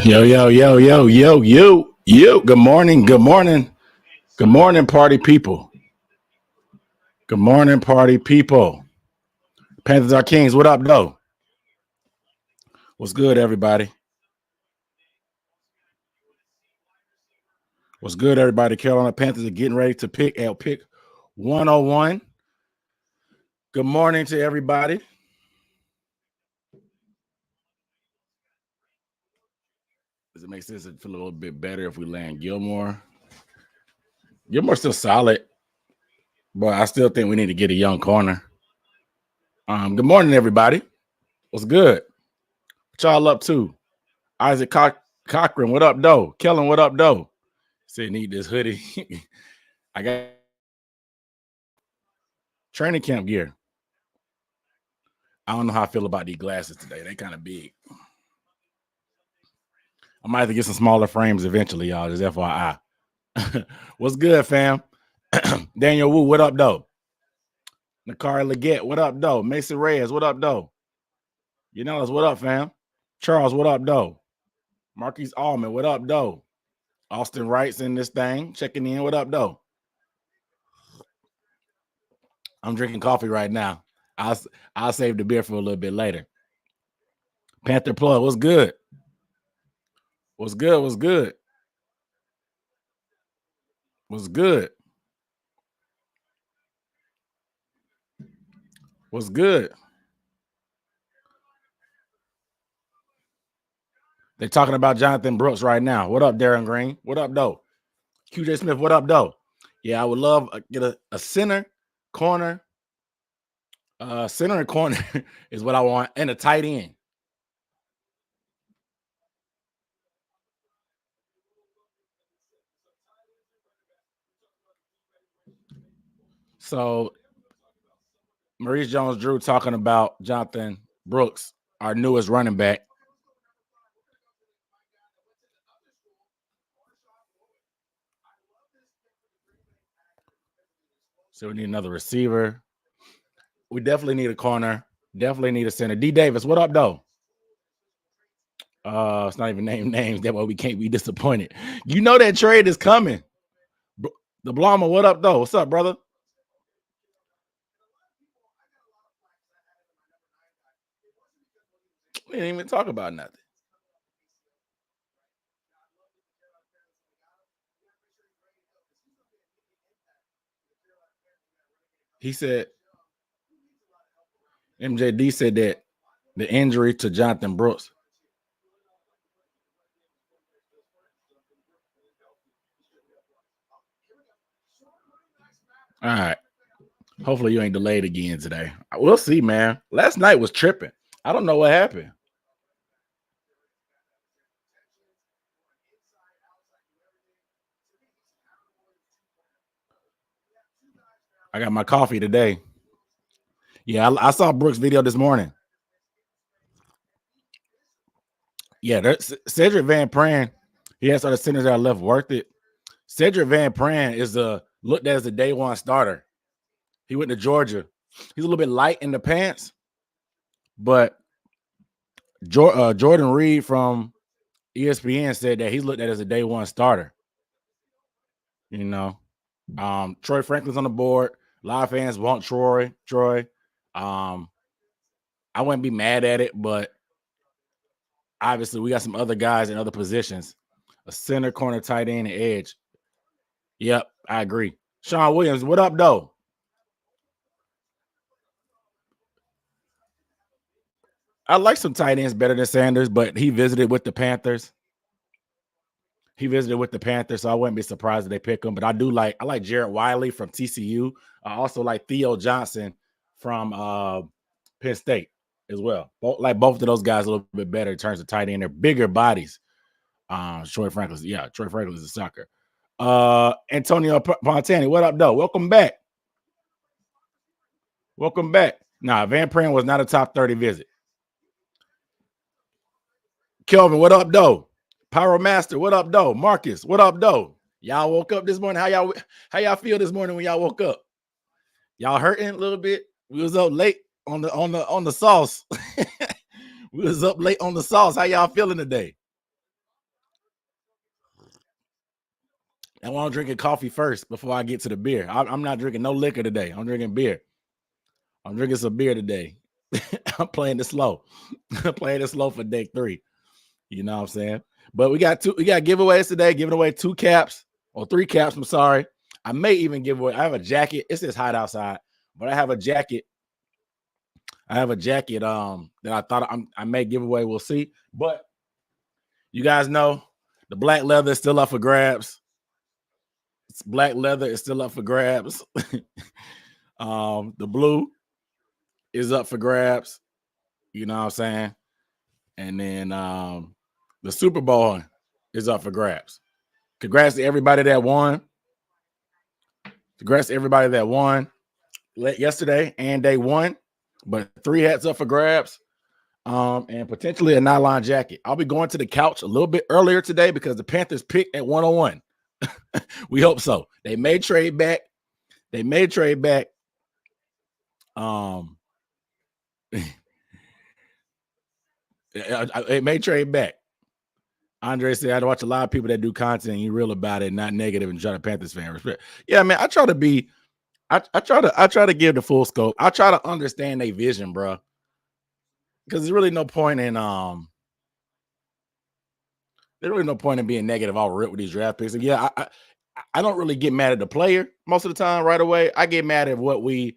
Yo, yo, yo, yo, yo, yo. Good morning, party people. Good morning, party people. Panthers are kings. What up, though? What's good, everybody? What's good, everybody? Carolina Panthers are getting ready to pick 101. Good morning to everybody. Does it make sense to feel a little bit better if we land Gilmore? Gilmore's still solid, but I still think we need to get a young corner. Good morning, everybody. What's good? What y'all up to? Isaac Cochran, what up, though? Kellen, what up, though? Said need this hoodie. I got training camp gear. I don't know how I feel about these glasses today. They kind of big. I might have to get some smaller frames eventually, y'all. Just FYI. What's good, fam? Daniel Wu, what up, though? Nakari Leggett, what up, though? Mason Reyes, what up, though? You know us, what up, fam? Charles, what up, though? Marquise Allman, what up, though? Austin Wright's in this thing, checking in. What up, though? I'm drinking coffee right now. I'll save the beer for a little bit later. Panther Plug, what's good? What's good? What's good? What's good? What's good? They're talking about Jonathan Brooks right now. What up, Darren Green? What up, though? QJ Smith, what up, though? Yeah, I would love get a center, corner. Center and corner is what I want, and a tight end. So, Maurice Jones-Drew talking about Jonathan Brooks, our newest running back. So we need another receiver. We definitely need a corner. Definitely need a center. D. Davis, what up, though? It's not even named names. That way we can't be disappointed. You know that trade is coming. The Blama, what up, though? What's up, brother? We didn't even talk about nothing. He said, MJD said that the injury to Jonathan Brooks. All right. Hopefully you ain't delayed again today. We'll see, man. Last night was tripping. I don't know what happened. I got my coffee today. Yeah, I saw Brooks' video this morning. Yeah, Cedric Van Pran. He has other centers that are left worth it. Cedric Van Pran is looked at as a day one starter. He went to Georgia. He's a little bit light in the pants, but Jordan Reed from ESPN said that he's looked at as a day one starter. You know, Troy Franklin's on the board. A lot of fans want Troy. I wouldn't be mad at it, but obviously we got some other guys in other positions. A center, corner, tight end, and edge. Yep, I agree. Sean Williams, what up, though? I like some tight ends better than Sanders, but he visited with the Panthers. So I wouldn't be surprised if they pick him. But I like Jarrett Wiley from TCU. I also like Theo Johnson from Penn State as well. Both of those guys a little bit better in terms of tight end. They're bigger bodies. Troy Franklin's a sucker. Antonio Pontani, what up, though? Welcome back. Nah, Van Pran was not a top 30 visit. Kelvin, what up, though? Pyromaster, what up, though? Marcus, what up, though? Y'all woke up this morning. How y'all feel this morning when y'all woke up? Y'all hurting a little bit? We was up late on the sauce. We was up late on the sauce. How y'all feeling today? I want to drink coffee first before I get to the beer. I'm not drinking no liquor today. I'm drinking beer. I'm drinking some beer today. I'm playing it slow. I'm playing it slow for day 3. You know what I'm saying? But we got giveaways today, giving away 2 caps or 3 caps. I'm sorry. I may even give away. I have a jacket. It's just hot outside, but I have a jacket. That I thought I may give away. We'll see. But you guys know the black leather is still up for grabs. Black leather is still up for grabs. The blue is up for grabs. You know what I'm saying? And then the Super Bowl is up for grabs. Congrats to everybody that won. Congrats to everybody that won yesterday and day 1. But 3 hats up for grabs. And potentially a nylon jacket. I'll be going to the couch a little bit earlier today because the Panthers picked at 101. We hope so. They may trade back. It may trade back. Andre said, I watch a lot of people that do content and you real about it, not negative, and try to Panthers fan respect. Yeah, man, I try to be, I try to give the full scope. I try to understand their vision, bro. Because there's really no point in being negative all rip with these draft picks. And yeah, I don't really get mad at the player most of the time right away. I get mad at what we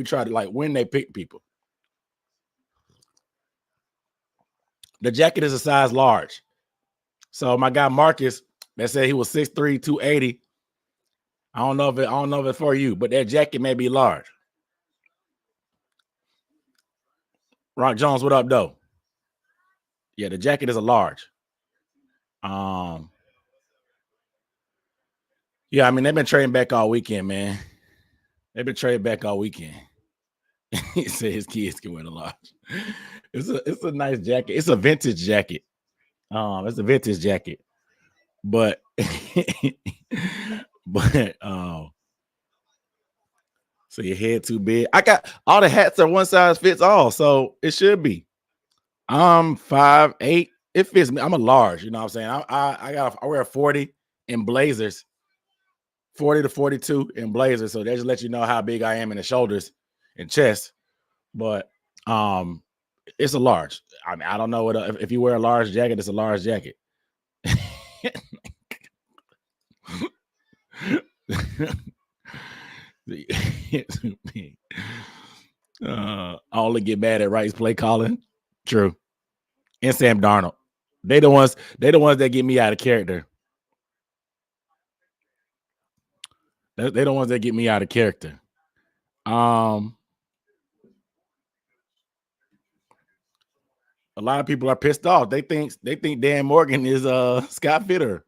try to like when they pick people. The jacket is a size large. So my guy Marcus that said he was 6'3", 280. I don't know if it's for you, but that jacket may be large. Rock Jones, what up, though? Yeah, the jacket is a large. Yeah, I mean, they've been trading back all weekend, man. They've been trading back all weekend. He said his kids can wear the large. It's a nice jacket. It's a vintage jacket. It's a vintage jacket. But so your head too big. I got all the hats are one size fits all, so it should be. I'm 5'8". It fits me. I'm a large, you know what I'm saying? I wear a 40 in blazers. 40 to 42 in blazers. So they just let you know how big I am in the shoulders and chest. But it's a large. I mean, I don't know what if you wear a large jacket, it's a large jacket. All to get mad at Rice play calling. True. And Sam Darnold. They the ones that get me out of character. They're the ones that get me out of character. A lot of people are pissed off. They think Dan Morgan is Scott Fitter.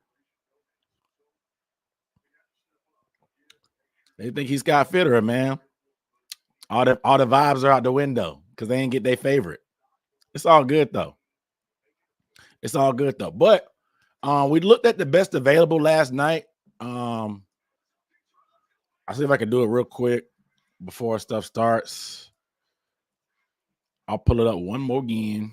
They think he's Scott Fitter, man. All the vibes are out the window because they ain't get their favorite. It's all good though. But we looked at the best available last night. I'll see if I can do it real quick before stuff starts. I'll pull it up one more again.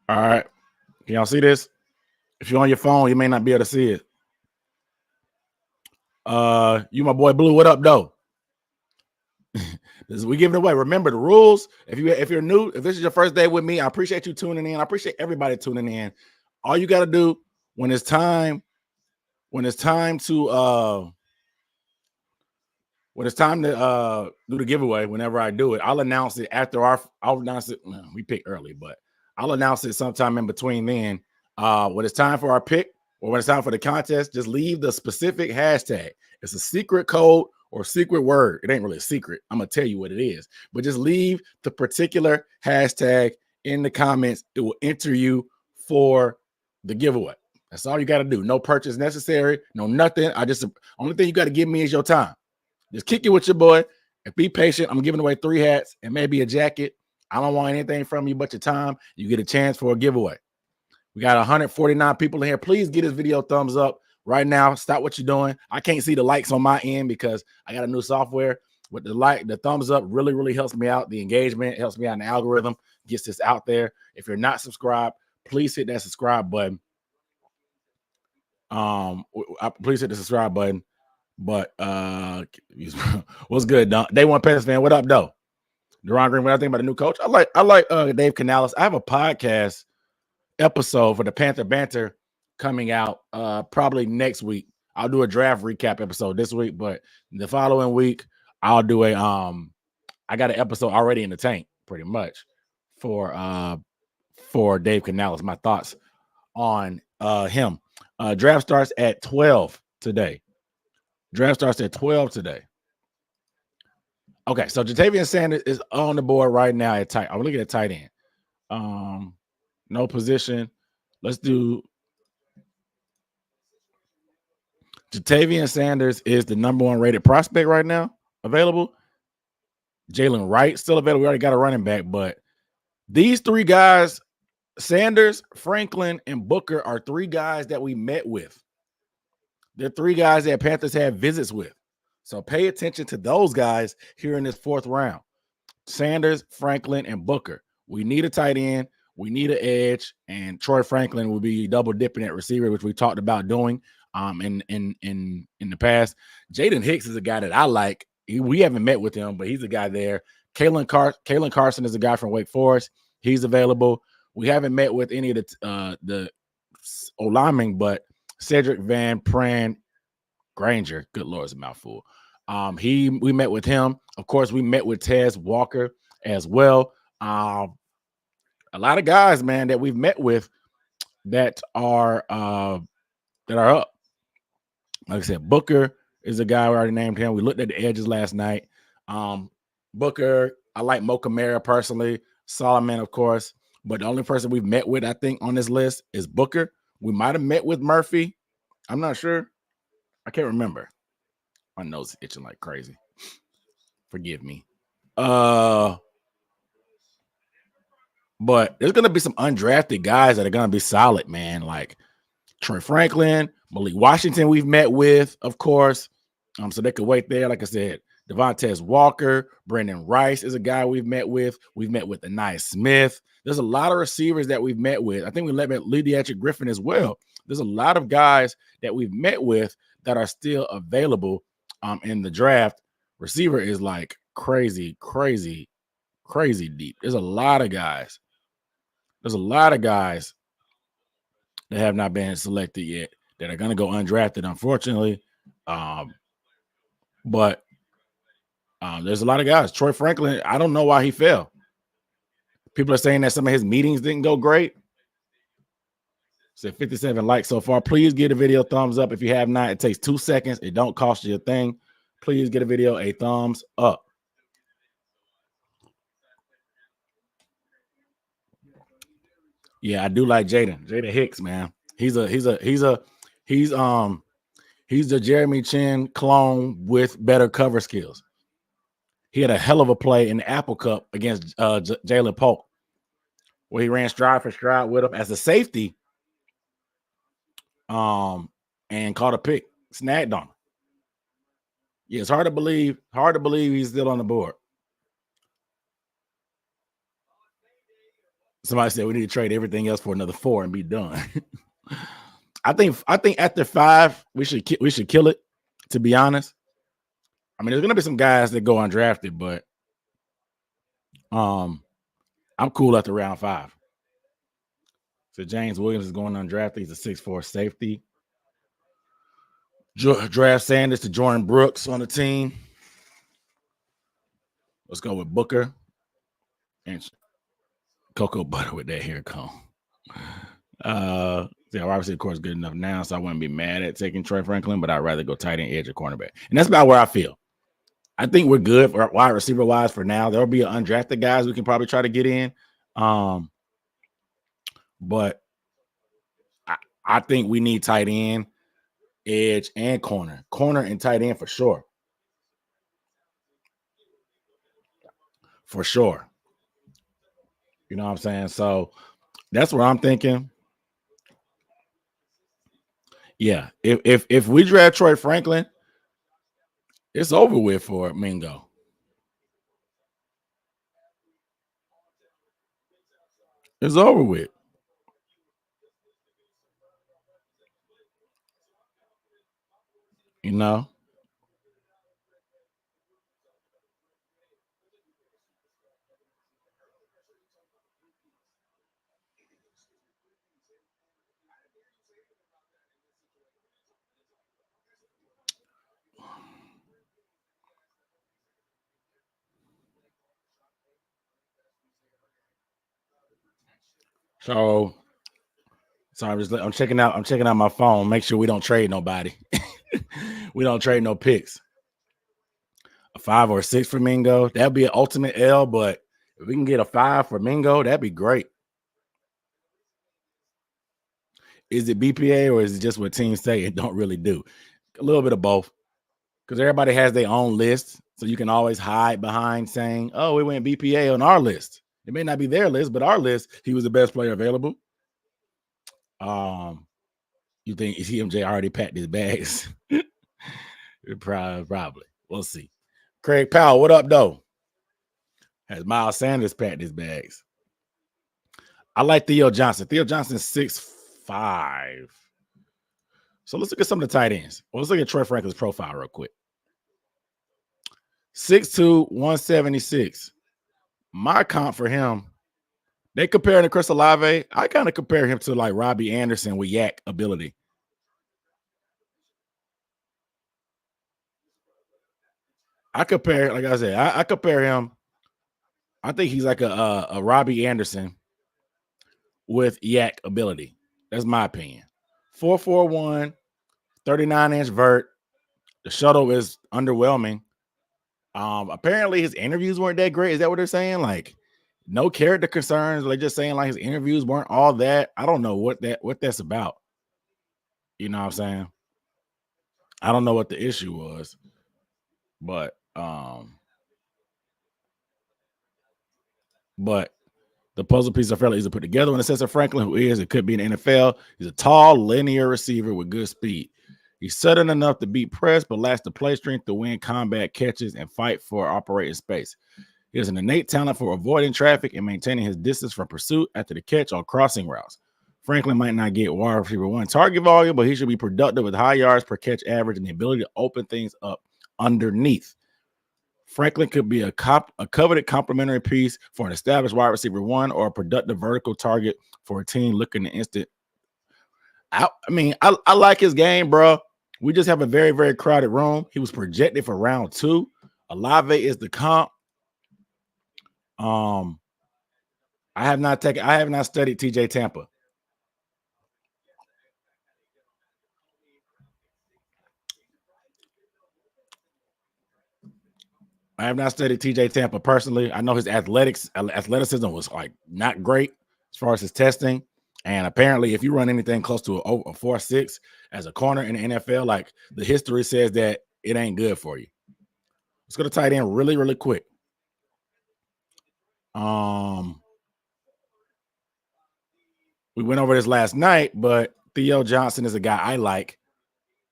All right. Can y'all see this? If you're on your phone, you may not be able to see it. You my boy Blue, what up, though? We giving away. Remember the rules. If you're new, if this is your first day with me, I appreciate you tuning in. I appreciate everybody tuning in. All you got to do when it's time to do the giveaway, whenever I do it, I'll announce it I'll announce it. We pick early, but I'll announce it sometime in between then. When it's time for our pick or when it's time for the contest, just leave the specific hashtag. It's a secret code or secret word. It ain't really a secret. I'm going to tell you what it is. But just leave the particular hashtag in the comments. It will enter you for the giveaway. That's all you got to do. No purchase necessary. No nothing. Only thing you got to give me is your time. Just kick it with your boy and be patient. I'm giving away 3 hats and maybe a jacket. I don't want anything from you but your time. You get a chance for a giveaway. We got 149 people in here. Please get this video a thumbs up right now. Stop what you're doing. I can't see the likes on my end because I got a new software. With the thumbs up really, really helps me out. The engagement helps me out in the algorithm, gets this out there. If you're not subscribed, please hit that subscribe button. Please hit the subscribe button. But what's good, Don? Day One Panthers fan. What up, though? Deron Green, what I think about the new coach? I like Dave Canales. I have a podcast episode for the Panther Banter coming out probably next week. I'll do a draft recap episode this week, but the following week I'll do a I got an episode already in the tank pretty much for Dave Canales. My thoughts on him. Draft starts at 12 today. Draft starts at 12 today. Okay, so Jatavian Sanders is on the board right now at tight. I'm looking at tight end. No position. Let's do Jatavian Sanders is the number 1 rated prospect right now available. Jalen Wright still available. We already got a running back, but these 3 guys, Sanders, Franklin, and Booker, are 3 guys that we met with. They're 3 guys that Panthers had visits with. So pay attention to those guys here in this 4th round. Sanders, Franklin, and Booker. We need a tight end. We need an edge, and Troy Franklin will be double dipping at receiver, which we talked about doing in the past. Jaden Hicks is a guy that I like. We haven't met with him, but he's a guy there. Kalen Carson is a guy from Wake Forest. He's available. We haven't met with any of the O-linemen, but Cedric Van Pran Granger, good Lord, it's a mouthful. We met with him. Of course, we met with Tez Walker as well. A lot of guys, man, that we've met with that are up. Like I said, Booker is a guy we already named him. We looked at the edges last night. Booker, I like Mo Kamara personally. Solomon, of course. But the only person we've met with, I think, on this list is Booker. We might have met with Murphy. I'm not sure. I can't remember. My nose is itching like crazy. Forgive me. But there's going to be some undrafted guys that are going to be solid, man. Like Troy Franklin, Malik Washington we've met with, of course. So they could wait there. Like I said, Devontae Walker, Brandon Rice is a guy we've met with. We've met with Anais Smith. There's a lot of receivers that we've met with. I think we met Leediatric Griffin as well. There's a lot of guys that we've met with that are still available in the draft. Receiver is like crazy deep. There's a lot of guys. There's a lot of guys that have not been selected yet that are going to go undrafted, unfortunately. But there's a lot of guys. Troy Franklin, I don't know why he fell. People are saying that some of his meetings didn't go great. Said 57 likes so far. Please give the video a thumbs up. If you have not, it takes 2 seconds. It don't cost you a thing. Please give the video a thumbs up. Yeah, I do like Jaden Hicks, man. He's the Jeremy Chin clone with better cover skills. He had a hell of a play in the Apple Cup against Jalen Polk, where he ran stride for stride with him as a safety, and caught a pick, snagged on him. Yeah, it's hard to believe he's still on the board. Somebody said we need to trade everything else for another 4 and be done. I think after 5 we should kill it. To be honest, I mean there's gonna be some guys that go undrafted, but I'm cool after round 5. So James Williams is going undrafted. He's a 6'4" safety. Draft Sanders to Jordan Brooks on the team. Let's go with Booker and Cocoa Butter with that hair comb. Yeah, obviously, of course, good enough now, so I wouldn't be mad at taking Troy Franklin, but I'd rather go tight end, edge, or cornerback. And that's about where I feel. I think we're good for wide receiver wise for now. There'll be undrafted guys we can probably try to get in. But I think we need tight end, edge, and corner. Corner and tight end for sure. For sure. You know what I'm saying? So that's what I'm thinking. Yeah. If we draft Troy Franklin, it's over with for Mingo. It's over with. You know? So I'm checking out my phone. Make sure we don't trade nobody. We don't trade no picks. A 5 or a 6 for Mingo. That'd be an ultimate L, but if we can get a 5 for Mingo, that'd be great. Is it BPA or is it just what teams say it don't really do? A little bit of both. Because everybody has their own list. So you can always hide behind saying, oh, we went BPA on our list. It may not be their list, but our list, he was the best player available. You think CMJ already packed his bags? Probably. We'll see. Craig Powell, what up, though? Has Miles Sanders packed his bags? I like Theo Johnson. Theo Johnson's 6'5". So let's look at some of the tight ends. Well, let's look at Troy Franklin's profile real quick. 6'2", 176. My comp for him, they compare him to Chris Olave. I kind of compare him to like Robbie Anderson with yak ability. I compare, like I said, I compare him. I think he's like a Robbie Anderson with yak ability. That's my opinion. 4'1", 39-inch vert. The shuttle is underwhelming. Apparently his interviews weren't that great. Is that what they're saying? Like no character concerns. Like just saying like his interviews weren't all that. I don't know what that's about. You know what I'm saying? I don't know what the issue was, but the puzzle pieces are fairly easy to put together. In the sense of Franklin, who is, it could be in the NFL. He's a tall, linear receiver with good speed. He's sudden enough to beat press, but lacks the play strength to win combat catches and fight for operating space. He has an innate talent for avoiding traffic and maintaining his distance from pursuit after the catch on crossing routes. Franklin might not get wide receiver one target volume, but he should be productive with high yards per catch average and the ability to open things up underneath. Franklin could be a coveted complementary piece for an established wide receiver one or a productive vertical target for a team looking to instant. I like his game, bro. We just have a very, very crowded room. He was projected for round 2. Olave is the comp. I have not studied TJ Tampa. I have not studied TJ Tampa personally. I know his athleticism was like not great as far as his testing. And apparently, if you run anything close to a 4.6 as a corner in the NFL, like the history says that it ain't good for you. Let's go to tight end really, really quick. We went over this last night, but Theo Johnson is a guy I like.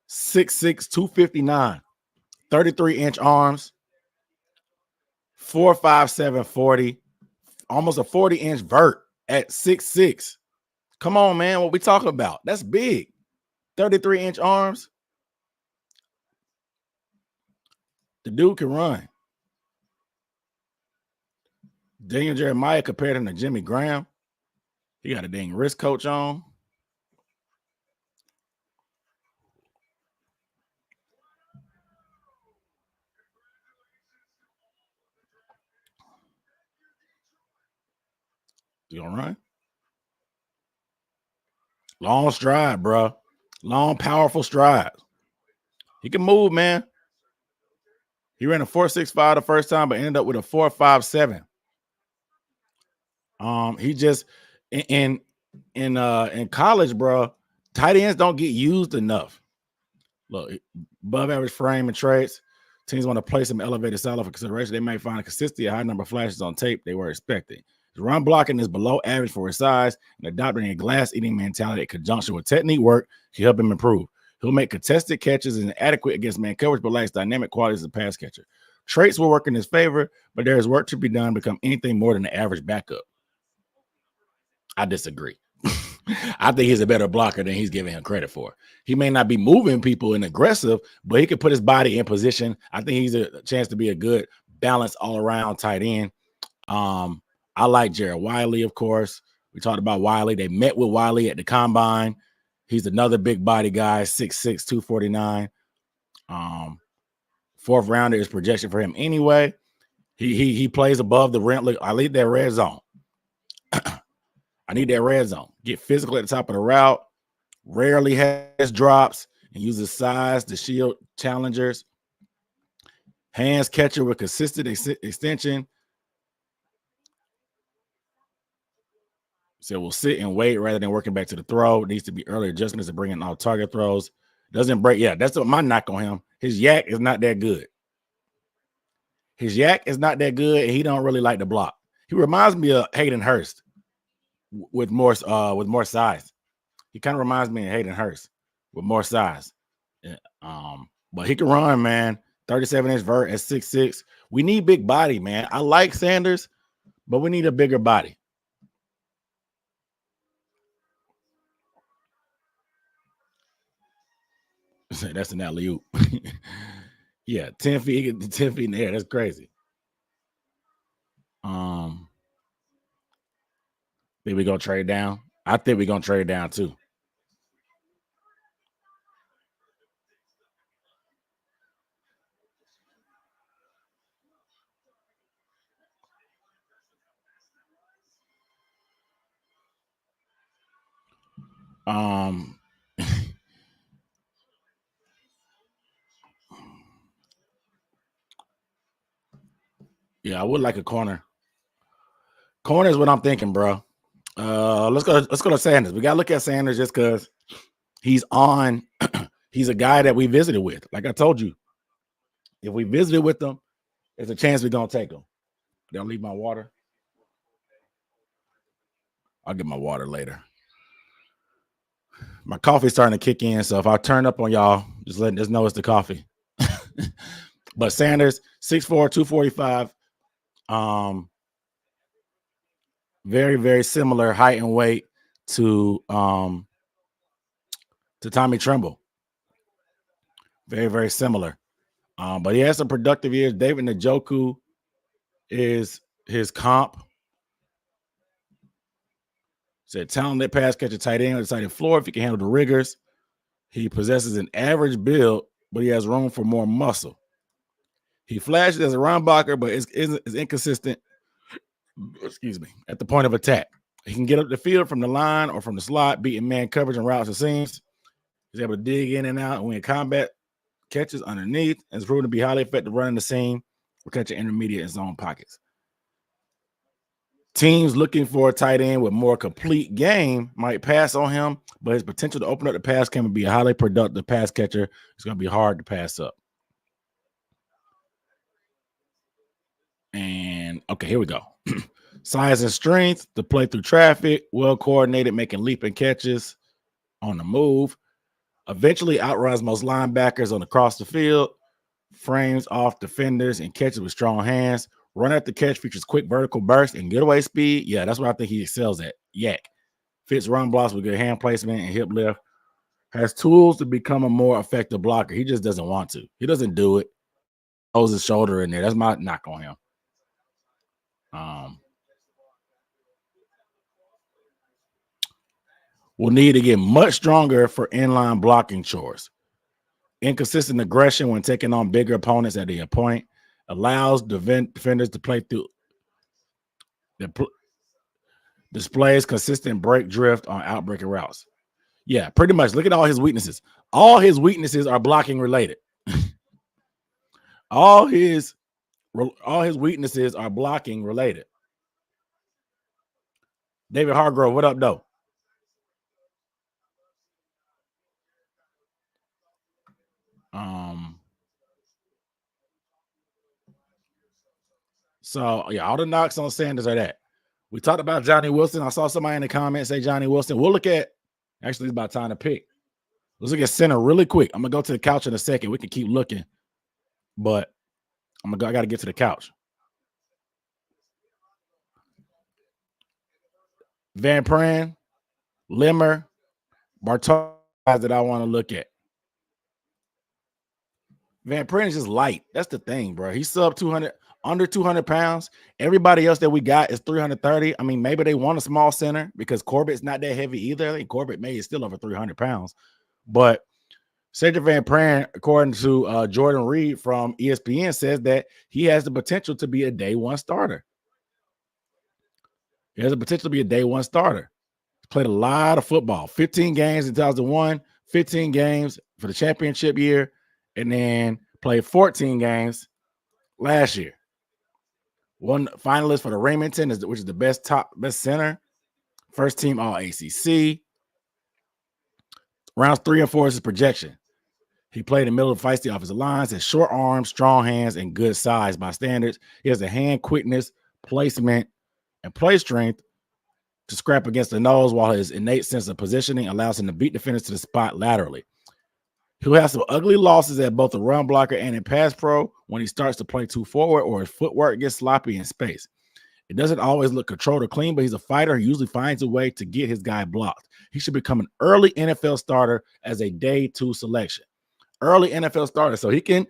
6'6", 259, 33-inch arms, 4.57 40, almost a 40-inch vert at 6'6". Come on, man. What we talking about? That's big. 33-inch arms. The dude can run. Daniel Jeremiah compared him to Jimmy Graham. He got a dang wrist coach on. You gonna run? Long stride, bro. Long, powerful stride. He can move, man. He ran a 4.65 the first time, but ended up with a 4.57. He just in college, bro, tight ends don't get used enough. Look, above average frame and traits. Teams want to place him elevated salary for consideration. They may find a consistently high number of flashes on tape they were expecting. His run blocking is below average for his size, and adopting a glass-eating mentality in conjunction with technique work can help him improve. He'll make contested catches and inadequate against man coverage, but lacks dynamic qualities as a pass catcher. Traits will work in his favor, but there is work to be done to become anything more than an average backup. I disagree. I think he's a better blocker than he's giving him credit for. He may not be moving people and aggressive, but he can put his body in position. I think he's a chance to be a good, balanced, all-around tight end. I like Jared Wiley, of course. We talked about Wiley. They met with Wiley at the combine. He's another big body guy, 6'6", 249. Fourth rounder is projection for him anyway. He plays above the rim. Look, I need that red zone. I need that red zone. Get physical at the top of the route. Rarely has drops and uses size to shield challengers. Hands catcher with consistent extension. So we'll sit and wait rather than working back to the throw. It needs to be early adjustments to bring in all target throws. Doesn't break. Yeah, that's what my knock on him. His yak is not that good. His yak is not that good, and he don't really like to block. He reminds me of Hayden Hurst with more size. He kind of reminds me of Hayden Hurst with more size. But he can run, man. 37-inch vert at 6'6". We need big body, man. I like Sanders, but we need a bigger body. That's an alley-oop. Yeah, 10 feet in the air. That's crazy. Think we gonna trade down? I think we're gonna trade down too. Yeah, I would like a corner. Corner is what I'm thinking, bro. Let's go to Sanders. We gotta look at Sanders just because he's on. He's a guy that we visited with. Like I told you, if we visited with them, there's a chance we're gonna take him. They'll leave my water. I'll get my water later. My coffee's starting to kick in, so if I turn up on y'all, just know it's the coffee. But Sanders, 6'4", 245. Very, very similar height and weight to Tommy Tremble. Very, very similar. But he has some productive years. David Njoku is his comp. Said talented pass catcher, tight end on the side of the floor if he can handle the rigors. He possesses an average build, but he has room for more muscle. He flashes as a run blocker, but is inconsistent. Excuse me, at the point of attack. He can get up the field from the line or from the slot, beating man coverage and routes and seams. He's able to dig in and out and win combat catches underneath, and is proven to be highly effective running the seam or catching intermediate and zone pockets. Teams looking for a tight end with more complete game might pass on him, but his potential to open up the pass can be a highly productive pass catcher. It's going to be hard to pass up. And okay, here we go. Size and strength to play through traffic, well coordinated, making leaping catches on the move. Eventually outruns most linebackers on across the field. Frames off defenders and catches with strong hands. Run at the catch features quick vertical burst and getaway speed. Yeah, that's what I think he excels at. Yak. Fits run blocks with good hand placement and hip lift. Has tools to become a more effective blocker. He just doesn't want to. He doesn't do it. Holds his shoulder in there. That's my knock on him. Will need to get much stronger for inline blocking chores. Inconsistent aggression when taking on bigger opponents at the point allows defenders to play through. Displays consistent break drift on outbreaking routes. Yeah, pretty much. Look at all his weaknesses. All his weaknesses are blocking related. all his weaknesses are blocking related. David Hargrove, what up, though? So yeah, all the knocks on Sanders are that. We talked about Johnny Wilson. I saw somebody in the comments say Johnny Wilson. We'll look at, actually, it's about time to pick. Let's look at center really quick. I'm going to go to the couch in a second. We can keep looking, but I got to get to the couch. Van Pran, Limmer, Bartol that I want to look at. Van Pran is just light. That's the thing, bro. He's sub 200, under 200 pounds. Everybody else that we got is 330. I mean, maybe they want a small center because Corbett's not that heavy either. I think Corbett May is still over 300 pounds. But Cedric Van Pran, according to Jordan Reed from ESPN, says that he has the potential to be a day one starter. He has the potential to be a day one starter. Played a lot of football, 15 games in 2001, 15 games for the championship year, and then played 14 games last year. One finalist for the Remington, which is the best center. First team All ACC. Rounds 3 and 4 is his projection. He played in the middle of feisty offensive lines, has short arms, strong hands, and good size by standards. He has the hand quickness, placement, and play strength to scrap against the nose, while his innate sense of positioning allows him to beat defenders to the spot laterally. He'll have some ugly losses at both the run blocker and in pass pro when he starts to play too forward or his footwork gets sloppy in space. It doesn't always look controlled or clean, but he's a fighter. He usually finds a way to get his guy blocked. He should become an early NFL starter as a day 2 selection. Early NFL starter, so he can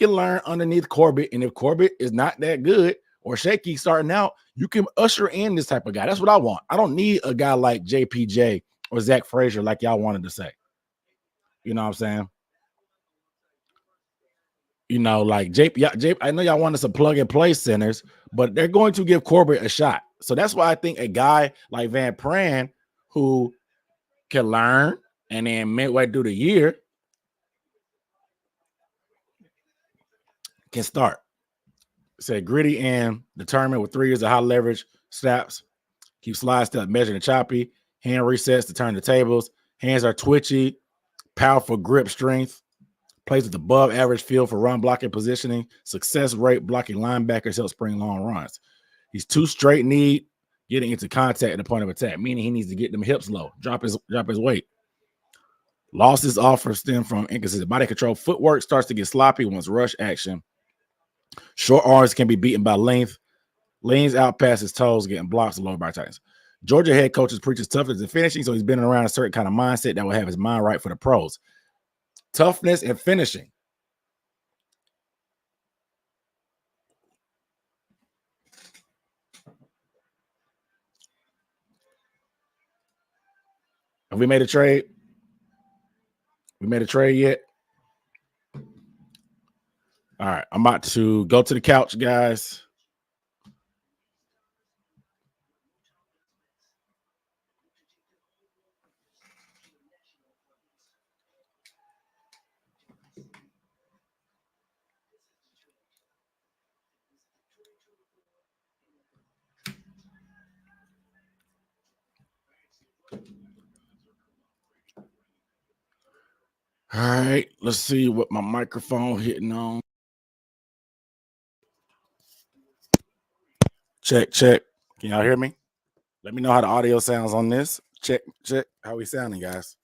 learn underneath Corbett, and if Corbett is not that good or shaky starting out, you can usher in this type of guy. That's what I want. I don't need a guy like JPJ or Zach Frazier like y'all wanted to say. You know what I'm saying? You know, like I know y'all want us to plug and play centers, but they're going to give Corbett a shot. So that's why I think a guy like Van Pran, who can learn and then midway through the year can start. Say gritty and determined with 3 years of high leverage snaps. Keep slide step measured and choppy. Hand resets to turn the tables. Hands are twitchy. Powerful grip strength. Plays with above average feel for run blocking positioning. Success rate blocking linebackers, help spring long runs. He's too straight kneed, getting into contact at the point of attack, meaning he needs to get them hips low, drop his weight. Losses often stem from inconsistent body control. Footwork starts to get sloppy once rush action. Short arms can be beaten by length. Leans out past his toes, getting blocks and lower body tightness. Georgia head coaches preaches toughness and finishing, so he's been around a certain kind of mindset that will have his mind right for the pros. Toughness and finishing. Have we made a trade? We made a trade yet? All right, I'm about to go to the couch, guys. All right, let's see what my microphone hitting on. Check. Can y'all hear me? Let me know how the audio sounds on this. Check. How we sounding, guys?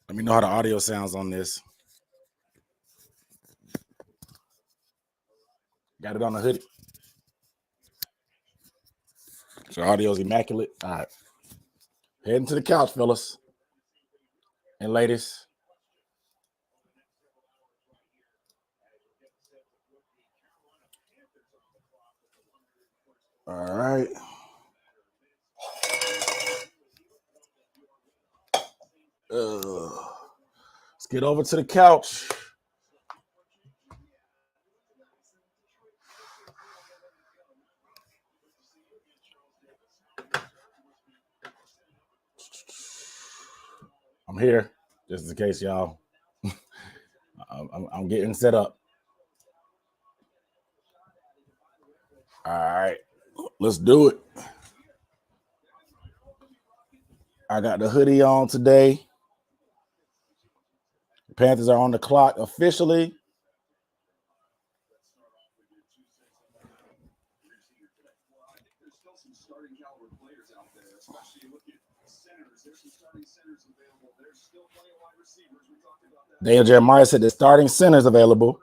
Let me know how the audio sounds on this. Got it on the hoodie. So audio's immaculate. All right. Heading to the couch, fellas and ladies. All right. Let's get over to the couch. I'm here, just in case y'all. I'm getting set up. All right, let's do it. I got the hoodie on today. Panthers are on the clock officially. Daniel Jeremiah said the starting centers available.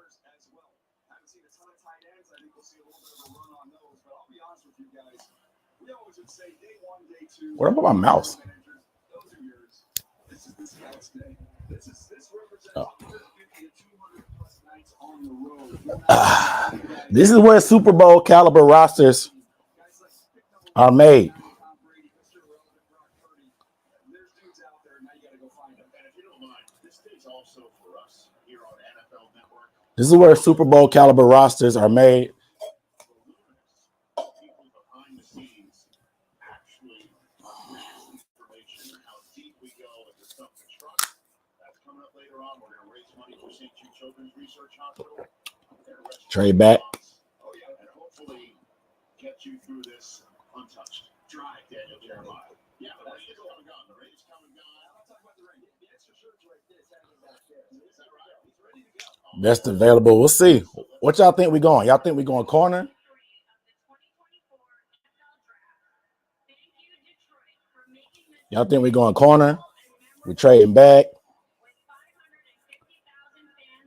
What about my mouse? Oh. This is where Super Bowl caliber rosters are made. This is where Super Bowl caliber rosters are made. Trade back. Get you through this untouched. Drive, Daniel Jeremiah. Yeah, the rain is coming on. The rain is coming on. Best available. We'll see. What y'all think we going? Y'all think we going corner? Y'all think we going corner? We trading back?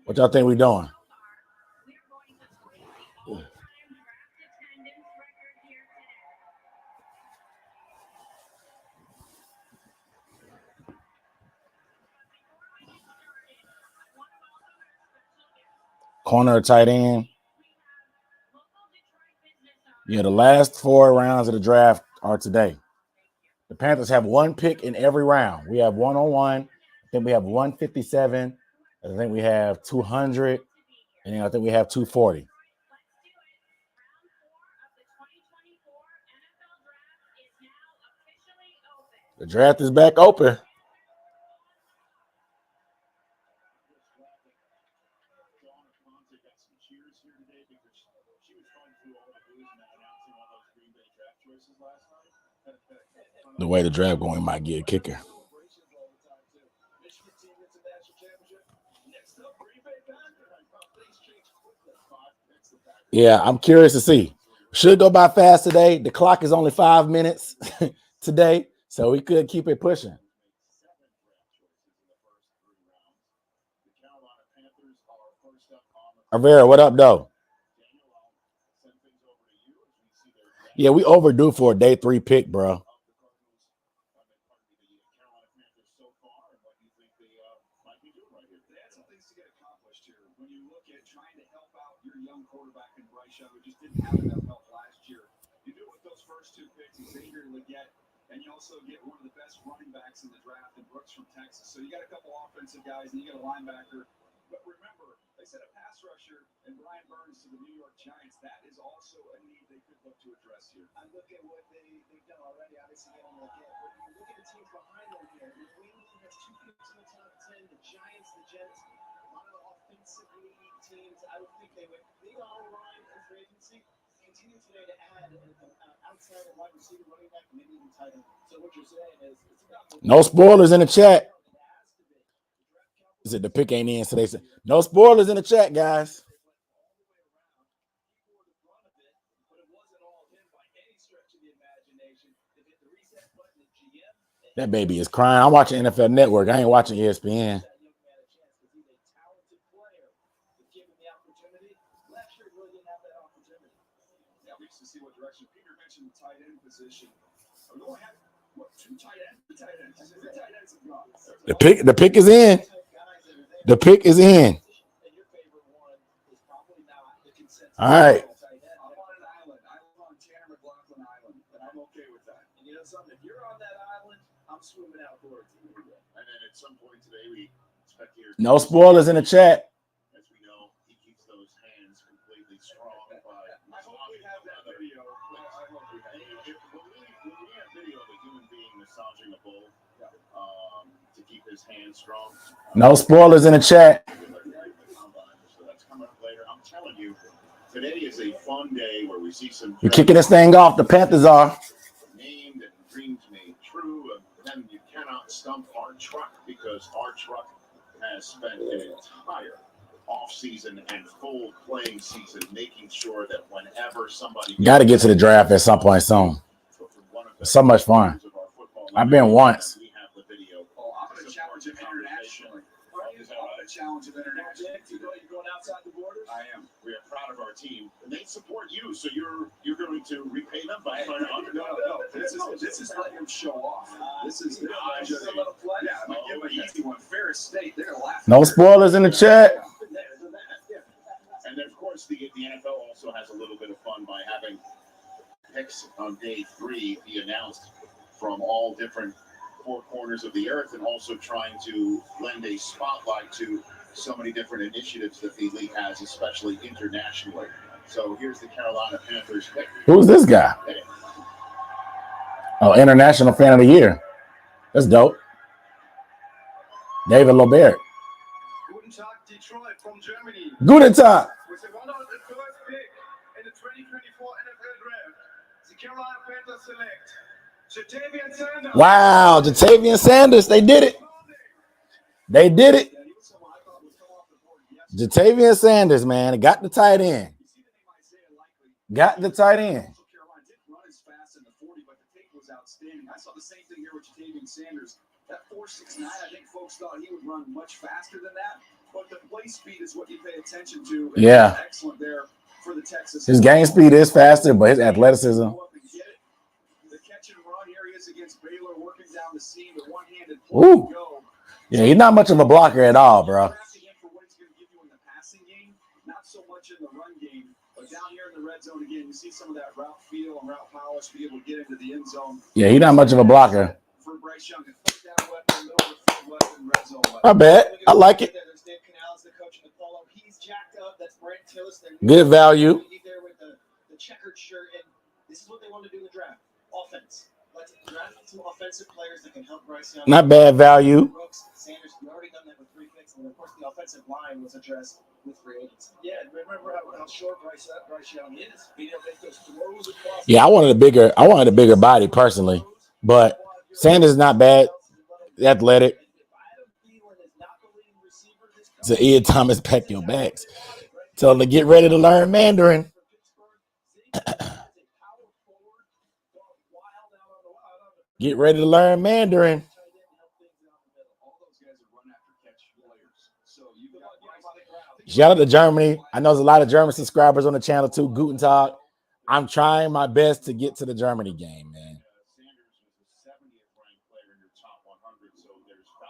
What y'all think we doing? Corner or tight end? Yeah, the last 4 rounds of the draft are today. The Panthers have 1 pick in every round. We have 101. I think we have 157. I think we have 200. And then I think we have 240. The draft is back open. The way the draft going might get a kicker. Yeah, I'm curious to see. Should go by fast today. The clock is only 5 minutes today, so we could keep it pushing. Rivera, what up, though? Yeah, we overdue for a day 3 pick, bro. And you also get one of the best running backs in the draft in Brooks from Texas. So you got a couple offensive guys, and you got a linebacker. But remember, they said a pass rusher and Brian Burns to the New York Giants. That is also a need they could look to address here. I look at what they've done already. Obviously, they don't look at. But you look at the teams behind them here. The New England has 2 picks in the top 10. The Giants, the Jets, a lot of offensively teams. I would think they would lead on the line in free agency. Continue today to add an outside wide receiver, running back, maybe even tight end. So what you're saying is it's about no spoilers in the chat. Is it the pick ain't in? So they said no spoilers in the chat, guys. That baby is crying. I'm watching NFL Network. I ain't watching ESPN. The pick is in. The pick is in. All right. No spoilers in the chat. As we know, he keeps those hands completely strong. But I hope we have that video. I hope we have video of a human being massaging a bull to keep his hands strong. No spoilers in the chat. So that's coming up later. I'm telling you, today is a fun day where we see some. You're kicking this thing off. The Panthers are. Named and dreams made true. And then you cannot stump our truck because our truck has spent an entire off-season and full playing season making sure that whenever somebody got to get to the draft at some point soon. It's so much fun. I've been once. We have the video. Oh, I'm going to challenge him internationally. Challenge of international. You're going outside the borders. I am. We are proud of our team, and they support you. So you're going to repay them by playing under. No. This is letting them show off. This is just a little play. Yeah, I'm gonna give an easy one. Ferris State. They're gonna laugh. No spoilers in the chat. And then, of course, the NFL also has a little bit of fun by having picks on day 3 be announced from all different 4 corners of the earth, and also trying to lend a spotlight to so many different initiatives that the league has, especially internationally. So here's the Carolina Panthers pick. Who's this guy? Oh, International Fan of the Year. That's dope. David Lobert. Guten Tag, Detroit from Germany. Guten Tag. With the 101st pick in the 2024 NFL Draft, the Carolina Panthers select Ja'Tavion Sanders. Wow, Ja'Tavion Sanders. They did it. They did it. Ja'Tavion Sanders, man. Got the tight end. Got the tight end. Carolina didn't run as fast in the 40, but the take was outstanding. I saw the same thing here with Ja'Tavion Sanders. That 4.69, I think folks thought he would run much faster than that, but the play speed is what you pay attention to. Yeah. Excellent there for the Texas. His game speed is faster, but his athleticism. The catch and run here he is against Baylor, working down the seam with one-handed play. Ooh. Yeah, he's not much of a blocker at all, bro. Not so much in the run game, but down here in the red zone again, you see some of that route feel and route polish to be able to get into the end zone. Yeah, he's not much of a blocker. For Bryce Young, a third down weapon, middle of the field weapon, red zone weapon. I bet. I like it. There's Dave Canales, the coach of the polo. He's jacked up. That's Brent Tilliston. Good value. There with the checkered shirt, and this is what they want to do in the draft: offense. Let's draft some offensive players that can help Bryce Young. Not bad value. Brooks, Sanders, we already done that with 3 picks, and of course the offensive line was addressed with free agency. Yeah, remember how short Bryce Young is. Being able to make those throws across. Yeah, I wanted a bigger body personally, but Sanders is not bad. Athletic. So Ian Thomas, pack your bags. Tell them to get ready to learn Mandarin. Get ready to learn Mandarin. Shout out to Germany. I know there's a lot of German subscribers on the channel too. Guten Tag. I'm trying my best to get to the Germany game, man.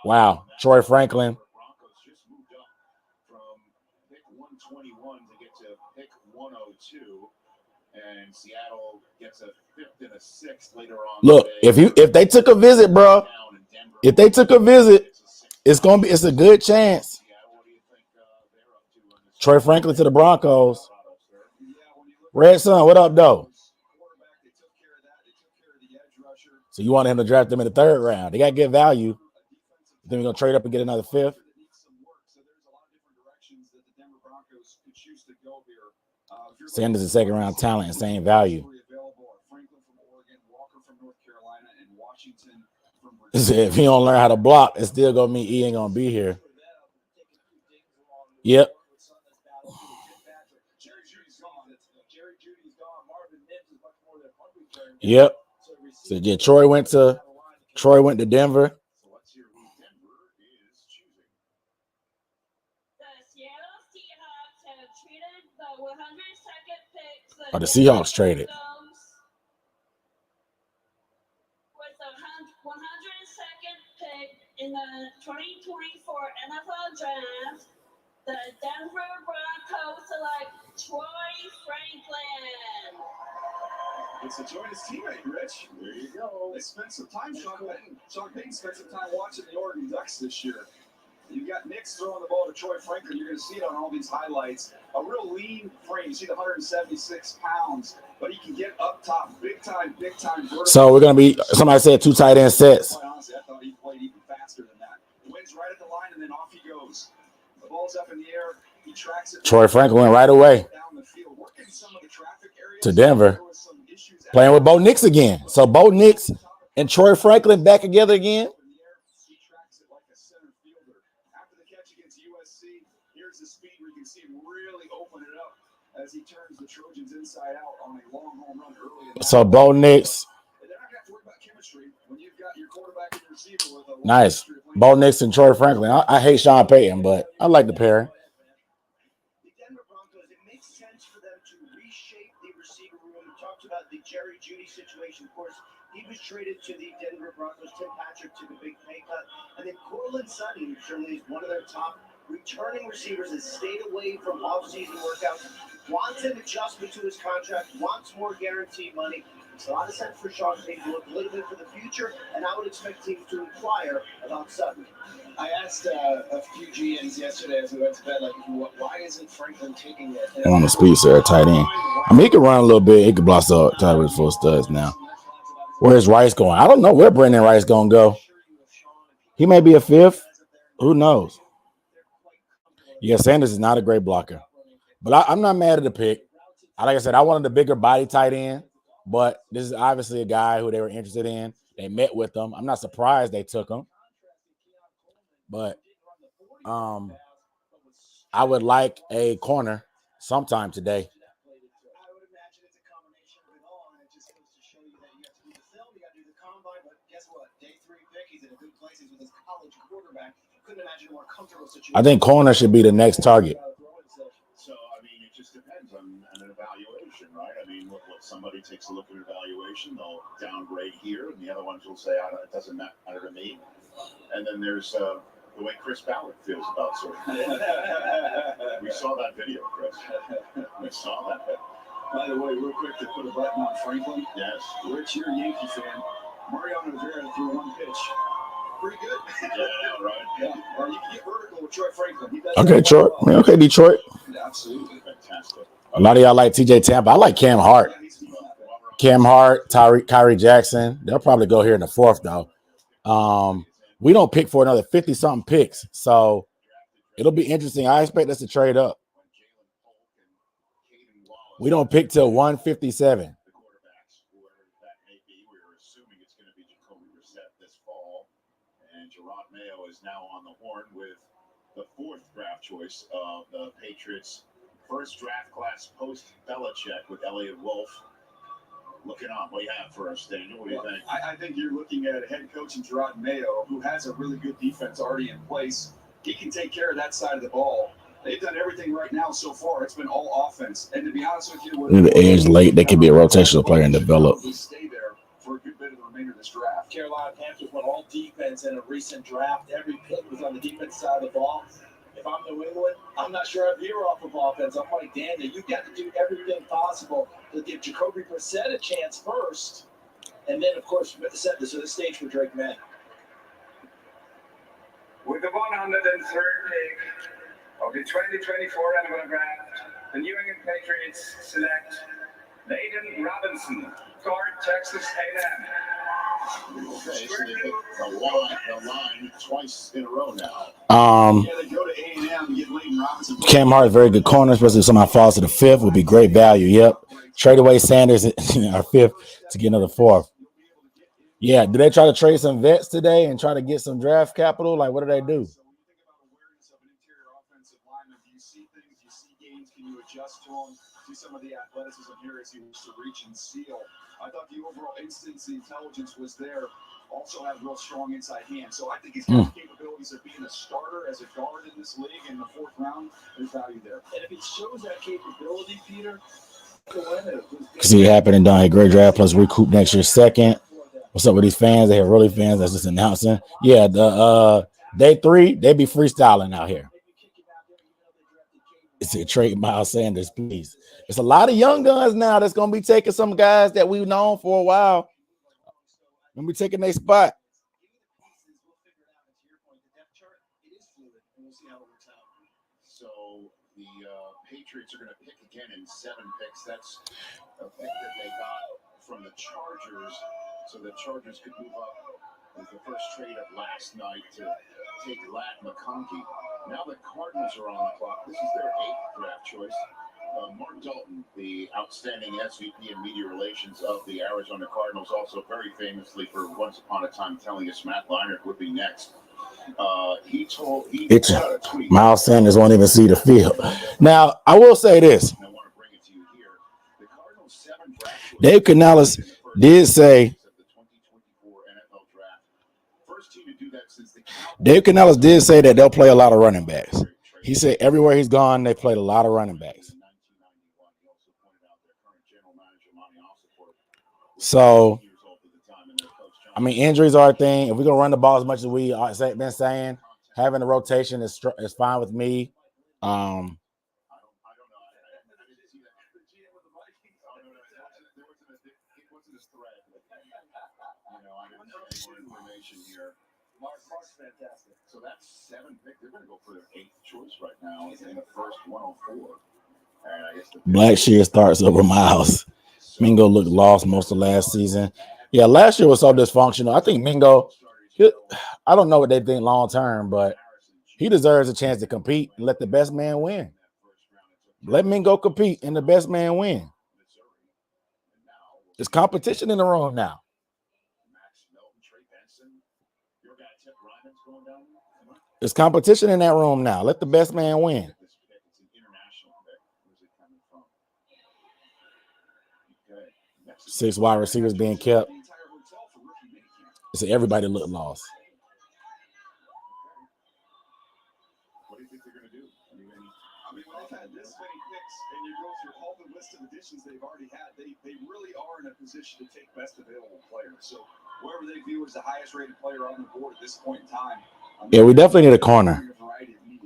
Wow. Troy Franklin. And Seattle gets a 5th and a 6th later on. Look, if they took a visit, bro, if they took a visit, it's a good chance. Troy Franklin to the Broncos. Red Sun, what up, though? So you want him to draft them in the 3rd round? They got good value. Then we're gonna trade up and get another 5th. Sanders is 2nd round talent and same value. If he don't learn how to block, it's still gonna mean he ain't gonna be here. Yep. Yep. So yeah, Troy went to Denver. Oh, the Seahawks traded. With the 102nd pick in the 2024 NFL Draft, the Denver Broncos select Troy Franklin. It's a join his teammate, Rich. There you go. They spent some time, Sean Payton spent some time watching the Oregon Ducks this year. You got Knicks throwing the ball to Troy Franklin. You're going to see it on all these highlights. A real lean frame. You see the 176 pounds, but he can get up top, big time vertical. So we're going to be, somebody said 2 tight end sets. Quite honestly, I thought he played even faster than that. Wins right at the line, and then off he goes. The ball's up in the air. He tracks it. Troy Franklin went right away down the field, working some of the traffic areas. to Denver, playing with Bo Nix again. So Bo Nix and Troy Franklin back together again. turns the Trojans inside out on a long home run early. So Bo Nix. And they're not going to have to worry about chemistry when you've got your quarterback and your receiver with a Nice. Bo Nix and Troy Franklin. I hate Sean Payton, but I like the pair. The Denver Broncos, it makes sense for them to reshape the receiver room. We talked about the Jerry Jeudy situation. Of course, he was traded to the Denver Broncos. Tim Patrick took a big pay cut. And then Cortland Sutton, certainly is one of their top returning receivers, has stayed away from off-season workouts, wants an adjustment to his contract, wants more guaranteed money. It's a lot of sense for Sean Payton to look a little bit for the future, and I would expect teams to inquire about Sutton. I asked a few GMs yesterday as we went to bed, like, why isn't Franklin taking it? On the speed, sir, tight end. I mean, he can run a little bit. He can block up Tyrese full studs now. Where's Rice going? I don't know where Brandon Rice going to go. He may be a fifth. Who knows? Yeah, Sanders is not a great blocker. But I'm not mad at the pick. Like I said, I wanted a bigger body tight end. But this is obviously a guy who they were interested in. They met with him. I'm not surprised they took him. But I would like a corner sometime today. I would imagine it's a combination of it all, and it just goes to show you that you have to do the film, you got to do the combine, but guess what? Day 3 pick, he's in a good place. He's with his college quarterback. Couldn't imagine a more comfortable situation. I think corner should be the next target. So, I mean, it just depends on an evaluation, right? I mean, look, somebody takes a look at an evaluation, they'll downgrade here, and the other ones will say, it doesn't matter to me. And then there's the way Chris Ballard feels about certain things. We saw that video, Chris. We saw that. By the way, real quick, to put a button on Franklin. Yes. Rich, you're a Yankee fan. Mariano Rivera threw one pitch. Pretty good. Yeah, right. Yeah. Well, you can get vertical with Troy Franklin. Okay, Troy. Okay, Detroit. Absolutely fantastic. A lot of y'all like TJ Tampa. I like Cam Hart. Cam Hart, Kyrie Jackson. They'll probably go here in the 4th, though. We don't pick for another 50-something picks, so it'll be interesting. I expect us to trade up. We don't pick till 157. Is now on the horn with the 4th draft choice of the Patriots' first draft class post Belichick with Elliott Wolf. Looking on, what do you have for us, Daniel? What do you think? I think you're looking at a head coach in Gerard Mayo who has a really good defense already in place. He can take care of that side of the ball. They've done everything right now so far. It's been all offense. And to be honest with you, the edge late, they could be a rotational player and develop. Stay there for a good bit of the remainder of this draft. Carolina Panthers went all defense in a recent draft. Every pick was on the defense side of the ball. If I'm New England, I'm not sure I'd veer off of offense. I'm like Daniel. You've got to do everything possible to give Jacoby Brissett a chance first, and then, of course, set the stage for Drake May. With the 103rd pick of the 2024 NFL Draft, the New England Patriots select Nathan Robinson, guard, Texas A&M. Okay, so the line twice in a row now. They go to A&M and get Leighton Robinson. Cam Hart, very good corner, especially if somebody falls to the 5th, would be great value. Yep. Trade away Sanders our 5th to get another 4th. Yeah. Do they try to trade some vets today and try to get some draft capital? Like, what do they do? So when you think about awareness of an interior offensive lineman, do you see things? Do you see games? Can you adjust to them? See some of the athleticism here as he wants to reach and steal. I thought the overall instincts, the intelligence was there. Also have real strong inside hands. So I think he's got the capabilities of being a starter as a guard in this league in the 4th round. There's value there. And if he shows that capability, Peter, see what happened down here. Great draft plus recoup next year 2nd. What's up with these fans? They have really fans that's just announcing. Yeah, the day 3, they be freestyling out here. It's a trade Miles Sanders, please. It's a lot of young guns now that's gonna be taking some guys that we've known for a while. Gonna be taking their spot. So the Patriots are going to pick again in 7 picks. That's a pick that they got from the Chargers. So the Chargers could move up with the first trade of last night to take Lat McConkey. Now the Cardinals are on the clock. This is their 8th draft choice. Mark Dalton, the outstanding SVP in media relations of the Arizona Cardinals, also very famously for once upon a time telling us Matt Leinart would be next. He put out a tweet. Miles Sanders won't even see the field. Now, I will say this. I want to bring it to you here. Dave Canales did say. Dave Canales did say that they'll play a lot of running backs. He said everywhere he's gone, they played a lot of running backs. So, I mean, injuries are a thing. If we're going to run the ball as much as we been saying, having a rotation is fine with me. Mark's fantastic. So that's 7 picks. They're going to go for their 8th choice right now in the first 104. Blackshear starts over Miles. Mingo looked lost most of last season. Yeah, last year was so dysfunctional. I think Mingo, I don't know what they think long term, but he deserves a chance to compete and let the best man win. Let Mingo compete and the best man win. There's competition in the room now. There's competition in that room now. Let the best man win. 6 wide receivers being kept. So everybody looked lost. What do you think they're going to do? I mean, when they've had this many picks and you go through all the list of additions they've already had, they really are in a position to take best available players. So whoever they view as the highest rated player on the board at this point in time. Yeah, we definitely need a corner.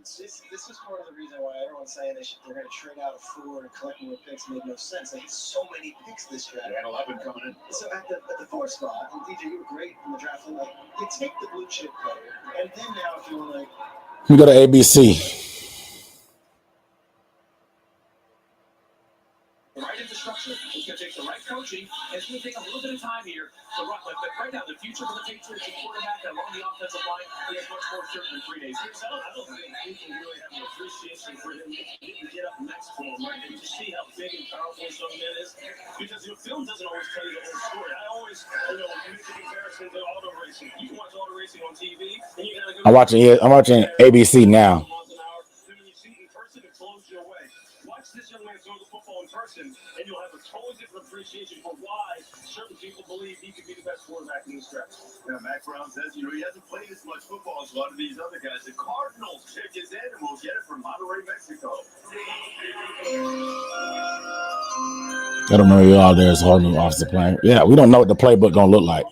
This is part of the reason why everyone's saying they're going to trade out of 4 and collect more picks made no sense. They had so many picks this draft. They had 11 coming in. So at the 4th spot, and DJ, you were great in the draft. Like, they take the blue chip player, and then now if you want to, we go to ABC. The right infrastructure, it's going to take the right coaching, and it's going to take a little bit of time here. So right now, the future for the Patriots, the quarterback along the offensive line, is much more certain in 3 days. I don't think we can really have an appreciation for him to get up next to him, right? And to see how big and powerful this young man is. Because film doesn't always tell you the whole story. I always, you make the comparison to auto racing. You can watch auto racing on TV, and you got to go. I'm watching ABC now. Watch this young man throw the football in person, and you'll have a totally different appreciation for why certain people believe he could be the best quarterback in this draft. Yeah, Mac Brown says, he hasn't played as much football as a lot of these other guys. The Cardinals check his in, and we'll get it from Monterrey, Mexico. I don't know you all there is holding offensive plan. Yeah, we don't know what the playbook gonna look like.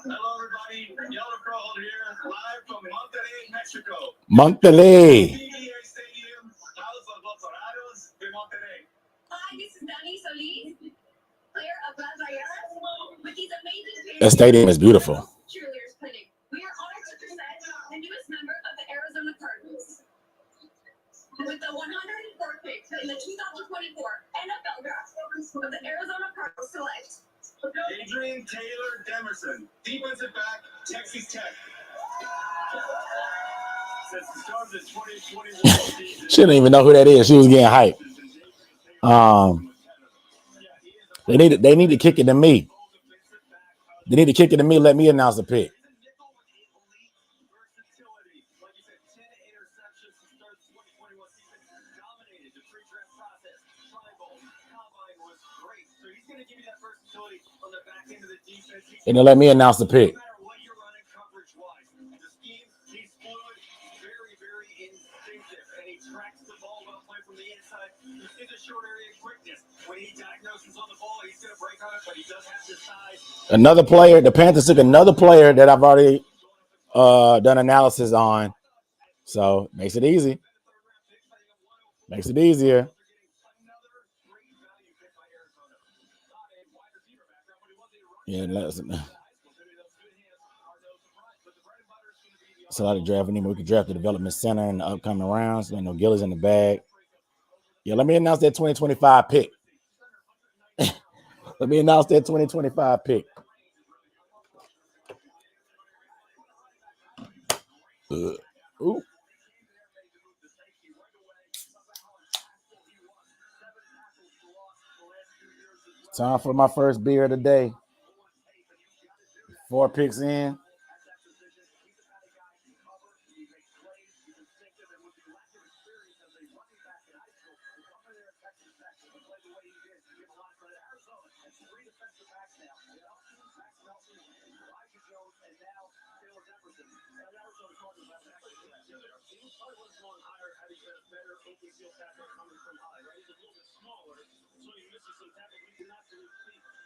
Hello, everybody. Yellow Crow here, live from Monterrey, Mexico. Monterrey. Stadium, House of los Dorados de Monterrey. Hi, this is Dani Solis, player of Las Rayadas, with these amazing That stadium is beautiful. cheerleaders clinic. We are honored to present the newest member of the Arizona Cardinals. With the 104th pick in the 2024 NFL Draft of the Arizona Cardinals select Adrian Taylor Demerson, defensive back, Texas Tech. Since the start of the 2021 season, She didn't even know who that is. She was getting hyped. They need to kick it to me. They need to kick it to me. Let me announce the pick. And then let me announce the pick. Another player, the Panthers took another player that I've already done analysis on. So makes it easy. Makes it easier. Yeah, it's a lot of drafting. We could draft the development center in the upcoming rounds. You know, Gilly's in the bag. Yeah, let me announce that 2025 pick. Let me announce that 2025 pick. Ooh. Time for my first beer of the day. 4 picks in. three defensive backs now. Max Nelson, Elijah Jones, and now Taylor Jefferson. Arizona Cardinals have actually He probably would have gone higher had he been a better open field tackle coming from high, right? He's a little bit smaller, so he misses some tackles. He did not really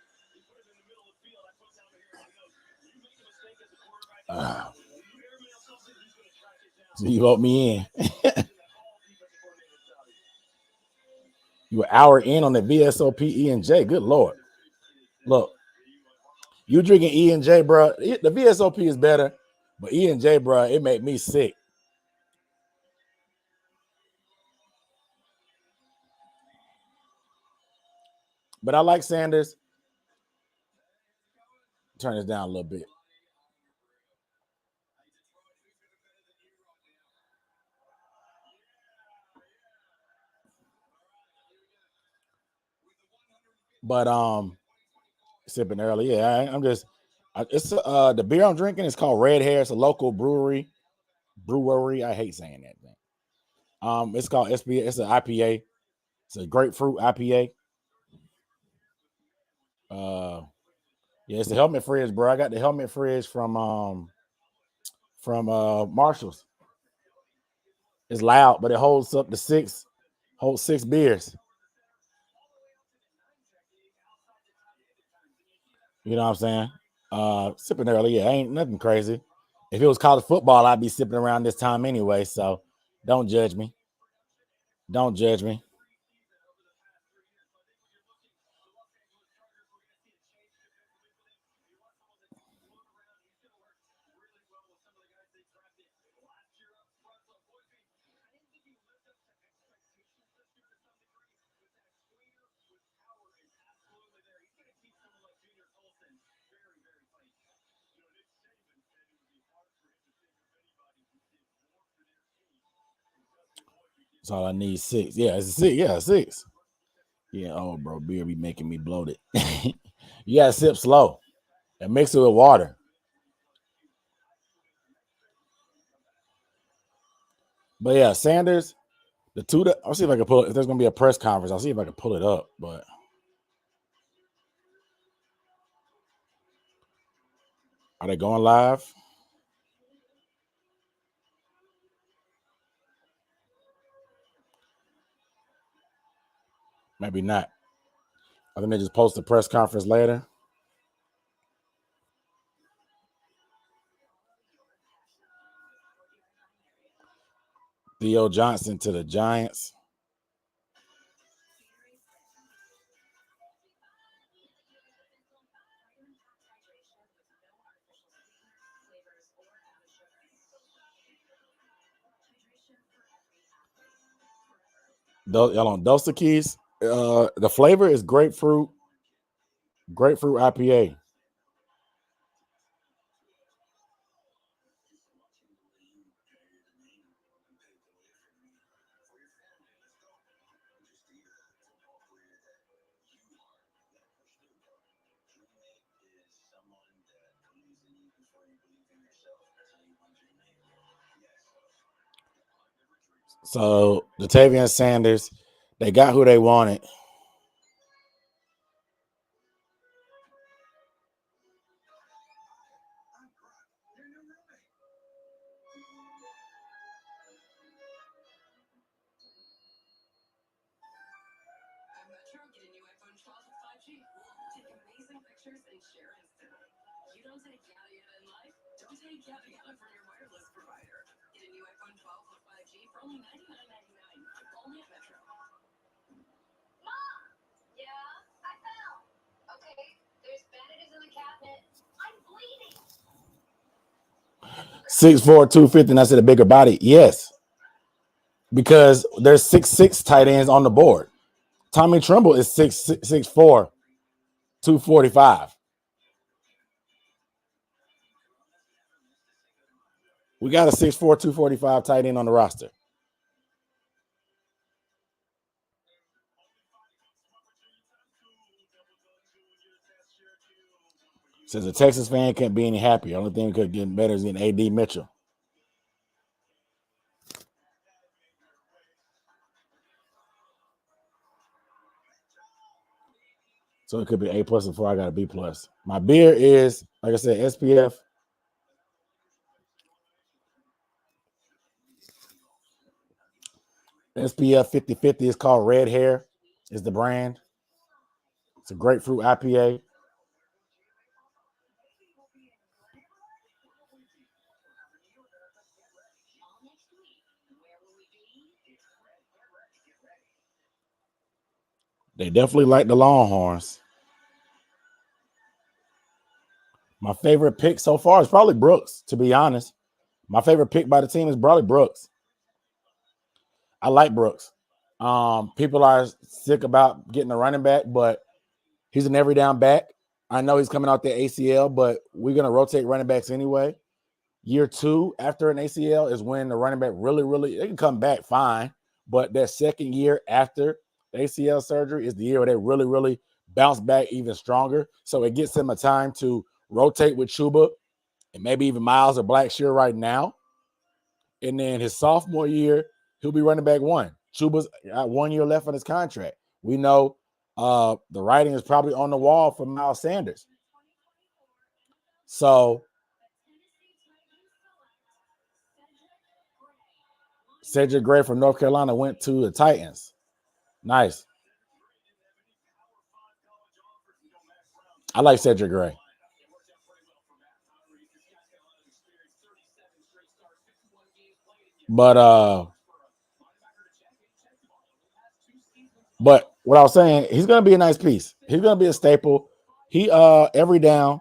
see. He put him in the middle of the field. I put down here and he goes, when you make a mistake as a quarterback, when you airmail something, he's going to track it down. So you vote me in. You were hour in on the VSOP E&J. Good Lord. Look, you drinking E&J, bro. The VSOP is better, but E&J, bro, it made me sick. But I like Sanders. Turn this down a little bit. But sipping early. Yeah, I'm just it's the beer I'm drinking is called Red Hair. It's a local brewery. I hate saying that thing. It's called SBA. It's an IPA. It's a grapefruit IPA. Yeah, it's the helmet fridge, bro. I got the helmet fridge from Marshall's. It's loud, but it holds up to six beers. You know what I'm saying? Sipping early, yeah, ain't nothing crazy. If it was college football, I'd be sipping around this time anyway. So don't judge me. Don't judge me. That's all I need. 6. Yeah, it's a 6. Yeah, 6. Yeah, oh, bro, beer be making me bloated. You gotta sip slow and mix it with water. But yeah, Sanders, the two that I'll see if I can pull it. If there's gonna be a press conference, I'll see if I can pull it up. But are they going live? Maybe not. I think they just post the press conference later. Theo Johnson to the Giants. Y'all on Dulce Keys? The flavor is grapefruit IPA. So Latavian Sanders, they got who they wanted. Yeah, I fell. Okay, there's bandages in the cabinet. I'm bleeding. 6'4", 250, and I said a bigger body. Yes. Because there's 6'6" tight ends on the board. Tommy Tremble is 6'4", 245. We got a 6'4", 245 tight end on the roster. Says a Texas fan can't be any happier. Only thing could get better is getting A.D. Mitchell. So it could be A+ before I got a B+. My beer is, like I said, SPF. SPF 50/50 is called Red Hair, is the brand. It's a grapefruit IPA. They definitely like the Longhorns. My favorite pick so far is probably Brooks, to be honest. My favorite pick by the team is probably Brooks. I like Brooks. People are sick about getting a running back, but he's an every down back. I know he's coming out the ACL, but we're going to rotate running backs anyway. Year 2 after an ACL is when the running back really, they can come back fine. But that second year after ACL surgery is the year where they really bounce back even stronger. So it gets them a time to rotate with Chuba and maybe even Miles or Blackshear right now. And then his sophomore year, he'll be running back 1. Chuba's got 1 year left on his contract. We know the writing is probably on the wall for Miles Sanders. So Cedric Gray from North Carolina went to the Titans. Nice. I like Cedric Gray. But what I was saying, he's gonna be a nice piece. He's gonna be a staple. He every down.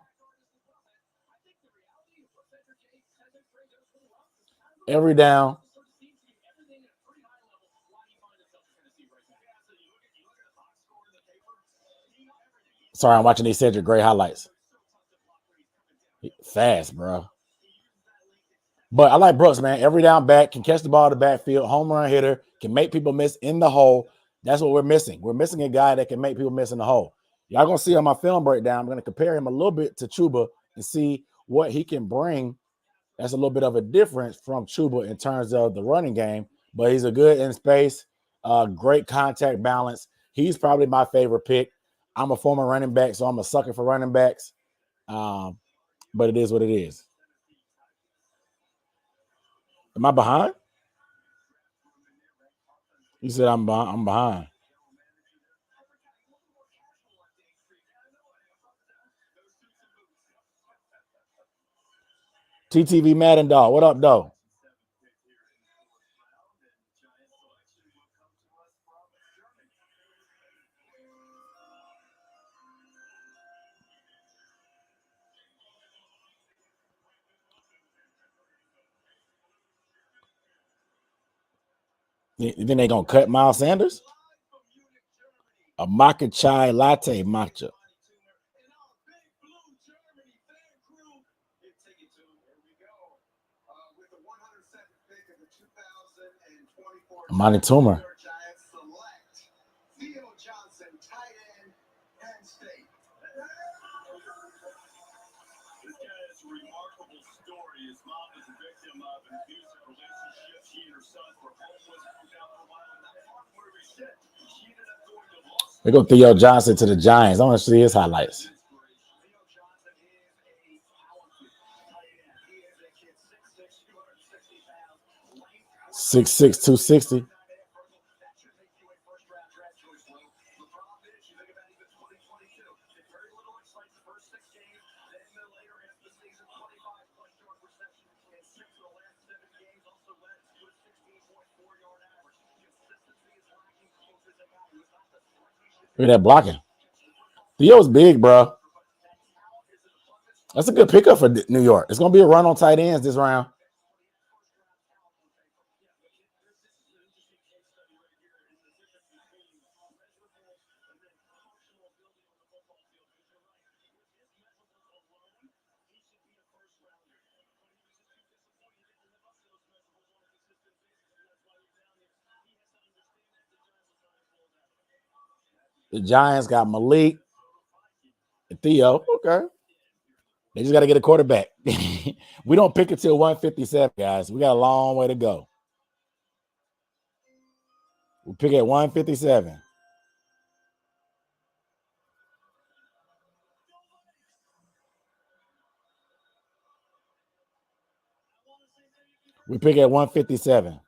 Sorry, I'm watching these Cedric Gray highlights. Fast, bro. But I like Brooks, man. Every down back, can catch the ball in the backfield, home run hitter, can make people miss in the hole. That's what we're missing. We're missing a guy that can make people miss in the hole. Y'all going to see on my film breakdown, I'm going to compare him a little bit to Chuba and see what he can bring. That's a little bit of a difference from Chuba in terms of the running game, but he's a good in space, great contact balance. He's probably my favorite pick. I'm a former running back, so I'm a sucker for running backs. But it is what it is. Am I behind? You said I'm behind. TTV Madden Dog, what up, though? Then they gonna cut Miles Sanders? A maca chai latte matcha. Monty Toomer. Remarkable story. His mom was a victim of an abusive relationship. She and her sons were homeless, moved out for a while, and that part where we said she ended up going to law school. They go Theo Johnson to the Giants. I want to see his highlights. Theo Johnson is a talented tight end. He is a kid 6'6", 260 pounds. 6'6", 260. That should make you a first-round draft choice, Lou. The problem is, you think about even 2022. Did very little exciting the first 6 games. Then the later half of the season, 25-plus yard receptions in 6 of the last 7 games. Also led to a 16.4-yard average. Consistency is lacking. Close as a guy who is not the threat he should be. Look at that blocking. Theo's big, bro. That's a good pickup for New York. It's gonna be a run on tight ends this round. The Giants got Malik and Theo. Okay. They just got to get a quarterback. We don't pick until 157, guys. We got a long way to go. We pick at 157. We pick at 157.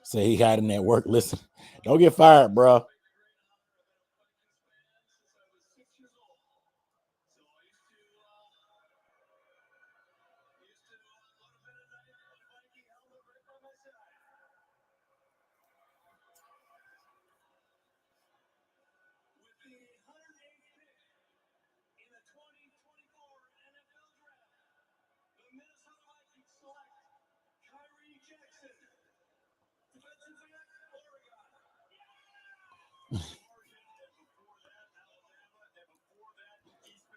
Say he hiding at work. Listen, don't get fired, bro.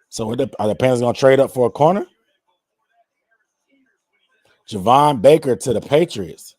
So are the Panthers going to trade up for a corner? Javon Baker to the Patriots.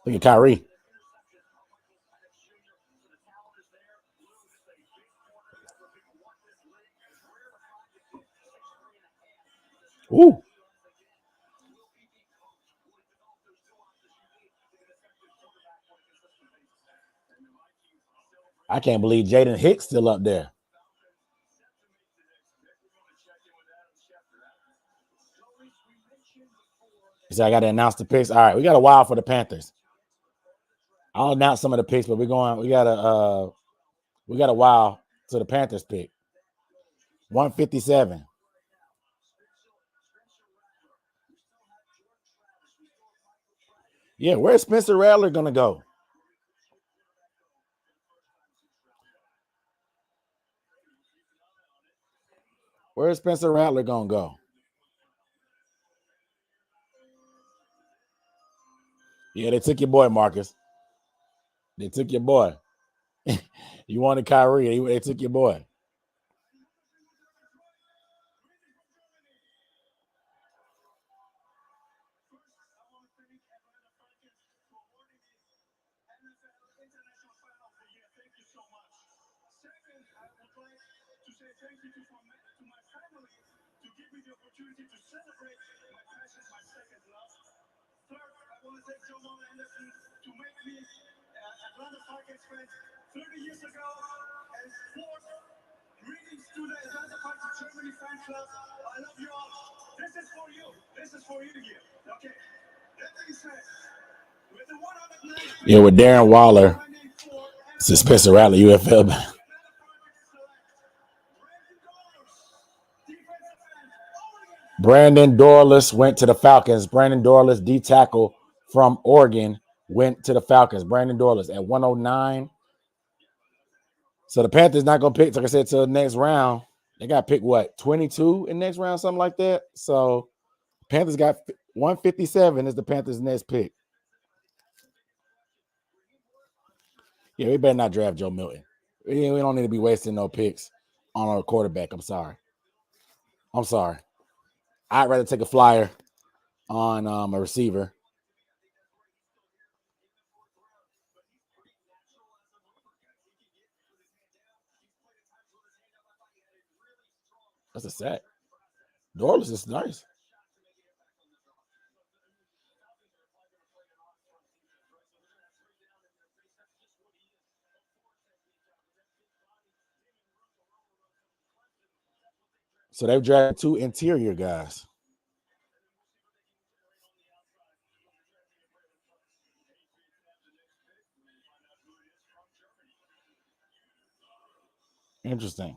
Look at Kyrie. Ooh. I can't believe Jaden Hicks still up there. So I got to announce the picks. All right, we got a while for the Panthers. I'll announce some of the picks, but we got a while to the Panthers pick. 157. Yeah, where's Spencer Rattler gonna go? Where's Spencer Rattler gonna go? Yeah, they took your boy, Marcus. They took your boy. You wanted Kyrie. They took your boy. Yeah, with Darren Waller, it's Spencer Rattler, UFL. Brandon Dorlus went to the Falcons. Brandon Dorlus, D tackle from Oregon, went to the Falcons. Brandon Dorlus at 109. So the Panthers not going to pick, like I said, till the next round. They got to pick, what, 22 in the next round, something like that? So Panthers got 157 is the Panthers' next pick. Yeah, we better not draft Joe Milton. We don't need to be wasting no picks on our quarterback. I'm sorry. I'd rather take a flyer on a receiver. That's a sack. Dorlus is nice. So they've drafted 2 interior guys. Interesting.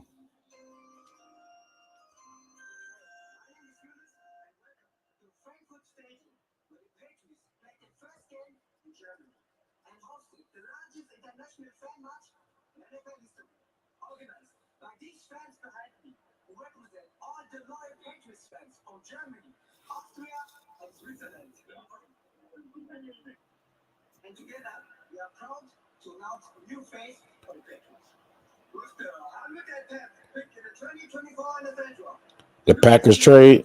The Packers trade.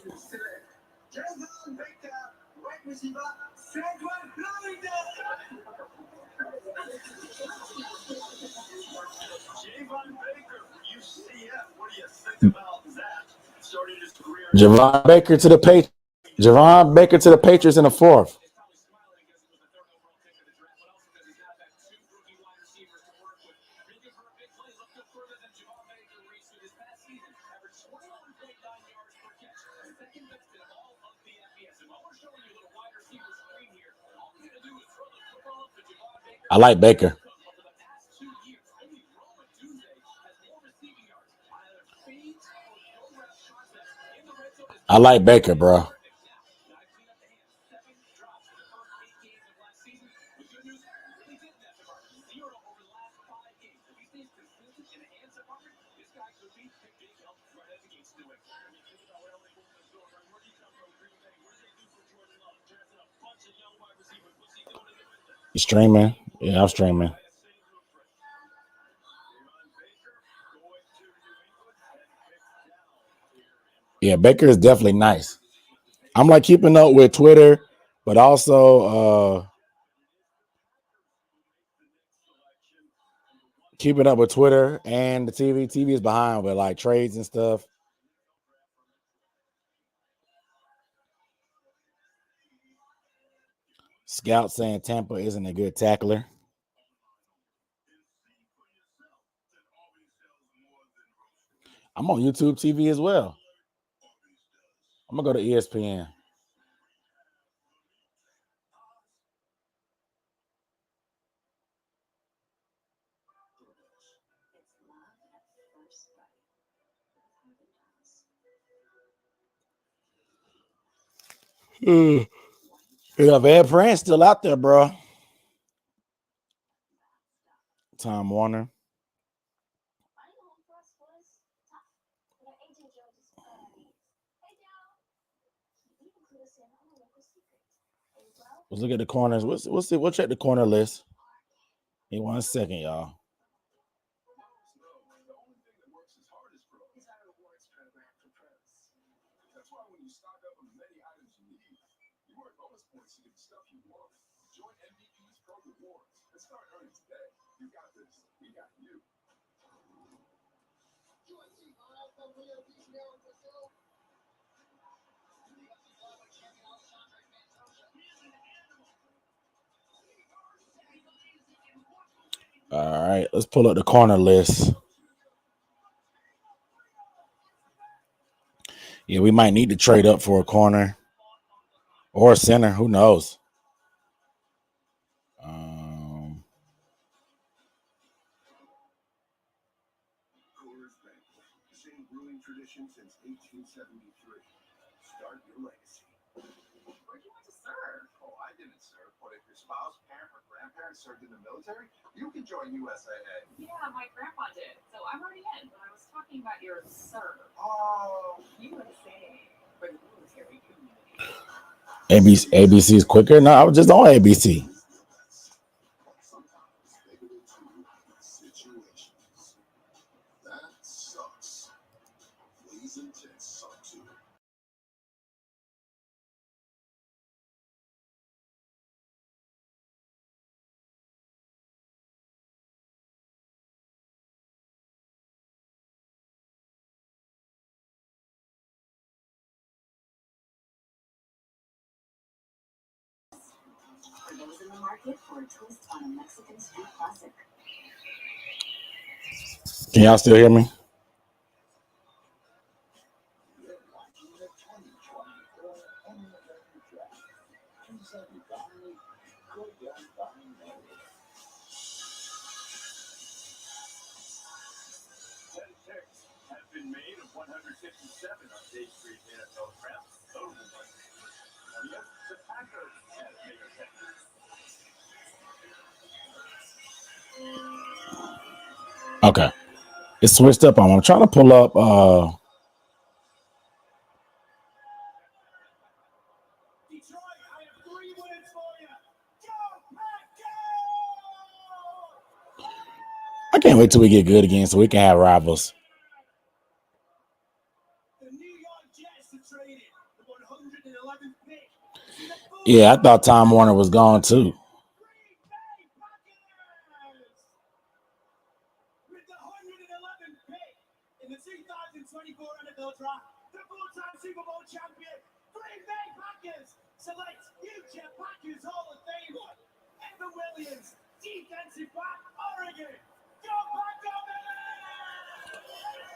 Javon Baker to the Patriots. Javon Baker to the Patriots in the 4th. I like Baker. I like Baker, bro. You streaming? Yeah, I'm streaming. Yeah, Baker is definitely nice. I'm like keeping up with Twitter, but also keeping up with Twitter and the TV. TV is behind with like trades and stuff. Scout saying Tampa isn't a good tackler. I'm on YouTube TV as well. I'm gonna go to ESPN. Yeah, Van Pran's still out there, bro. Time Warner. Let's look at the corners. We'll check the corner list. In 1 second, y'all. All right, let's pull up the corner list. Yeah, we might need to trade up for a corner or a center. Who knows? Since 1873. Start your legacy. Where'd you want to serve? Oh, I didn't serve, but if your spouse, parent, or grandparents served in the military, you can join USAA. Yeah, my grandpa did, so I'm already in. But I was talking about your serve. Oh, USA for the military community. ABC is quicker. No, I was just on ABC. For those in the market for a twist on a Mexican street classic. Can y'all still hear me? have been made of 157 on Day Street NFL draft. Notable ones. Yes, the Panthers have made a pick. Okay. It's switched up on. I'm trying to pull up Detroit, I have 3 wins for you. Go, Pack, go! I can't wait till we get good again so we can have rivals. The New York Jets have traded the 111th pick to the Yeah, I thought Tom Warner was gone too. With the 111th pick in the 2024 NFL Draft, the full-time Super Bowl champion, Green Bay Packers select future Packers Hall of Famer Evan Williams, defensive back, Oregon. Go back, go back!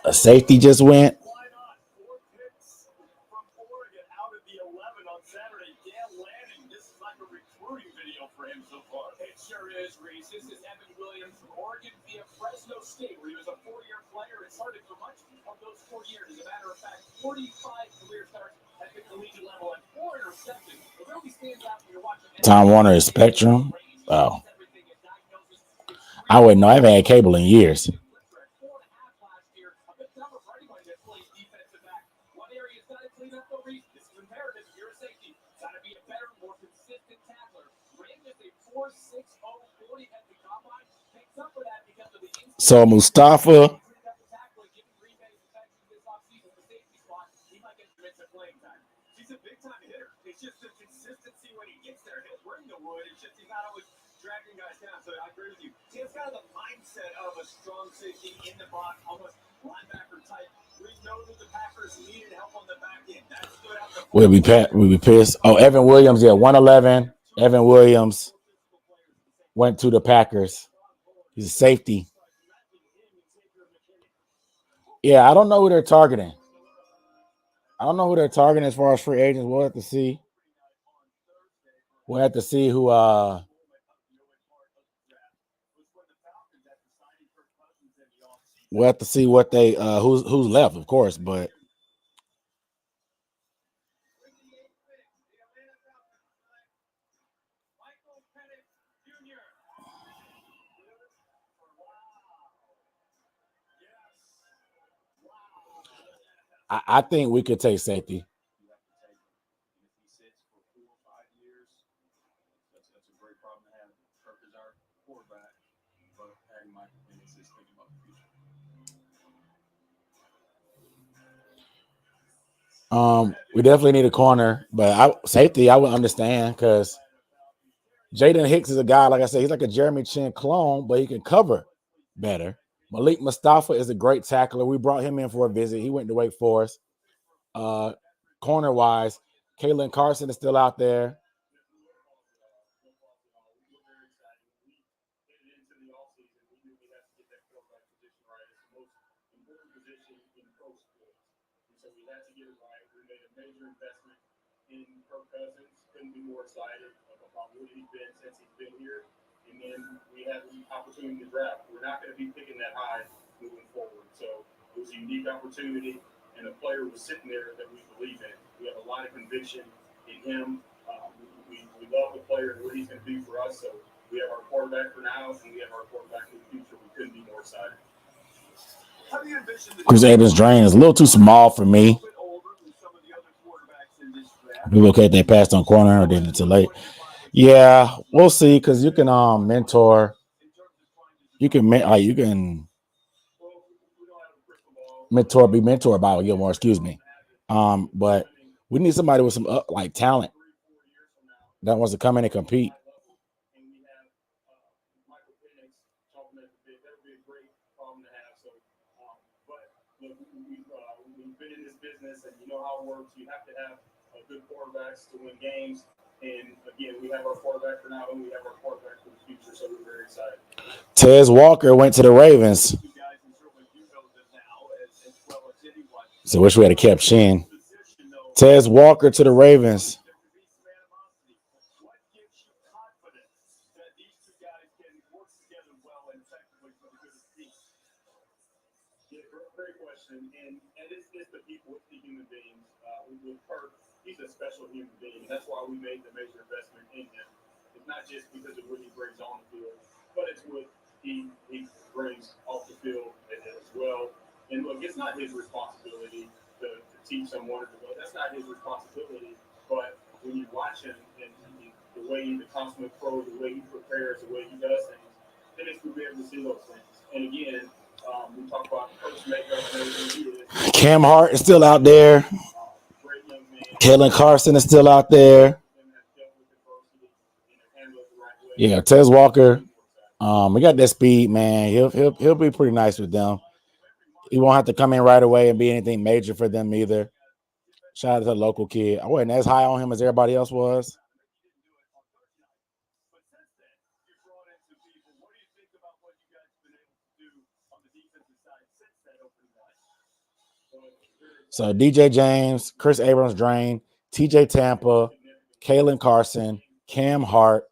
A safety just went. Why not? 4 picks from Oregon out of the 11 on Saturday. Dan Lanning, this is like a recruiting video for him so far. It sure is, Reese. This is Evan Williams from Oregon via Fresno State, where he was a 4-year player and started for much of those 4 years. As a matter of fact, 45 career starts at the collegiate level and 4 interceptions. It really stands out when you're watching. Tom Warner is Spectrum. Oh, I wouldn't know. I haven't had cable in years. So Mustafa, He's a big time hitter. It's just the consistency when he gets there. He'll bring the wood. It's just he's not always dragging guys down. So I agree with you. He has kind of the mindset of a strong safety in the box, almost linebacker type. We know that the Packers needed help on the back end. That stood out. we'll be pissed. Oh, Evan Williams, yeah, 111. Evan Williams went to the Packers. He's a safety. Yeah, I don't know who they're targeting. I don't know who they're targeting as far as free agents. We'll have to see. We'll have to see who we'll have to see what they who's left, of course, but I think we could take safety. We definitely need a corner, but safety I would understand because Jaden Hicks is a guy, like I said, he's like a Jeremy Chin clone, but he can cover better. Malik Mustafa is a great tackler. We brought him in for a visit. He went to Wake Forest. Corner-wise, Kalen Carson is still out there. Couldn't be more excited about what he's been since he's been here. And then we have the opportunity to draft. We're not going to be picking that high moving forward. So it was a unique opportunity, and a player was sitting there that we believe in. We have a lot of conviction in him. We love the player and what he's going to do for us. So we have our quarterback for now, and we have our quarterback for the future. We couldn't be more excited. How do you envision the Chris Evans' drain is a little too small for me. People okay, they passed on corner or did it too late. Yeah, we'll see because you can mentor. You can mentor, be mentored by Gilmore. Excuse me. But we need somebody with some talent that wants to come in and compete. We've been in this business, and you know how it works. You have to have good quarterbacks to win games. And again, we have our quarterback for now, and we have our quarterback for the future, so we're very excited. Tez Walker went to the Ravens. So wish we had kept Shin. Tez Walker to the Ravens. Great question, and it's the people, it's the human beings. With Kirk, he's a special human being, and that's why we made the major investment in him. It's not just because of what he brings on the field, but it's what he brings off the field as well. And look, it's not his responsibility to teach someone to go. That's not his responsibility. But when you watch him and the way he's a consummate pro, the way he prepares, the way he does things, then it's to be able to see those things. And again, we talk about coach makeup and everything he is. Cam Hart is still out there. Kalen Carson is still out there. Yeah, Tez Walker. We got that speed, man. He'll be pretty nice with them. He won't have to come in right away and be anything major for them either. Shout out to the local kid. I wasn't as high on him as everybody else was. So DJ James, Chris Abrams, Drain, TJ Tampa, Kalen Carson, Cam Hart,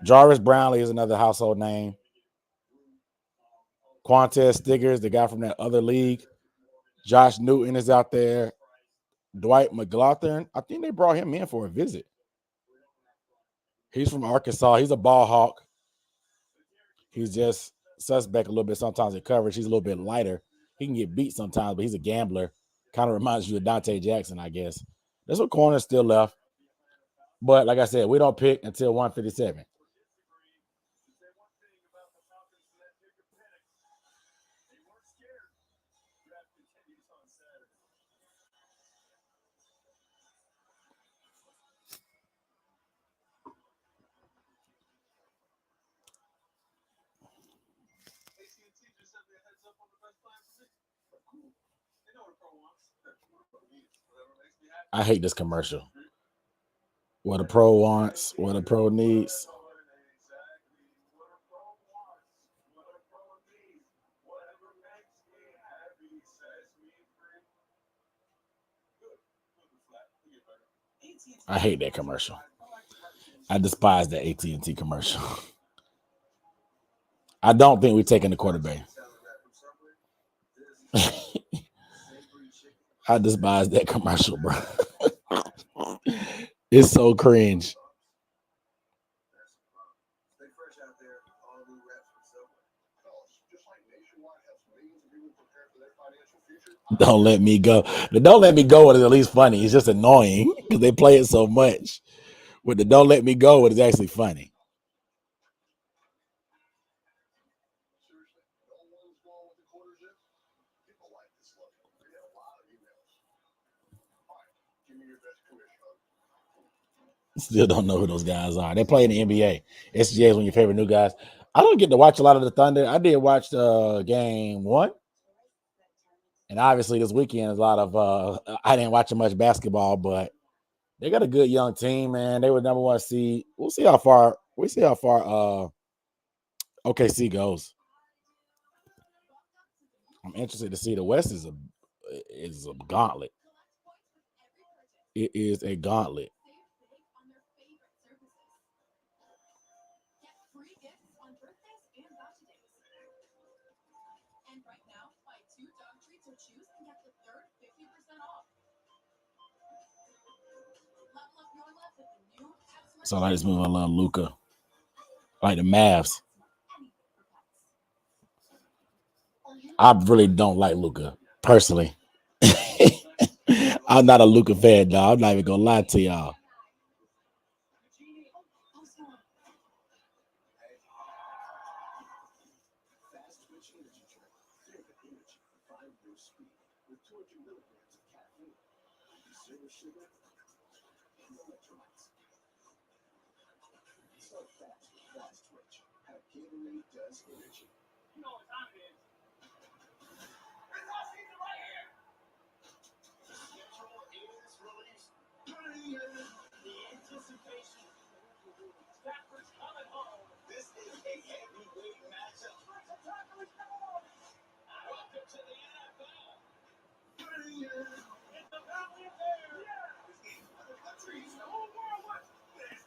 Jarvis Brownlee is another household name. Quantez Stiggers, the guy from that other league. Josh Newton is out there. Dwight McLaughlin, I think they brought him in for a visit. He's from Arkansas. He's a ball hawk. He's just suspect a little bit sometimes in coverage. He's a little bit lighter. He can get beat sometimes, but he's a gambler. Kind of reminds you of Dante Jackson, I guess. There's some corners still left. But like I said, we don't pick until 157. I hate this commercial. What a pro wants, what a pro needs. I hate that commercial. I despise that AT&T commercial. I don't think we're taking the quarterback. I despise that commercial, bro. It's so cringe. Don't let me go. The don't let me go is at least funny. It's just annoying because they play it so much. With the don't let me go, it is actually funny. Still don't know who those guys are. They play in the NBA. SGA is one of your favorite new guys. I don't get to watch a lot of the Thunder. I did watch game 1. And obviously this weekend is a lot of I didn't watch much basketball, but they got a good young team, man. They were number 1 seed. We'll see how far OKC goes. I'm interested to see. The West is a gauntlet. It is a gauntlet. So I just move. I love Luka. I like the Mavs. I really don't like Luka personally. I'm not a Luka fan, dog. I'm not even gonna lie to y'all.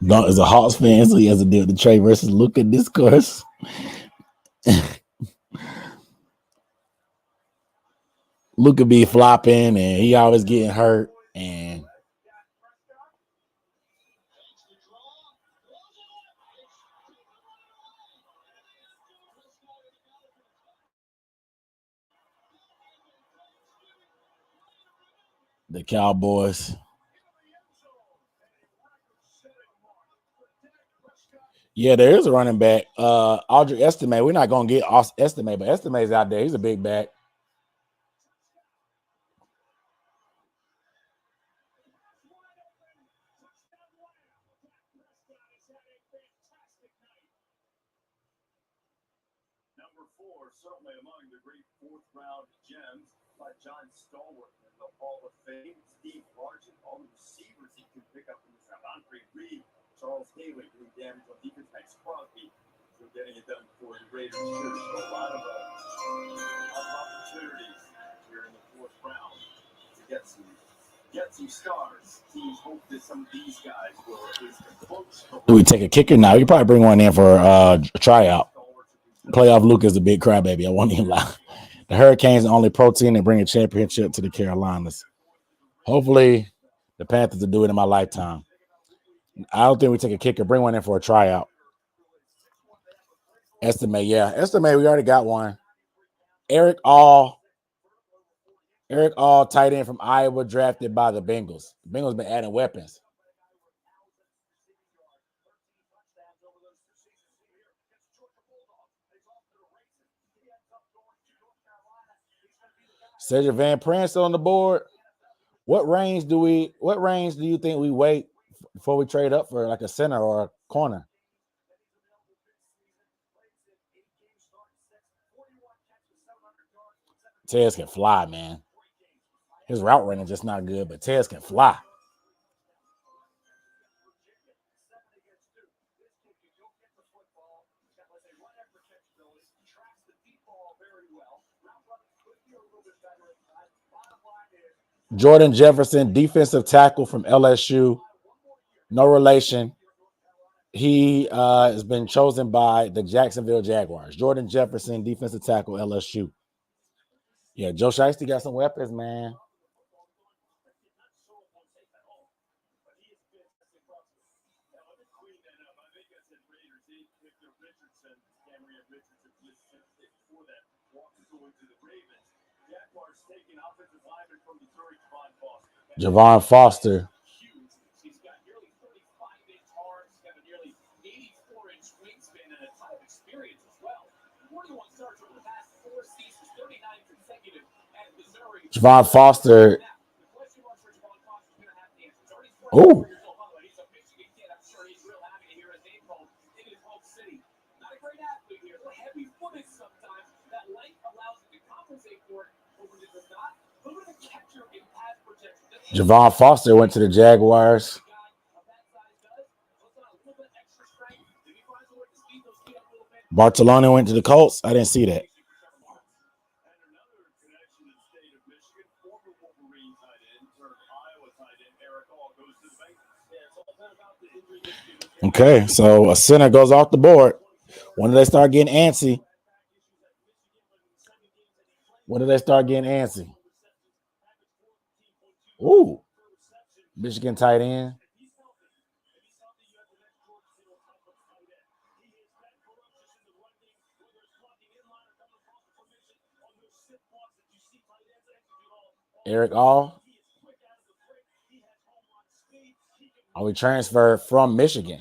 Don is a Hawks fan, so he has to deal with the Trey versus Luka discourse. Luka be flopping, and he always getting hurt, and the Cowboys. Yeah, there is a running back. Audrey Estime. We're not gonna get Estime, but Estime's out there. He's a big back. Number 4, certainly among the great fourth-round gems, like John Stallworth in the Hall of Fame, Steve Largent, all the receivers he can pick up in this round. Andre Reed, Charles Haley doing damage on defense, Max Crosby, so getting it done for the Raiders. Too. So a lot of opportunities here in the fourth round to get some stars. Teams hope that some of these guys will at least approach. Do we take a kicker now? You probably bring one in for a tryout. Playoff Luke is a big crybaby. I won't even lie. The Hurricanes are the only pro team that bring a championship to the Carolinas. Hopefully, the Panthers will do it in my lifetime. I don't think we take a kicker. Bring one in for a tryout. Estimate, yeah. Estimate, we already got one. Eric All, tight end from Iowa, drafted by the Bengals. The Bengals been adding weapons. Cedric Van Pran still on the board. What range do you think we wait before we trade up for like a center or a corner? Tez can fly, man. His route running just not good, but Tez can fly. Jordan Jefferson, defensive tackle from LSU. No relation. He has been chosen by the Jacksonville Jaguars. Jordan Jefferson, defensive tackle, LSU. Yeah, Joe Shiesty got some weapons, man. Javon Foster. He's got nearly 35-inch arms. He's got a nearly 84-inch wingspan and a ton of experience as well. 41 starts over the past 4 seasons, 39 consecutive at Missouri. Javon Foster. Oh. He's a Michigan kid. I'm sure he's real happy to hear his name called in his home city. Not a great athlete here. Heavy-footed sometimes. That length allows him to compensate for it, but when it does not, look at the catcher in pass protection. Javon Foster went to the Jaguars. Bartolone went to the Colts. I didn't see that. Okay, so a center goes off the board. When do they start getting antsy? Ooh, Michigan tight end. Eric All. Are we transferred from Michigan?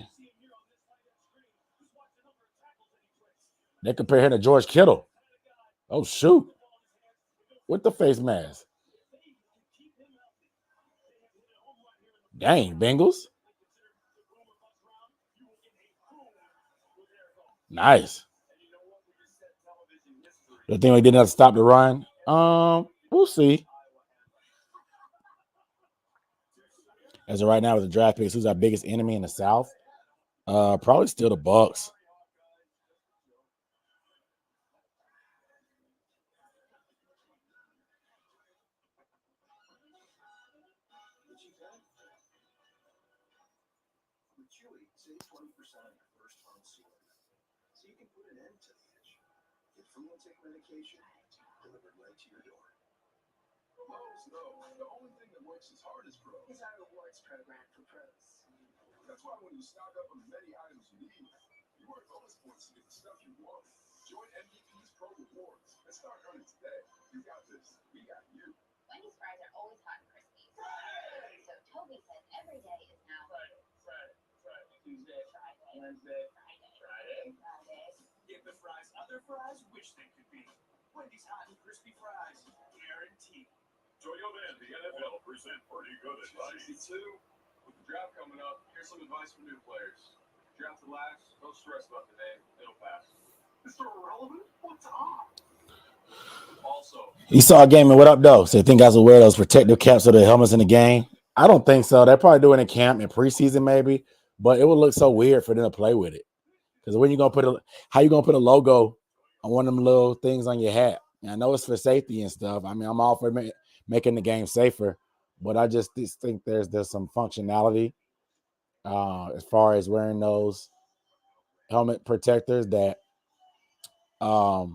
They compare him to George Kittle. Oh, shoot. With the face mask. Dang, Bengals. Nice. The thing we didn't have to stop the run. We'll see. As of right now, with the draft picks, who's our biggest enemy in the South? Probably still the Bucs. Medication delivered right to your door. Lowe's knows the only thing that works as hard as pros is our rewards program for pros. That's why when you stock up on the many items you need, you earn bonus points to get the stuff you want. Join MVP's Pro Rewards and start earning today. You got this. We got you. Wendy's fries are always hot and crispy. Friday. So Toby says every day is now Friday. Tuesday. Friday. Wednesday. Friday. Give the fries other fries wish they could be. Wendy's hot and crispy fries, guaranteed. Toyota and the NFL present pretty good advice. 62. With the draft coming up, here's some advice for new players. Draft to last, don't stress about the name, it'll pass. Mr. Irrelevant? What's up? Also, You saw a game and what up though? So you think guys will wear those protective caps or the helmets in the game? I don't think so. They're probably doing it in camp in preseason maybe, but it would look so weird for them to play with it. Because when you gonna how you gonna put a logo on one of them little things on your hat? And I know it's for safety and stuff. I mean, I'm all for making the game safer, but I just think there's some functionality as far as wearing those helmet protectors that not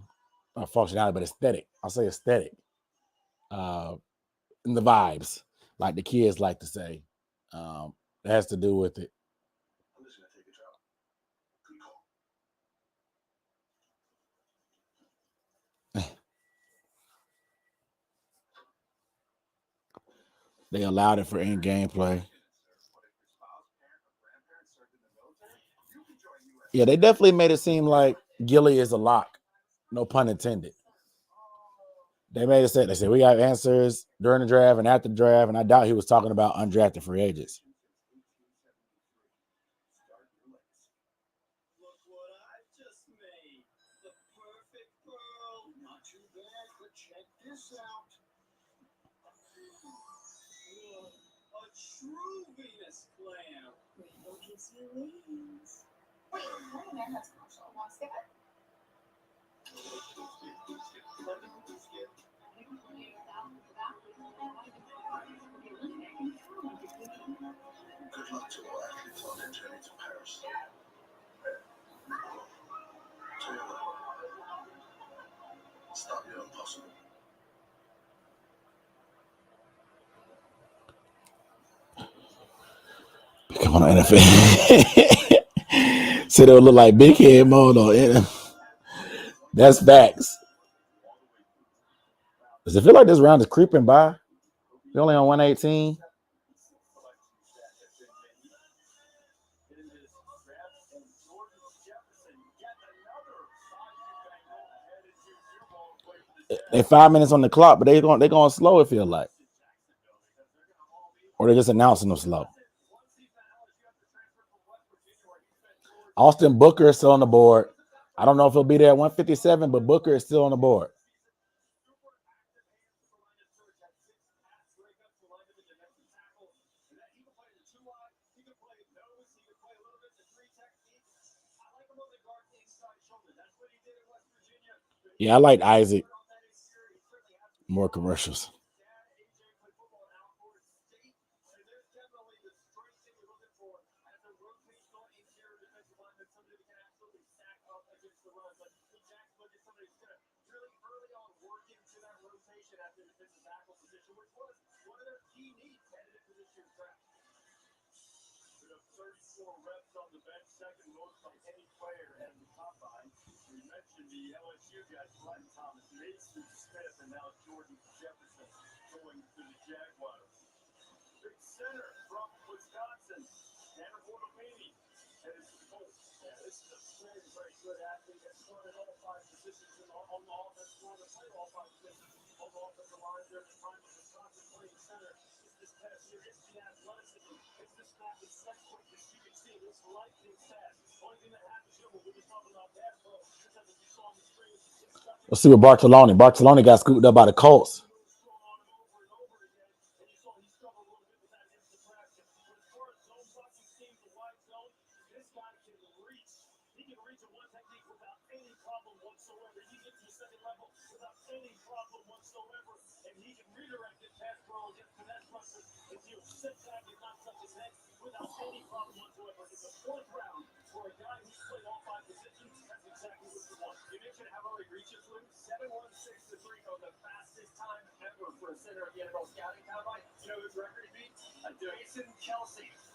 functionality, but aesthetic. I'll say aesthetic. And the vibes, like the kids like to say. It has to do with it. I'm just gonna take a job. Good call. They allowed it for in-game play. Yeah, they definitely made it seem like Gilly is a lock. No pun intended. They made it say, they said, we got answers during the draft and after the draft, and I doubt he was talking about undrafted free agents. Look what I just made. The perfect pearl. Not too bad, but check this out. Whoa, a true Venus clam. Rainbow gives you wings. Wait, what man has commercial? Want to skip it? Good luck to all athletes on their journey to Paris. Tell you what, stop your impossible. Come on, NFL. Said it would look like big head mode on it. That's facts. Does it feel like this round is creeping by? We're only on 118. They're 5 minutes on the clock, but they're going slow, it feels like. Or they're just announcing them slow. Austin Booker is still on the board. I don't know if he'll be there at 157, but Booker is still on the board. Yeah, I like Isaac. More commercials. reps on the bench, second most by any player at the combine. We mentioned the LSU guys, Glenn Thomas, Mason Smith, and now Jordan Jefferson going to the Jaguars. Big center from Wisconsin, Tanner Bortolini, headed to the Colts. Yeah, this is a very, very good athlete that's started all five positions on the offense, going to play all five positions on the offensive line during the time of Wisconsin playing center. This past year, it's the athleticism, it's the snap and set quick as you can see, this lightning fast. Only thing that happens here when we're talking about that, bro, is that you saw on the screen. Let's see what Bartoloni. Bartoloni got scooped up by the Colts.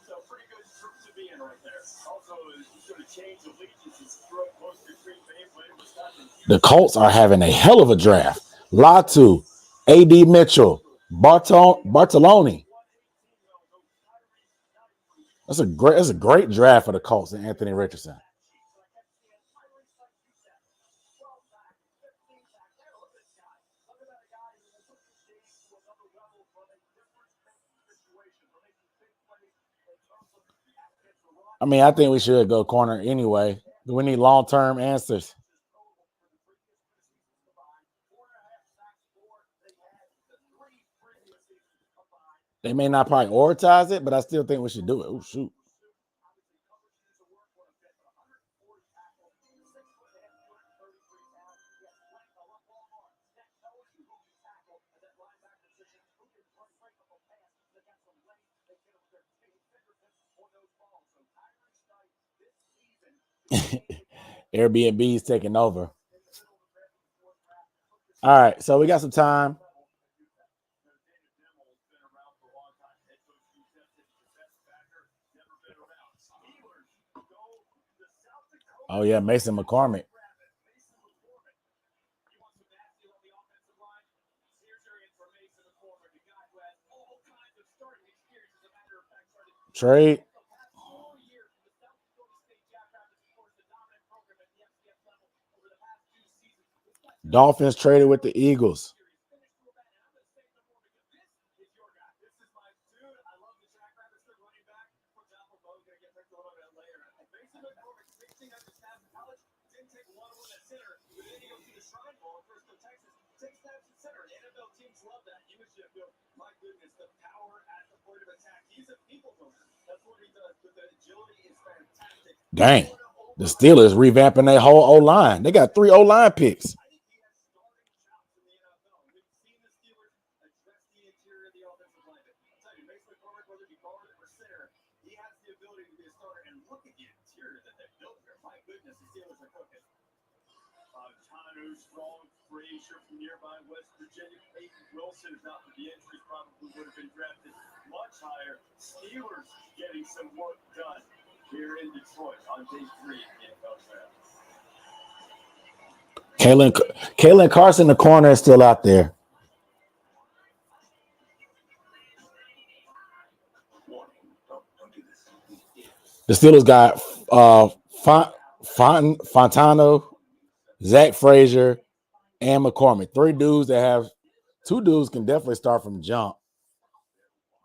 So pretty good to be in right there. Also, he's going to change allegiances throughout most of your screen fame. The Colts are having a hell of a draft. Latu, A.D. Mitchell, Bartoloni. That's a great draft for the Colts and Anthony Richardson. I mean, I think we should go corner anyway. We need long-term answers. They may not prioritize it, but I still think we should do it. Oh, shoot. Airbnb's taking over. All right, so we got some time. Oh, yeah, Mason McCormick. Trade. Dolphins traded with the Eagles. Dang. The Steelers revamping their whole O-line. They got 3 O-line picks. Strong Frazier from nearby West Virginia. Peyton Wilson, if not for the injuries, probably would have been drafted much higher. Steelers getting some work done here in Detroit on day 3 of the NFL draft. Kalen Carson, the corner, is still out there. The Steelers got Fontano, Zach Frazier, and McCormick. 3 dudes that have 2 dudes can definitely start from jump.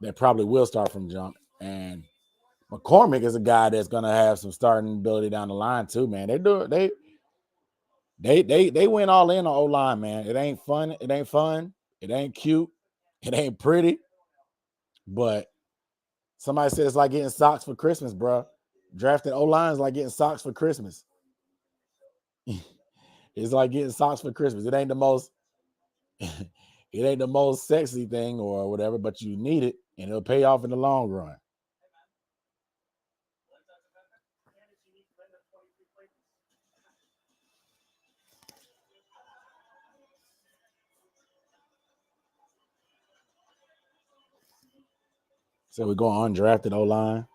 They probably will start from jump. And McCormick is a guy that's gonna have some starting ability down the line too, man. They went all in on O-line, man. It ain't fun. It ain't fun. It ain't cute. It ain't pretty. But somebody said it's like getting socks for Christmas, bro. Drafting O-line is like getting socks for Christmas. It's like getting socks for Christmas. It ain't the most sexy thing or whatever, but you need it and it'll pay off in the long run. So we go undrafted O-line.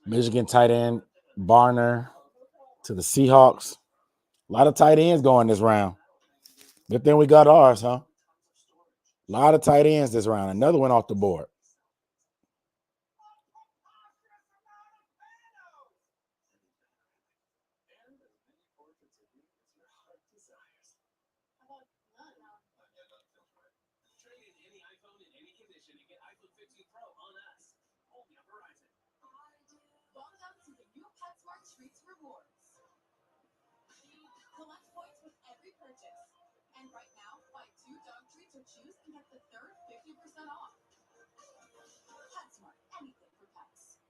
Michigan tight end Barner to the Seahawks. A lot of tight ends going this round. Good thing we got ours, huh? A lot of tight ends this round. Another one off the board. Treats rewards. Collect points with every purchase. And right now, buy 2 dog treats or chews and get the third 50% off. PetSmart, anything for pets.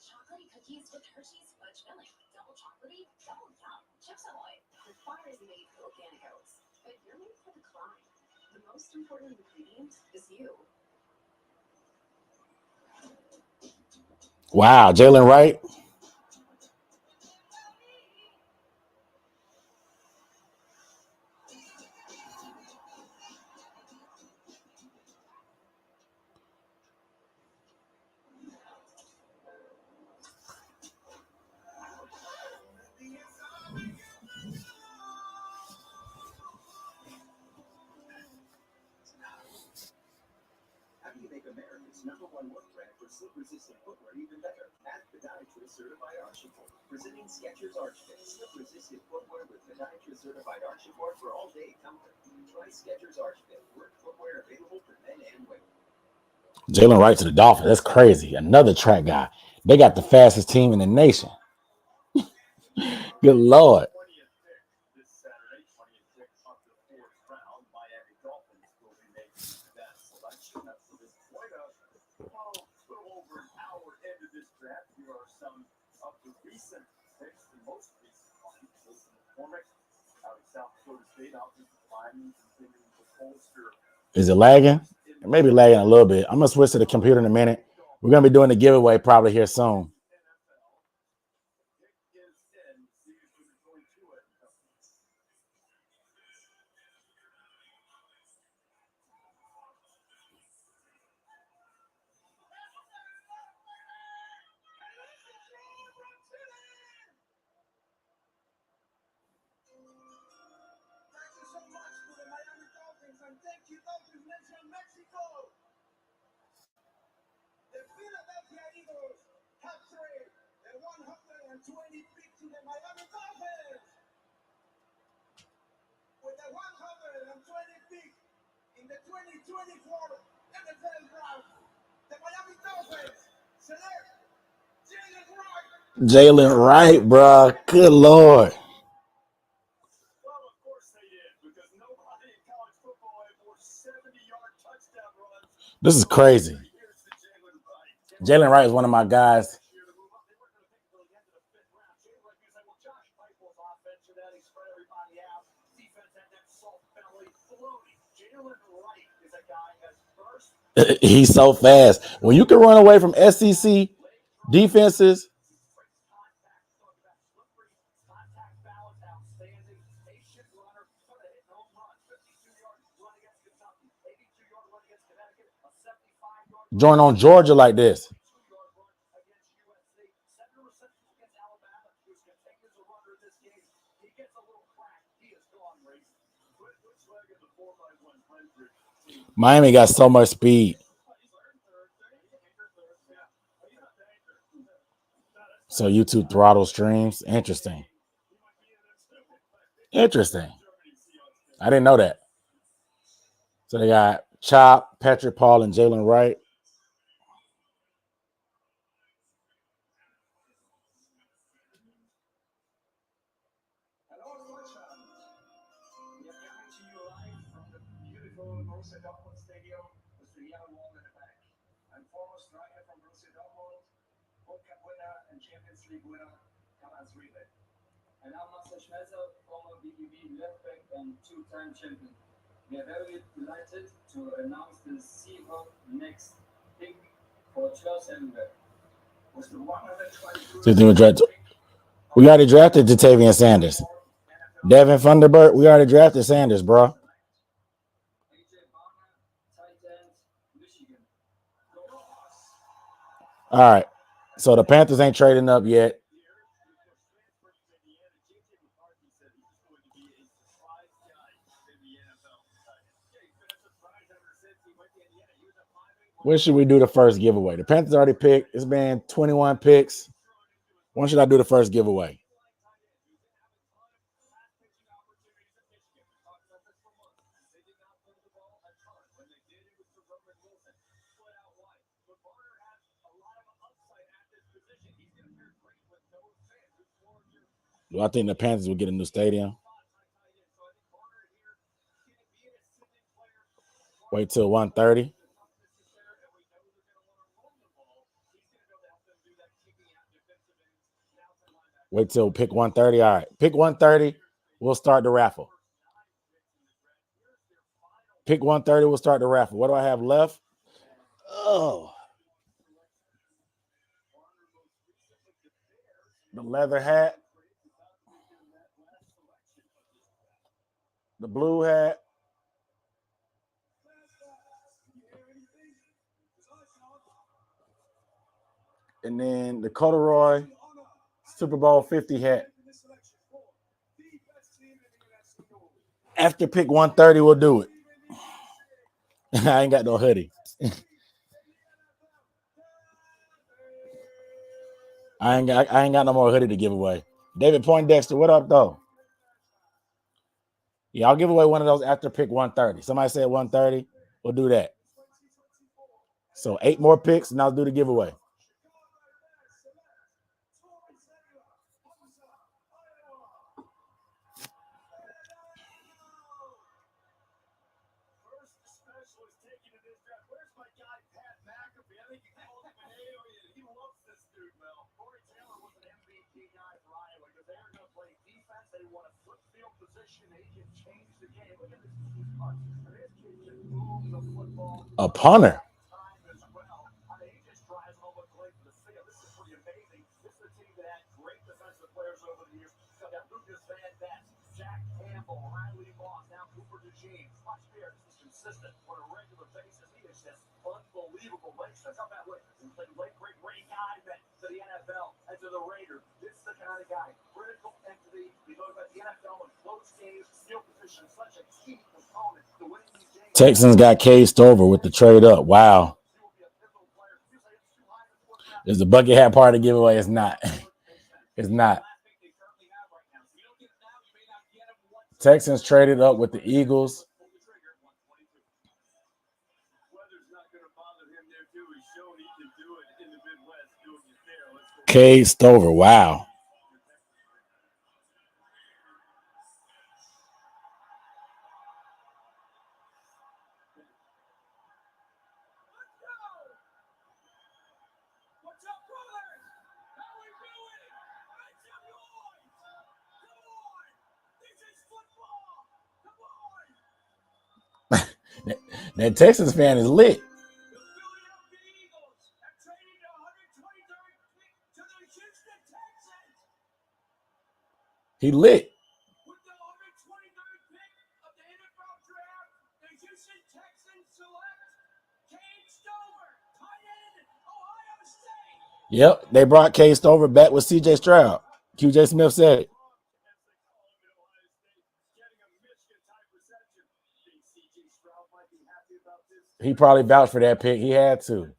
Chocolatey cookies with Hershey's fudge filling. Double chocolatey, double yum. Chips Ahoy. The fire is made for organic oats, but you're made for the climb. The most important ingredient is you. Wow, Jalen Wright. How do you make America's #1 work brand for slip-resistant footwear even better? Ask podiatrist certified arch support. Presenting Skechers Arch Fit, slip-resistant footwear with podiatrist certified arch support for all-day comfort. Try Skechers Arch Fit, work footwear available for men and women. Jalen Wright to the Dolphins. That's crazy. Another track guy. They got the fastest team in the nation. Good Lord. 20th pick this Saturday, 20th pick of the fourth round. Miami Dolphins will be making that selection. Up to this point, a little over an hour into this draft. Here are some of the recent picks, the most recent ones. Listen to McCormick out of South Dakota State, offensive lineman, continuing to bolster. Is it lagging? It may be lagging a little bit. I'm going to switch to the computer in a minute. We're going to be doing the giveaway probably here soon. Thank you so much to the Miami Dolphins, and thank you, Dolphins Nation Mexico. The Philadelphia Eagles have traded the 120 pick to the Miami Dolphins. With the 120 pick in the 2024 NFL Draft, the Miami Dolphins select Jalen Wright. Jalen Wright, bro. Good Lord. Well, of course they did, because nobody in college football had more 70-yard touchdown runs. This is crazy. Here's the Jalen Wright. Jalen Wright is one of my guys. Here to move up. They weren't going to pick until the end of the fifth round. Jalen Wright, you say, well, Josh Heupel's offense, or that he spread everybody out. Defense had that soft belly floating. Jalen Wright is a guy as first. He's so fast. When you can run away from SEC defenses, join on Georgia like this. Miami got so much speed. So YouTube throttle streams. Interesting. Interesting. I didn't know that. So they got Chop, Patrick Paul, and Jalen Wright. Hello, Deutschland. We are coming to you live from the beautiful Borussia Dortmund Stadium with the yellow wall in the back. I'm former striker from Borussia Dortmund, World Cup winner and Champions League winner, Karl-Heinz Riebe. And I'm Marcel Schmelzer, former BGB left back and two-time champion. We are very delighted to announce the Seahawks next pick for Charles Ellenberg. With the 122 We already drafted Jatavian Sanders. Devin Funderburk, we already drafted Sanders, bro. AJ Barner, tight end, Michigan. All right. So the Panthers ain't trading up yet. When should we do the first giveaway? The Panthers already picked. It's been 21 picks. When should I do the first giveaway? Do I think the Panthers will get a new stadium? Wait till 1:30. Wait till pick 1:30. All right. Pick 1:30. We'll start the raffle. Pick 1:30. We'll start the raffle. What do I have left? Oh. The leather hat. The blue hat. And then the corduroy Super Bowl 50 hat. After pick 1:30, we'll do it. I ain't got no hoodie. I ain't got no more hoodie to give away. David Poindexter, what up, though? Yeah, I'll give away one of those after pick 1:30. Somebody said 1:30. We'll do that. So 8 more picks, and I'll do the giveaway. A punter. Unbelievable lengths. That's how that way. Played great guy that to the NFL and to the Raiders. This is the kind of guy. Critical entity. We talk about the NFL and close games, skill position, such a key component to winning these games. Texans got Cade Stover with the trade up. Wow. Is the bucket hat part of the giveaway? It's not. It's not. Texans traded up with the Eagles. Cade Stover. Wow. That Texans fan is lit. He lit. With the 123rd pick of the NFL draft, the Houston Texans select Cade Stover, tight end, Ohio State. Yep, they brought Cade Stover back with C.J. Stroud. QJ Smith said it. He probably vouched for that pick. He had to.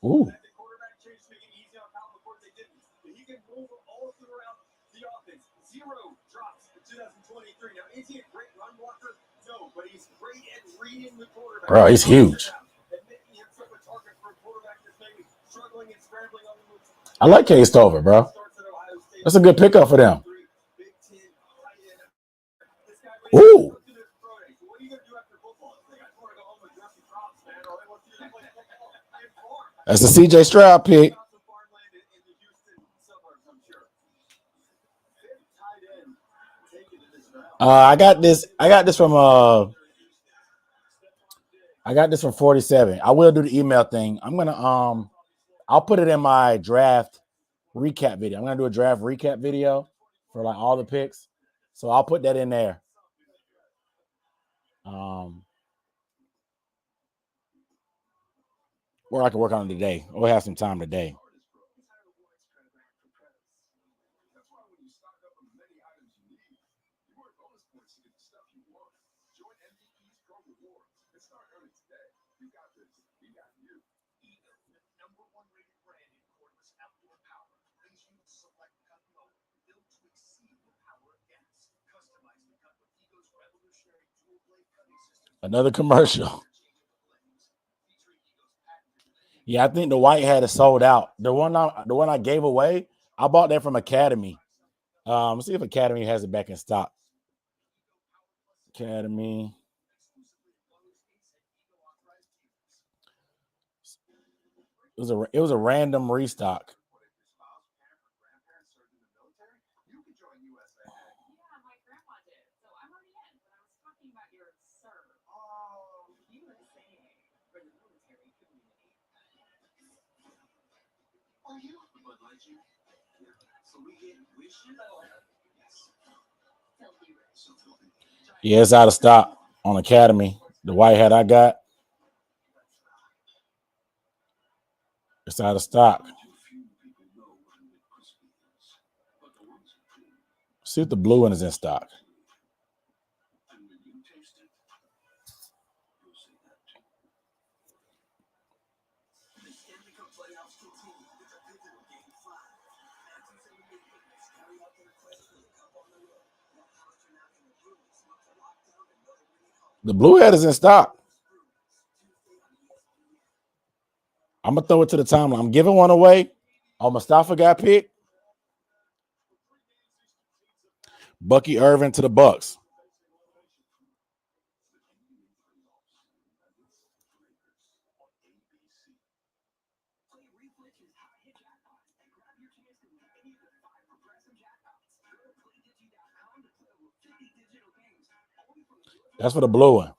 Ooh. Cornerback change to make it easy on Kyle McCord. They didn't. He can move all throughout the offense. 0 drops in 2023. Now, is he a great run blocker? No, but he's great at reading the quarterback. Bro, he's huge. I like Cade Stover, bro. That's a good pickup for them. Ooh. That's a C.J. Stroud pick. I got this from 47. I will do the email thing. I'm gonna I'll put it in my draft recap video. I'm gonna do a draft recap video for like all the picks. So I'll put that in there. Or I can work on it today. Or have some time today. Another commercial. Yeah, I think the white hat is sold out. The one I gave away, I bought that from Academy. Let's see if Academy has it back in stock. Academy. It was a random restock. Yeah, it's out of stock on Academy. The white hat I got, it's out of stock. See if the blue one is in stock. The blue head is in stock. I'm gonna throw it to the timeline. I'm giving one away. Oh, Mustafa got picked. Bucky Irvin to the Bucks. That's for the blue one.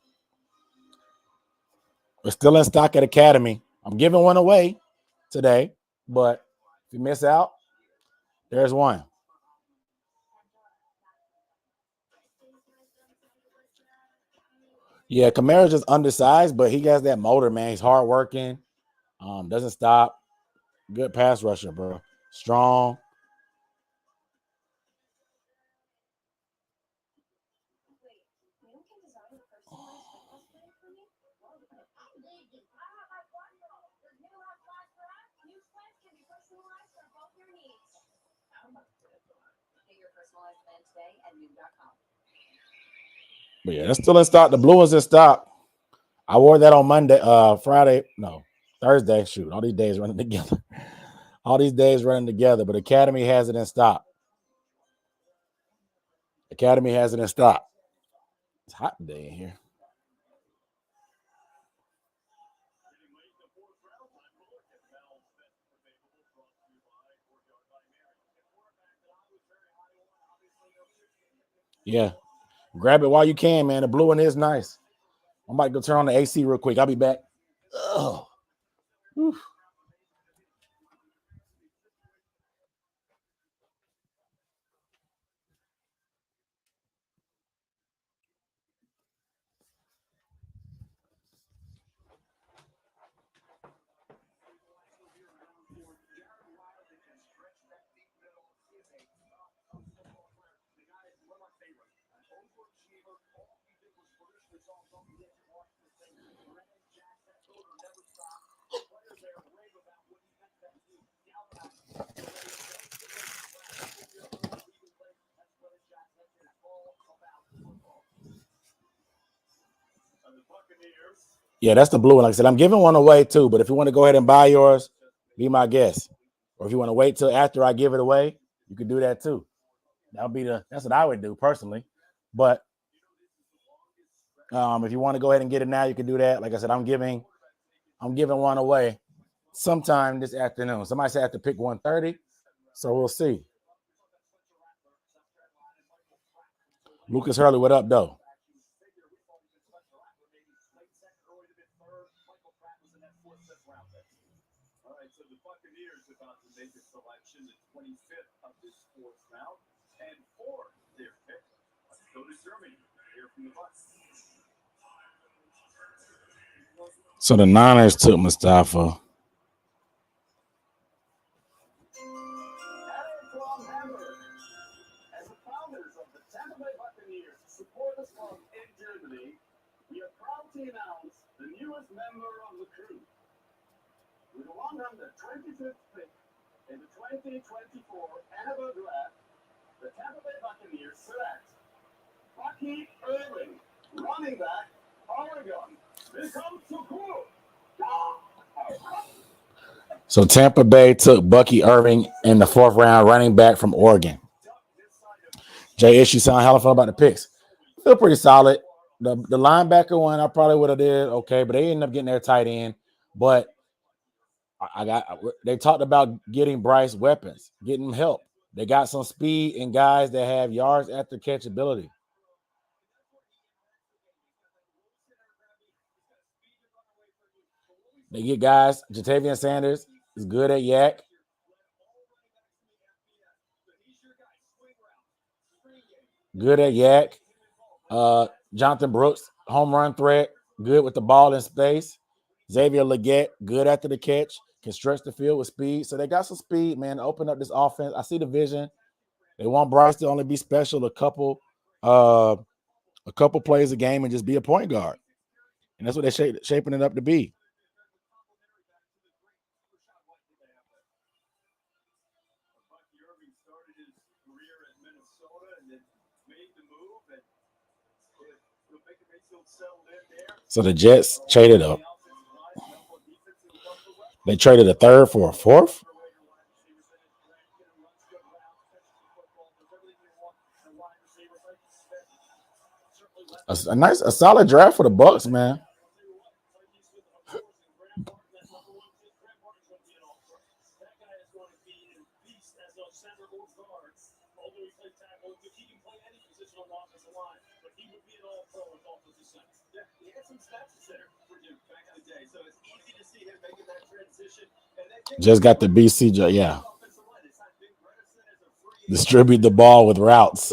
We're still in stock at Academy. I'm giving one away today, but if you miss out, there's one. Yeah, Kamara's just undersized, but he has that motor, man. He's hardworking. Doesn't stop. Good pass rusher, bro. Strong. But yeah, that's still in stock. The blue one's in stock. I wore that on Thursday. Shoot, all these days running together. All these days running together, but Academy has it in stock. Academy has it in stock. It's hot today in here. Yeah. Grab it while you can, man. The blue one is nice. I'm about to go turn on the AC real quick. I'll be back. Ugh. Whew. Yeah, that's the blue one. Like I said, I'm giving one away too, but if you want to go ahead and buy yours, be my guest. Or if you want to wait till after I give it away, you can do that too. That's what I would do personally. But if you want to go ahead and get it now, you can do that. Like I said, I'm giving one away sometime this afternoon. Somebody said I have to pick 1:30, so we'll see. Lucas Hurley, what up, though? All right, so the Buccaneers about to make a selection, the 25th of this fourth round, and for their pick, let's go to Germany. Hear from the Bucs. So the Niners took Mustafa. As the founders of the Tampa Bay Buccaneers support us from in Germany, we are proud to announce the newest member of the crew. With the 125th pick in the 2024 NFL Draft, the Tampa Bay Buccaneers select Bucky Irving, running back, Oregon. Here comes so cool. So Tampa Bay took Bucky Irving in the 4th round, running back from Oregon. Jay Ish, you sound hella fun about the picks. Feel pretty solid. The linebacker one, I probably would have did okay, but they ended up getting their tight end. But they talked about getting Bryce weapons, getting him help. They got some speed and guys that have yards after catch ability. They get guys. Jatavian Sanders is good at yak. Good at yak. Jonathan Brooks, home run threat, good with the ball in space. Xavier Legette, good after the catch, can stretch the field with speed. So they got some speed, man, to open up this offense. I see the vision. They want Bryce to only be special a couple plays a game and just be a point guard. And that's what they're shaping it up to be. Bucky Irving started his career at Minnesota and then made the move, and he'll make it so So the Jets traded a. They traded a third for a fourth. A solid draft for the Bucks, man. Just got the BC, yeah. Distribute the ball with routes.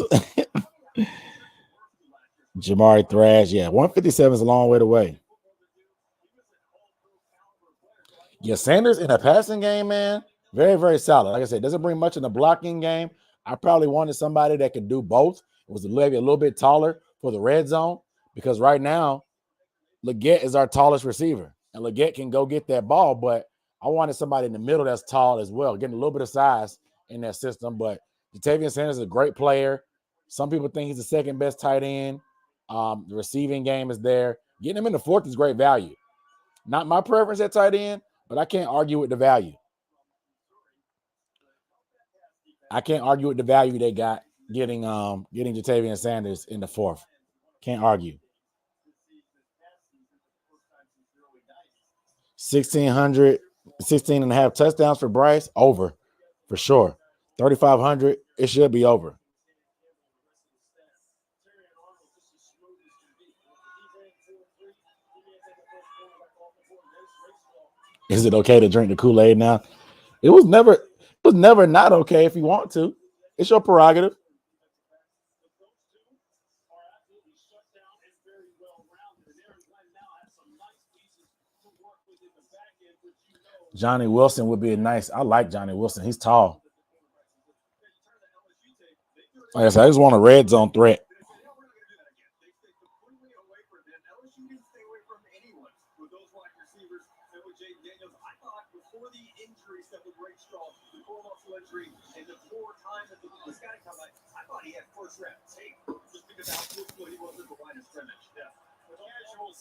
Jamari Thrash, yeah. 157 is a long way away. Yeah, Sanders in a passing game, man, very, very solid. Like I said, doesn't bring much in the blocking game. I probably wanted somebody that could do both. It was maybe a little bit taller for the red zone because right now, Leggett is our tallest receiver. And Leggett can go get that ball, but I wanted somebody in the middle that's tall as well, getting a little bit of size in that system. But Jatavian Sanders is a great player. Some people think he's the second best tight end. The receiving game is there. Getting him in the fourth is great value. Not my preference at tight end, but I can't argue with the value. I can't argue with the value they got getting Jatavian Sanders in the fourth. Can't argue. 1,600, 16 and a half touchdowns for Bryce. Over, for sure. 3,500, it should be over. Is it okay to drink the Kool-Aid now? It was never not okay if you want to. It's your prerogative. Johnny Wilson would be a nice. I like Johnny Wilson. He's tall. Like I said, I just want a red zone threat.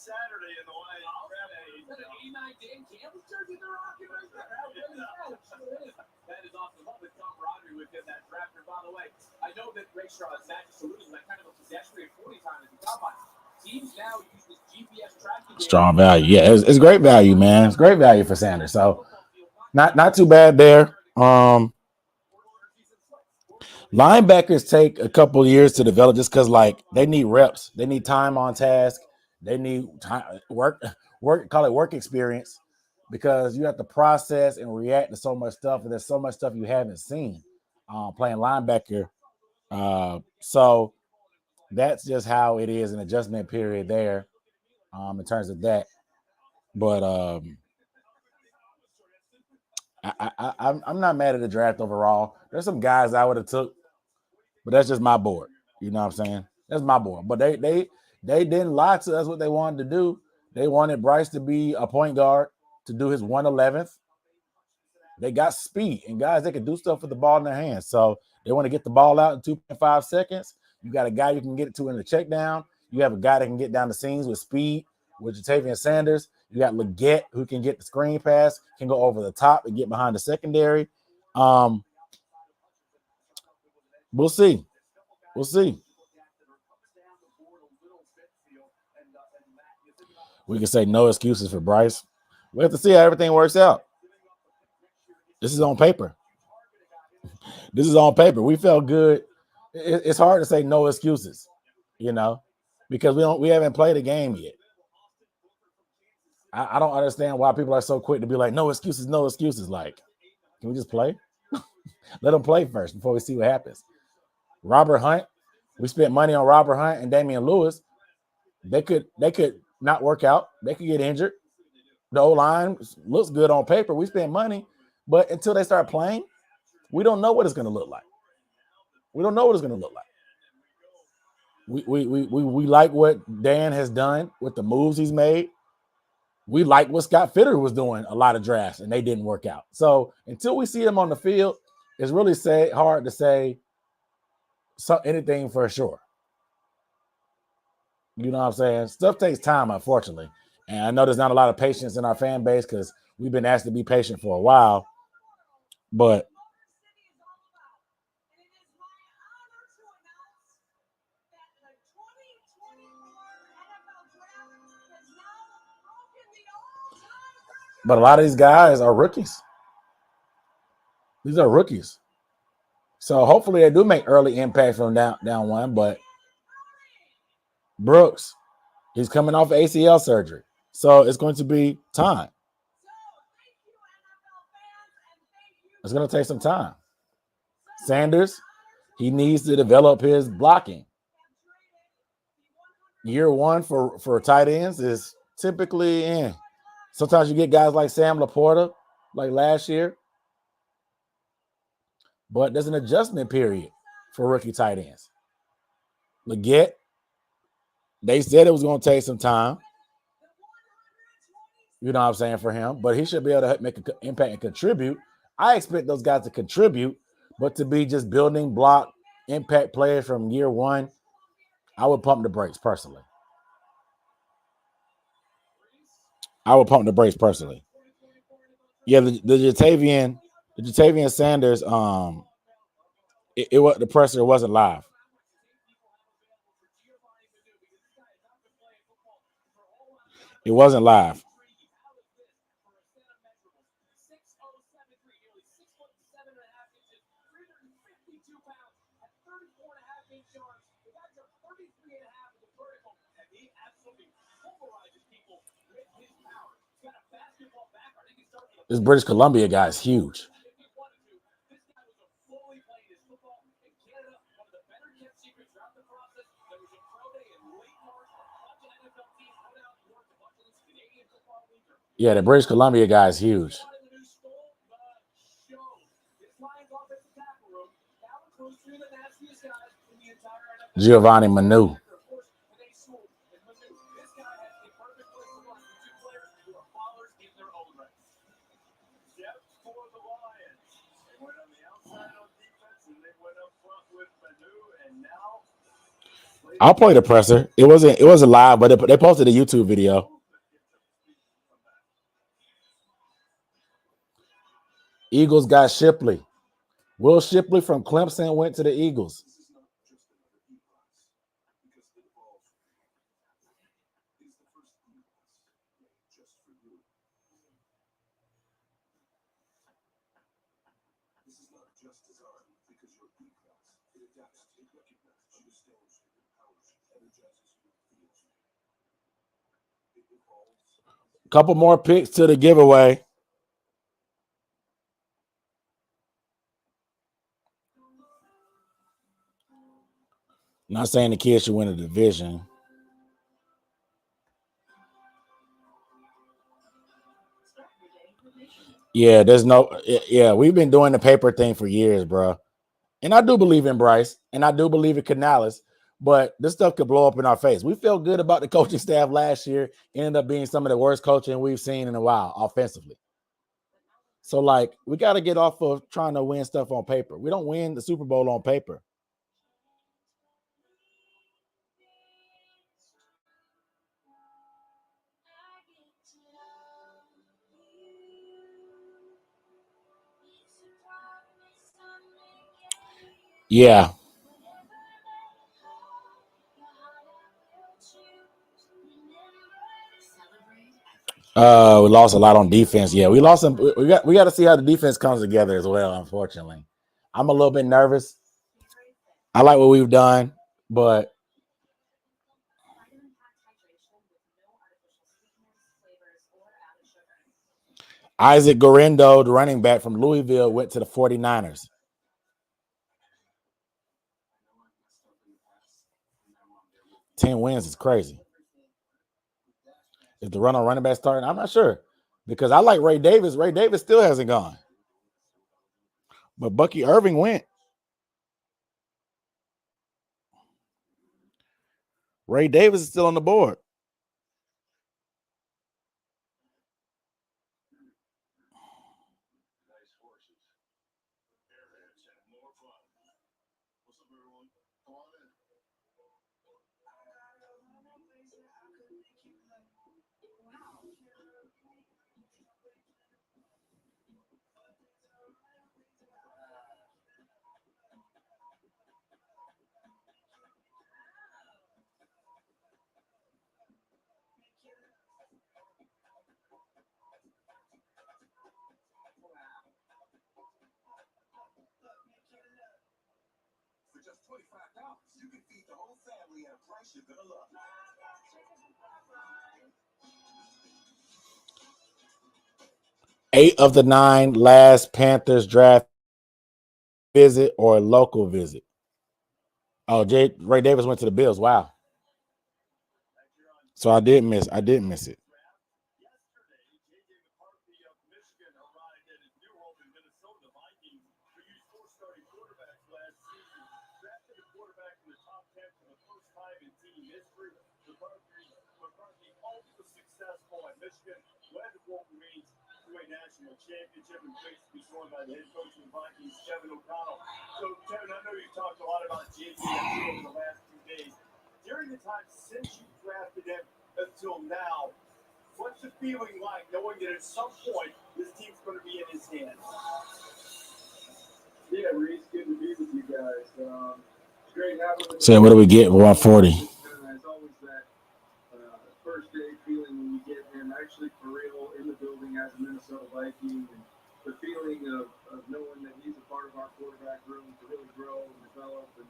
Saturday in the line. That is off the hook with camaraderie within that draft. And by the way, I know that Rayshaw is not saluting that kind of a pedestrian 40 time as a combine. Teams now use this GPS tracking. Strong value. Yeah, it's great value, man. It's great value for Sanders. So not too bad there. Linebackers take a couple of years to develop just because, like, they need reps. They need time on task. They need time, call it work experience, because you have to process and react to so much stuff, and there's so much stuff you haven't seen playing linebacker. So that's just how it is, an adjustment period there in terms of that. But I'm not mad at the draft overall. There's some guys I would have took, but that's just my board. You know what I'm saying? That's my board. But they didn't lie to us what they wanted to do. They wanted Bryce to be a point guard, to do his 111th. They got speed and guys that can do stuff with the ball in their hands. So they want to get the ball out in 2.5 seconds. You got a guy you can get it to in the check down. You have a guy that can get down the seams with speed with Jatavian Sanders. You got Leggett, who can get the screen pass, can go over the top and get behind the secondary. We'll see. We'll see. We can say no excuses for Bryce. We have to see how everything works out. This is on paper. This is on paper. We felt good. It's hard to say no excuses, because we haven't played a game yet. I don't understand why people are so quick to be like, no excuses, no excuses. Like, can we just play? Let them play first before we see what happens. Robert Hunt, we spent money on Robert Hunt and Damian Lewis. They could not work out. They could get injured. The O-line looks good on paper. We spent money, but until they start playing, we don't know what it's going to look like. We don't know what it's going to look like. We like what Dan has done with the moves he's made. We like what Scott Fitter was doing a lot of drafts, and they didn't work out. So until we see them on the field, it's really hard to say anything for sure. You know what I'm saying? Stuff takes time, unfortunately. And I know there's not a lot of patience in our fan base because we've been asked to be patient for a while. But a lot of these guys are rookies. These are rookies. So hopefully they do make early impact from down one. But Brooks, he's coming off ACL surgery. So it's going to be time. It's going to take some time. Sanders, he needs to develop his blocking. Year one for tight ends is typically in. Sometimes you get guys like Sam Laporta, like last year. But there's an adjustment period for rookie tight ends. Leggett, they said it was going to take some time. You know what I'm saying, for him. But he should be able to make an impact and contribute. I expect those guys to contribute, but to be just building block impact players from year one, I would pump the brakes personally. Yeah, the Jatavian Sanders, it was, the presser wasn't live. It wasn't live. This British Columbia guy is huge. Yeah, the British Columbia guy is huge. Giovanni Manu. I'll play the presser. It wasn't live, but they posted a YouTube video. Eagles got Shipley. Will Shipley from Clemson went to the Eagles. Couple more picks to the giveaway. Not saying the kids should win a division. Yeah, we've been doing the paper thing for years, bro. And I do believe in Bryce, and I do believe in Canales, but this stuff could blow up in our face. We felt good about the coaching staff last year. Ended up being some of the worst coaching we've seen in a while offensively. So, like, we got to get off of trying to win stuff on paper. We don't win the Super Bowl on paper. Yeah. We lost a lot on defense. Yeah, we lost some. We got to see how the defense comes together as well. Unfortunately, I'm a little bit nervous. I like what we've done, but Isaac Guerrero, the running back from Louisville, went to the 49ers. Ten wins is crazy. Is the running back starting? I'm not sure because I like Ray Davis. Ray Davis still hasn't gone, but Bucky Irving went. Ray Davis is still on the board. just $25, you can feed the whole family at a price you're gonna love. 8 of the 9 last Panthers draft visit or local visit. Oh, Ray Davis went to the Bills. Wow. So I did miss it. Yesterday, J.J. McCarthy of Michigan arrived at his new home in Minnesota. The Vikings, who used 4 starting quarterbacks last season, drafted a quarterback in the top 10 for the first time in team history. McCarthy ultra successful at Michigan, led the Wolverines to a national championship, and pleased to be joined by the head coach of the Vikings, Kevin O'Connell. So, Kevin, I know you talked a lot about J.J. over the last 2 days. During the time since you drafted him until now, what's the feeling like knowing that at some point this team's going to be in his hands? Yeah, Reese, good to be with you guys. It's great having you. So what do we get? 140. There's always that first day feeling when you get him actually for real in the building as a Minnesota Viking, and the feeling of knowing that he's a part of our quarterback room to really grow and develop and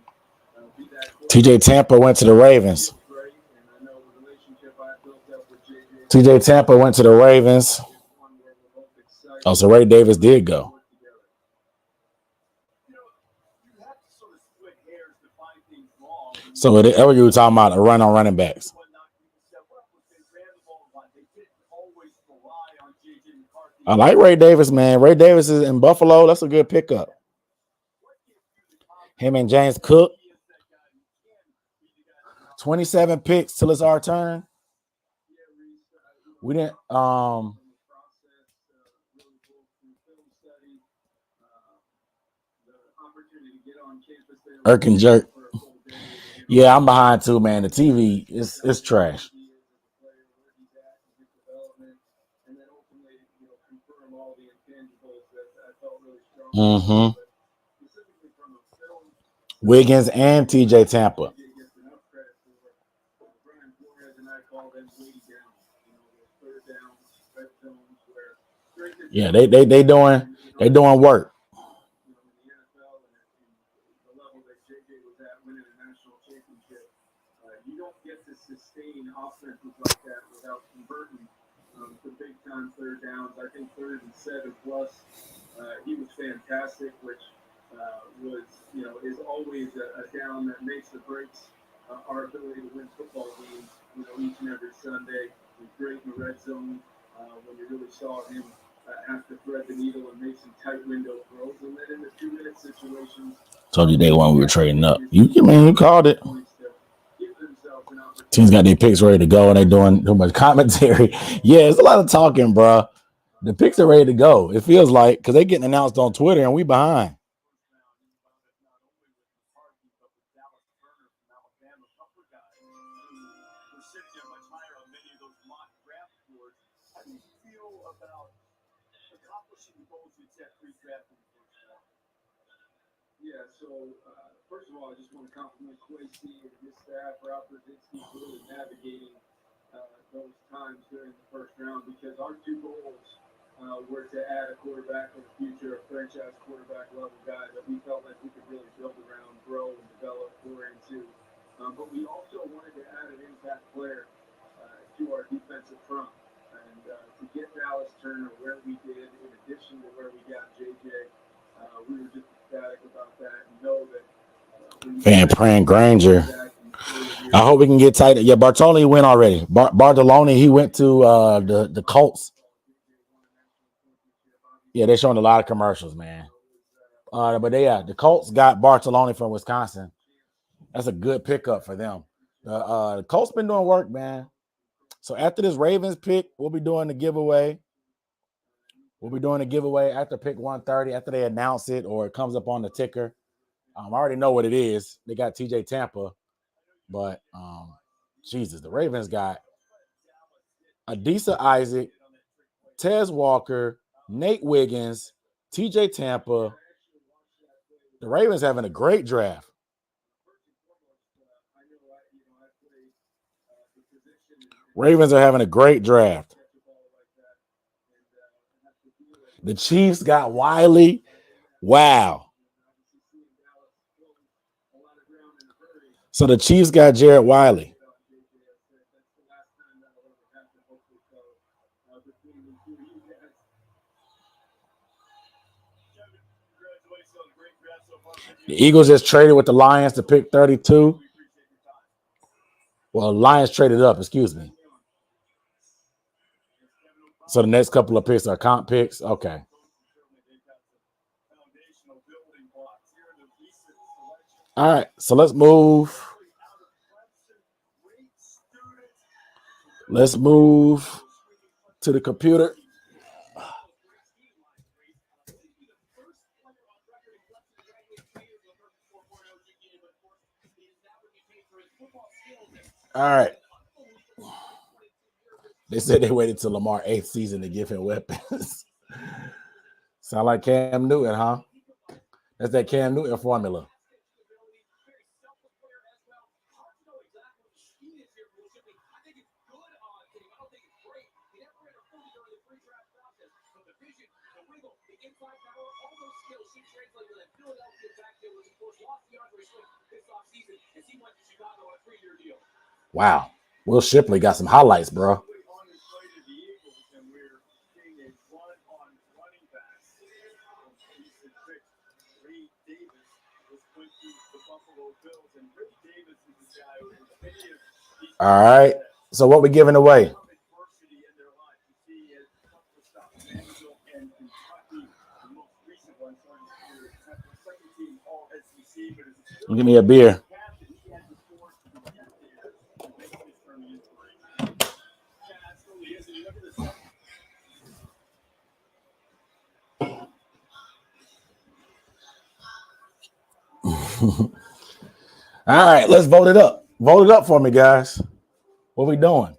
be that. TJ Tampa went to the Ravens. Great, and I know the relationship I built up with JJ. TJ Tampa went to the Ravens. Oh, so Ray Davis did go. So whatever you were talking about, a run on running backs. I like Ray Davis, man. Ray Davis is in Buffalo. That's a good pickup. Him and James Cook. 27 picks till it's our turn. We didn't Erkin Jerk. Yeah, I'm behind too, man. The TV is trash. Mm-hmm. Wiggins and TJ Tampa. Yeah, they doing work. You don't get to sustain offenses like that without converting to big time third downs. I think 3rd and 7 plus. He was fantastic, which was, is always a down that makes or breaks our ability to win football games, each and every Sunday. He's great in the red zone when you really saw him have to thread the needle and make some tight window throws. And then in the 2-minute situations. Told you day one we were trading up. You called it. Teams got their picks ready to go and they doing too much commentary. Yeah, it's a lot of talking, bro. The picks are ready to go. It feels like because they getting announced on Twitter and we behind. Yeah, so first of all, I just want to compliment Quincy and his staff, Rob Brzezinski, for really navigating those times during the first round, because our 2 goals were to add a quarterback in the future, a franchise quarterback level guy that we felt like we could really build around, grow, and develop, pour into. But we also wanted to add an impact player to our defensive front. And to get Dallas Turner where we did, in addition to where we got JJ, we were just ecstatic about that and know that. Van Pran Granger. I hope we can get tight. Yeah, Bartoloni went already. Bartoloni, he went to the Colts. Yeah, they're showing a lot of commercials, man. But the Colts got Bartoloni from Wisconsin. That's a good pickup for them. The Colts been doing work, man. So after this Ravens pick, we'll be doing the giveaway. We'll be doing a giveaway after pick 130, after they announce it or it comes up on the ticker. I already know what it is. They got TJ Tampa. But, Jesus, the Ravens got Adisa Isaac, Tez Walker, Nate Wiggins, TJ Tampa. The Ravens having a great draft. Ravens are having a great draft. The Chiefs got Wiley. Wow. So the Chiefs got Jared Wiley. The Eagles just traded with the Lions to pick 32. Well, Lions traded up, excuse me. So the next couple of picks are comp picks. Okay. All right. So let's move. Let's move to the computer. All right. They said they waited till Lamar 8th season to give him weapons. Sound like Cam Newton, huh? That's that Cam Newton formula. Wow. Will Shipley got some highlights, bro. All right. So what we giving away? Give me a beer. All right, let's vote it up. Vote it up for me, guys. What we doing?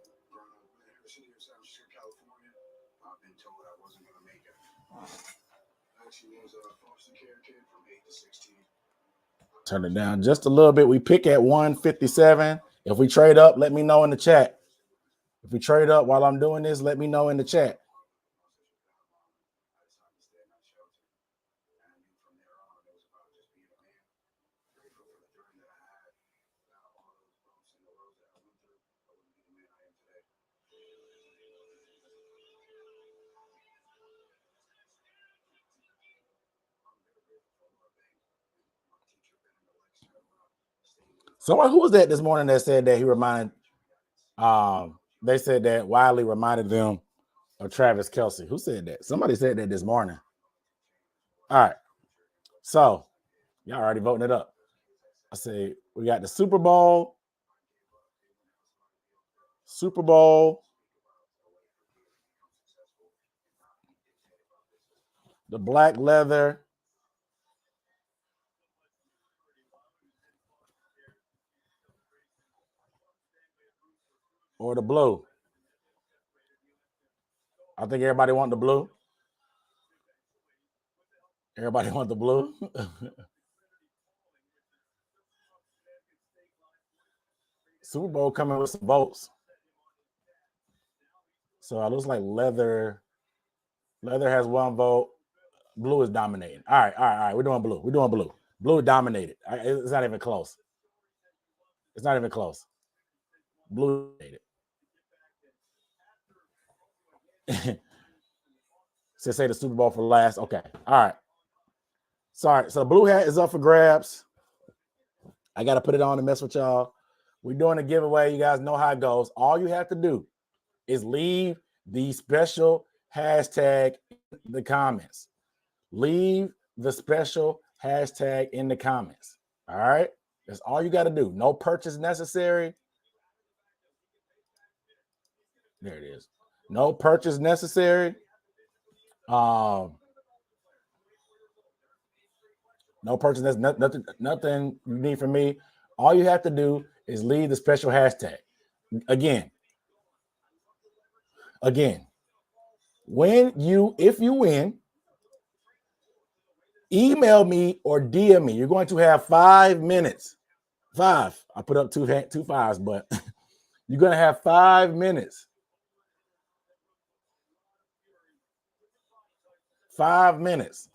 Turn it down just a little bit. We pick at 157. If we trade up, let me know in the chat. If we trade up while I'm doing this, let me know in the chat. So who was that this morning that said that he reminded they said that Wiley reminded them of Travis Kelce? Who said that? Somebody said that this morning. All right. So y'all already voting it up. I say we got the Super Bowl, the black leather, or the blue. I think everybody want the blue. Everybody want the blue. Super Bowl coming with some votes. So it looks like leather has one vote. Blue is dominating. All right. We're doing blue. Blue dominated. It's not even close. Blue dominated. So say the Super Bowl for last. Okay. All right. Sorry. So the blue hat is up for grabs. I got to put it on to mess with y'all. We're doing a giveaway. You guys know how it goes. All you have to do is leave the special hashtag in the comments. Leave the special hashtag in the comments. All right. That's all you got to do. No purchase necessary. There it is. No purchase necessary. No purchase. That's nothing you need from me. All you have to do is leave the special hashtag. Again, if you win, email me or DM me. You're going to have 5 minutes. 5. I put up two fives, but you're going to have 5 minutes. 5 minutes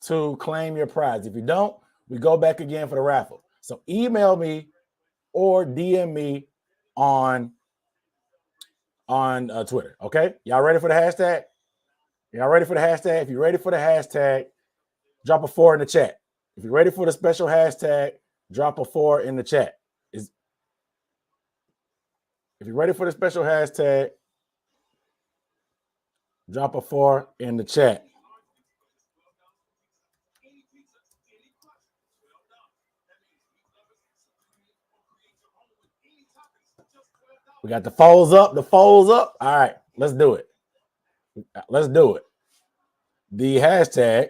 to claim your prize. If you don't, we go back again for the raffle. So email me or DM me on Twitter. Okay, y'all ready for the hashtag? Y'all ready for the hashtag? If you're ready for the hashtag, drop a 4 in the chat. If you're ready for the special hashtag, drop a 4 in the chat. If you're ready for the special hashtag, drop a 4 in the chat. We got the foes up. All right, let's do it. The hashtag.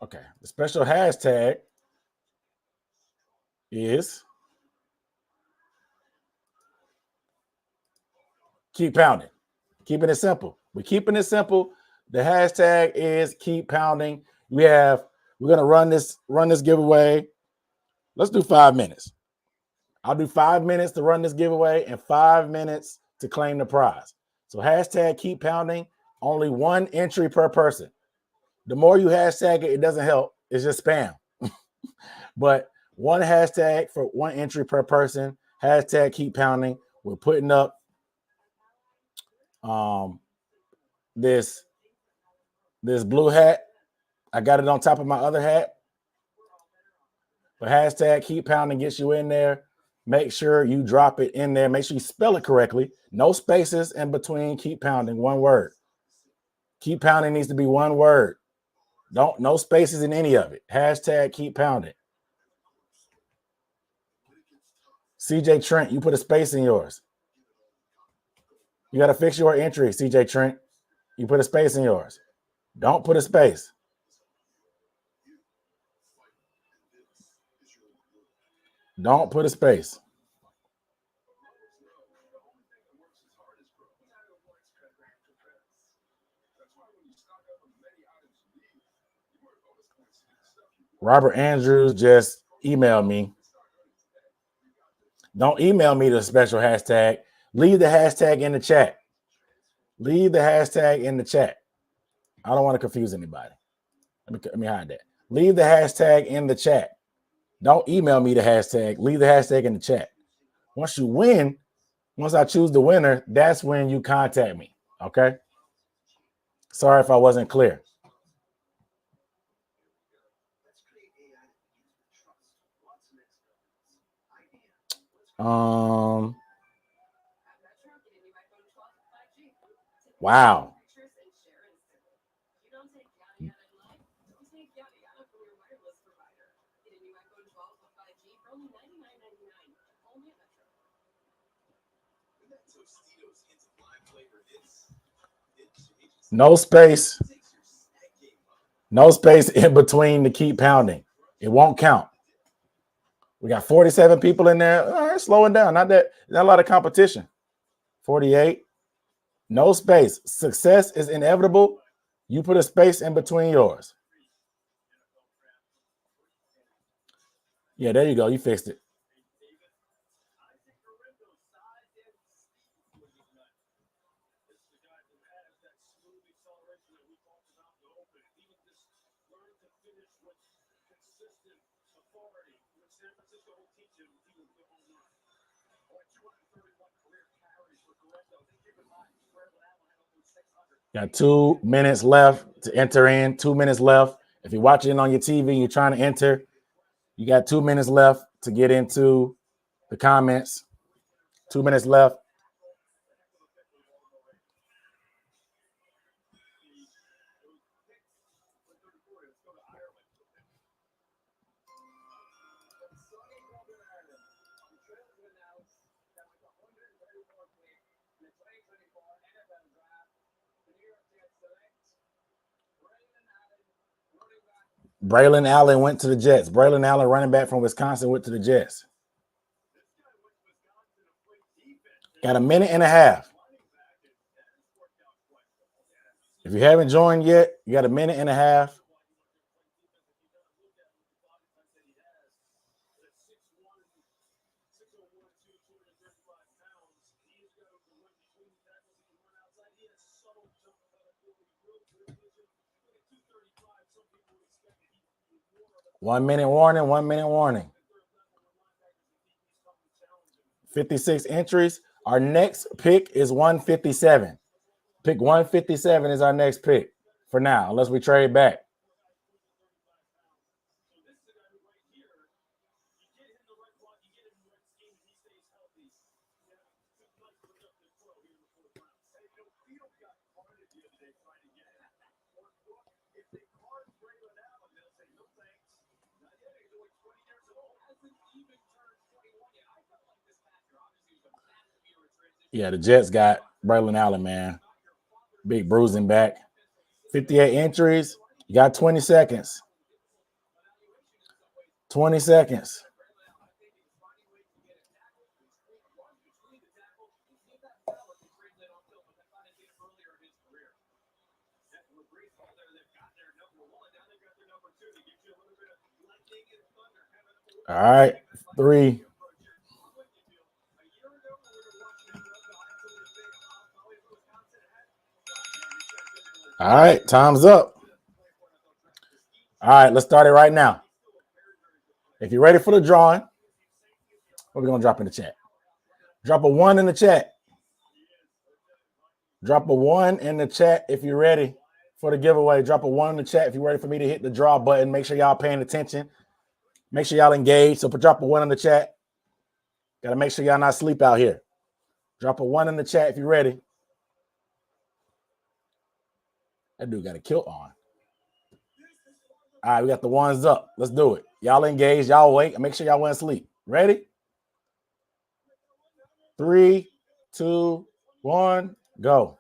Okay, the special hashtag is keep pounding. Keeping it simple. We're keeping it simple. The hashtag is keep pounding. We're gonna run this giveaway. Let's do 5 minutes. I'll do 5 minutes to run this giveaway and 5 minutes to claim the prize. So hashtag keep pounding. Only 1 entry per person. The more you hashtag it, it doesn't help. It's just spam. But 1 hashtag for 1 entry per person. Hashtag keep pounding. We're putting up this blue hat. I got it on top of my other hat. But hashtag keep pounding gets you in there. Make sure you drop it in there. Make sure you spell it correctly. No spaces in between. Keep pounding. 1 word. Keep pounding needs to be 1 word. No spaces in any of it. Hashtag keep pounding. CJ Trent, you put a space in yours. You got to fix your entry, CJ Trent. You put a space in yours. Don't put a space. Don't put a space. Robert Andrews just emailed me. Don't email me the special hashtag. Leave the hashtag in the chat. Leave the hashtag in the chat. I don't want to confuse anybody. Let me hide that. Leave the hashtag in the chat. Don't email me the hashtag. Leave the hashtag in the chat. Once you win, once I choose the winner, that's when you contact me. Okay? Sorry if I wasn't clear. Wow. No space. No space in between to keep pounding. It won't count. We got 47 people in there. All right, slowing down. Not a lot of competition. 48. No space. Success is inevitable. You put a space in between yours. Yeah, there you go. You fixed it. Got 2 minutes left to enter in. 2 minutes left. If you're watching on your TV and you're trying to enter, you got 2 minutes left to get into the comments. 2 minutes left. Braylon Allen went to the Jets. Braylon Allen, running back from Wisconsin, went to the Jets. Got a minute and a half. If you haven't joined yet, you got a minute and a half. 1 minute warning, 1 minute warning. 56 entries. Our next pick is 157. Pick 157 is our next pick for now, unless we trade back. Yeah, the Jets got Braylon Allen, man. Big bruising back. 58 entries. You got 20 seconds. 20 seconds. All right, 3. All right, time's up. All right, let's start it right now. If you're ready for the drawing, what are we going to drop in the chat? Drop a 1 in the chat. Drop a 1 in the chat if you're ready for the giveaway. Drop a 1 in the chat if you're ready for me to hit the draw button. Make sure y'all paying attention. Make sure y'all engage. So drop a 1 in the chat. Got to make sure y'all not sleep out here. Drop a 1 in the chat if you're ready. That dude got a kilt on. All right, we got the ones up. Let's do it. Y'all engage. Y'all wait. Make sure y'all went to sleep. Ready? 3, 2, 1, go.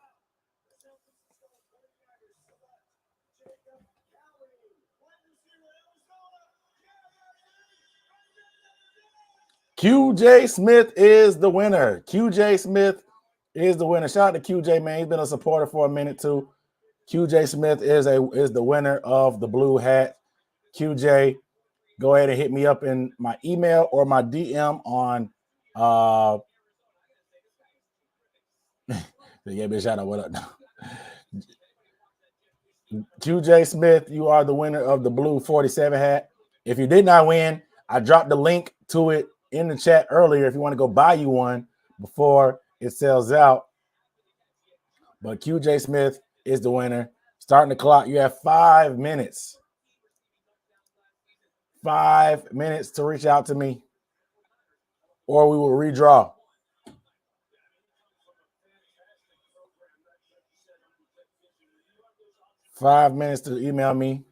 QJ Smith is the winner. QJ Smith is the winner. Shout out to QJ, man. He's been a supporter for a minute too. QJ Smith is the winner of the blue hat. QJ, go ahead and hit me up in my email or my DM on yeah, bitch, shout out, what up now? QJ Smith, you are the winner of the blue 47 hat. If you did not win, I dropped the link to it in the chat earlier if you want to go buy you one before it sells out. But QJ Smith is the winner. Starting the clock, you have 5 minutes. 5 minutes to reach out to me, or we will redraw. $5 minutes to email me,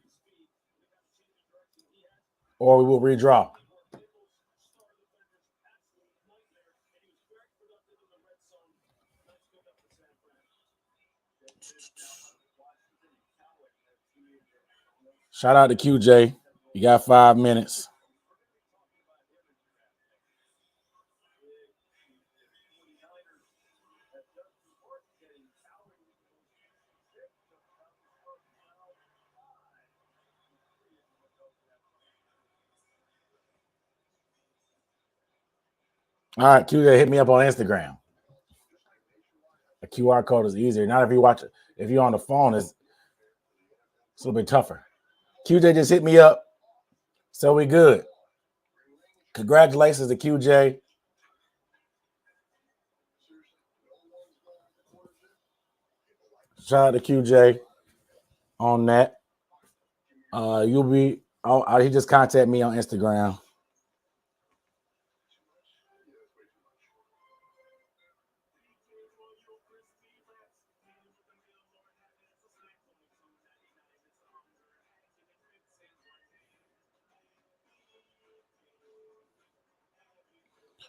or we will redraw. Shout out to QJ. You got 5 minutes. All right, QJ, hit me up on Instagram. The QR code is easier. Not if you watch it. If you're on the phone, it's a little bit tougher. QJ just hit me up. So we good. Congratulations to QJ. Shout out to QJ on that. He just contacted me on Instagram.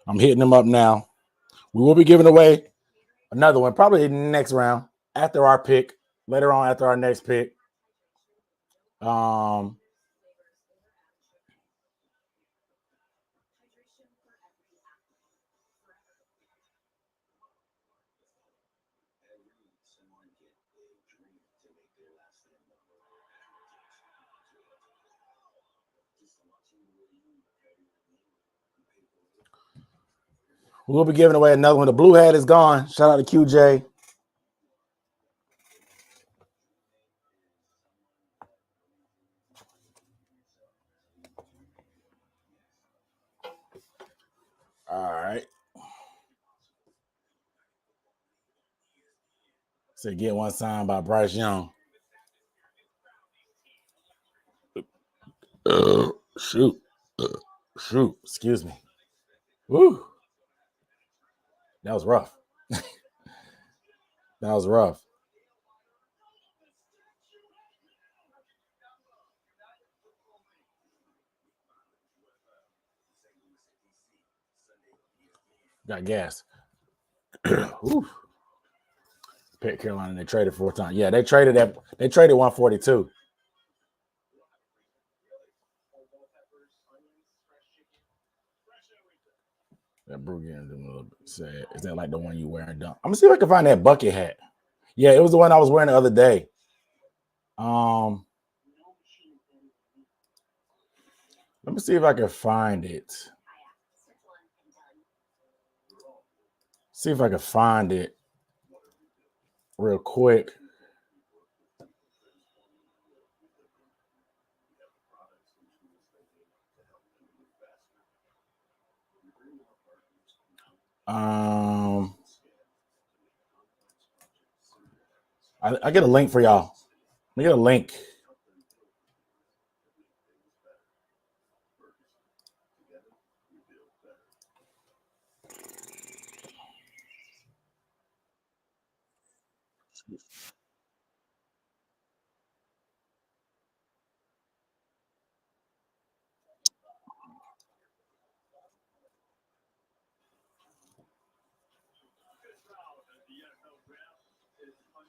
I'm hitting him up now. We will be giving away another one, probably in the next round after our pick, later on after our next pick. We'll be giving away another one. The blue hat is gone. Shout out to QJ. All right. So get one signed by Bryce Young. Shoot. Shoot. Excuse me. Woo. That was rough. That was rough. Got gas. Pitt Carolina, they traded 4 times. Yeah, they traded 142. That Brew getting a little bit sad. Is that like the one you wearing? Dunk? I'm gonna see if I can find that bucket hat. Yeah, it was the one I was wearing the other day. Let me see if I can find it. See if I can find it real quick. I get a link for y'all. Let me get a link.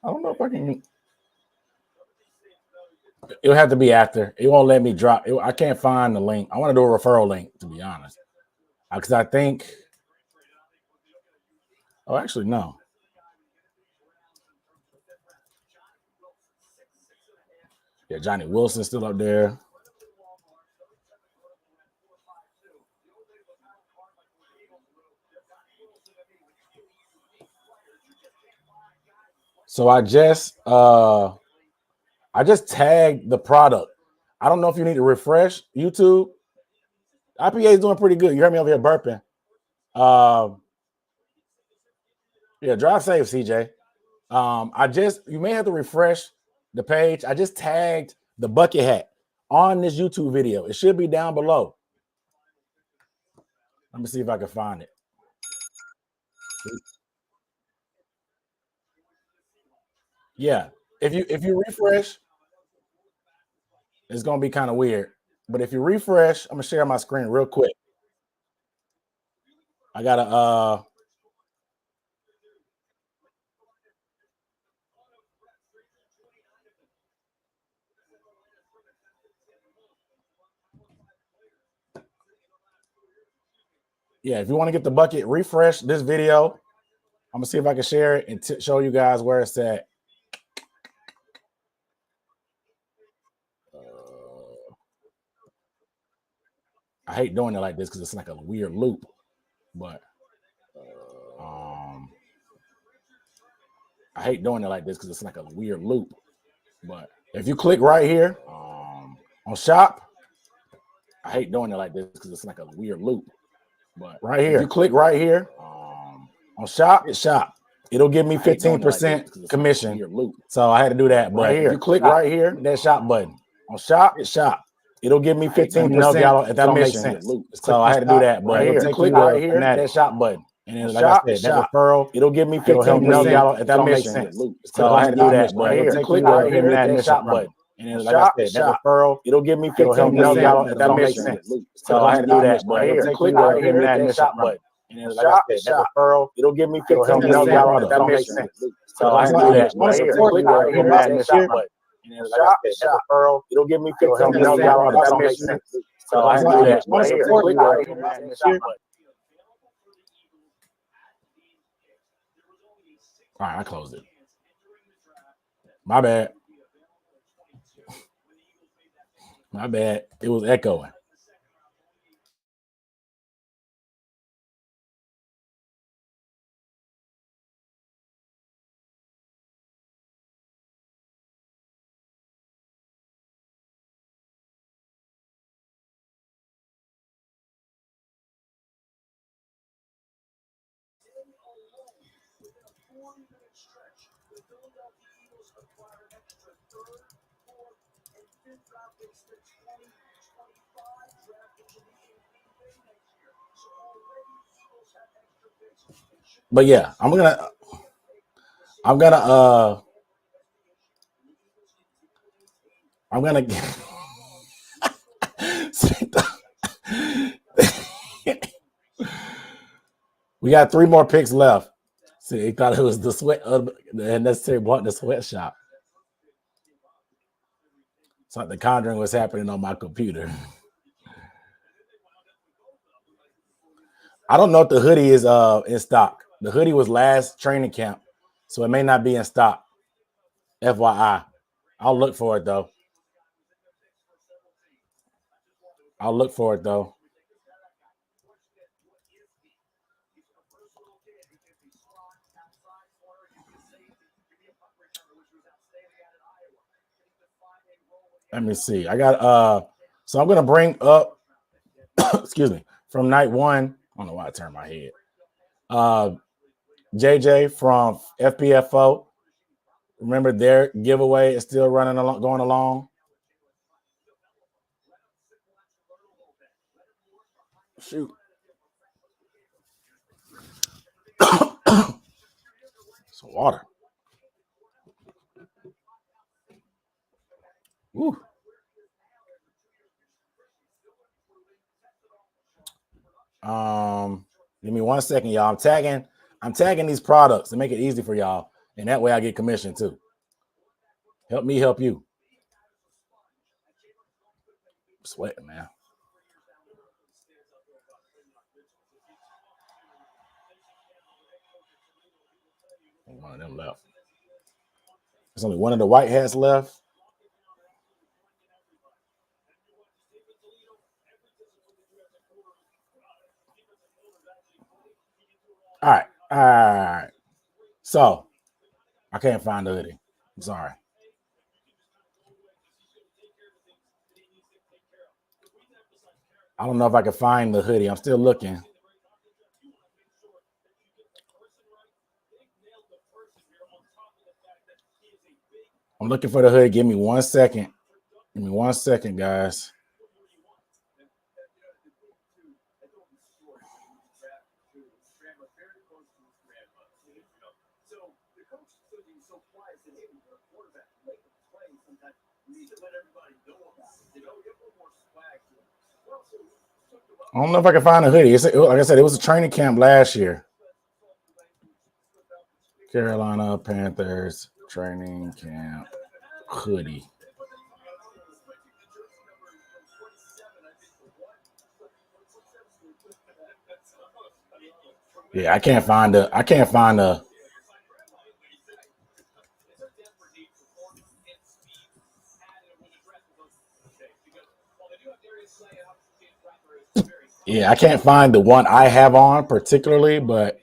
I don't know if I can. It'll have to be after. It won't let me drop. I can't find the link. I want to do a referral link, to be honest. Because I think. Oh, actually, no. Yeah, Johnny Wilson's still up there. So I just tagged the product. I don't know if you need to refresh YouTube. IPA is doing pretty good. You heard me over here burping. Yeah, drive safe, CJ. You may have to refresh the page. I just tagged the bucket hat on this YouTube video. It should be down below. Let me see if I can find it. Yeah, if you refresh, it's gonna be kind of weird. But if you refresh, I'm gonna share my screen real quick. I gotta yeah, if you want to get the bucket, refresh this video. I'm gonna see if I can share it and show you guys where it's at. I hate doing it like this because it's like a weird loop, but I hate doing it like this because it's like a weird loop. But if you click right here on shop, I hate doing it like this because it's like a weird loop. But right here, if you click right here on shop, it's shop. It'll give me 15% commission. So I had to do that. But if you click right here, that shop button on shop, it's shop. It'll give me 15% commission. So I had to do that. But if you click right here, that shop button. And then, like I said, that referral, it'll give me 15% commission. So I had to do that. But if you click right here, that shop button. And then, like I said, that referral, it'll give me 15% commission. So I had to do that. But if you click right here, that shop button. And then, like I said, that referral, it'll give me 15% commission. So I had to do that. But if you click right here, that shop button. And then, like I said, that referral, it'll give me 15% commission. So I had to do that. But if you click right here, that shop button. All right, I closed it. My bad. My bad. It was echoing. 40-minute stretch, the Philadelphia Eagles acquire an extra third, fourth, and fifth round picks in the 2025 draft, which will be in Green Bay next year. So already the Eagles have extra picks. But yeah, I'm gonna we got 3 more picks left. See, he thought it was the sweat and necessary bought the sweatshop. It's like the Conjuring was happening on my computer. I don't know if the hoodie is in stock. The hoodie was last training camp, so it may not be in stock. FYI. I'll look for it though. Let me see. I got so I'm gonna bring up excuse me from night 1. I don't know why I turned my head. JJ from FPFO. Remember their giveaway is still going along. Shoot. Some water. Woo. Give me 1 second, y'all. I'm tagging these products to make it easy for y'all, and that way I get commission too. Help me help you. I'm sweating, man. One of them left. There's only one of the white hats left. All right. So I can't find the hoodie. I'm sorry. I don't know if I can find the hoodie. I'm still looking. I'm looking for the hoodie. Give me 1 second. Give me 1 second, guys. I don't know if I can find a hoodie. Like I said, it was a training camp last year. Carolina Panthers training camp hoodie. Yeah, I can't find a. Yeah, I can't find the one I have on particularly, but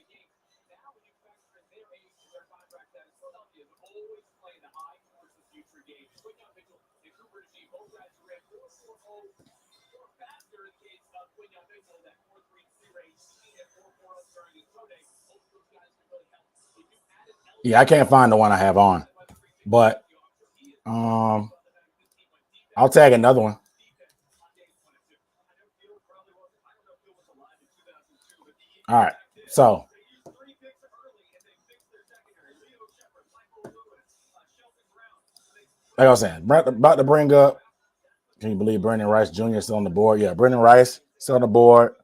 yeah, I can't find the one I have on. But I'll tag another one. All right, so like I was saying, about to bring up. Can you believe Brandon Rice Jr. is still on the board? Yeah, Brandon Rice still on the board.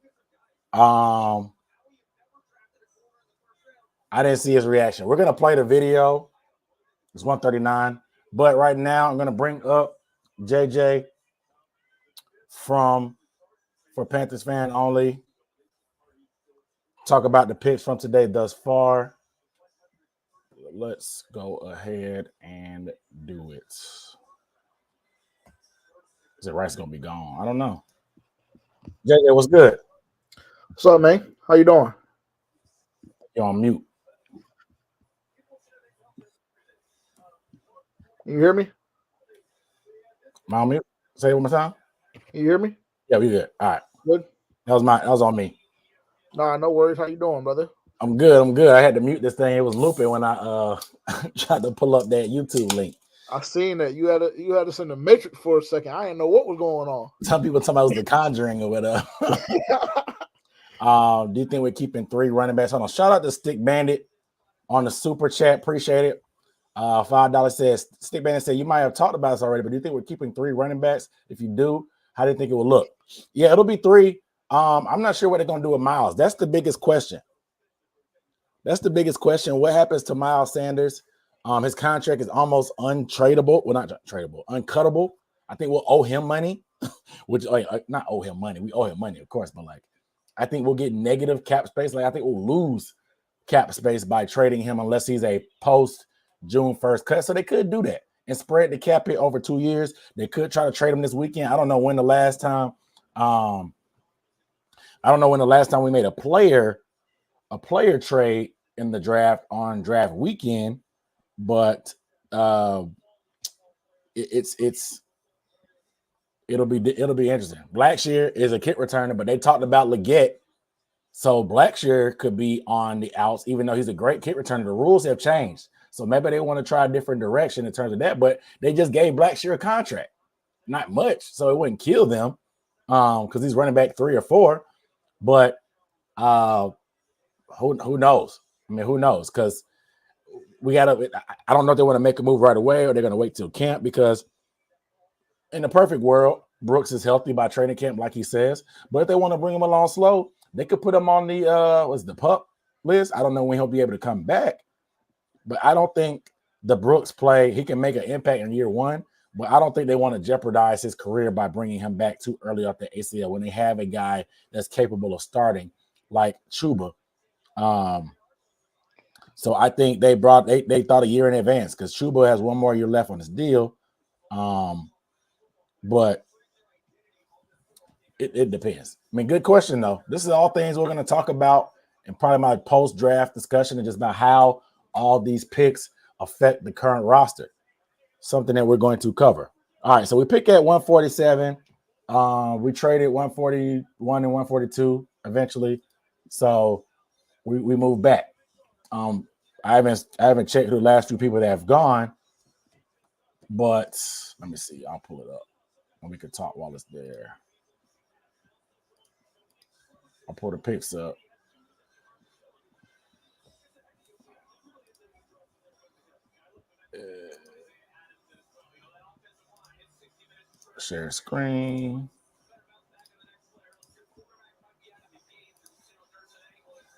I didn't see his reaction. We're gonna play the video. It's 139, but right now I'm gonna bring up JJ for Panthers Fan only. Talk about the picks from today thus far. Let's go ahead and do it. Is it Rice gonna be gone? I don't know. JJ, what's good? What's up, man? How you doing? You're on mute. You hear me? Am I on mute? Say it one more time. You hear me? Yeah, we good. All right. Good. That was on me. Nah, no worries. How you doing, brother? I'm good. I had to mute this thing. It was looping when I tried to pull up that YouTube link. I seen that you had us in the Matrix for a second. I didn't know what was going on. Some people talking about it was The Conjuring or whatever. Do you think we're keeping 3 running backs? Hold on. Shout out to Stick Bandit on the super chat. Appreciate it. $5 says Stick Bandit said you might have talked about this already, but do you think we're keeping 3 running backs? If you do, how do you think it will look? Yeah, it'll be 3. I'm not sure what they're gonna do with Miles. That's the biggest question. What happens to Miles Sanders? His contract is almost untradeable. Well, not tradable, uncuttable. I think we'll owe him money, which not owe him money. We owe him money, of course, but like I think we'll get negative cap space. Like I think we'll lose cap space by trading him unless he's a post June 1st cut. So they could do that and spread the cap hit over 2 years. They could try to trade him this weekend. I don't know when the last time. I don't know when the last time we made a player trade in the draft on draft weekend, but it'll be interesting. Blackshear is a kick returner, but they talked about Leggett, so Blackshear could be on the outs, even though he's a great kick returner. The rules have changed, so maybe they want to try a different direction in terms of that. But they just gave Blackshear a contract, not much, so it wouldn't kill them because he's running back 3 or 4. But who knows? I mean, who knows? Because we gotta. I don't know if they want to make a move right away or they're gonna wait till camp. Because in the perfect world, Brooks is healthy by training camp, like he says. But if they want to bring him along slow, they could put him on the what's the pup list. I don't know when he'll be able to come back, but I don't think the Brooks play. He can make an impact in year 1, but I don't think they want to jeopardize his career by bringing him back too early off the ACL when they have a guy that's capable of starting like Chuba. So I think they thought a year in advance because Chuba has 1 more year left on his deal. But it depends. I mean, good question though. This is all things we're going to talk about in probably my post-draft discussion and just about how all these picks affect the current roster. Something that we're going to cover. All right, so we pick at 147. We traded 141 and 142 eventually. So we moved back. I haven't checked who the last few people that have gone, but let me see. I'll pull it up and we can talk while it's there. I'll pull the picks up. Share screen.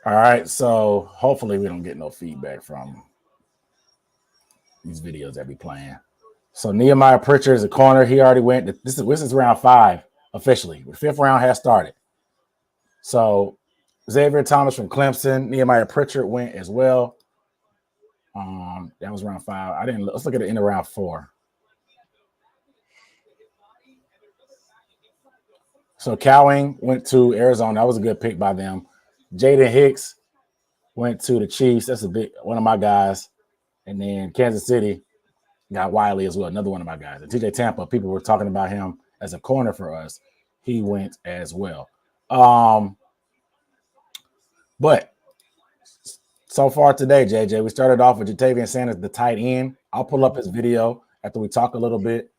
All right, so hopefully we don't get no feedback from these videos that we playing. So Nehemiah Pritchard is a corner. He already went. This is round 5 officially. The 5th round has started. So Xavier Thomas from Clemson. Nehemiah Pritchard went as well. That was round 5. Let's look at it in round 4. So Cowing went to Arizona. That was a good pick by them. Jaden Hicks went to the Chiefs. That's one of my guys. And then Kansas City got Wiley as well, another one of my guys. And TJ Tampa, people were talking about him as a corner for us. He went as well. But so far today, JJ, we started off with Jatavian Sanders, the tight end. I'll pull up his video after we talk a little bit.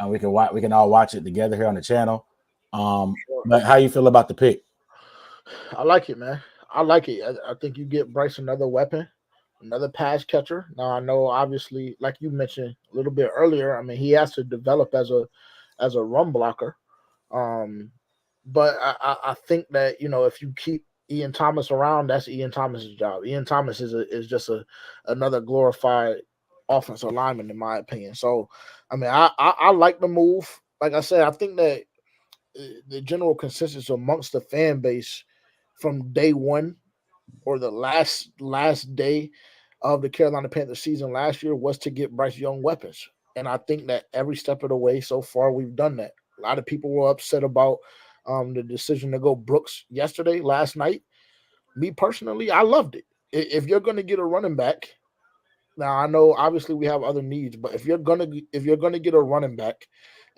We can all watch it together here on the channel. But how you feel about the pick? I like it, man. I like it. I think you get Bryce another weapon, another pass catcher. Now I know, obviously, like you mentioned a little bit earlier, I mean, he has to develop as a run blocker. But I think that, if you keep Ian Thomas around, that's Ian Thomas's job. Ian Thomas is just another glorified offensive lineman, in my opinion. So, I mean, I like the move. Like I said, I think that the general consensus amongst the fan base from day 1 or the last day of the Carolina Panthers season last year was to get Bryce Young weapons. And I think that every step of the way so far, we've done that. A lot of people were upset about the decision to go Brooks last night. Me personally, I loved it. If you're going to get a running back, now I know obviously we have other needs, but if you're gonna get a running back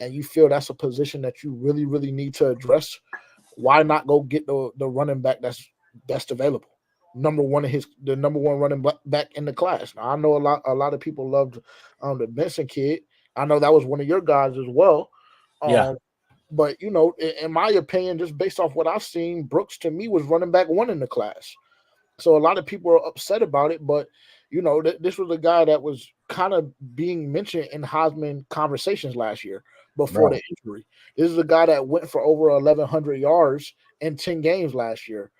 and you feel that's a position that you really, really need to address, why not go get the running back that's best available? the number one running back in the class. Now, I know a lot of people loved the Benson kid. I know that was one of your guys as well. Yeah. But in my opinion, just based off what I've seen, Brooks to me was running back one in the class. So a lot of people are upset about it, but this was a guy that was kind of being mentioned in Heisman conversations last year before Bro. the injury. This is a guy that went for over 1,100 yards in 10 games last year.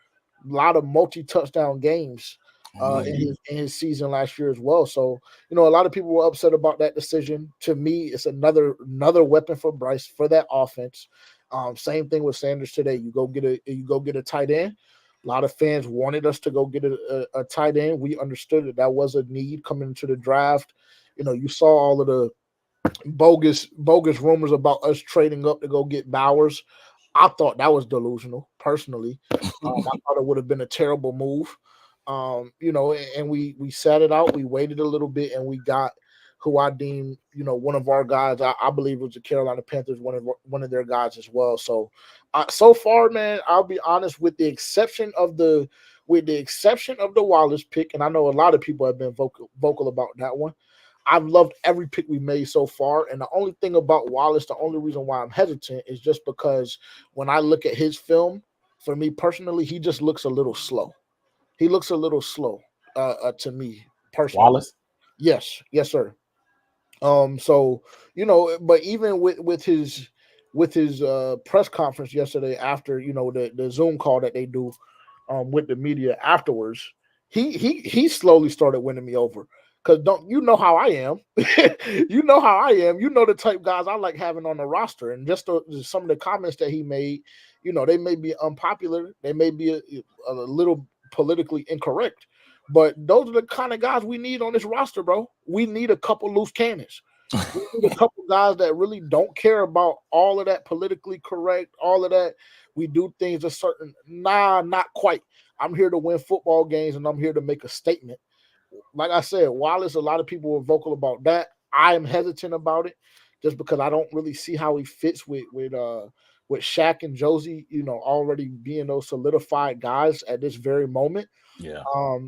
A lot of multi-touchdown games in his season last year as well. So a lot of people were upset about that decision. To me, it's another weapon for Bryce for that offense. Same thing with Sanders today. You go get a tight end. A lot of fans wanted us to go get a tight end. We understood that was a need coming into the draft. You saw all of the bogus rumors about us trading up to go get Bowers. I thought that was delusional, personally. I thought it would have been a terrible move. And we sat it out. We waited a little bit, and we got who I deem, one of our guys. I believe it was the Carolina Panthers, one of their guys as well. So, so far, man, I'll be honest, with the exception of the Wallace pick, and I know a lot of people have been vocal about that one. I've loved every pick we made so far. And the only thing about Wallace, the only reason why I'm hesitant is just because when I look at his film, for me personally, he just looks a little slow. He looks a little slow to me personally. Wallace. Yes, sir. So but even with his press conference yesterday after the Zoom call that they do with the media afterwards, he slowly started winning me over. Because don't you know how I am? You know how I am. You know the type guys I like having on the roster, and just some of the comments that he made. They may be unpopular. They may be a little politically incorrect, but those are the kind of guys we need on this roster, bro. We need a couple loose cannons. We need a couple guys that really don't care about all of that politically correct, all of that. We do things a certain. Nah, not quite. I'm here to win football games, and I'm here to make a statement. Like I said, Wallace, a lot of people were vocal about that. I am hesitant about it just because I don't really see how he fits with Shaq and Josie, already being those solidified guys at this very moment. Yeah.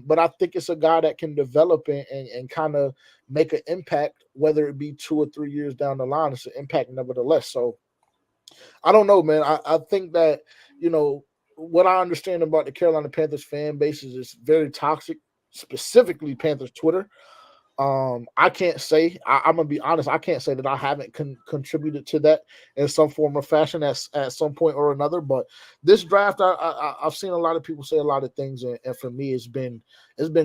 But I think it's a guy that can develop and kind of make an impact, whether it be 2 or 3 years down the line. It's an impact nevertheless. So I don't know, man. I think that, what I understand about the Carolina Panthers fan base is it's very toxic, specifically Panthers Twitter. I can't say, I'm gonna be honest, I can't say that I haven't contributed to that in some form or fashion at some point or another. But this draft, I've seen a lot of people say a lot of things, and for me, it's been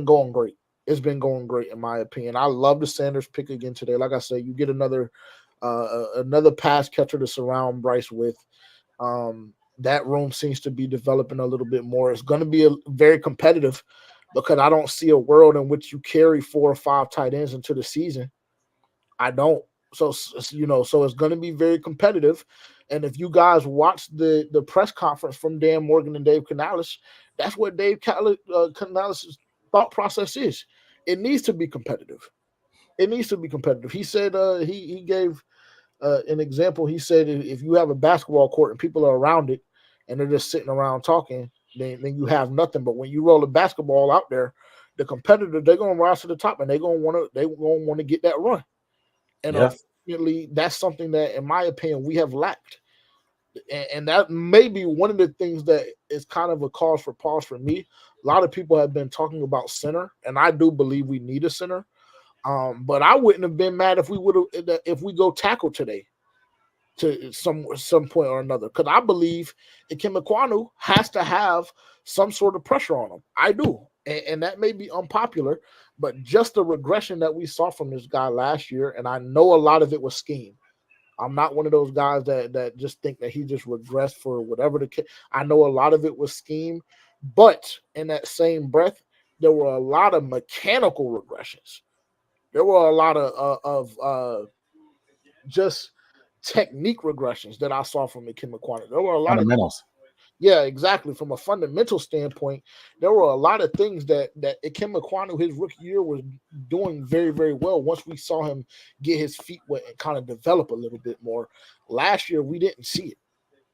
going great. It's been going great in my opinion. I love the Sanders pick again today. Like I said, you get another pass catcher to surround Bryce with. That room seems to be developing a little bit more. It's going to be very competitive because I don't see a world in which you carry 4 or 5 tight ends into the season. I don't. So so it's going to be very competitive. And if you guys watch the press conference from Dan Morgan and Dave Canales, that's what Dave Canales' thought process is. It needs to be competitive. It needs to be competitive. He said he gave an example. He said if you have a basketball court and people are around it and they're just sitting around talking, then you have nothing. But when you roll a basketball out there, the competitor, they're gonna rise to the top and they're gonna want to get that run. And Yeah. unfortunately, that's something that, in my opinion, we have lacked. And that may be one of the things that is kind of a cause for pause for me. A lot of people have been talking about center, and I do believe we need a center. But I wouldn't have been mad if we go tackle today to some point or another, because I believe Ikem Ekwonu has to have some sort of pressure on him. I do, and that may be unpopular, but just the regression that we saw from this guy last year, and I know a lot of it was scheme. I'm not one of those guys that just think that he just regressed for whatever the case. I know a lot of it was scheme, but in that same breath, there were a lot of mechanical regressions. There were a lot of just technique regressions that I saw from Ikem Ekwonu. There were a lot of, Fundamentals. yeah, exactly. From a fundamental standpoint, there were a lot of things that Ikem Ekwonu his rookie year was doing very, very well. Once we saw him get his feet wet and kind of develop a little bit more, last year we didn't see it.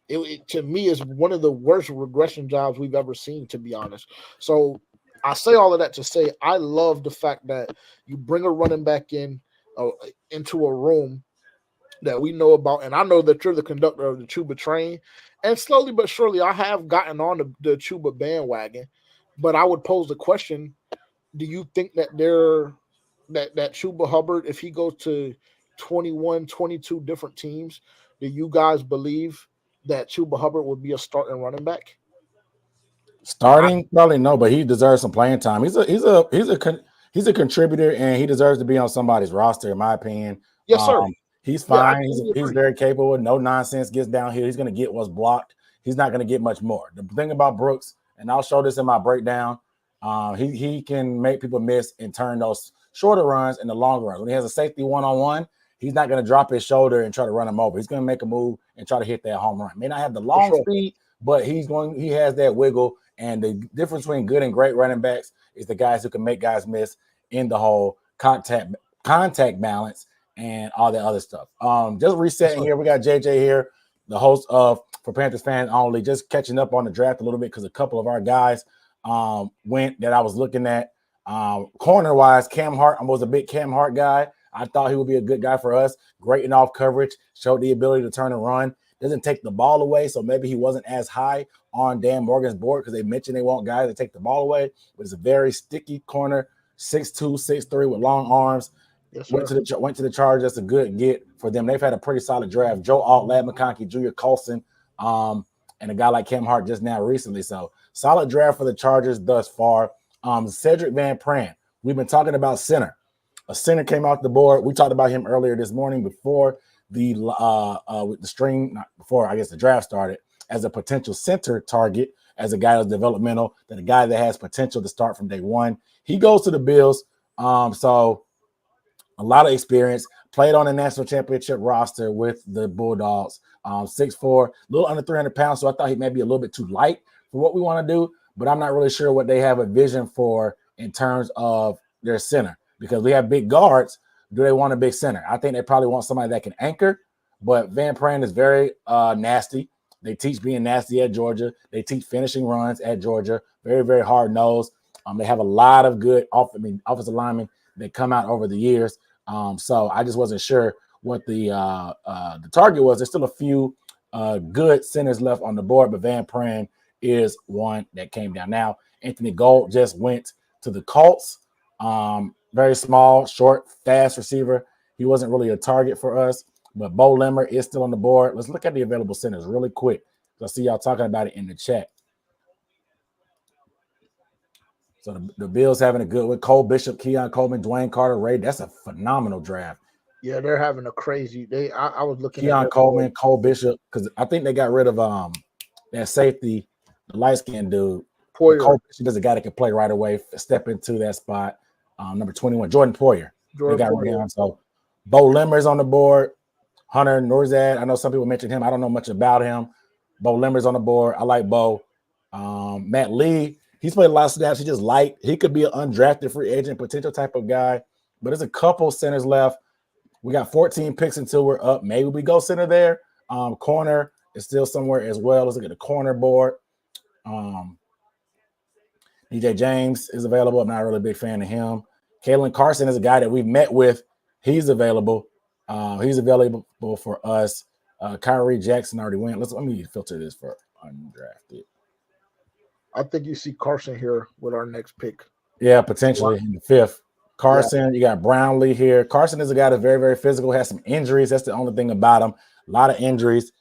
It to me is one of the worst regression jobs we've ever seen, to be honest. So I say all of that to say I love the fact that you bring a running back into a room that we know about, and I know that you're the conductor of the Chuba train, and slowly but surely I have gotten on the Chuba bandwagon. But I would pose the question: do you think that that Chuba Hubbard, if he goes to 21, 22 different teams, do you guys believe that Chuba Hubbard would be a starting running back? Starting, probably no, but he deserves some playing time. He's a contributor, and he deserves to be on somebody's roster, in my opinion. Yes, sir. He's Yeah, I fine. totally He's agree. very capable. No nonsense. Gets down here. He's going to get what's blocked. He's not going to get much more. The thing about Brooks, and I'll show this in my breakdown, he can make people miss and turn those shorter runs into long runs. When he has a safety one-on-one, he's not going to drop his shoulder and try to run him over. He's going to make a move and try to hit that home run. May not have the long sure. speed, but he has that wiggle. And the difference between good and great running backs is the guys who can make guys miss in the whole contact balance and all that other stuff. Just resetting here. We got JJ here, the host of For Panthers Fan Only, just catching up on the draft a little bit because a couple of our guys went that I was looking at. Corner-wise, Cam Hart, I was a big Cam Hart guy. I thought he would be a good guy for us. Great in off coverage, showed the ability to turn and run. Doesn't take the ball away, so maybe he wasn't as high on Dan Morgan's board because they mentioned they want guys to take the ball away. But it's a very sticky corner, 6'2", 6'3", with long arms. Yes, went to the Chargers. That's a good get for them. They've had a pretty solid draft. Joe Alt, Ladd McConkey, Junior Colson, and a guy like Cam Hart just now recently. So solid draft for the Chargers thus far. Cedric Van Pran. We've been talking about center. A center came off the board. We talked about him earlier this morning before the draft started, as a potential center target, as a guy that's developmental, that a guy that has potential to start from day one. He goes to the Bills. So a lot of experience, played on the national championship roster with the Bulldogs. 6'4", a little under 300 pounds. So I thought he may be a little bit too light for what we want to do, but I'm not really sure what they have a vision for in terms of their center, because we have big guards. Do they want a big center? I think they probably want somebody that can anchor, but Van Pran is very nasty. They teach being nasty at Georgia. They teach finishing runs at Georgia. Very, very hard-nosed. They have a lot of good offensive linemen that come out over the years. So I just wasn't sure what the target was. There's still a few good centers left on the board, but Van Pran is one that came down. Now, Anthony Gold just went to the Colts. Very small, short, fast receiver. He wasn't really a target for us, but Bo Limmer is still on the board. Let's look at the available centers really quick. I see y'all talking about it in the chat. So the Bills having a good one. Cole Bishop, Keon Coleman, Dwayne Carter, Ray. That's a phenomenal draft. Yeah, they're having a crazy. I was looking Keon at Coleman, Cole Bishop, because I think they got rid of that safety, the light-skinned dude. Cole Bishop is a guy that can play right away, step into that spot. Number 21, Jordan Poyer. They got rid of him. So Bo Limmer's on the board. Hunter Norzad. I know some people mentioned him. I don't know much about him. Bo Limmer's on the board. I like Bo. Matt Lee. He's played a lot of snaps. He's just light. He could be an undrafted free agent, potential type of guy. But there's a couple centers left. We got 14 picks until we're up. Maybe we go center there. Corner is still somewhere as well. Let's look at the corner board. DJ James is available. I'm not really a big fan of him. Kalen Carson is a guy that we've met with. He's available. He's available for us. Kyrie Jackson already went. Let me filter this for undrafted. I think you see Carson here with our next pick. Yeah, potentially in the 5th. Carson, You got Brownlee here. Carson is a guy that's very, very physical, has some injuries. That's the only thing about him. A lot of injuries.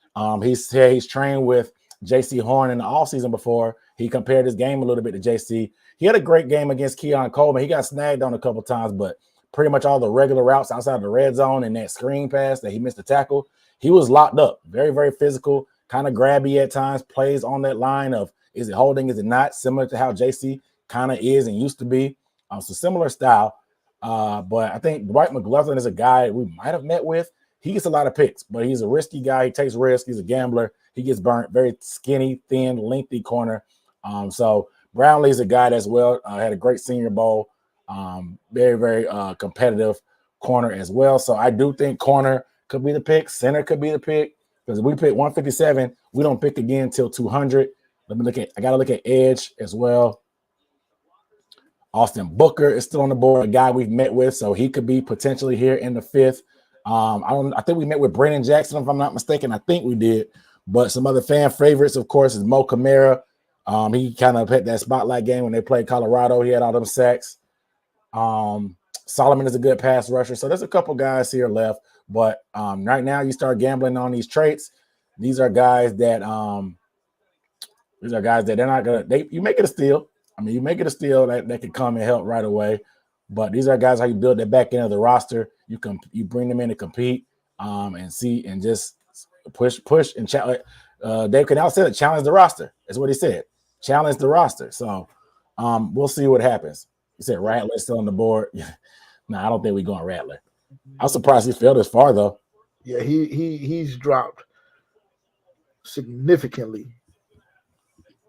He's trained with J.C. Horn in the offseason before. He compared his game a little bit to J.C. He had a great game against Keon Coleman. He got snagged on a couple times, but pretty much all the regular routes outside of the red zone and that screen pass that he missed the tackle, he was locked up. Very, very physical, kind of grabby at times, plays on that line of is it holding, is it not, similar to how J.C. kind of is and used to be. So similar style. But I think Dwight McLaughlin is a guy we might have met with. He gets a lot of picks, but he's a risky guy. He takes risks. He's a gambler. He gets burnt. Very skinny, thin, lengthy corner. So Brownlee's a guy that's had a great Senior Bowl. Very, very competitive corner as well. So I do think corner could be the pick. Center could be the pick, because if we pick 157, we don't pick again until 200. I got to look at edge as well. Austin Booker is still on the board, a guy we've met with, so he could be potentially here in the 5th. I think we met with Brandon Jackson, if I'm not mistaken. I think we did. But some other fan favorites, of course, is Mo Camara. He kind of hit that spotlight game when they played Colorado. He had all them sacks. Solomon is a good pass rusher. So there's a couple guys here left. But right now, you start gambling on these traits. These are guys that they're not gonna. You make it a steal. I mean, you make it a steal that can come and help right away. But these are guys how you build that back end of the roster. You bring them in to compete and see and just push and challenge. Dave Canal said challenge the roster. That's what he said. Challenge the roster. So we'll see what happens. He said Rattler still on the board. No, I don't think we're going Rattler. I'm surprised he fell this far though. Yeah, he's dropped significantly.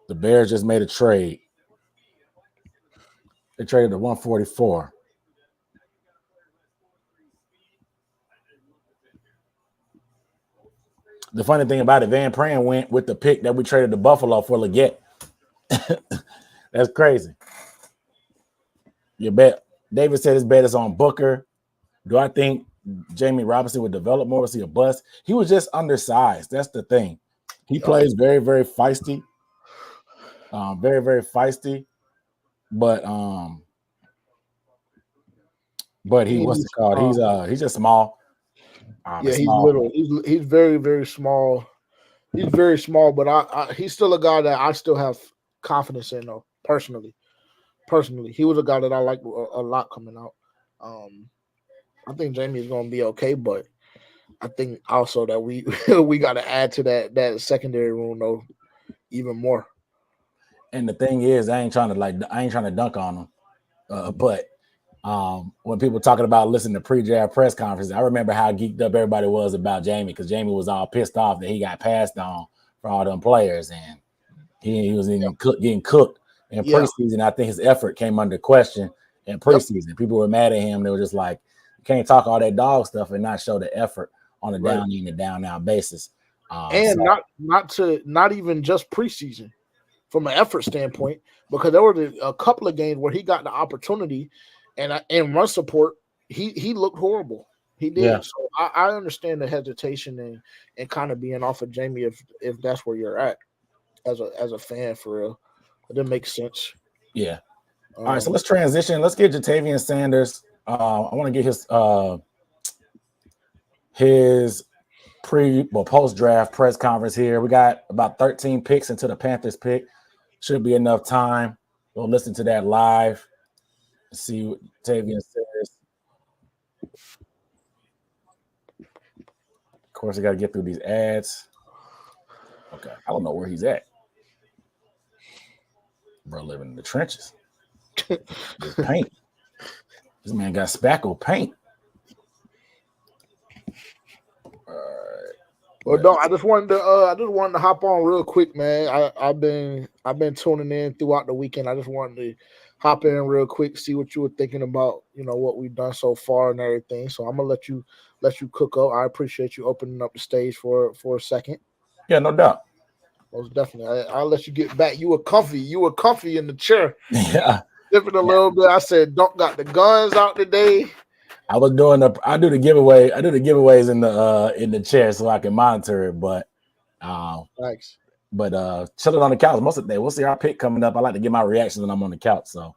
The Bears just made a trade. They traded to 144. The funny thing about it, Van Pran went with the pick that we traded to Buffalo for Leggett. That's crazy. Your bet. David said his bet is on Booker. Do I think Jamie Robinson would develop more? Was he a bust? He was just undersized. That's the thing. He plays very, very feisty. Very, very feisty. But what's it called? He's just small. He's little. He's very, very small. He's very small, but he's still a guy that I still have confidence in, though, personally. He was a guy that I liked a lot coming out. I think Jamie is going to be okay, but I think also that we we got to add to that secondary room though even more. And the thing is, I ain't trying to dunk on him, but when people talking about listening to pre-draft press conferences, I remember how geeked up everybody was about Jamie because Jamie was all pissed off that he got passed on for all them players, and he was getting cooked in preseason. I think his effort came under question in preseason. People were mad at him. They were just like, you can't talk all that dog stuff and not show the effort on a down in and down out basis. Not even just preseason from an effort standpoint, because there were a couple of games where he got the opportunity and run support. He looked horrible. He did. Yeah. So I understand the hesitation and kind of being off of Jamie if that's where you're at as a fan for real. It didn't make sense. Yeah. All right, so let's transition. Let's get Jatavian Sanders. I want to get his post-draft press conference here. We got about 13 picks into the Panthers pick. Should be enough time. We'll listen to that live. See what Jatavian says. Of course, I got to get through these ads. Okay, I don't know where he's at. Bro, living in the trenches. This paint. This man got spackle paint. All right. Well, no, I just wanted to hop on real quick, man. I've been tuning in throughout the weekend. I just wanted to hop in real quick, see what you were thinking about, what we've done so far and everything. So I'm gonna let you cook up. I appreciate you opening up the stage for a second. Yeah, no doubt. Most definitely. I'll let you get back. You were comfy in the chair. Yeah. Dipping a little bit. I said, don't got the guns out today. I was doing I do the giveaway. I do the giveaways in the chair so I can monitor it. But thanks. But chilling on the couch most of the day. We'll see our pick coming up. I like to get my reactions when I'm on the couch. So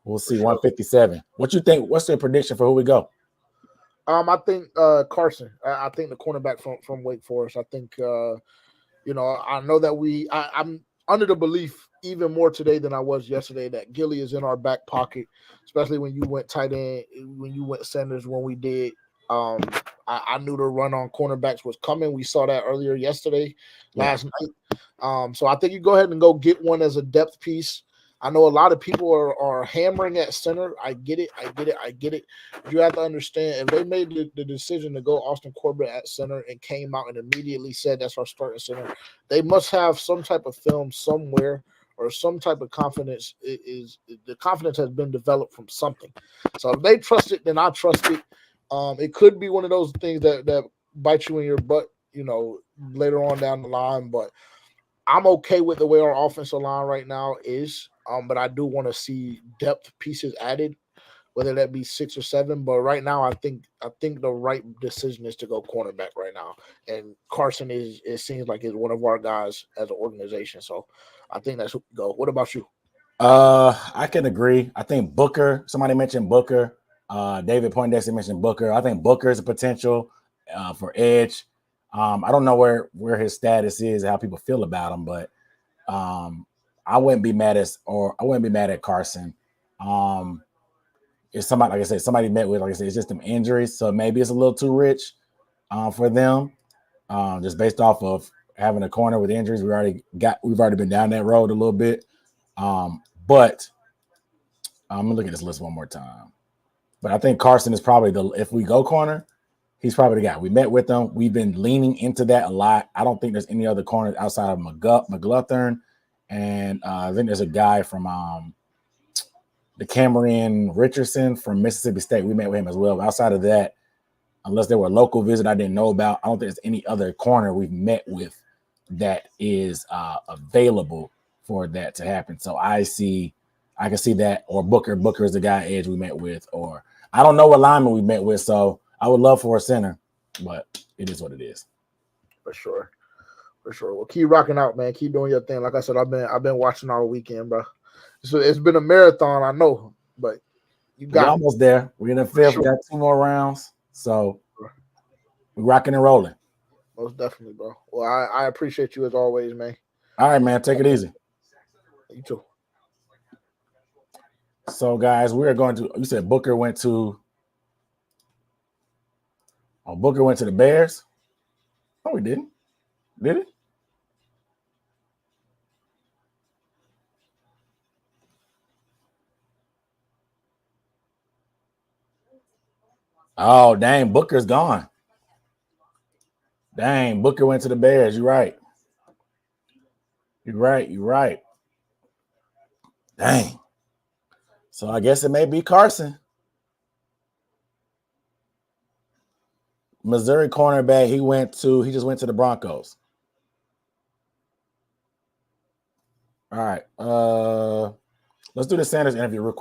we'll see. 157. What you think? What's your prediction for who we go? I think Carson. I think the cornerback from Wake Forest. I think I know that I'm under the belief even more today than I was yesterday that Gilly is in our back pocket, especially when you went tight end, when you went Sanders, when we did. I knew the run on cornerbacks was coming. We saw that earlier last night. So I think you go ahead and go get one as a depth piece. I know a lot of people are hammering at center. I get it. You have to understand, if they made the decision to go Austin Corbett at center and came out and immediately said that's our starting center, they must have some type of film somewhere or some type of confidence. The confidence has been developed from something. So if they trust it, then I trust it. It could be one of those things that bite you in your butt, later on down the line. But I'm okay with the way our offensive line right now is. But I do want to see depth pieces added, whether that be 6 or 7. But right now, I think the right decision is to go cornerback right now. And Carson it seems like is one of our guys as an organization. So I think that's who we go. What about you? I can agree. I think Booker. Somebody mentioned Booker. David Poindexter mentioned Booker. I think Booker is a potential for edge. I don't know where his status is, how people feel about him, but I wouldn't be mad at Carson. If somebody, like I said, somebody met with, like I said, it's just some injuries, so maybe it's a little too rich for them. Just based off of having a corner with injuries, we've already been down that road a little bit. But I'm gonna look at this list one more time. But I think Carson is probably if we go corner, he's probably the guy. We met with him. We've been leaning into that a lot. I don't think there's any other corners outside of McGlothern. And I think there's a guy from the Cameron Richardson from Mississippi State. We met with him as well. But outside of that, unless there were a local visit I didn't know about, I don't think there's any other corner we've met with that is available for that to happen. So I can see that, or Booker is the guy edge we met with, or I don't know what lineman we met with. So I would love for a center, but it is what it is. For sure. Well, keep rocking out, man. Keep doing your thing. Like I said, I've been watching all weekend, bro. So it's been a marathon, I know, but we're almost there. We're in the fifth. We got 2 more rounds, so we're rocking and rolling. Most definitely, bro. Well, I appreciate you as always, man. All right, man. Take it easy. You too. So, guys, we are going to. You said Booker went to. Oh, Booker went to the Bears. No, he didn't. Did he? Oh, dang, Booker's gone. Dang, Booker went to the Bears. You're right. Dang. So I guess it may be Carson. Missouri cornerback, he just went to the Broncos. All right. Let's do the Sanders interview real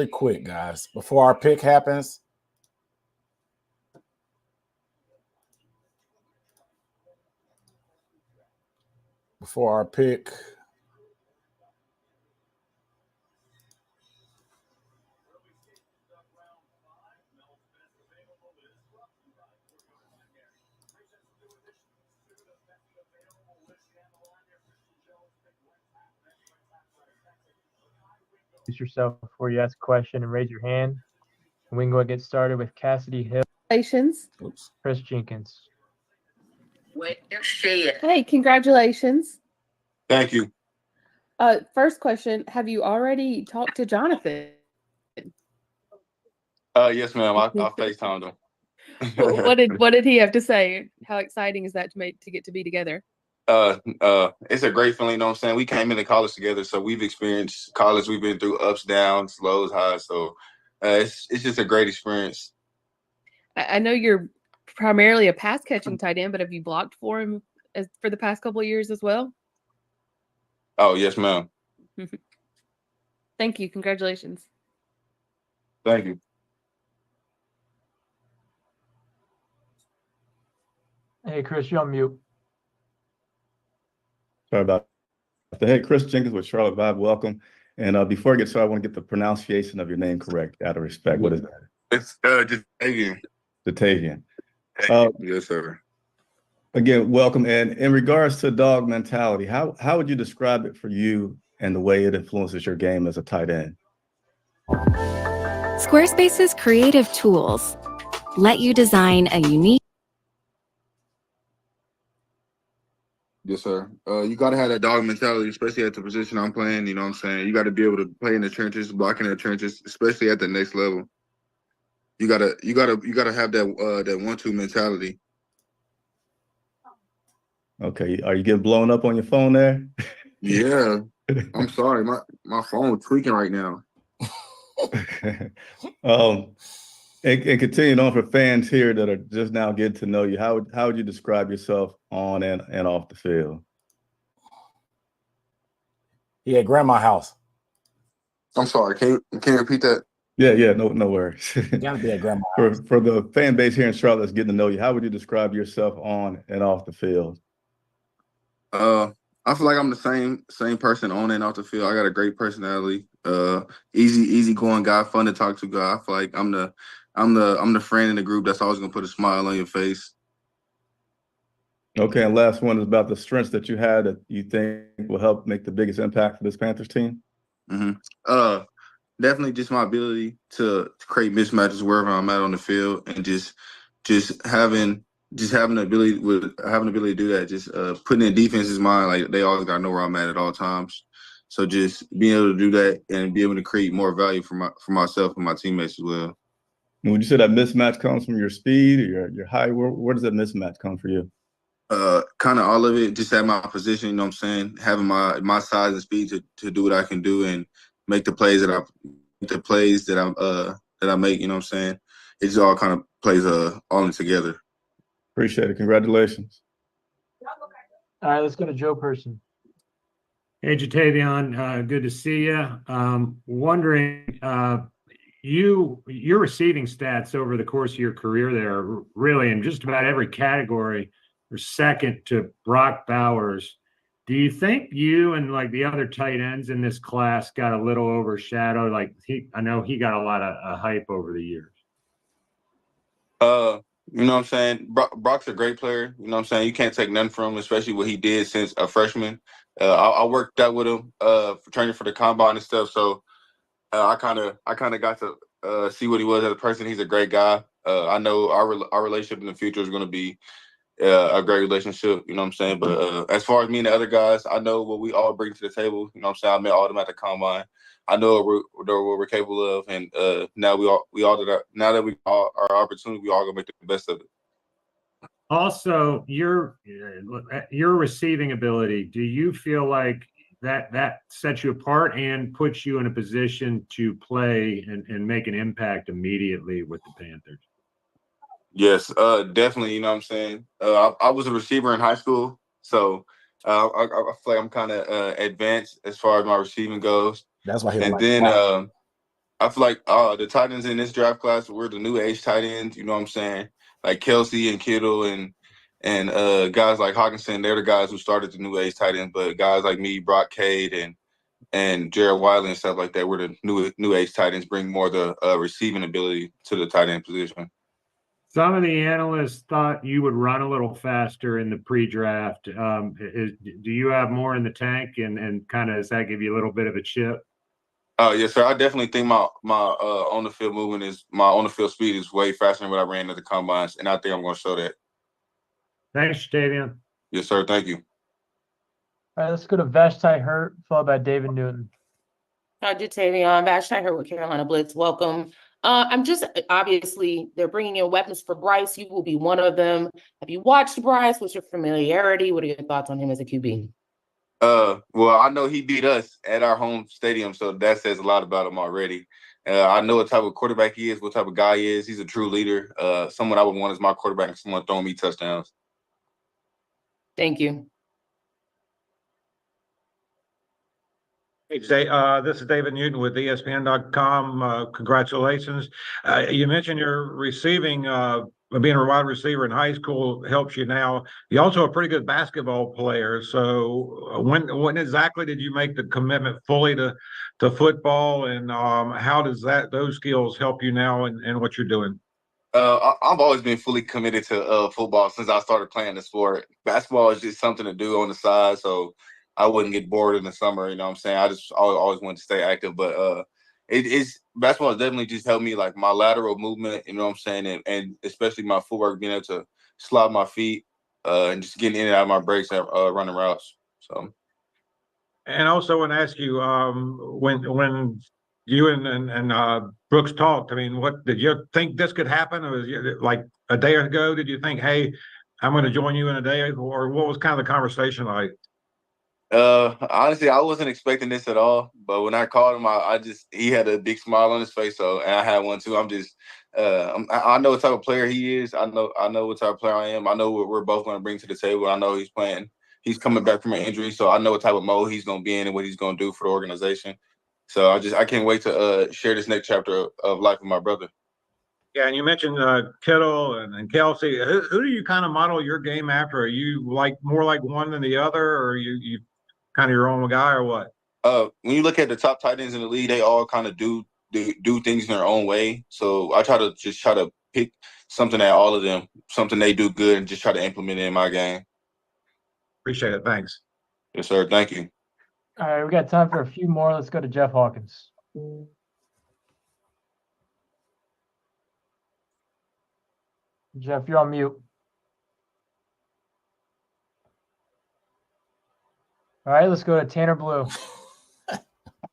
quick. Guys. Before our pick happens. Yourself before you ask a question and raise your hand. And we can go and get started with Cassidy Hill. Congratulations. Chris Jenkins. Hey, congratulations. Thank you. First question, have you already talked to Jonathan? Yes, ma'am. I FaceTimed him. What did he have to say? How exciting is that to get to be together? It's a great feeling, you know what I'm saying? We came into college together, so we've experienced college. We've been through ups, downs, lows, highs. So it's just a great experience. I know you're primarily a pass catching tight end, but have you blocked for him for the past couple of years as well? Oh, yes, ma'am. Thank you. Congratulations. Thank you. Hey, Chris, you're on mute. Sorry about that. Hey, Chris Jenkins with Charlotte Vibe. Welcome. And before I get started, I want to get the pronunciation of your name correct, out of respect. What is that? It's Jatavian. Jatavian. Yes, sir. Again, welcome. And in regards to dog mentality, how would you describe it for you and the way it influences your game as a tight end? Squarespace's creative tools let you design a unique. Yes, sir. You got to have that dog mentality, especially at the position I'm playing. You know what I'm saying? You got to be able to play in the trenches, blocking in the trenches, especially at the next level. You gotta have that 1-2 mentality. Okay. Are you getting blown up on your phone there? Yeah. I'm sorry. My phone is tweaking right now. And continuing on for fans here that are just now getting to know you, how would you describe yourself on and off the field? He at grandma's house. I'm sorry. Can you repeat that? Yeah, no worries. Gotta be at grandma's house. For the fan base here in Charlotte that's getting to know you, how would you describe yourself on and off the field? I feel like I'm the same person on and off the field. I got a great personality. Easy going guy, fun to talk to guy. I feel like I'm the friend in the group that's always gonna put a smile on your face. Okay, and last one is about the strengths that you had that you think will help make the biggest impact for this Panthers team. Mm-hmm. Definitely just my ability to create mismatches wherever I'm at on the field, and just having the ability to do that. Just putting in defense's mind, like they always gotta know where I'm at all times. So just being able to do that and be able to create more value for myself and my teammates as well. And would you say that mismatch comes from your speed or your height? Where does that mismatch come for you? Kind of all of it, just at my position, you know what I'm saying? Having my size and speed to do what I can do and make the plays that I make, you know what I'm saying? It just all kind of plays all in together. Appreciate it. Congratulations. All right, let's go to Joe Person. Hey, Jatavion, good to see you. Wondering, your receiving stats over the course of your career there, really in just about every category, are second to Brock Bowers. Do you think you and like the other tight ends in this class got a little overshadowed? Like I know he got a lot of hype over the years. You know what I'm saying? Brock's a great player. You know what I'm saying? You can't take nothing from him, especially what he did since a freshman. I worked out with him for training for the combine and stuff. So I kind of got to see what he was as a person. He's a great guy. I know our relationship in the future is going to be a great relationship. You know what I'm saying? But as far as me and the other guys, I know what we all bring to the table. You know what I'm saying? I met all of them at the combine. I know what we're capable of, and now now that we all our opportunity, we all gonna make the best of it. Also, your receiving ability, do you feel like that sets you apart and puts you in a position to play and make an impact immediately with the Panthers? Yes, definitely. You know what I'm saying? I was a receiver in high school, so I feel like I'm kind of advanced as far as my receiving goes. That's why he And like then I feel like the tight ends in this draft class, we're the new age tight ends. You know what I'm saying? Like Kelsey and Kittle and guys like Hawkinson, they're the guys who started the new age tight ends. But guys like me, Brock Cade and Jared Wiley and stuff like that, we're the new age tight ends, bring more the receiving ability to the tight end position. Some of the analysts thought you would run a little faster in the pre-draft. Do you have more in the tank, and kind of does that give you a little bit of a chip? Yes, sir. I definitely think my on the field movement my on the field speed is way faster than what I ran at the combines, and I think I'm going to show that. Thanks, Jatavion. Yes, sir. Thank you. All right, let's go to Vashti Hurt, followed by David Newton. Hi, Jatavion. Vashti Hurt with Carolina Blitz. Welcome. I'm just obviously they're bringing in weapons for Bryce. You will be one of them. Have you watched Bryce? What's your familiarity? What are your thoughts on him as a QB? Well, I know he beat us at our home stadium, so that says a lot about him already. I know what type of quarterback he is, what type of guy he is. He's a true leader. Someone I would want as my quarterback, and someone throwing me touchdowns. Thank you. Hey, this is David Newton with ESPN.com. Congratulations. You mentioned your receiving, being a wide receiver in high school helps you now. You're also a pretty good basketball player. So when exactly did you make the commitment fully to football, and how does those skills help you now in what you're doing? I've always been fully committed to football since I started playing the sport. Basketball is just something to do on the side, so I wouldn't get bored in the summer. You know what I'm saying? I just always wanted to stay active. But basketball has definitely just helped me, like my lateral movement, you know what I'm saying? And especially my footwork, being able to slide my feet and just getting in and out of my breaks and running routes. So. And also I want to ask you, when you and Brooks talked, I mean, what did you think this could happen? Or was it like a day ago, did you think, hey, I'm going to join you in a day? Or what was kind of the conversation like? Honestly, I wasn't expecting this at all. But when I called him, he had a big smile on his face, and I had one too. I'm just, I know what type of player he is. I know what type of player I am. I know what we're both going to bring to the table. I know he's playing he's coming back from an injury, so I know what type of mode he's gonna be in and what he's gonna do for the organization. So I can't wait to share this next chapter of life with my brother. Yeah, and you mentioned Kittle and Kelsey. Who do you kind of model your game after? Are you more like one than the other, or are you kind of your own guy, or what? When you look at the top tight ends in the league, they all kind of do things in their own way. So I try to pick something that all of them, something they do good, and just try to implement it in my game. Appreciate it. Thanks. Yes, sir. Thank you. All right, we got time for a few more. Let's go to Jeff Hawkins. Jeff, you're on mute. All right, let's go to Tanner Blue.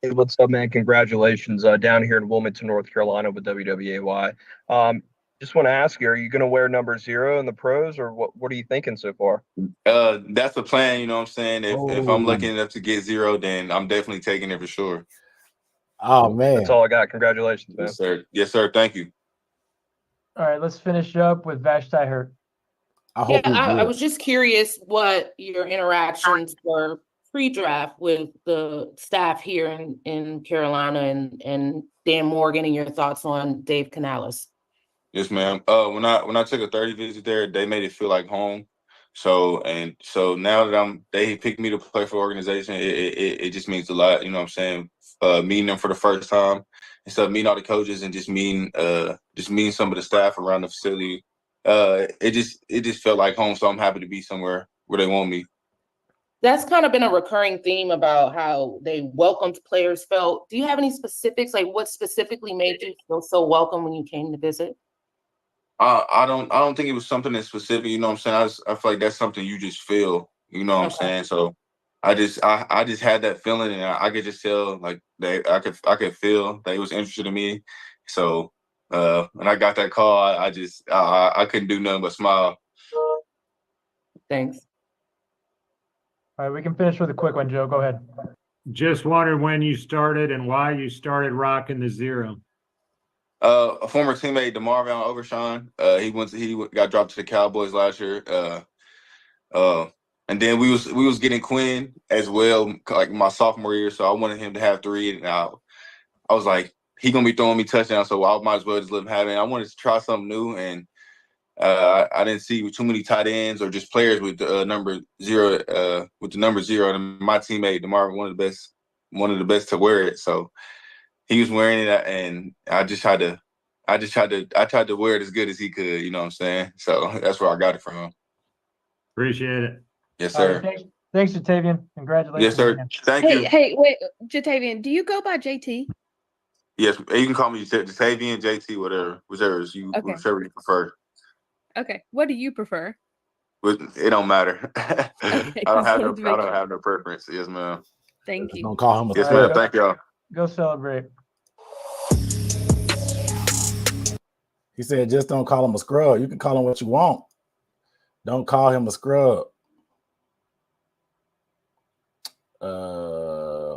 Hey, what's up, man? Congratulations down here in Wilmington, North Carolina with WWAY. Just want to ask you, are you going to wear number 0 in the pros, or what are you thinking so far? That's the plan, you know what I'm saying? If I'm lucky enough to get 0, then I'm definitely taking it for sure. Oh, man. That's all I got. Congratulations, man. Yes, sir. Yes, sir. Thank you. All right, let's finish up with Vashti Hurt. I was just curious what your interactions were pre-draft with the staff here in Carolina and Dan Morgan, and your thoughts on Dave Canales. Yes, ma'am. When I took a 30 visit there, they made it feel like home. So now that they picked me to play for the organization, it just means a lot. You know what I'm saying? Meeting them for the first time, instead of meeting all the coaches and just meeting some of the staff around the facility. It just felt like home. So I'm happy to be somewhere where they want me. That's kind of been a recurring theme about how they welcomed players felt. Do you have any specifics, like what specifically made you feel so welcome when you came to visit? I don't think it was something that's specific. You know what I'm saying? I feel like that's something you just feel. You know what I'm saying? So I just had that feeling, and I could just tell like I could feel that he was interested in me. So when I got that call, I couldn't do nothing but smile. Thanks. All right, we can finish with a quick one, Joe. Go ahead. Just wondered when you started and why you started rocking the 0. A former teammate, DeMarvin Overshawn, he got dropped to the Cowboys last year. And then we was getting Quinn as well, like my sophomore year. So I wanted him to have 3, and I was like, he gonna be throwing me touchdowns, so I might as well just let him have it. I wanted to try something new, and I didn't see too many tight ends or just players with the number 0. With the number 0, and my teammate DeMarvin, one of the best to wear it. So he was wearing it, and I tried to wear it as good as he could. You know what I'm saying? So that's where I got it from. Appreciate it. Yes, sir. Right, thanks, Jatavian. Congratulations. Yes, sir. Again. Thank you. Hey, wait, Jatavian, do you go by JT? Yes, you can call me Jatavian, JT, whichever you prefer. Okay. What do you prefer? It don't matter. Okay, I don't have no preference. Yes, ma'am. Thank you. Don't call him a Yes, scrub. ma'am. Thank y'all. Go celebrate. He said, just don't call him a scrub. You can call him what you want. Don't call him a scrub.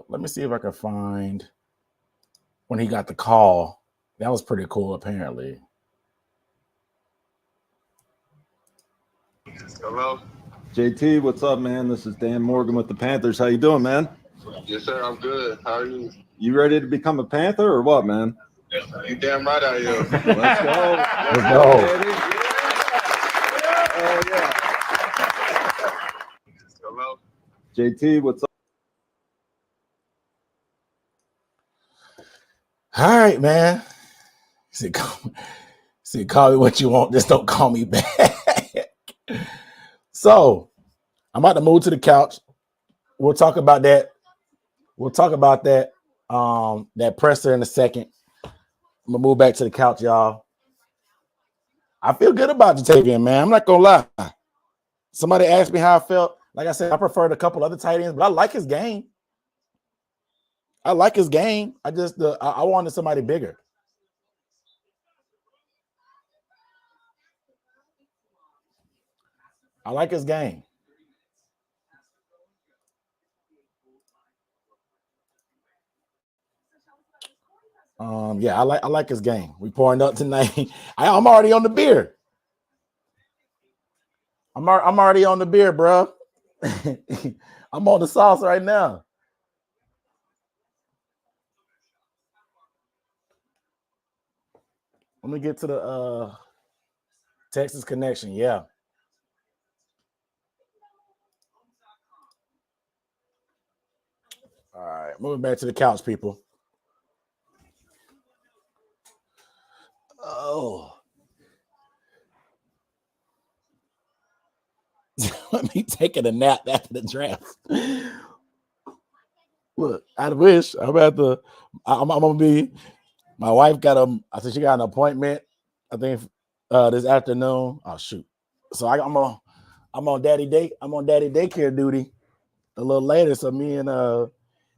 Let me see if I can find when he got the call. That was pretty cool, apparently. Hello. JT, what's up, man? This is Dan Morgan with the Panthers. How you doing, man? Yes, sir. I'm good. How are you? You ready to become a Panther or what, man? You damn right I am. Let's go. Let's go. Baby. Oh, yeah. Hello. JT, what's up? All right, man. He said, call me what you want. Just don't call me back. So I'm about to move to the couch. We'll talk about that. That presser in a second. I'm gonna move back to the couch, y'all. I feel good about Jatavian, man. I'm not gonna lie. Somebody asked me how I felt. Like I said, I preferred a couple other tight ends, but I like his game. I just I wanted somebody bigger. I like his game. Yeah, I like his game. We pouring up tonight. I'm already on the beer. I'm already on the beer, bro. I'm on the sauce right now. Let me get to the Texas connection. Yeah. All right, moving back to the couch, people. Oh. Let me taking a nap after the draft. Look, I wish I'm gonna be. My wife I think she got an appointment. I think this afternoon. Oh shoot! So I'm on daddy daycare duty a little later. So me and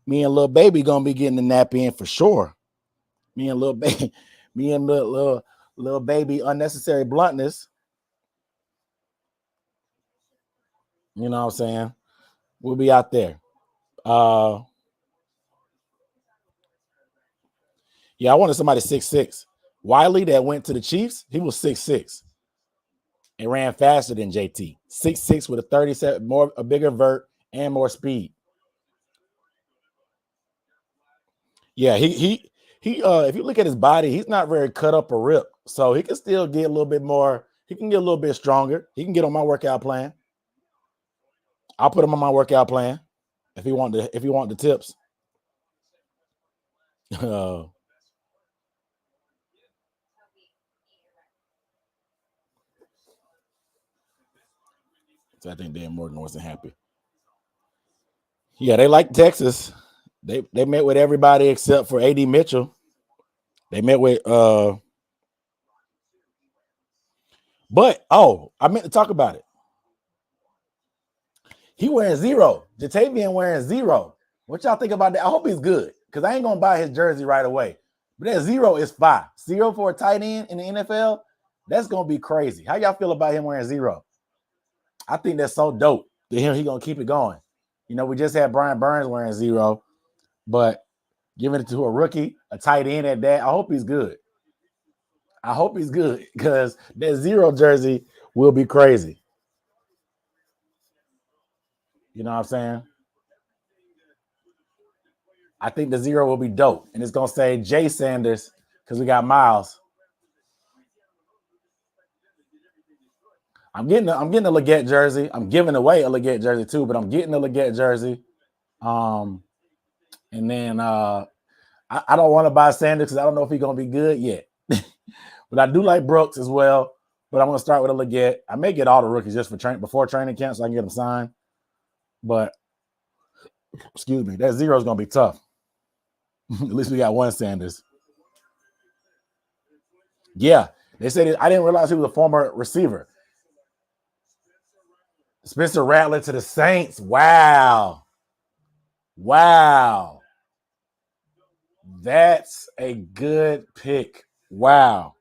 little baby gonna be getting the nap in for sure. Me and little baby, little baby unnecessary bluntness. You know what I'm saying? We'll be out there. Yeah, I wanted somebody 6'6". Wiley that went to the Chiefs, he was 6'6". and ran faster than JT. 6'6" with a 37, a bigger vert and more speed. Yeah, he if you look at his body, he's not very cut up or ripped. So he can still get a little bit more, he can get a little bit stronger. He can get on my workout plan. I'll put him on my workout plan if you want the tips. So I think Dan Morgan wasn't happy. Yeah, they like Texas. They met with everybody except for AD Mitchell. They met with but I meant to talk about it. He wearing 0. Jatavian wearing 0. What y'all think about that? I hope he's good because I ain't gonna buy his jersey right away. But that 0 is fire. 0 for a tight end in the NFL. That's gonna be crazy. How y'all feel about him wearing 0? I think that's so dope. To him, he gonna keep it going. You know, we just had Brian Burns wearing 0, but giving it to a rookie, a tight end at that. I hope he's good. I hope he's good because that 0 jersey will be crazy. You know what I'm saying? I think the 0 will be dope. And it's going to say Jay Sanders because we got Miles. I'm getting a Leggett jersey. I'm giving away a Leggett jersey too, but I'm getting a Leggett jersey. And then I don't want to buy Sanders because I don't know if he's going to be good yet. But I do like Brooks as well. But I'm going to start with a Leggett. I may get all the rookies just for before training camp so I can get them signed. But, excuse me, that 0 is going to be tough. At least we got one Sanders. Yeah, they said I didn't realize he was a former receiver. Spencer Rattler to the Saints. Wow. That's a good pick. Wow.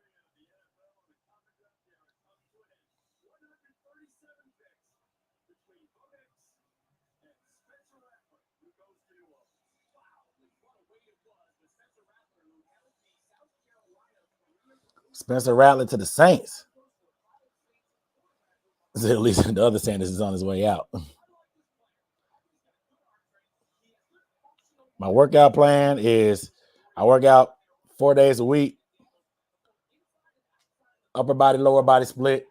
Spencer Rattler to the Saints. At least the other Sanders is on his way out. My workout plan is I work out 4 days a week. Upper body, lower body split.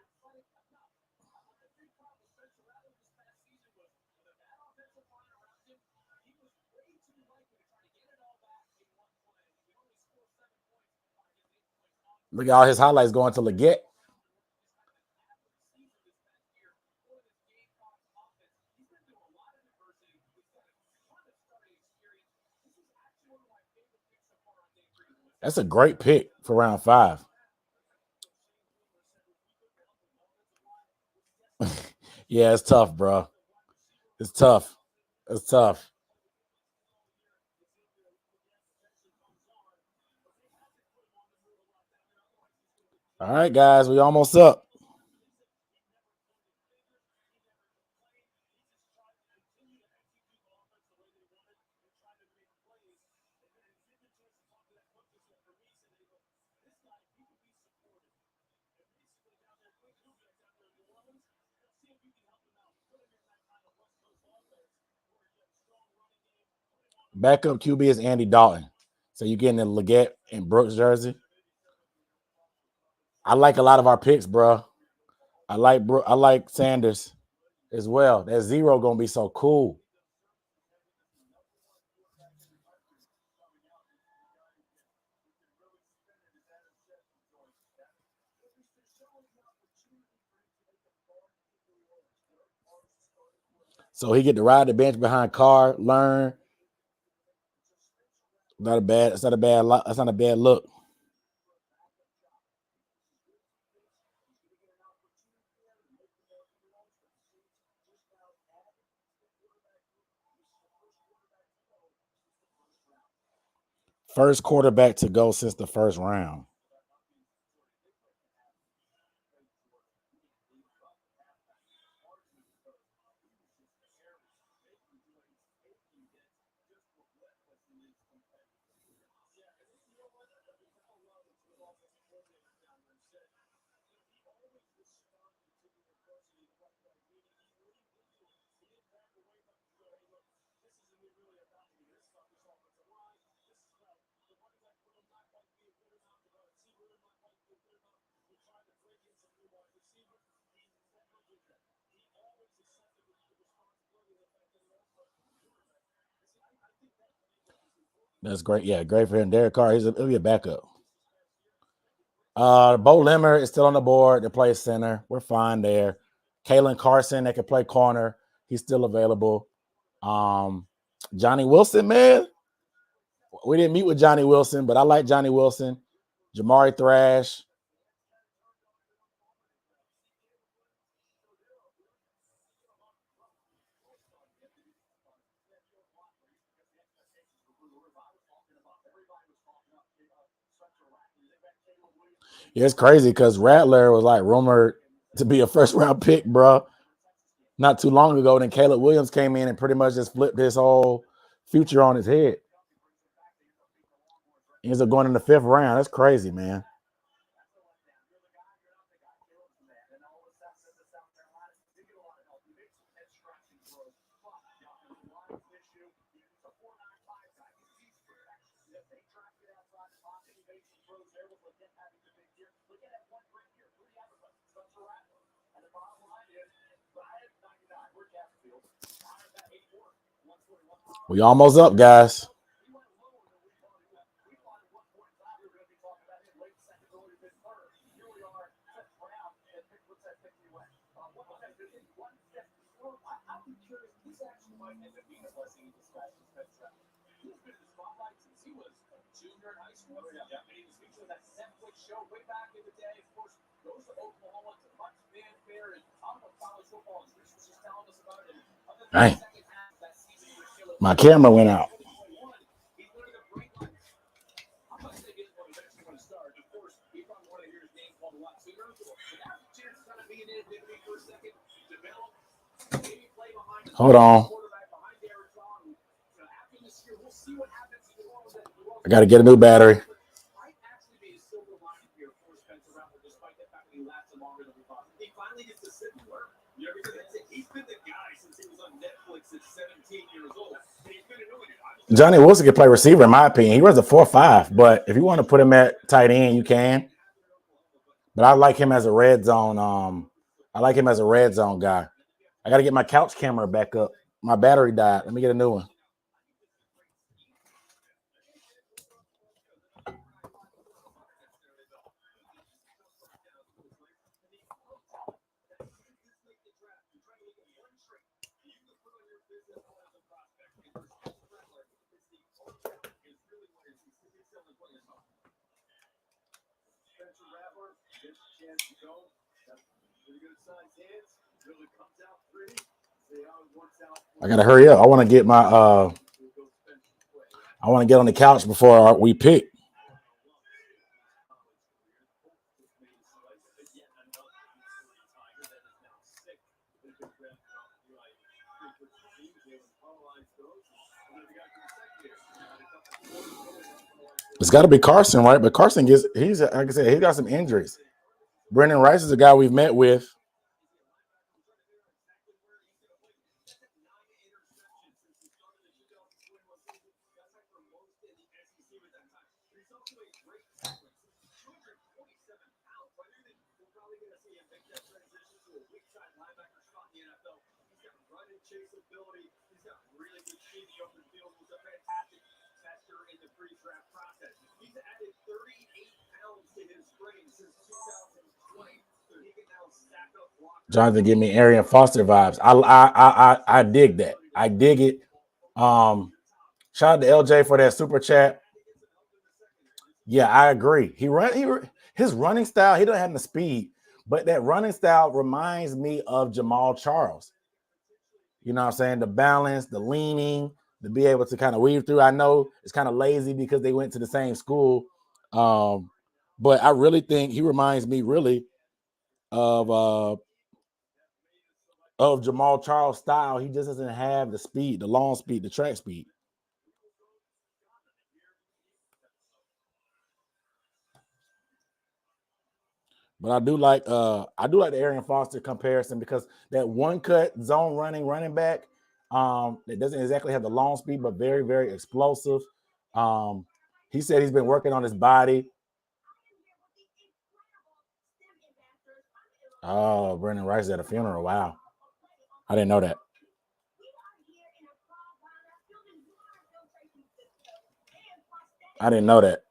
Look at all his highlights going to Leggett. That's a great pick for round 5. Yeah, it's tough, bro. It's tough. All right, guys, we almost up. Backup QB is Andy Dalton. So you're getting the Leggett and Brooks jersey. I like a lot of our picks, bro. I like Sanders as well. That 0 gonna be so cool. So he get to ride the bench behind Carr, learn. That's not a bad look. First quarterback to go since the first round. That's great. Yeah, great for him. Derek Carr, he'll be a backup. Bo Limmer is still on the board to play center. We're fine there. Kalen Carson, that can play corner. He's still available. Johnny Wilson, man. We didn't meet with Johnny Wilson, but I like Johnny Wilson. Jamari Thrash. Yeah, it's crazy because Rattler was like rumored to be a first round pick, bro, not too long ago. Then Caleb Williams came in and pretty much just flipped his whole future on his head. He ends up going in the 5th round. That's crazy, man. We almost up, guys. Dang. My camera went out. Hold on. I got to get a new battery. Johnny Wilson can play receiver, in my opinion. He runs a 4.5, but if you want to put him at tight end, you can. But I like him as a red zone. I like him as a red zone guy. I got to get my couch camera back up. My battery died. Let me get a new one. I gotta hurry up. I want to get my I want to get on the couch before we pick. It's got to be Carson, right? But Carson he's like I said, he got some injuries. Brendan Rice is a guy we've met with. Jonathan, give me Arian Foster vibes. I dig that. I dig it. Shout out to LJ for that super chat. Yeah, I agree. His running style, he doesn't have the speed, but that running style reminds me of Jamal Charles. You know what I'm saying? The balance, the leaning, to be able to kind of weave through. I know it's kind of lazy because they went to the same school. But I really think he reminds me really of Jamal Charles' style. He just doesn't have the speed, the long speed, the track speed. But I do like the Arian Foster comparison because that one cut zone running back that doesn't exactly have the long speed, but very, very explosive. He said he's been working on his body. Oh, Brendan Rice at a funeral. Wow. I didn't know that. I didn't know that.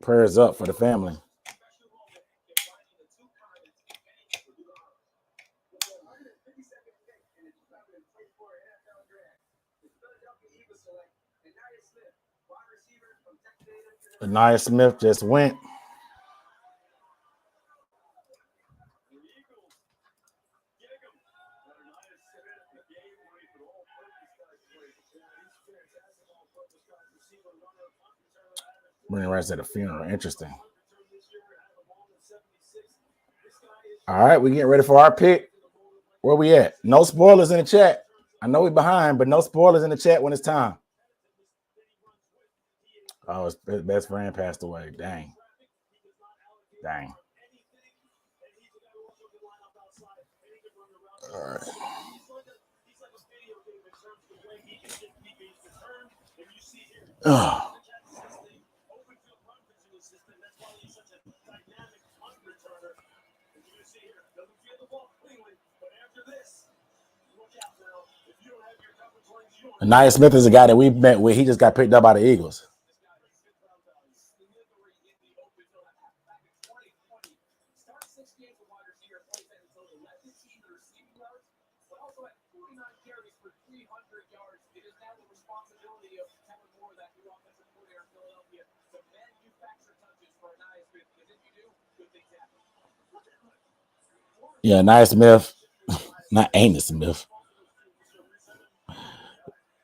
Prayers up for the family. Anaya Smith just went. Brendan Rice at a funeral. Interesting. All right, we getting ready for our pick. Where we at? No spoilers in the chat. I know we're behind, but no spoilers in the chat when it's time. Oh, his best friend passed away. Dang. All right. Oh. Anaya Smith is a guy that we met with. He just got picked up by the Eagles. Yeah, Anaya Smith. Not Anus Smith.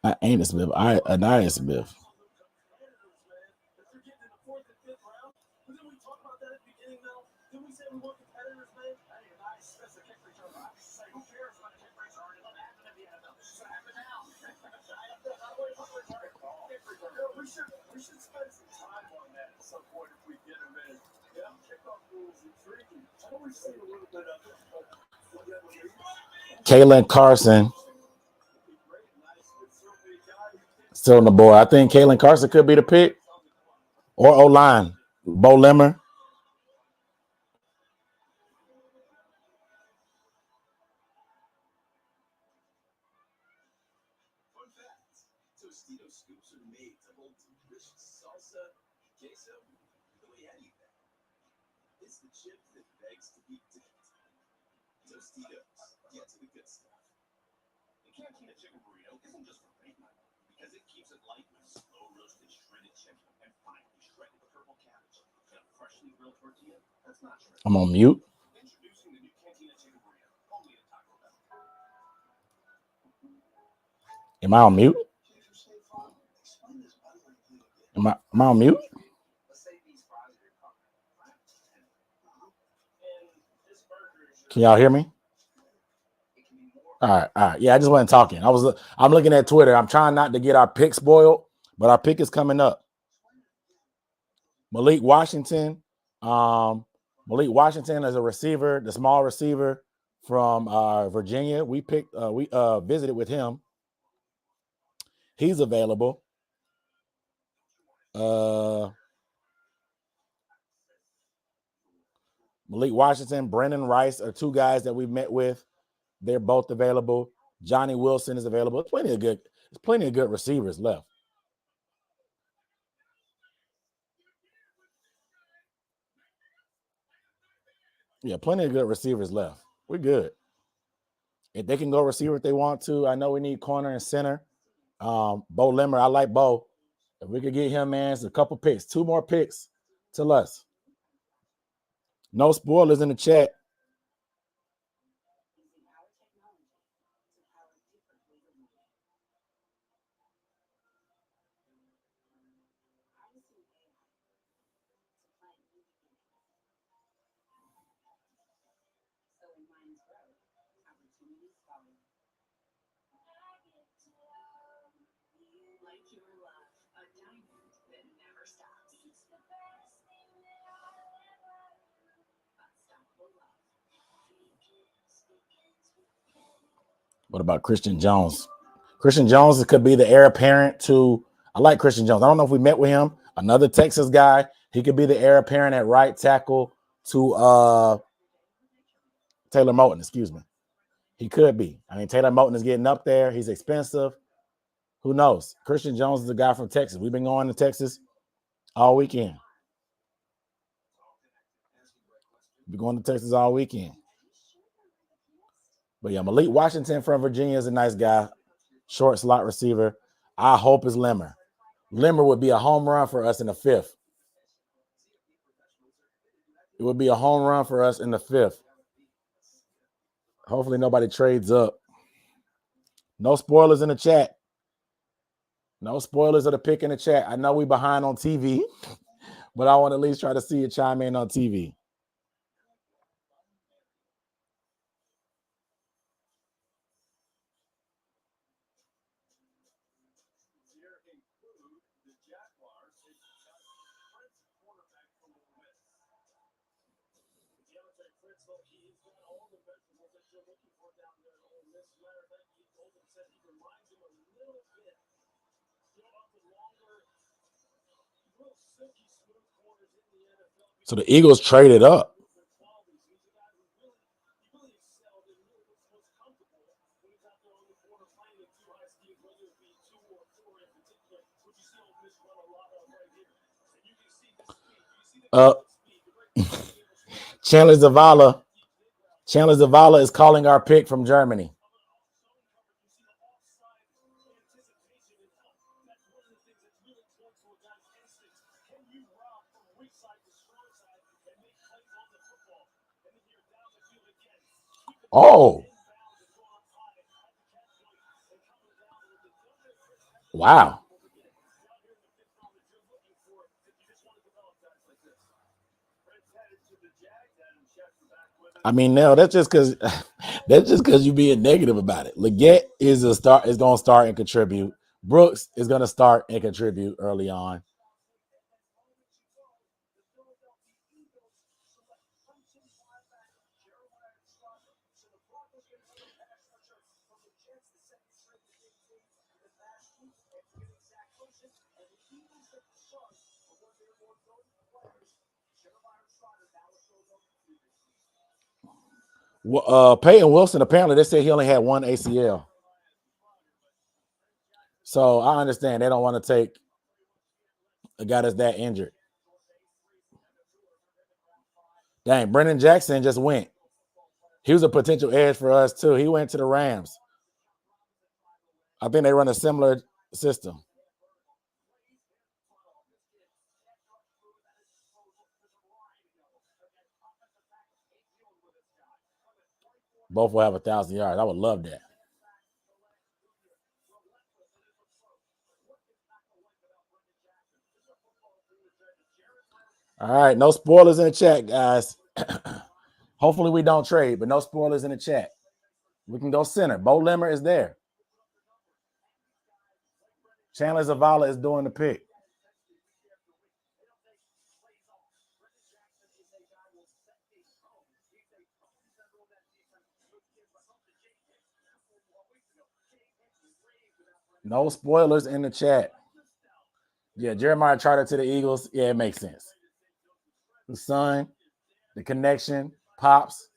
Not Anus Smith. Anaya Smith. We should spend some time on that at some point if we get a minute. Yeah, kickoff rules intriguing. I know we've seen a little bit of it. Kalen Carson. Still on the board. I think Kalen Carson could be the pick. Or O-line. Bo Limmer. I'm on mute. Am I on mute? Am I on mute? Can y'all hear me? All right. Yeah, I just wasn't talking. I'm looking at Twitter. I'm trying not to get our pick spoiled, but our pick is coming up. Malik Washington. Malik Washington is a receiver, the small receiver from Virginia. We visited with him. He's available. Malik Washington, Brendan Rice are two guys that we met with. They're both available. Johnny Wilson is available. There's plenty of good receivers left. Yeah, plenty of good receivers left. We're good. If they can go receiver if they want to, I know we need corner and center. Bo Limmer, I like Bo. If we could get him, man, it's a couple picks, 2 more picks to us. No spoilers in the chat. What about Christian Jones? Christian Jones could be the heir apparent to. I like Christian Jones. I don't know if we met with him. Another Texas guy. He could be the heir apparent at right tackle to Taylor Moton. Excuse me. He could be. I mean, Taylor Moton is getting up there. He's expensive. Who knows? Christian Jones is a guy from Texas. We've been going to Texas all weekend. We're going to Texas all weekend. But yeah, Malik Washington from Virginia is a nice guy. Short slot receiver. I hope it's Limmer. Limmer would be a home run for us in the 5th. It would be a home run for us in the 5th. Hopefully nobody trades up. No spoilers in the chat. No spoilers of the pick in the chat. I know we behind on TV, but I want to at least try to see you chime in on TV. So the Eagles traded up. Chandler Zavala is calling our pick from Germany. Oh. Wow. I mean, no, that's just because you being negative about it. Leggett is gonna start and contribute. Brooks is gonna start and contribute early on. Peyton Wilson, apparently they said he only had 1 ACL. So I understand they don't want to take a guy that's that injured. Dang, Brendan Jackson just went. He was a potential edge for us too. He went to the Rams. I think they run a similar system. Both will have 1,000 yards. I would love that. All right, no spoilers in the chat, guys. Hopefully we don't trade, but no spoilers in the chat. We can go center. Bo Limmer is there. Chandler Zavala is doing the pick. No spoilers in the chat. Yeah, Jeremiah Trotter to the Eagles. Yeah, it makes sense. The son, the connection, pops.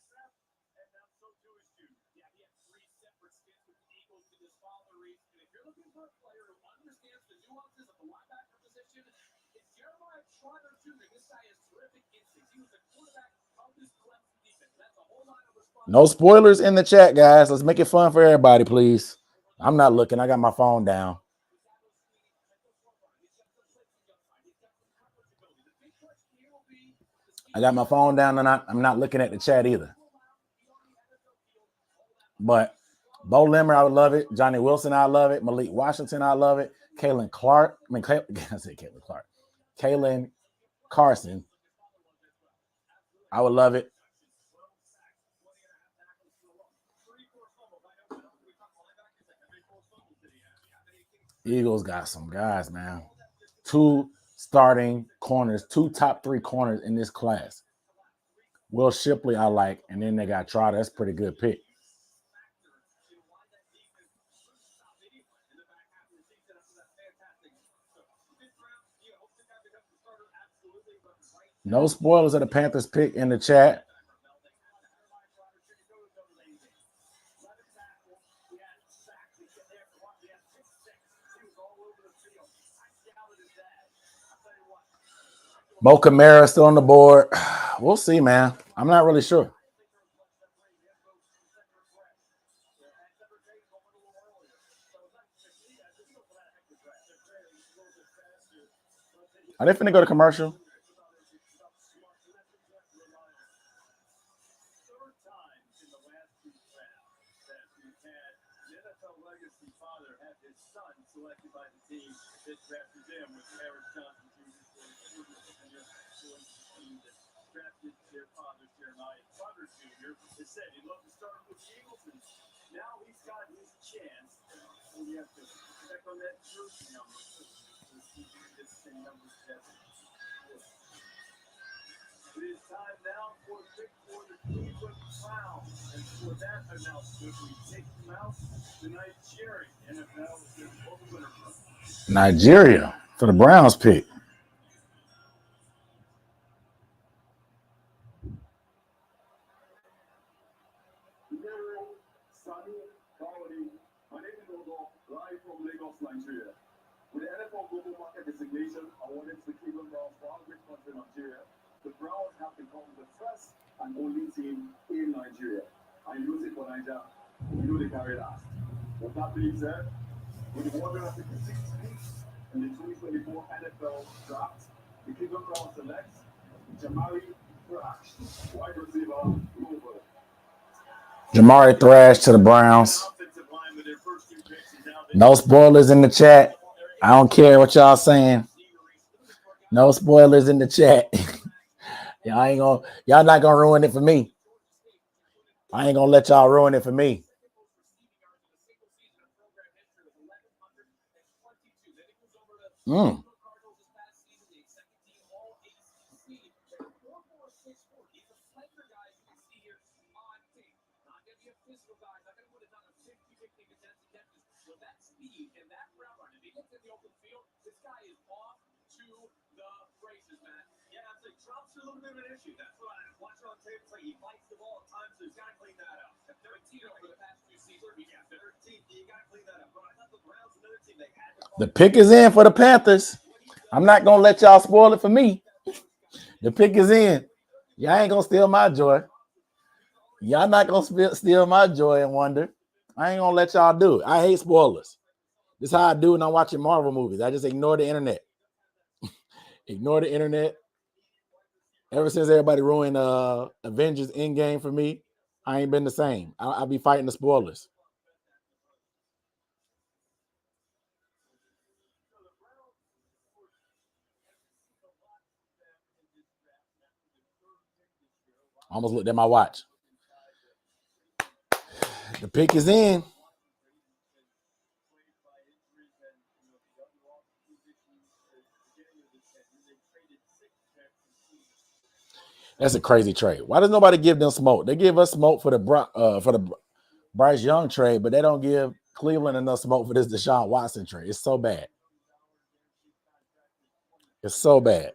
No spoilers in the chat, guys. Let's make it fun for everybody, please. I'm not looking. I got my phone down. I got my phone down and I'm not looking at the chat either. But Bo Limmer, I would love it. Johnny Wilson, I love it. Malik Washington, I love it. Kalen Clark. I say Kalen Clark. Kalen Carson. I would love it. Eagles got some guys, man. 2 starting corners, 2 top 3 corners in this class. Will Shipley, I like, and then they got Trotter. That's a pretty good pick. No spoilers of the Panthers pick in the chat. Bo Kamara still on the board. We'll see, man. I'm not really sure. Are they finna go to commercial? Nigeria for the Browns pick. Nigeria. With the NFL Global Market designation awarded to the Cleveland Browns for our great country, Nigeria, the Browns have become the first and only team in Nigeria. And use it for Nigeria. You know they carry last. With that being said, with the 156 picks in the 2024 NFL draft, the Cleveland Browns select Jamari Thrash, wide receiver, Louisville. Jamari Thrash to the Browns. No spoilers in the chat. I don't care what y'all saying. No spoilers in the chat. Y'all not gonna ruin it for me. I ain't gonna let y'all ruin it for me. The pick is in for the Panthers. I'm not gonna let y'all spoil it for me. The pick is in. Y'all ain't gonna steal my joy. Y'all not gonna steal my joy and wonder. I ain't gonna let y'all do it. I hate spoilers. This is how I do when I'm watching Marvel movies. I just ignore the internet. Ignore the internet. Ever since everybody ruined Avengers Endgame for me, I ain't been the same. I'll be fighting the spoilers. Almost looked at my watch. The pick is in. That's a crazy trade. Why does nobody give them smoke? They give us smoke for the Bryce Young trade, but they don't give Cleveland enough smoke for this Deshaun Watson trade. It's so bad. It's so bad.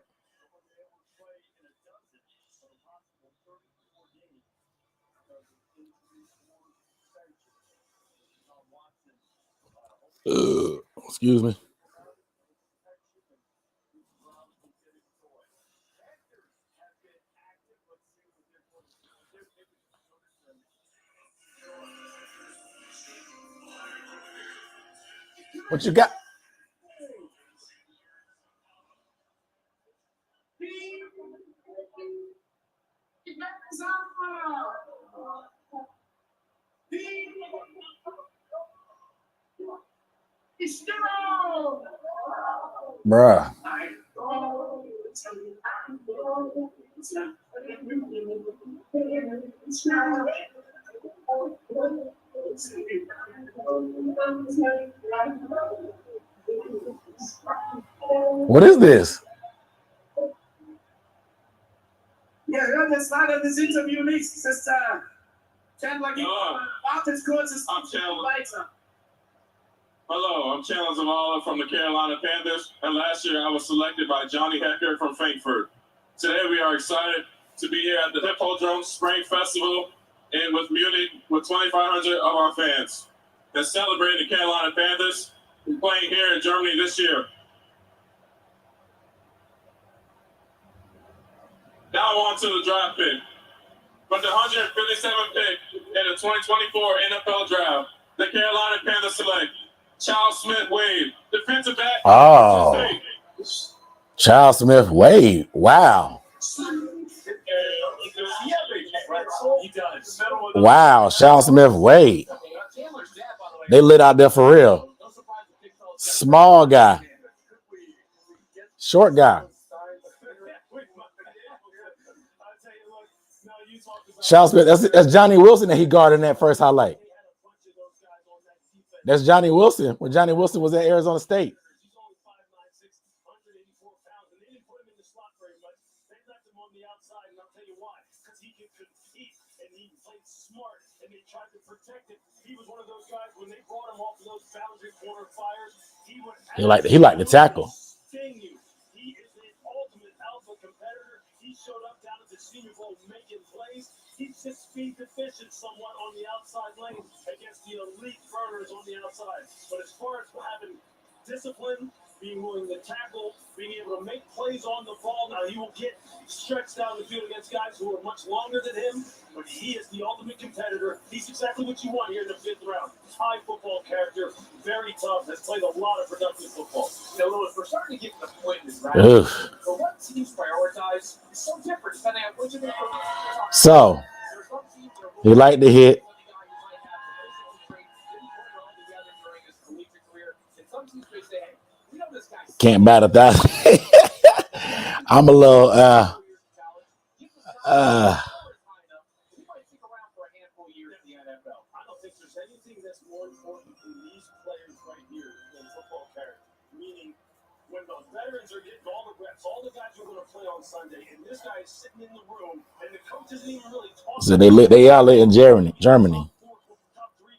Excuse me. What you got? Bruh. What is this? Ja, hört jetzt leider das Interview nicht. Es ist Chandler geht wartet kurz, es geht weiter. Hello, I'm Chandler Zavala from the Carolina Panthers, and last year I was selected by Johnny Hecker from Frankfurt. Today we are excited to be here at the Hippodrome Spring Festival and with Munich with 2,500 of our fans and celebrating the Carolina Panthers playing here in Germany this year. Now on to the draft pick. From the 157th pick in the 2024 NFL Draft, the Carolina Panthers select Charles Smith Wade, defensive back. Oh, Charles Smith Wade. Wow. Wow, Charles Smith Wade. They lit out there for real. Small guy. Short guy. Charles Smith, that's Johnny Wilson that he guarded in that first highlight. That's Johnny Wilson when Johnny Wilson was at Arizona State. He liked to tackle. He's just speed deficient somewhat on the outside lane against the elite burners on the outside. But as far as having discipline, being willing to tackle, being able to make plays on the ball, now he will get stretched down the field against guys who are much longer than him, but he is the ultimate competitor. He's exactly what you want here in the 5th round. High football character, very tough, has played a lot of productive football. You know, Lewis, we're starting to get to the point in this round. So what teams prioritize is so different depending on which of them. So he liked to hit. Can't bat a thousand. I'm a little Sunday, and this guy is sitting in the room, and the coach isn't even really talking. So they are lit in Germany. Top 3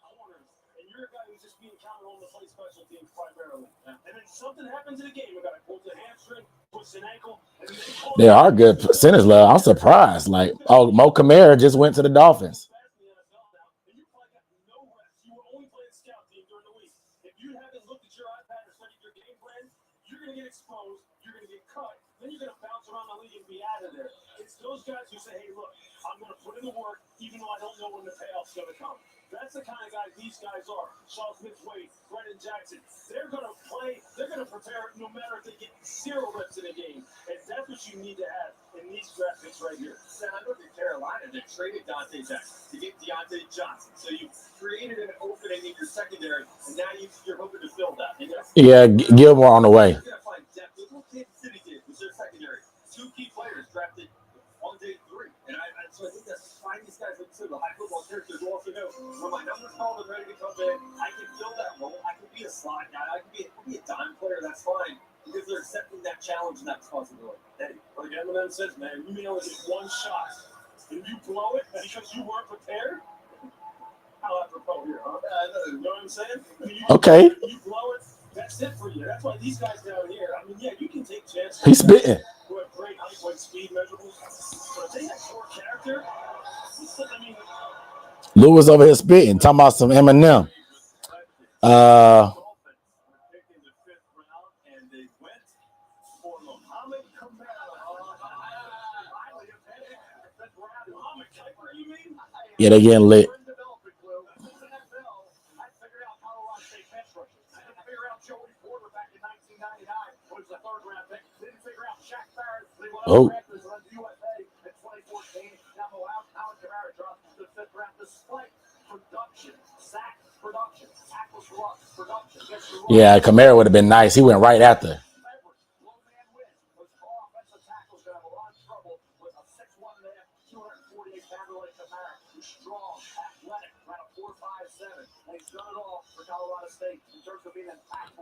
corners, and you're a guy who's just being counted on to play special teams primarily. And then something happens in the game. We got to pull the hamstring, push an ankle. They are good percentage level. I'm surprised. Like, Mo Kamara just went to the Dolphins. Those guys who say, hey, look, I'm going to put in the work even though I don't know when the payoff's going to come. That's the kind of guys these guys are. Charles Smith Wade, Brennan Jackson. They're going to play. They're going to prepare no matter if they get 0 reps in a game. And that's what you need to have in these draft picks right here. Then I look at Carolina. They traded Dante Jackson to get Deontay Johnson. So you created an opening in your secondary, and now you're hoping to fill that. Yeah, Gilmore on the way. You're going to find depth. Look what Kansas City did with their secondary. 2 key players drafted on day 3. And so I think that's fine. These guys are the high football characters who also know when my number's called and ready to come in, I can fill that role. I can be a slot guy. I can be a dime player. That's fine because they're accepting that challenge and that responsibility. Hey, like Eminem says, man, you may only get 1 shot. And you blow it because you weren't prepared? How apropos here, huh? You know what I'm saying? Okay. You blow it. That's it for you. That's why these guys down here, I mean, yeah, you can take chances. He's spitting. Who have great height, weight, speed measurables. But if they have short character, I mean, Lewis over here spitting, talking about some Eminem. Yeah, they're getting lit. Oh. Yeah, Kamara would have been nice. He went right after.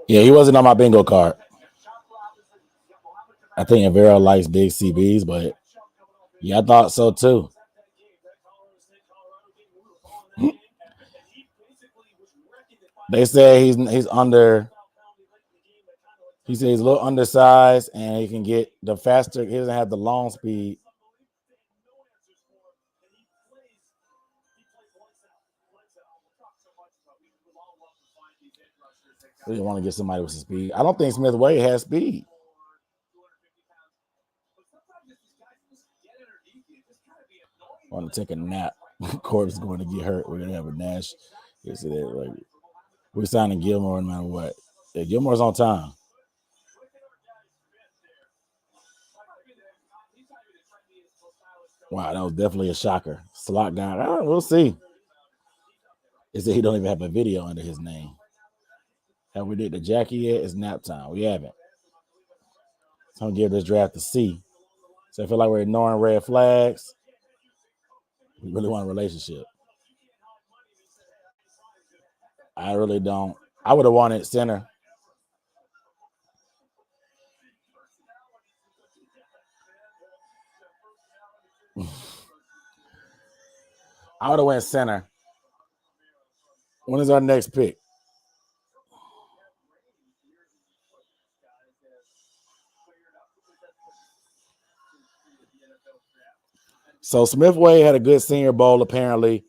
Yeah, he wasn't on my bingo card. I think Avera likes big CBs, but yeah, I thought so too. They say he's under. He said he's a little undersized and he can get the faster. He doesn't have the long speed. We want to get somebody with some speed. I don't think Smith Wade has speed. I want to take a nap. Corb's going to get hurt. We're going to have a Nash. Like, we're signing Gilmore no matter what. Yeah, Gilmore's on time. Wow, that was definitely a shocker. Slot guy. We'll see. They said he don't even have a video under his name. Have we did the Jackie yet? It's nap time. We haven't. So I'm going to give this draft a C. So I feel like we're ignoring red flags. We really want a relationship. I really don't. I would have wanted center. I would have went center. When is our next pick? So Smith Wade had a good Senior Bowl, apparently.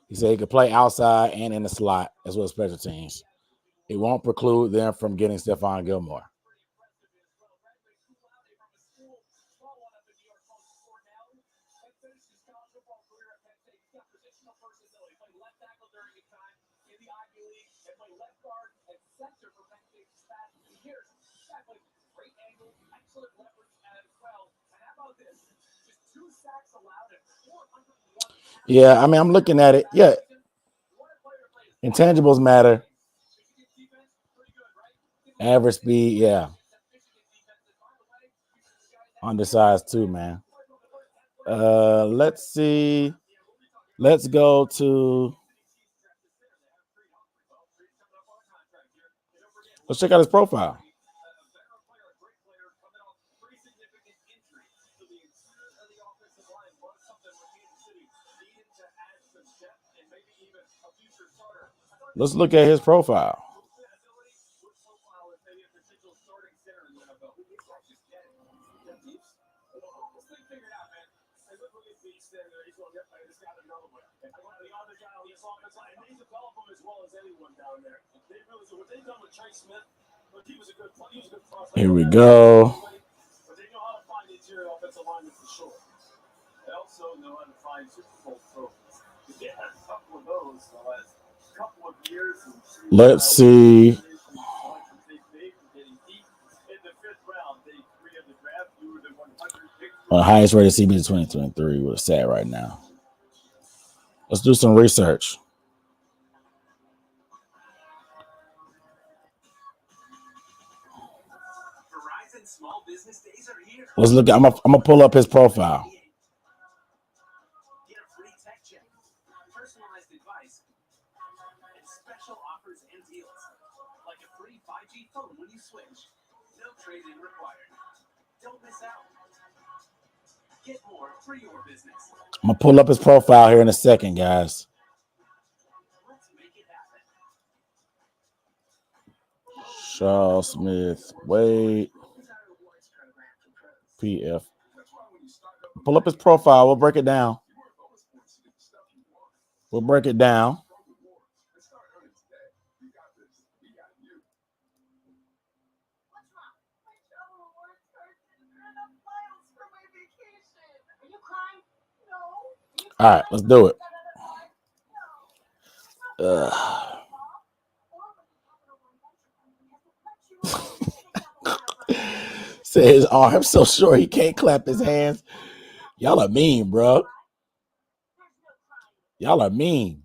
He said he could play outside and in the slot as well as special teams. It won't preclude them from getting Stephon Gilmore. Yeah, I mean, I'm looking at it. Yeah. Intangibles matter. Average speed, yeah. Undersized too, man. Let's see. Let's go to. Let's check out his profile. Let's look at his profile. Here we go. Let's see. Highest rated CB 2023. We're sad right now. Let's do some research. Let's look. I'm gonna pull up his profile. I'm gonna pull up his profile here in a second, guys. Charles Smith, Wade, PF. Pull up his profile. We'll break it down. We'll break it down. All right, let's do it. Say his arm so short he can't clap his hands. Y'all are mean, bro. Y'all are mean.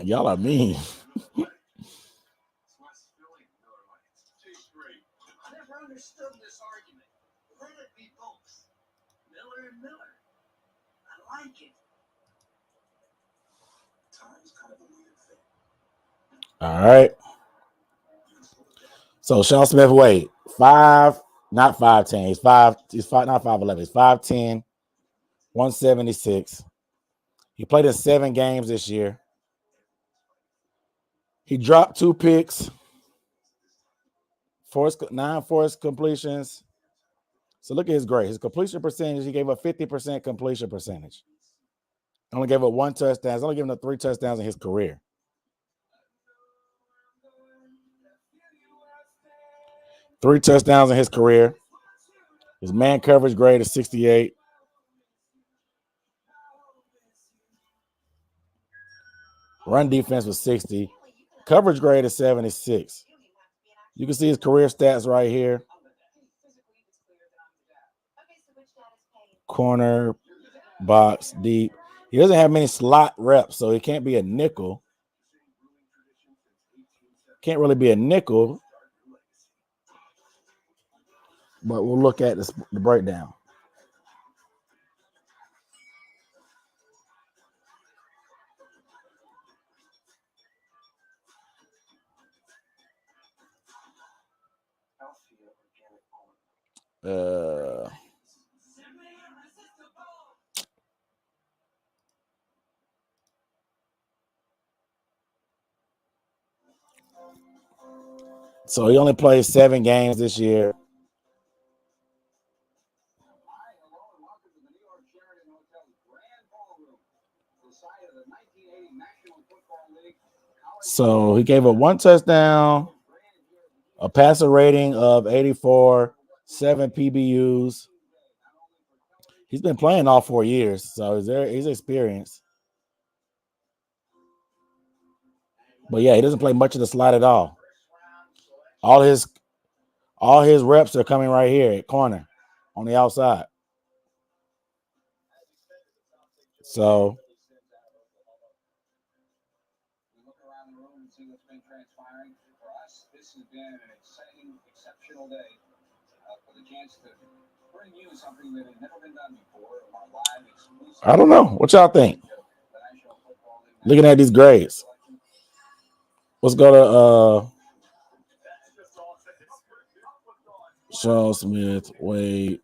Y'all are mean. I never understood this argument. Let it be both. Miller and Miller. I like it. Time's kind of a weird thing. All right. So Sean Smith, Wade, not 5'10. He's not 5'11. He's 5'10, 176. He played in 7 games this year. He dropped 2 picks, 9 forced completions. So look at his grade. His completion percentage, he gave up 50% completion percentage. Only gave up 1 touchdown. He's only given up 3 touchdowns in his career. Three touchdowns in his career. His man coverage grade is 68. Run defense was 60. Coverage grade is 76. You can see his career stats right here. Corner, box, deep. He doesn't have many slot reps, so he can't be a nickel. Can't really be a nickel. But we'll look at the breakdown. So he only played 7 games this year. So he gave up 1 touchdown, a passer rating of 84, 7 PBUs. He's been playing all 4 years, so he's experienced. But yeah, he doesn't play much of the slot at all. All his reps are coming right here at corner on the outside. So This has been an exciting, exceptional day for the chance to bring you something that had never been done before. Our live exclusive. I don't know. What y'all think? Looking at these grades. Let's go to Sean Smith, Wade,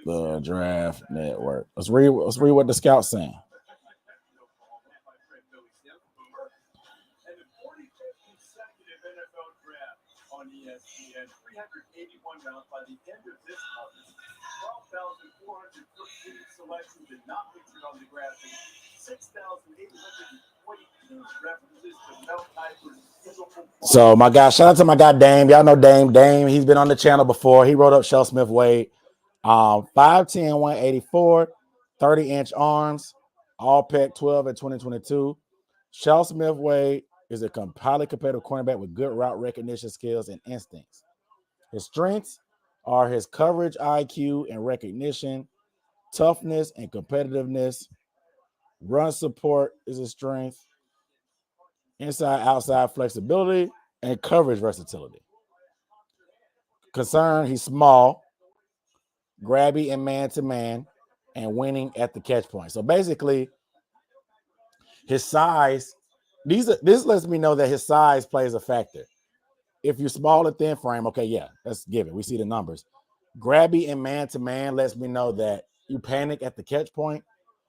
the Draft Network. Let's read what the scout's saying. On ESPN, 381 rounds by the end of this month. 12,415 selections did not feature on the graphic. 6,822 references to Mel Kiper's physical. So my guy, shout out to my guy Dame. Y'all know Dame. Dame, he's been on the channel before. He wrote up Shel Smith Wade. 5'10, 184, 30-inch arms, all Pac-12 in 2022. Shel Smith Wade is a highly competitive cornerback with good route recognition skills and instincts. His strengths are his coverage IQ and recognition, toughness and competitiveness. Run support is a strength. Inside-outside flexibility and coverage versatility. Concern, he's small, grabby and man-to-man, and winning at the catch point. So basically, his size, this lets me know that his size plays a factor. If you're small and thin frame, okay, yeah, let's give it. We see the numbers. Grabby and man-to-man lets me know that you panic at the catch point,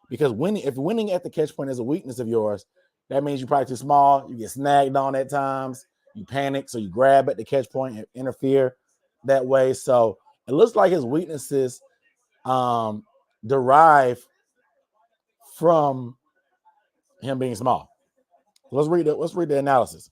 because if winning at the catch point is a weakness of yours, that means you're probably too small. You get snagged on at times. You panic, so you grab at the catch point and interfere that way. So it looks like his weaknesses derive from him being small. Let's read the analysis.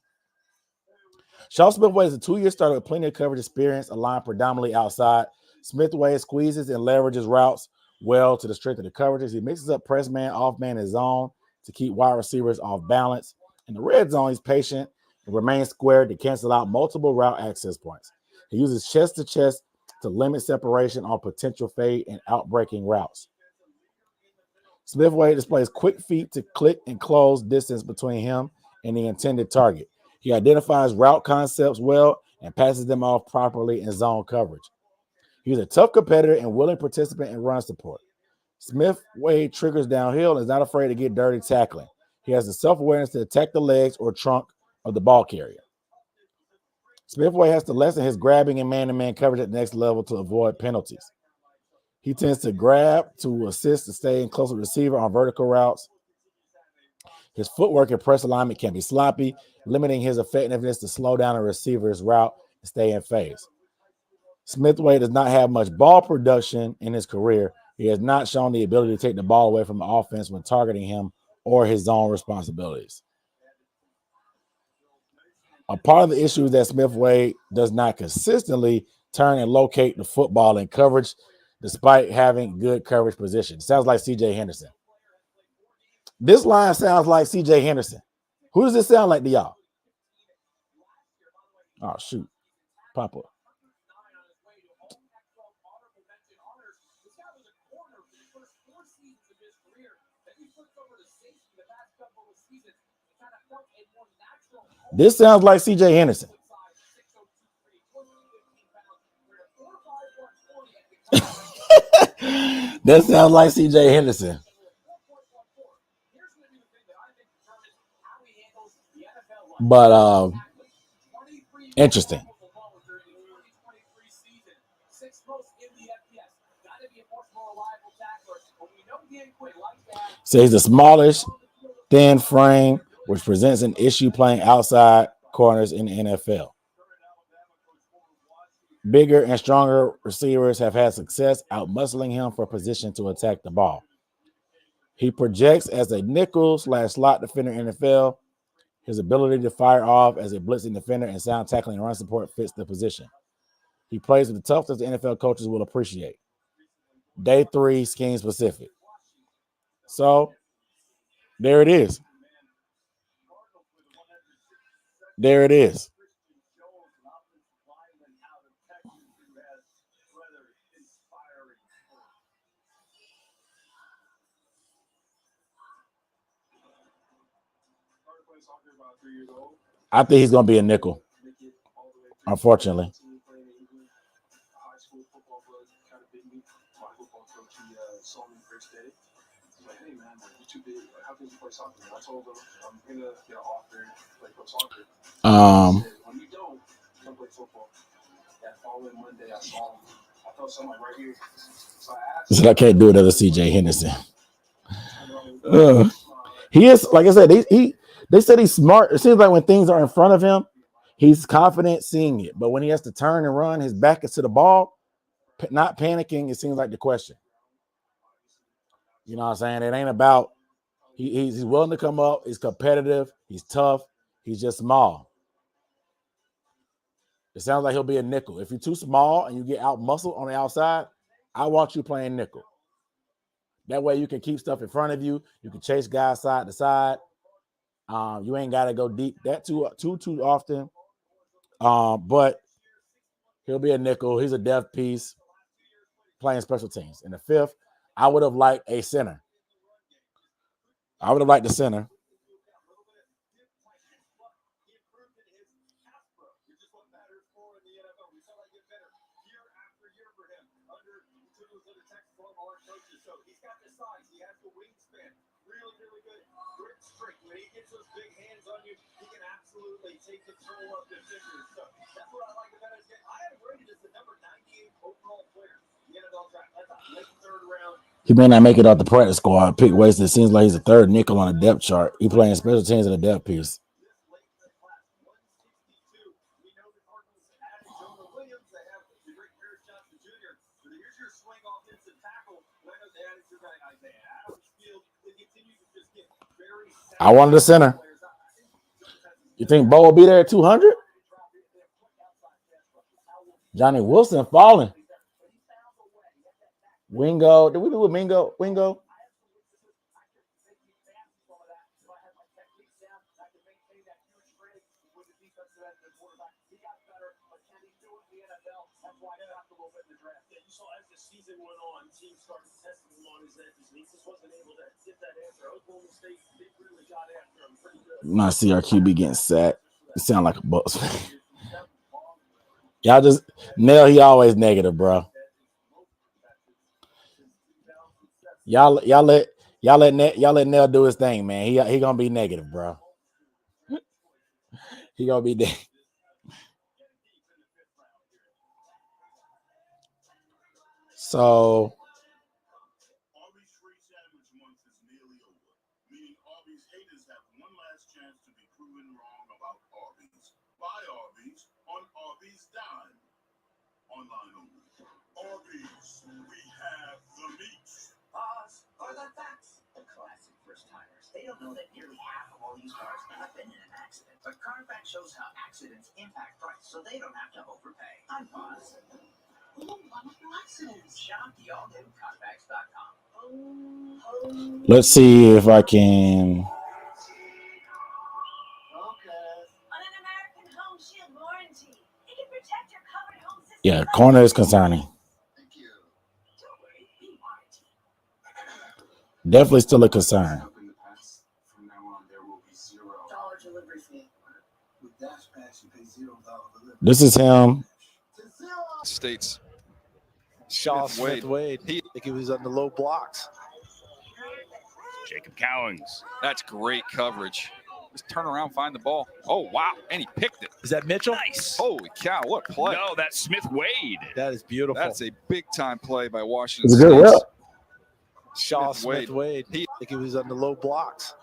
Sean Smithway is a 2-year starter with plenty of coverage experience, aligned predominantly outside. Smithway squeezes and leverages routes well to the strength of the coverages. He mixes up press man, off man, and zone to keep wide receivers off balance. In the red zone, he's patient and remains square to cancel out multiple route access points. He uses chest to chest to limit separation on potential fade and outbreaking routes. Smithway displays quick feet to click and close distance between him and the intended target. He identifies route concepts well and passes them off properly in zone coverage. He's a tough competitor and willing participant in run support. Smithway triggers downhill and is not afraid to get dirty tackling. He has the self-awareness to attack the legs or trunk of the ball carrier. Smithway has to lessen his grabbing and man-to-man coverage at the next level to avoid penalties. He tends to grab to assist to stay in close to the receiver on vertical routes. His footwork and press alignment can be sloppy, limiting his effectiveness to slow down a receiver's route and stay in phase. Smithway does not have much ball production in his career. He has not shown the ability to take the ball away from the offense when targeting him or his zone responsibilities. A part of the issue is that Smithway does not consistently turn and locate the football in coverage despite having good coverage position. Sounds like C.J. Henderson. This line sounds like C.J. Henderson. Who does this sound like to y'all? Oh, shoot. Papa. This sounds like C.J. Henderson. That sounds like C.J. Henderson. But interesting. So he's the smallish, thin frame, which presents an issue playing outside corners in the NFL. Bigger and stronger receivers have had success out-muscling him for position to attack the ball. He projects as a nickel/slot defender in the NFL. His ability to fire off as a blitzing defender and sound tackling and run support fits the position. He plays with the toughness the NFL coaches will appreciate. Day 3, scheme specific. So, there it is. There it is. I think he's going to be a nickel, unfortunately. So I can't do another C.J. Henderson. He is, like I said, they said he's smart. It seems like when things are in front of him, he's confident seeing it. But when he has to turn and run, his back is to the ball, not panicking, it seems like the question. You know what I'm saying? It ain't about, he's willing to come up. He's competitive. He's tough. He's just small. It sounds like he'll be a nickel. If you're too small and you get out muscled on the outside, I want you playing nickel. That way you can keep stuff in front of you. You can chase guys side to side. You ain't got to go deep that too often. But he'll be a nickel. He's a depth piece playing special teams. In the 5th, I would have liked a center. I would have liked the center. absolutely take control of the figures. So that's what I like about it. I have rated as the number 98 overall player in the NFL draft. That's a late third round. He may not make it out the practice squad. Pick Wasted. It seems like he's a third nickel on a depth chart. He playing special teams in a depth piece. I wanted the center. You think Bo will be there at 200? Johnny Wilson falling. Wingo. Did we do a Mingo? Wingo? My CRQB getting sacked. You sound like a Bucks fan. Y'all just Nell, he always negative, bro. Y'all let Nell do his thing, man. He gonna be negative, bro. He gonna be negative. So Arby's, we have the meat. Pause for the facts. The classic first timers. They don't know that nearly half of all these cars have been in an accident. But Cornerback shows how accidents impact price, so they don't have to overpay. Unpause. Ooh, wonderful accidents. Shop the all-new Cornerbacks.com. let's see if I can. Yeah, corner is concerning. Definitely still a concern. This is him. States. Shaw Smith-Wade. I think he was on the low blocks. Jacob Cowings. That's great coverage. Just turn around, find the ball. Oh, wow. And he picked it. Is that Mitchell? Nice. Holy cow. What a play. No, that's Smith-Wade. That is beautiful. That's a big-time play by Washington It's a good State. rep. Shaw Smith-Wade. I think he was on the low blocks.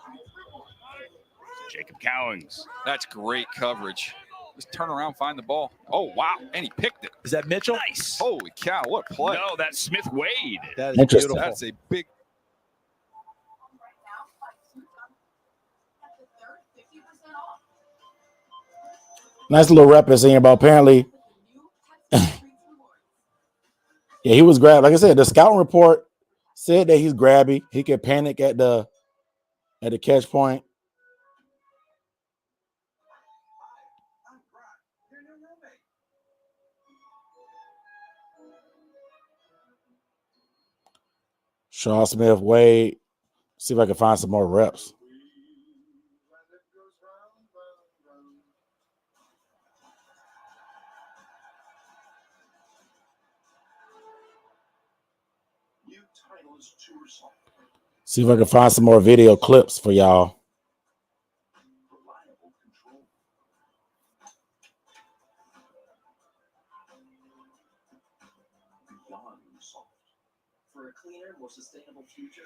Jacob Cowings. That's great coverage. Just turn around, find the ball. Oh, wow. And he picked it. Is that Mitchell? Nice. Holy cow. What a play. No, that's Smith-Wade. That is beautiful. That's a big. Nice little rep in here, but apparently, yeah, he was grabbed. Like I said, the scouting report said that he's grabby. He can panic at the catch point. Shaw Smith-Wade. See if I can find some more reps. See if I can find some more video clips for y'all. For a cleaner, more sustainable future,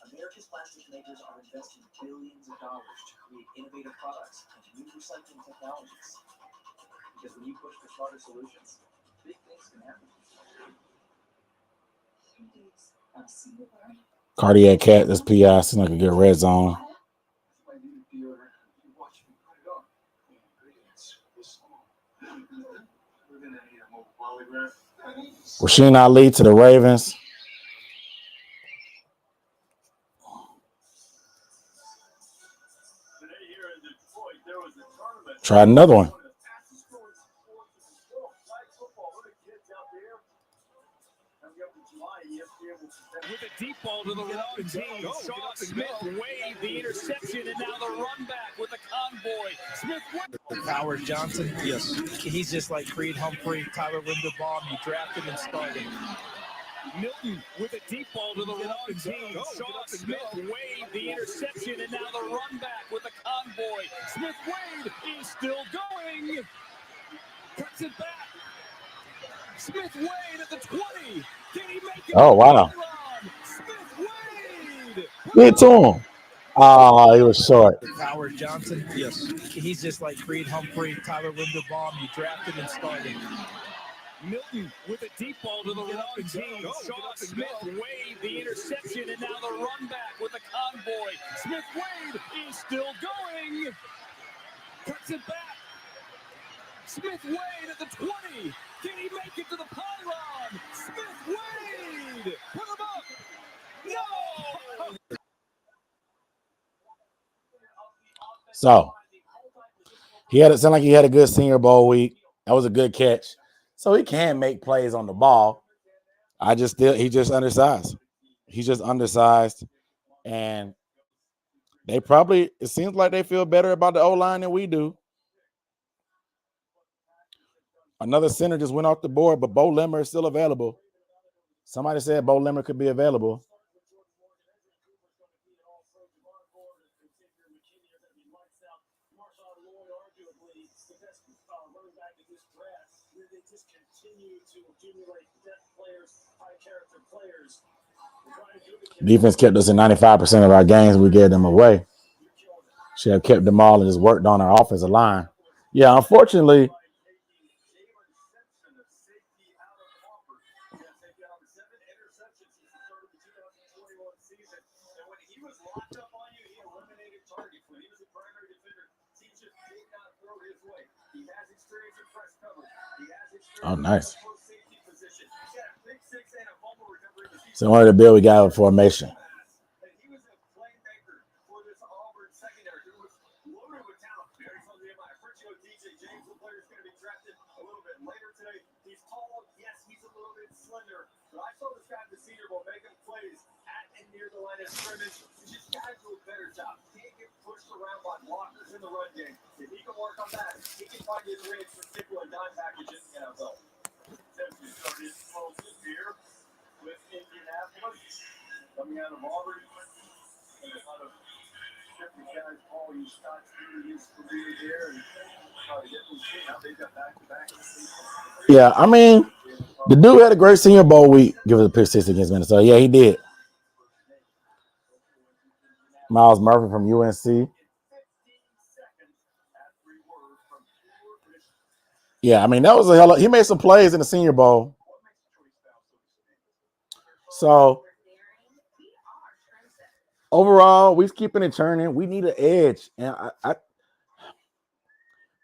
America's plastic makers are investing billions of dollars to create innovative products and new recycling technologies. Because when you push for smarter solutions, big things can happen. Cardiac cat, this PI seems like a good red zone. Rasheen Ali to the Ravens. Try another one. With a deep ball to the wrong team. Shaw Smith-Wade, the interception, and now the run back with a convoy. Smith-Wade. Howard Johnson. Yes. He's just like Creed Humphrey, Tyler Linderbaum. You drafted and started. Milton with a deep ball to the wrong team. Shaw Smith Wade the interception, and now the run back with a convoy. Smith Wade is still going. Cuts it back. Smith Wade at the 20. Can he make it? Oh, wow. Smith Wade. Get to him. Oh, he was short. Howard Johnson. Yes. He's just like Creed Humphrey, Tyler Linderbaum. You drafted and started. Milton with a deep ball to the wrong team. Shaw Smith Wade the interception, and now the run back with a convoy. Smith Wade is still going. Cuts it back. Smith Wade at the 20. Can he make it to the pylon? Smith Wade. Put him up. No. So it sounded like he had a good Senior Bowl week. That was a good catch. So he can make plays on the ball. He's just undersized. He's just undersized. And it seems like they feel better about the O-line than we do. Another center just went off the board, but Bo Limmer is still available. Somebody said Bo Limmer could be available. Defense kept us in 95% of our games. We gave them away. Should have kept them all and just worked on our offensive line. Yeah, unfortunately. Oh, nice. So one of the bill we got a formation. Coming out of Auburn, and a lot of different guys, Paul, you Scott through his career there, and try to get them seen. Now they've got back-to-back. Yeah, I mean, the dude had a great Senior Bowl week. Give it a pick 6 against Minnesota. Yeah, he did. Miles Murphy from UNC. Yeah, I mean, that was a hell of, he made some plays in the Senior Bowl. So overall, we're keeping it turning. We need an edge. And I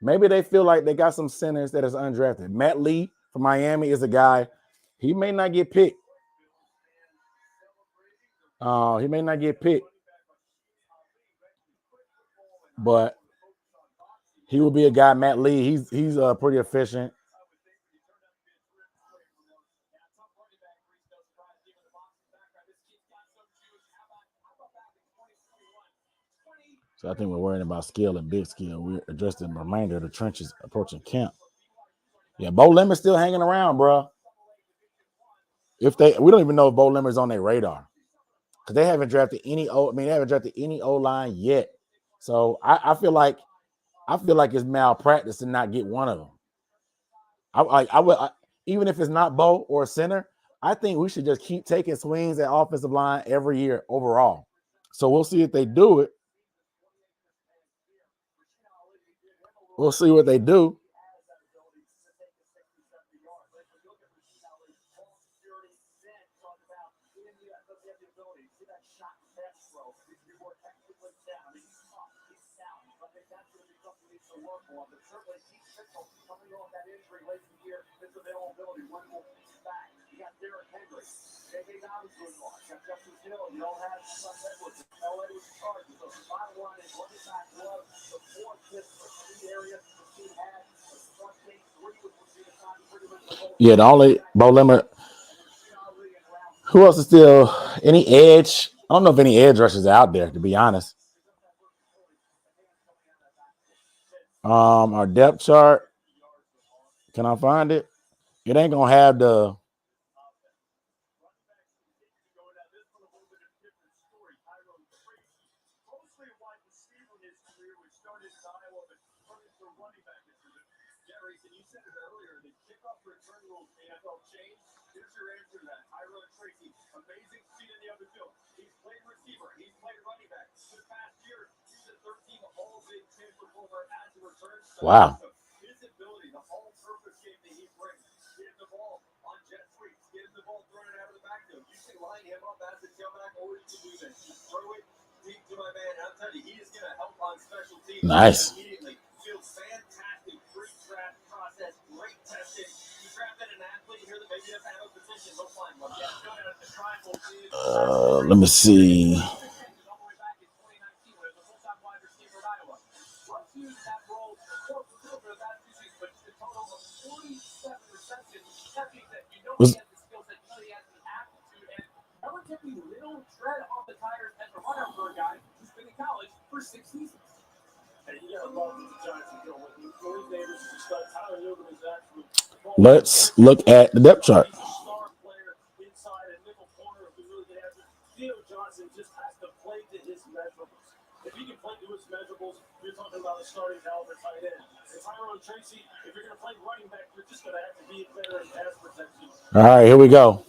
maybe they feel like they got some centers that is undrafted. Matt Lee from Miami is a guy. He may not get picked. He may not get picked. But he will be a guy, Matt Lee. He's pretty efficient. So I think we're worrying about skill and big skill. We're addressing the remainder of the trenches approaching camp. Yeah, Bo Limmer's still hanging around, bro. We don't even know if Bo Limmer's on their radar because they haven't drafted any O-line yet. So I feel like it's malpractice to not get one of them. Even if it's not Bo or a center, I think we should just keep taking swings at offensive line every year overall. So we'll see if they do it. We'll see what they do. Yeah, the only Bo Limmer. Who else is still any edge? I don't know if any edge rushers are out there, to be honest. Our depth chart. Can I find it? It ain't gonna have the. running back decision. Jason, you said it earlier, the kickoff return rules in the NFL changed. Here's your answer to that. Tyrone Tracy, amazing speed in the other field. He's played receiver. He's played running back. This past year, he's a 13 All-Big Ten performer as a return. Wow. His ability, the all-purpose game that he brings, get him the ball on jet sweeps, get him the ball thrown out of the backfield. You can line him up as a tailback, or you can do this. Just throw it deep to my man. I'll tell you, he is going to help on special teams. Nice. Immediately. Feels fantastic. Pre-draft process, great testing. You drafted an athlete here that maybe doesn't have a position. Go find one. Yeah, go down to the triangle. Let me see. Was relatively little tread on the tires as a runner for a guy who's been in college for 6 seasons. And you gotta love the Giants and Gilmore. Malik Davis is a stud. Tyler Newton is actually. let's look at the depth chart. Star player inside and nickel corner if we really get after. Theo Johnson just has to play to his measurables. If he can play to his measurables, you're talking about a starting caliber tight end. And Tyrone Tracy, if you're gonna play running back, you're just gonna have to be better in pass protection. All right, here we go.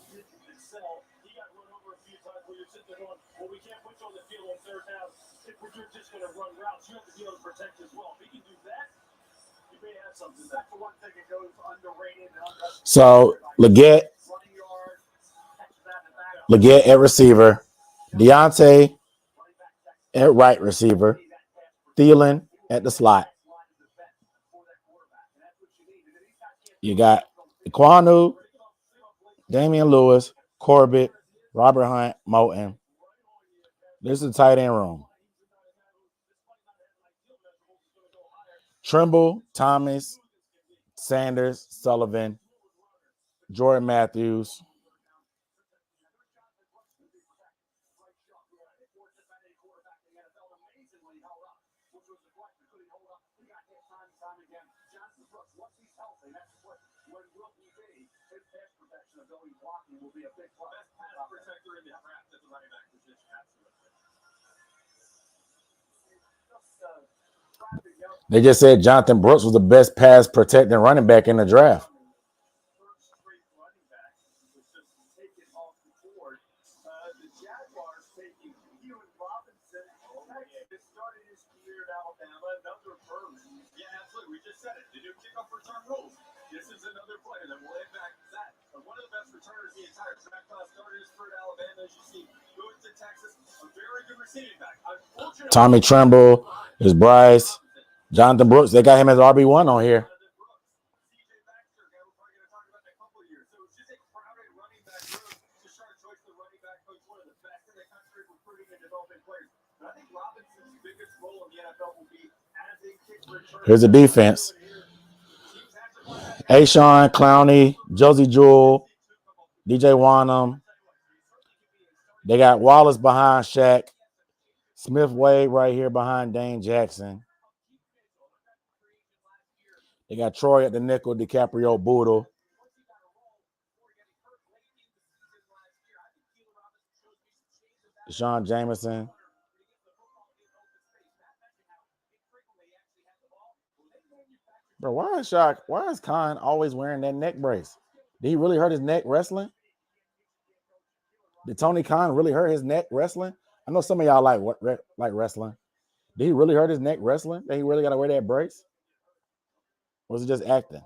He got run over a few times where you're sitting there going, well, we can't put you on the field on third down. If we're just going to run routes, you have to be able to protect as well. If he can do that, you may have something. That's the one thing that goes underrated. So Leggett at receiver, Deontay at right receiver, Thielen at the slot. You got Iquanu, Damian Lewis, Corbett, Robert Hunt, Moton. This is the tight end room. Trimble, Thomas, Sanders, Sullivan, Jordan Matthews. They just said Jonathan Brooks was the best pass protecting running back in the draft. This is another player that will impact that. One of the best returners the entire draft class started his career at Alabama, as you see, goes to Texas, a very good receiving back. Tommy Tremble is Bryce. Jonathan Brooks, they got him as RB1 on here. Here's the defense. Ashawn, Clowney, Josie Jewell, DJ Wanham. They got Wallace behind Shaq. Smith Wade right here behind Dane Jackson. They got Troy at the nickel, DiCaprio Boodle. Deshaun Jameson. Bro, why is Khan always wearing that neck brace? Did he really hurt his neck wrestling? Did Tony Khan really hurt his neck wrestling? I know some of y'all like wrestling. Did he really hurt his neck wrestling? That he really got to wear that brace? Or was it just acting?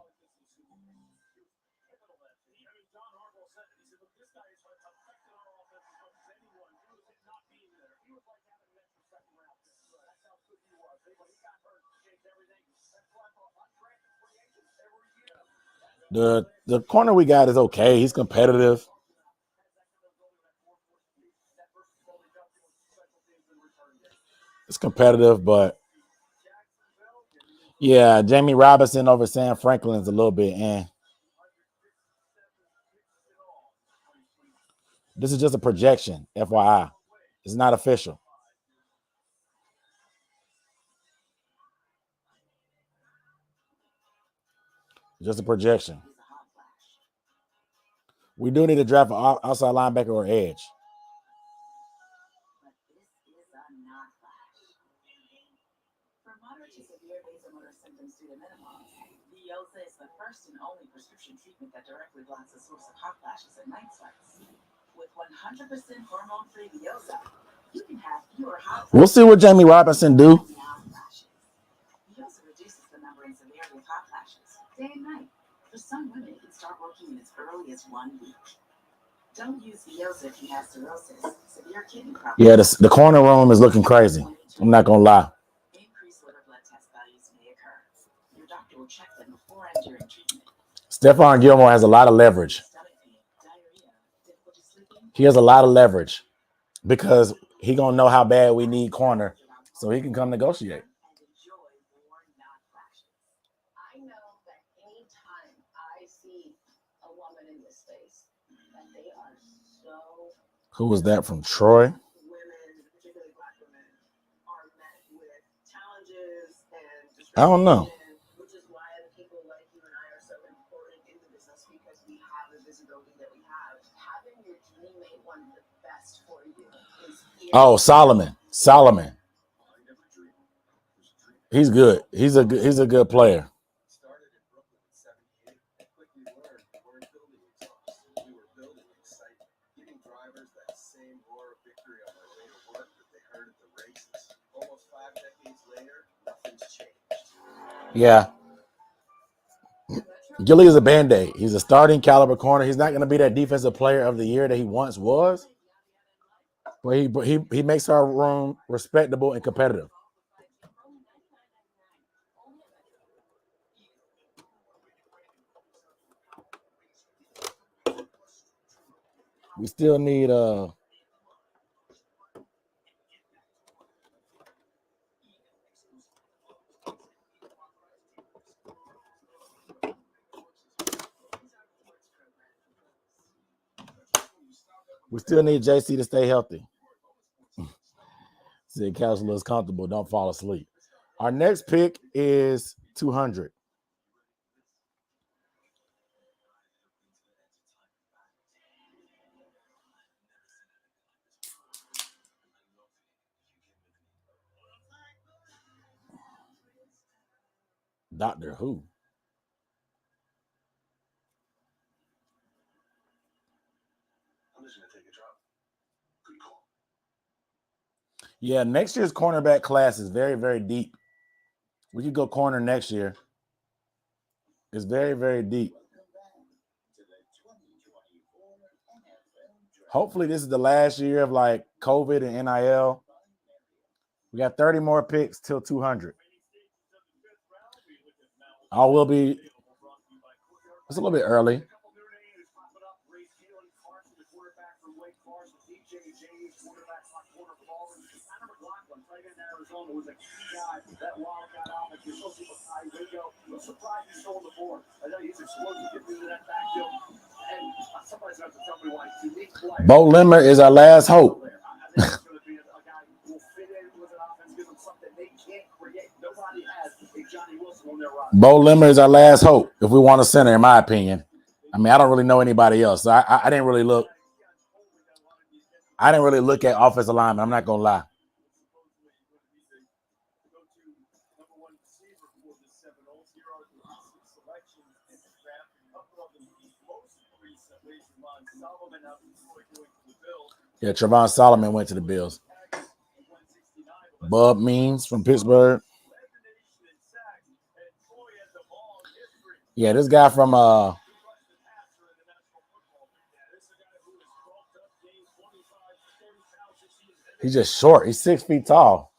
The corner we got is okay. He's competitive. It's competitive, but yeah, Jamie Robinson over Sam Franklin's a little bit. This is just a projection, FYI. It's not official. Just a projection. We do need to draft an outside linebacker or edge. first and only prescription treatment that directly blocks the source of hot flashes and night sweats. With 100% hormone-free Veoza, you can have fewer hot We'll see what Jamie Robinson do. Veoza reduces the number and severity of hot flashes day and night. For some women, it can start working in as early as 1 week. Don't use Veoza if you have cirrhosis, severe kidney problems. Yeah, the corner room is looking crazy. I'm not gonna lie. Increased liver blood test values may occur. Your doctor will check them before and during treatment. Stephon Gilmore has a lot of leverage. He has a lot of leverage because he gonna know how bad we need corner, so he can come negotiate. I know that anytime I see a woman in this space, that they are so. Who was that from Troy? Women, particularly Black women, are met with challenges and I don't know. which is why people like you and I are so important in the business because we have the visibility that we have. Having your teammate want the best for you is. Oh, Solomon. He's good. He's a good player. Started in Brooklyn at 78 and quickly learned we weren't building exhaust. We were building excitement, giving drivers that same roar of victory on their way to work that they heard at the races. Almost 5 decades later, nothing's changed. Yeah. Gilly is a Band-Aid. He's a starting caliber corner. He's not going to be that defensive player of the year that he once was. But he makes our room respectable and competitive. We still need JC to stay healthy. Said Counselor is comfortable. Don't fall asleep. Our next pick is 200. Doctor Who? I'm just going to take a drop. Good call. Yeah, next year's cornerback class is very, very deep. We could go corner next year. It's very, very deep. Hopefully, this is the last year of like COVID and NIL. We got 30 more picks till 200. I will be. It's a little bit early. Bo Limmer is our last hope. Bo Limmer is our last hope if we want a center, in my opinion. I mean, I don't really know anybody else. So I didn't really look. I didn't really look at offensive linemen. I'm not gonna lie. Yeah, Trevon Solomon went to the Bills. Bub Means from Pittsburgh. Yeah, this guy from he's just short. He's 6 feet tall.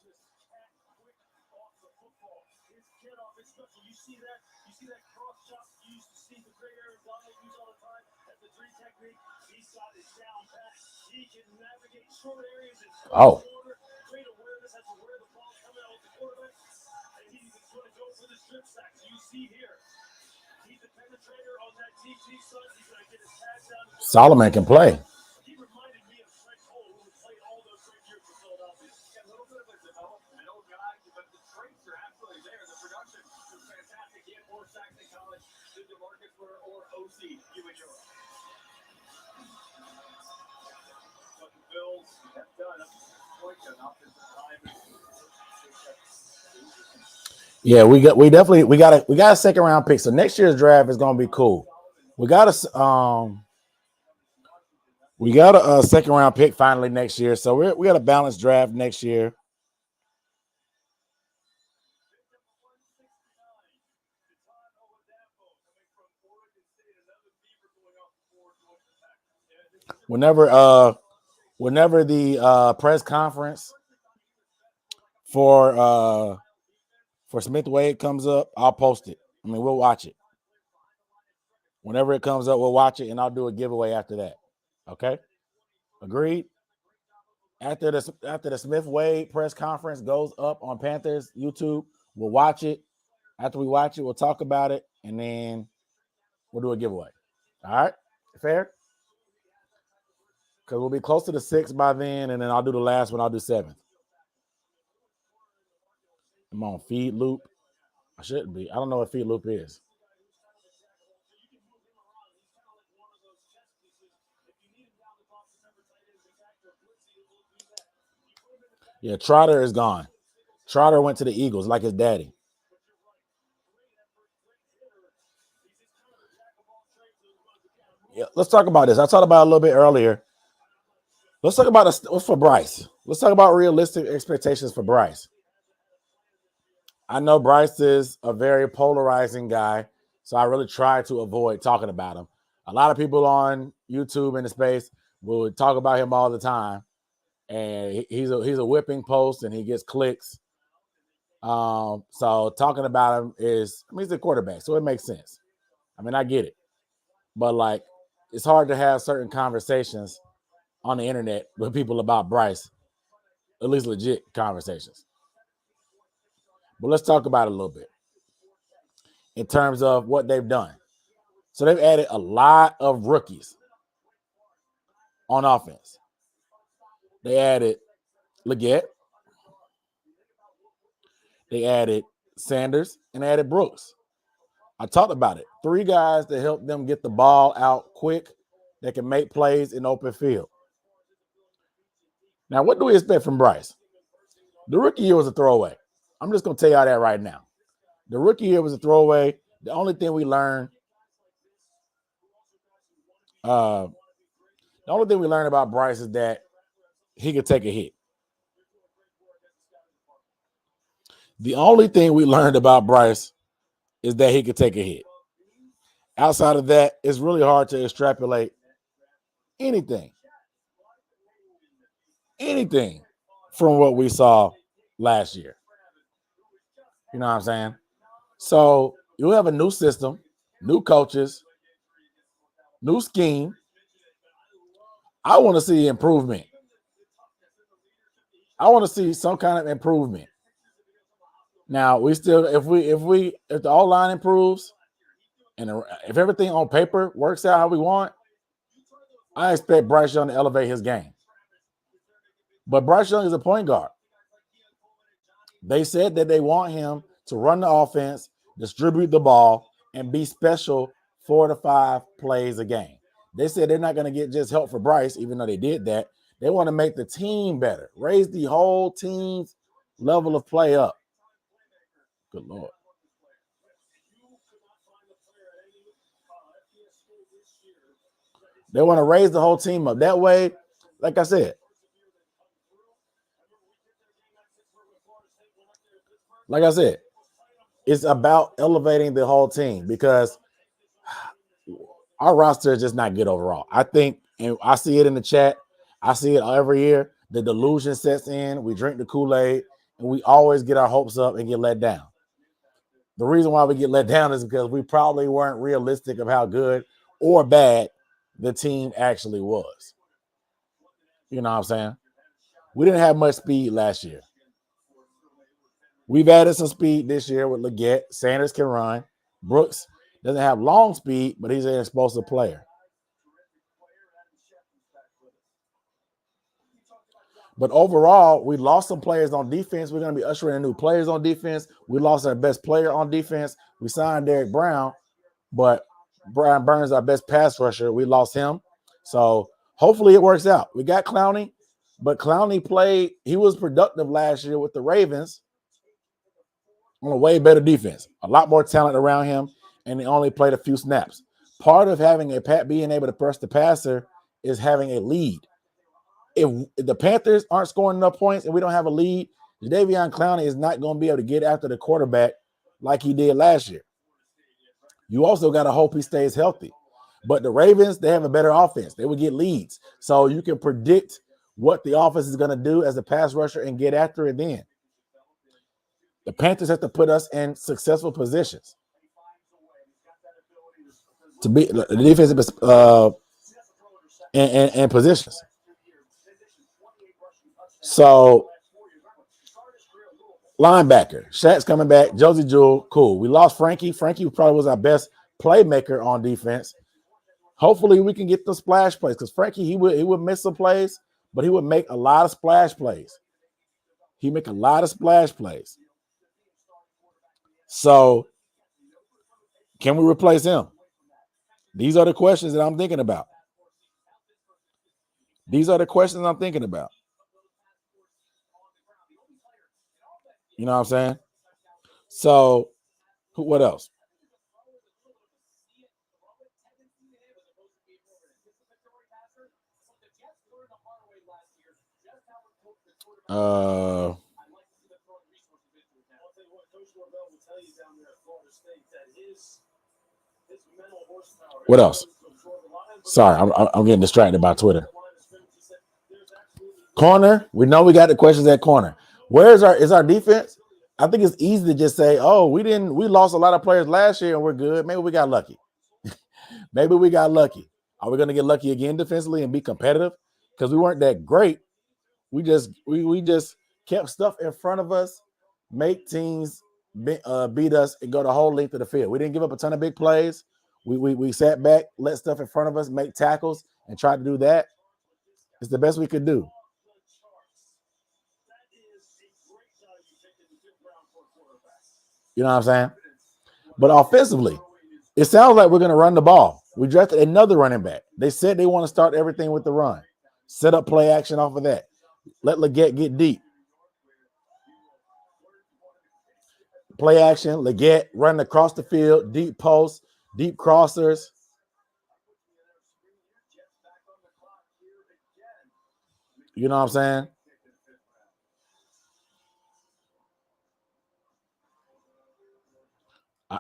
Oh. Solomon can play. Yeah, we got a second round pick. So next year's draft is gonna be cool. We got a second round pick finally next year. So we got a balanced draft next year. Whenever the press conference for Smith Wade comes up, I'll post it. I mean, we'll watch it. Whenever it comes up, we'll watch it, and I'll do a giveaway after that. Okay? Agreed? After the Smith Wade press conference goes up on Panthers YouTube, we'll watch it. After we watch it, we'll talk about it, and then we'll do a giveaway. All right? Fair? Because we'll be close to the 6th by then, and then I'll do the last one. I'll do 7th. I'm on feed loop. I shouldn't be. I don't know what feed loop is. Yeah, Trotter is gone. Trotter went to the Eagles like his daddy. Yeah, let's talk about this. I talked about it a little bit earlier. Let's talk about what's for Bryce. Let's talk about realistic expectations for Bryce. I know Bryce is a very polarizing guy, so I really try to avoid talking about him. A lot of people on YouTube in the space will talk about him all the time, and he's a whipping post and he gets clicks. So talking about him he's a quarterback, so it makes sense. I mean, I get it, but like it's hard to have certain conversations on the internet with people about Bryce, at least legit conversations. But let's talk about it a little bit in terms of what they've done. So they've added a lot of rookies on offense. They added Leggett. They added Sanders and added Brooks. I talked about it. 3 guys that help them get the ball out quick that can make plays in open field. Now, what do we expect from Bryce? The rookie year was a throwaway. I'm just going to tell y'all that right now. The rookie year was a throwaway. The only thing we learned about Bryce is that he could take a hit. The only thing we learned about Bryce is that he could take a hit. Outside of that, it's really hard to extrapolate anything from what we saw last year. You know what I'm saying? So you have a new system, new coaches, new scheme. I want to see improvement. I want to see some kind of improvement. Now, we still, if the O-line improves and if everything on paper works out how we want, I expect Bryce Young to elevate his game. But Bryce Young is a point guard. They said that they want him to run the offense, distribute the ball, and be special 4 to 5 plays a game. They said they're not going to get just help for Bryce, even though they did that. They want to make the team better, raise the whole team's level of play up. Good Lord. They want to raise the whole team up. That way, like I said, it's about elevating the whole team because our roster is just not good overall. I think, and I see it in the chat, I see it every year. The delusion sets in. We drink the Kool-Aid, and we always get our hopes up and get let down. The reason why we get let down is because we probably weren't realistic of how good or bad the team actually was. You know what I'm saying? We didn't have much speed last year. We've added some speed this year with Leggett. Sanders can run. Brooks doesn't have long speed, but he's an explosive player. But overall, we lost some players on defense. We're going to be ushering in new players on defense. We lost our best player on defense. We signed Derek Brown, but Brian Burns, our best pass rusher, we lost him. So hopefully it works out. We got Clowney, but Clowney he was productive last year with the Ravens. on a way better defense, a lot more talent around him, and he only played a few snaps. Part of having being able to press the passer is having a lead. If the Panthers aren't scoring enough points and we don't have a lead, Jadeveon Clowney is not going to be able to get after the quarterback like he did last year. You also got to hope he stays healthy. But the Ravens, they have a better offense. They would get leads. So you can predict what the offense is going to do as a pass rusher and get after it then. The Panthers have to put us in successful positions to be the defensive and positions. So linebacker, Shaq's coming back. Josie Jewell, cool. We lost Frankie. Frankie probably was our best playmaker on defense. Hopefully we can get the splash plays because Frankie, he would miss some plays, but he would make a lot of splash plays. He make a lot of splash plays. So can we replace him? These are the questions that I'm thinking about. These are the questions I'm thinking about. You know what I'm saying? So what else? What else? Sorry, I'm getting distracted by Twitter. Corner, we know we got the questions at corner. Where is our defense? I think it's easy to just say, oh, we lost a lot of players last year and we're good. Maybe we got lucky. Maybe we got lucky. Are we going to get lucky again defensively and be competitive? Because we weren't that great. We just kept stuff in front of us, make teams beat us and go the whole length of the field. We didn't give up a ton of big plays. We sat back, let stuff in front of us, make tackles, and tried to do that. It's the best we could do. You know what I'm saying? But offensively, it sounds like we're going to run the ball. We drafted another running back. They said they want to start everything with the run. Set up play action off of that. Let Leggett get deep. Play action, Leggett running across the field, deep posts, deep crossers. You know what I'm saying?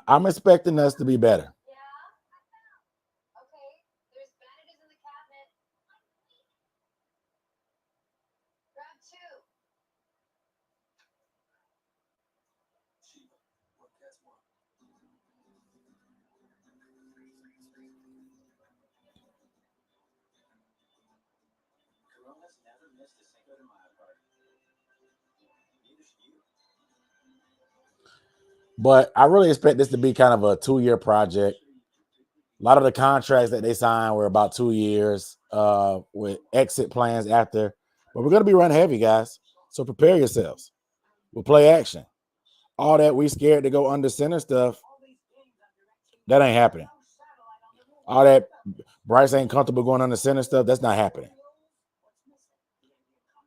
I'm expecting us to be better. But I really expect this to be kind of a 2-year project. A lot of the contracts that they signed were about 2 years with exit plans after. But we're going to be running heavy, guys. So prepare yourselves. We'll play action. All that we scared to go under center stuff, that ain't happening. All that Bryce ain't comfortable going under center stuff, that's not happening.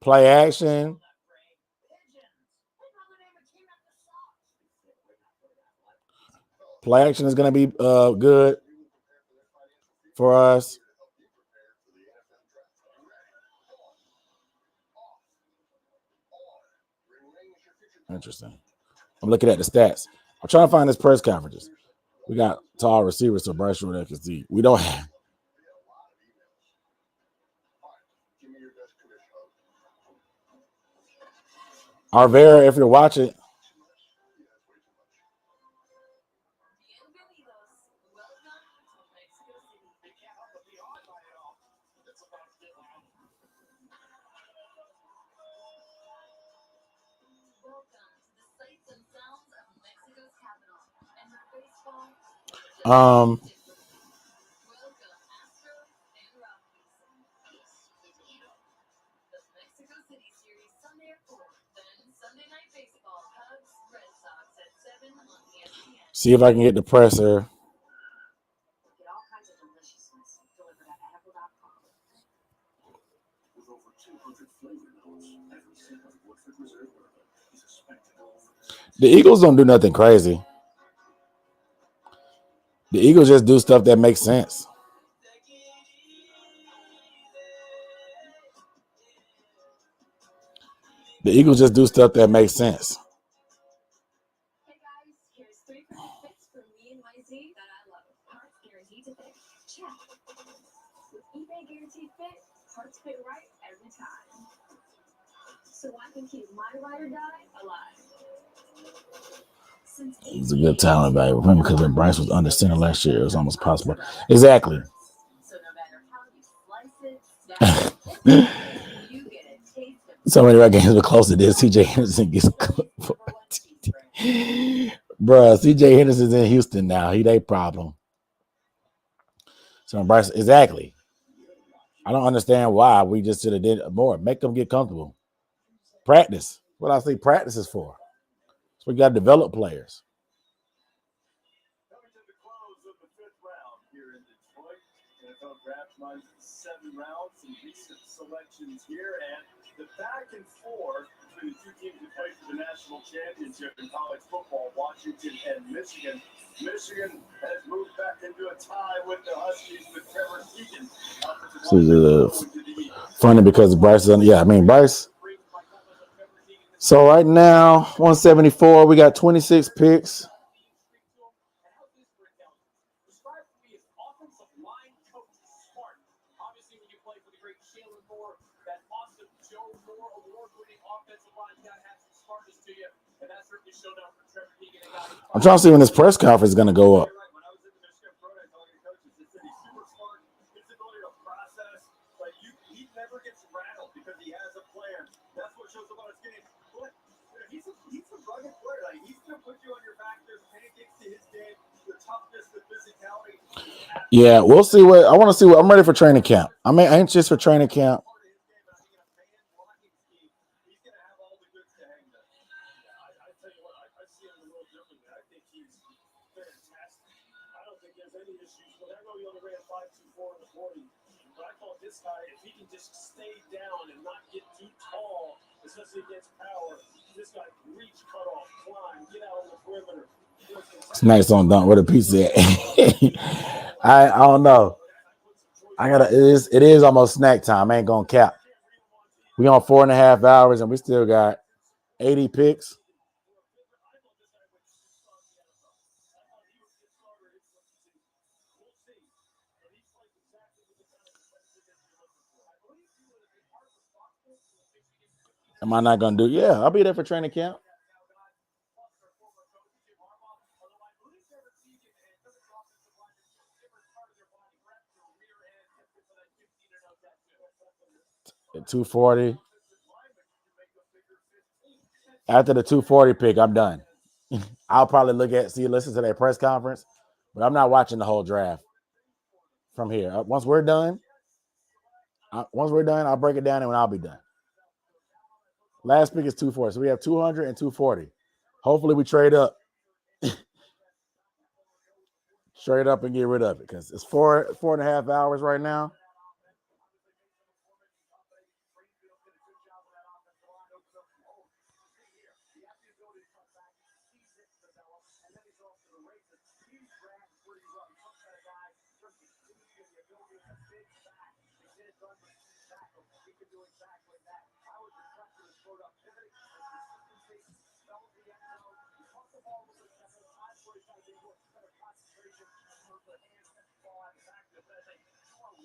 Play action. Play action is going to be good for us. Interesting. I'm looking at the stats. I'm trying to find his press conferences. We got tall receivers, so Bryce Jordan can see. We don't have. Arvera, if you're watching. See if I can get the presser. The Eagles don't do nothing crazy. The Eagles just do stuff that makes sense. The Eagles just do stuff that makes sense. Hey guys, here's 3 perfect fits for me and my Z that I love. Parts guaranteed to fit. Check. With eBay Guaranteed Fit, parts fit right every time. So I can keep my ride or die alive. Since It was a good talent value. Remember, because when Bryce was under center last year, it was almost possible. Exactly. so no matter how you slice it, you get a taste of So many of our games were close to this. CJ Henderson gets clipped for Bruh, CJ Henderson's in Houston now. He they problem. So Bryce, exactly. I don't understand why we just should have did more. Make them get comfortable. Practice. What I say practice is for. So we got to develop players. Coming to the close of the 5th round here in Detroit. NFL Draft runs 7 rounds, some recent selections here, and the back and forth between the two teams that play for the national championship in college football, Washington and Michigan. Michigan has moved back into a tie with the Huskies with Trevor Keegan. So funny because Bryce is Bryce. So right now, 174, we got 26 picks. I'm trying to see when this press conference is going to go up. Yeah, we'll see what I want to see. What I'm ready for training camp. I'm anxious for training camp. This guy, if he can just stay down and not get too tall, especially against power, this guy reach, cut off, climb, get out on the perimeter. It's nice on dunk. Where the pizza at? I don't know. It is almost snack time. I ain't gonna cap. We on 4.5 hours and we still got 80 picks. Am I not gonna do? Yeah, I'll be there for training camp. At 240. After the 240 pick, I'm done. I'll probably listen to their press conference, but I'm not watching the whole draft from here. Once we're done, I'll break it down and I'll be done. Last pick is 240. So we have 200 and 240. Hopefully we trade up. Trade up and get rid of it because it's 4.5 hours right now.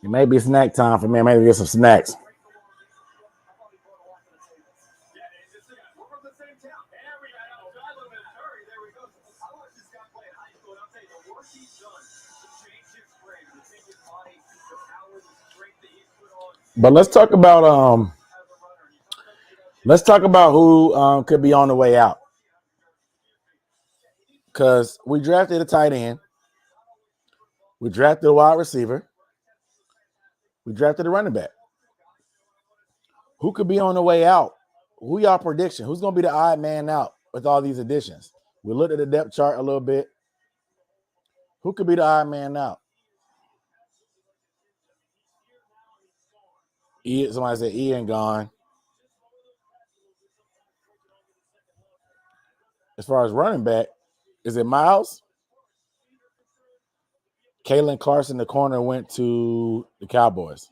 It may be snack time for me. I may get some snacks. But let's talk about who could be on the way out. Because we drafted a tight end. We drafted a wide receiver. We drafted a running back. Who could be on the way out? Who y'all prediction? Who's going to be the odd man out with all these additions? We looked at the depth chart a little bit. Who could be the odd man out? Somebody said Ian gone. as far as running back, is it Miles? Kalen Carson, the corner, went to the Cowboys.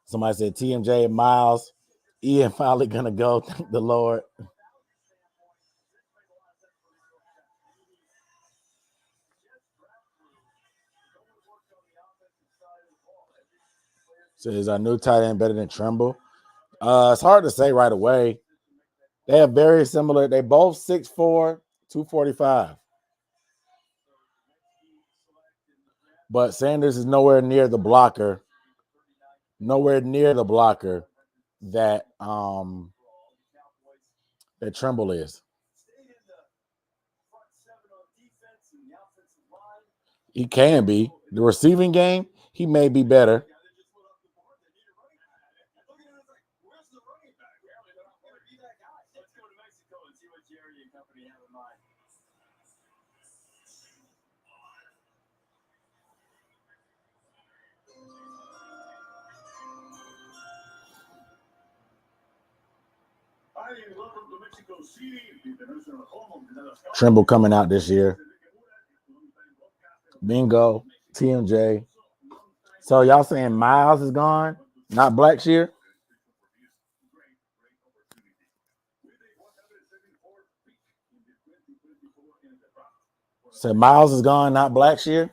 Somebody said TMJ Miles. Ian finally gonna go. Thank the Lord. So is our new tight end better than Tremble? It's hard to say right away. They have very similar. They both 6'4", 245. But Sanders is nowhere near the blocker. Nowhere near the blocker that that Tremble is. He can be. The receiving game, he may be better. Tremble coming out this year. Bingo. TMJ. So y'all saying Miles is gone, not Blackshear? So Miles is gone, not Blackshear?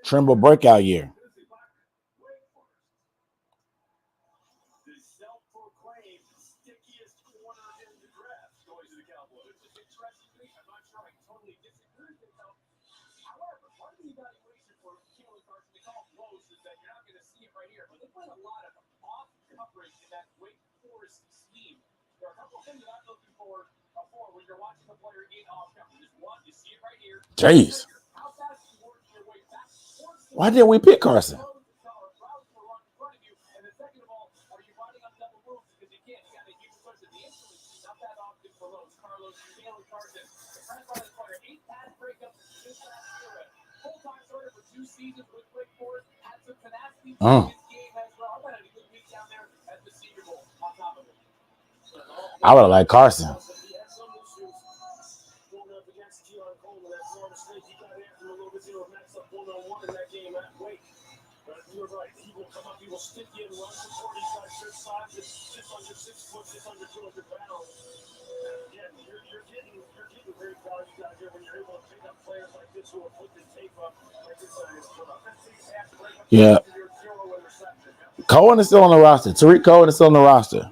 Tremble breakout year. Jeez. Why didn't we pick Carson? I would have liked Carson. Yeah. Cohen is still on the roster. Tariq Cohen is still on the roster.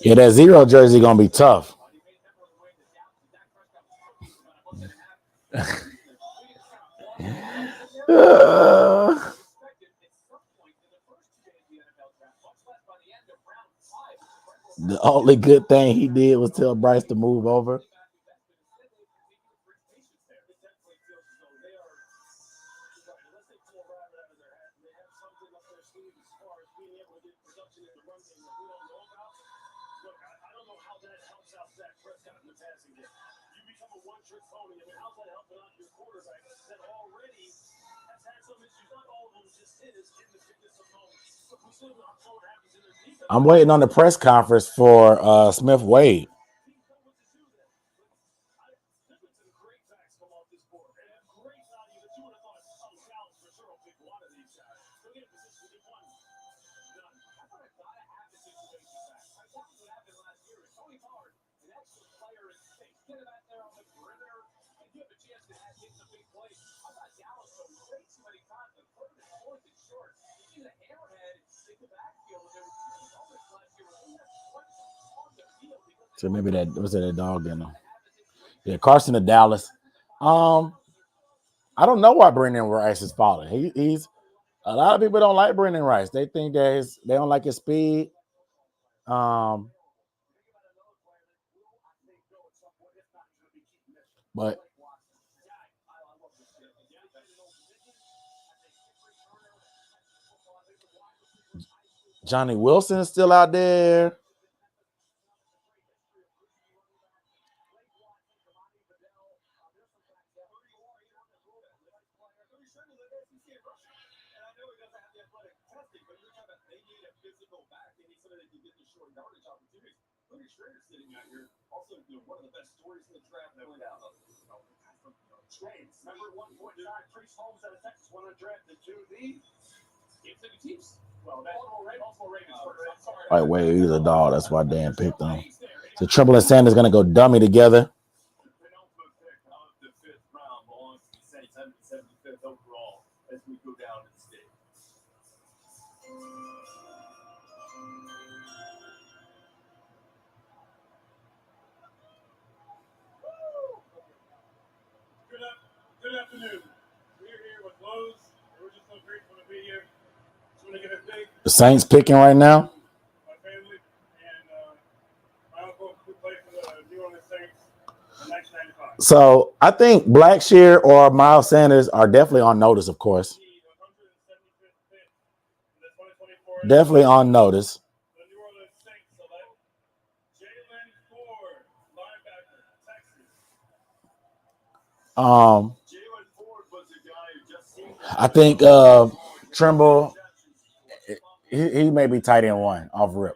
Yeah, that zero jersey gonna be tough. The only good thing he did was tell Bryce to move over. I'm waiting on the press conference for Smith Wade. So maybe that was that dog in them. Yeah, Carson to Dallas. I don't know why Brendan Rice is falling. He's a lot of people don't like Brendan Rice. They think that they don't like his speed. But Johnny Wilson is still out there. Like, wait, he's a dog. That's why Dan picked him. So Trimble and Sanders going to go dummy together. Good afternoon. We're here with Lowe's. We're just so grateful to be here. Just want to give a big The Saints picking right now. my family and my uncle who played for the New Orleans Saints in 1995. So I think Blackshear or Miles Sanders are definitely on notice, of course. Definitely on notice. The New Orleans Saints select Jalen Ford, linebacker, Texas. Jalen Ford was a guy who just seemed I think Trimble, he may be tight end one off rip.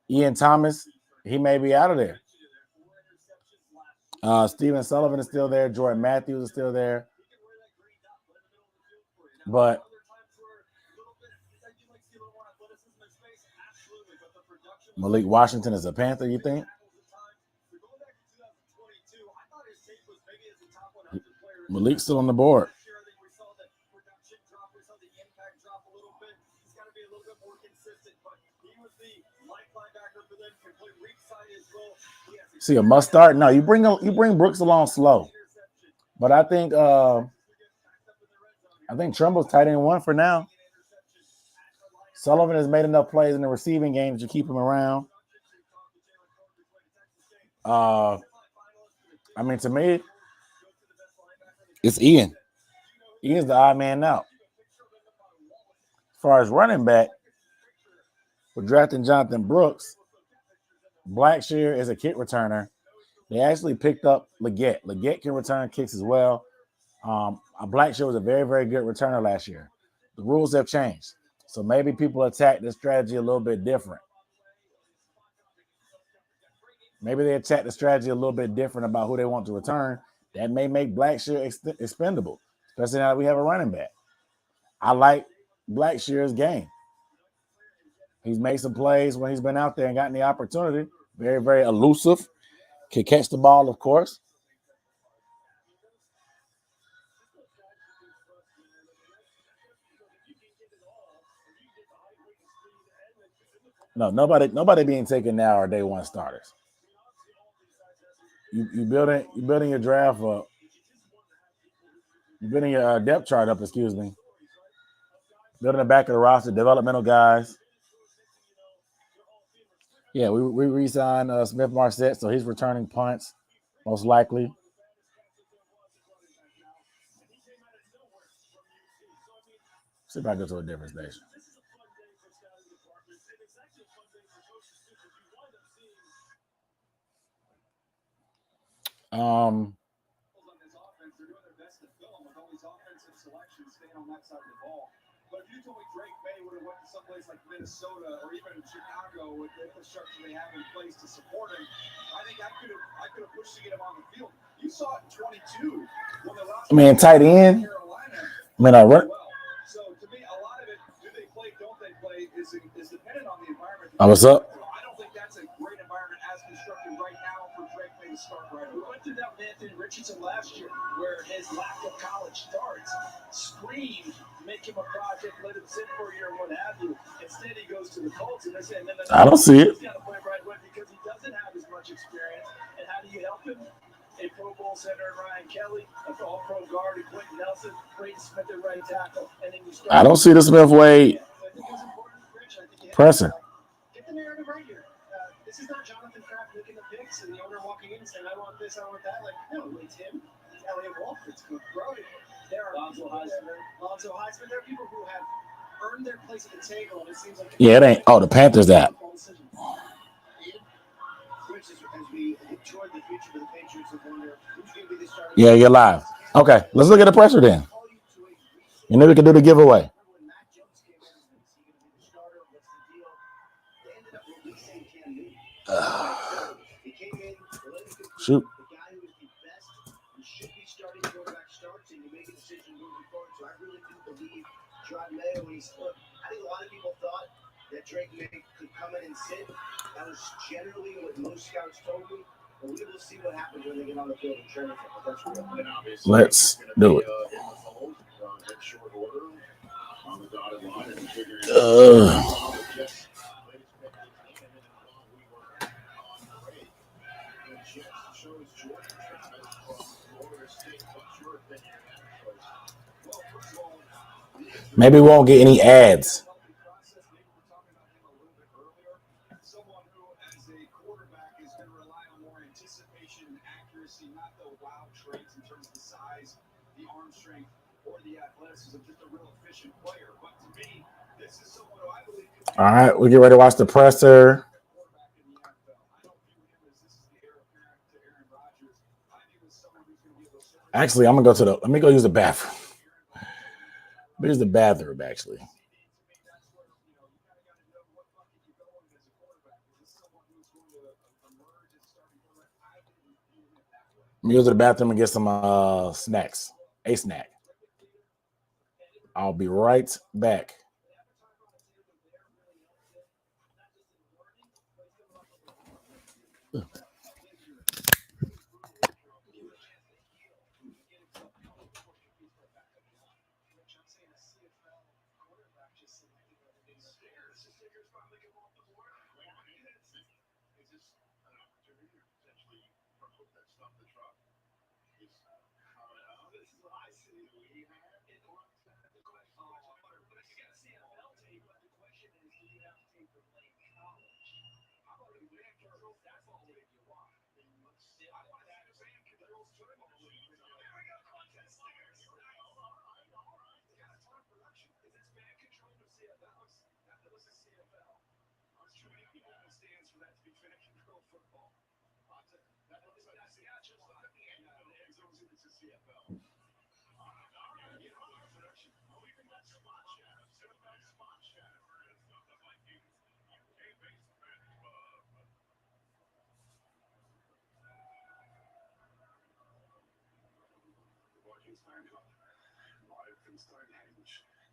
Ian Thomas, he may be out of there. Steven Sullivan is still there. Jordan Matthews is still there. But Malik Washington is a Panther, you think? Malik's still on the board. See a must start? No, you bring Brooks along slow. But I think Trimble's tight end one for now. Sullivan has made enough plays in the receiving game to keep him around. I mean, to me, it's Ian. Ian's the odd man out. As far as running back, we're drafting Jonathan Brooks. Blackshear is a kick returner. They actually picked up Leggett. Leggett can return kicks as well. Blackshear was a very, very good returner last year. The rules have changed. So maybe people attack this strategy a little bit different. Maybe they attack the strategy a little bit different about who they want to return. That may make Blackshear expendable, especially now that we have a running back. I like Blackshear's game. He's made some plays when he's been out there and gotten the opportunity. Very, very elusive. Can catch the ball, of course. No, nobody being taken now are day one starters. You building your draft up. You're building your depth chart up, excuse me. Building the back of the roster, developmental guys. Yeah, we re-signed Smith Marset, so he's returning punts, most likely. See if I go to a different station. But if you told me Drake May would have went to someplace like Minnesota or even Chicago with the infrastructure they have in place to support him, I think I could have pushed to get him on the field. You saw it in 22 when the roster Tight end. I run. So to me, a lot of it, do they play, don't they play, is dependent on the environment. What's up? I don't think that's a great environment as constructed right now for Drake May to start right away. We went through that with Anthony Richardson last year, where his lack of college starts screamed, make him a project, let him sit for a year, what have you. Instead, he goes to the Colts, and they say, I don't see it. He's got to play right away because he doesn't have as much experience. I don't see the Smith Wade pressing. Get the narrative right here. This is not Jonathan Kraft looking at the picks and the owner walking in and saying, I want this, I want that. Like, no, it's him. It's Elliot Wolf. It's Coop Brody. There are Lonzo Heisman. There are people who have earned their place at the table. And it seems like Yeah, it ain't. Oh, the Panthers app. Yeah, you're live. Okay, let's look at the pressure then. And then we can do the giveaway. Shoot. I think a lot of people thought that Drake May could come in and sit. That was generally what most scouts told me. But we will see what happens when they get on the field and training. That's real. Let's do it. Maybe we won't get any ads. Someone who, as a quarterback, is going to rely on more anticipation and accuracy, not the wow traits in terms of the size, the arm strength, or the athleticism, just a real efficient player. But to me, this is someone who I believe could be. All right, we get ready to watch the presser. Actually, I'm gonna go to let me go use the bathroom. Here's the bathroom, actually. Let me go to the bathroom and get some snacks. A snack. I'll be right back.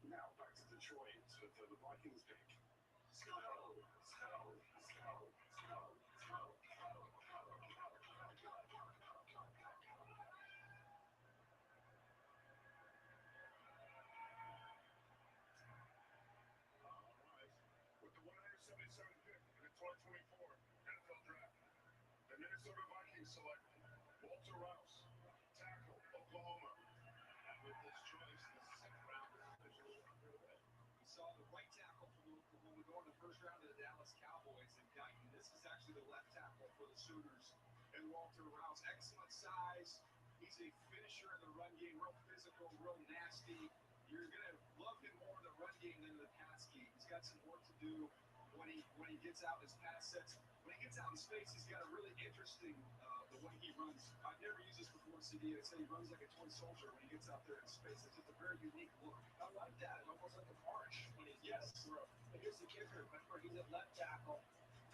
Now back to Detroit for the Vikings pick. With the 177th pick in the 2024 NFL Draft, the Minnesota Vikings select Walter Rouse, tackle, Oklahoma. With this choice, the second round decision. We saw the right tackle from Oklahoma go in the first round of the Dallas Cowboys, and this is actually the left tackle for the Sooners. And Walter Rouse, excellent size. He's a finisher in the run game, real physical, real nasty. You're going to love him more in the run game than in the pass game. He's got some work to do when he gets out his pass sets. When he gets out in space, he's got a really interesting the way he runs. I've never used this before, CD. I'd say he runs like a toy soldier when he gets out there in space. It's just a very unique look. I like that. Almost like a march when he gets through. But here's the kicker. Remember, he's at left tackle.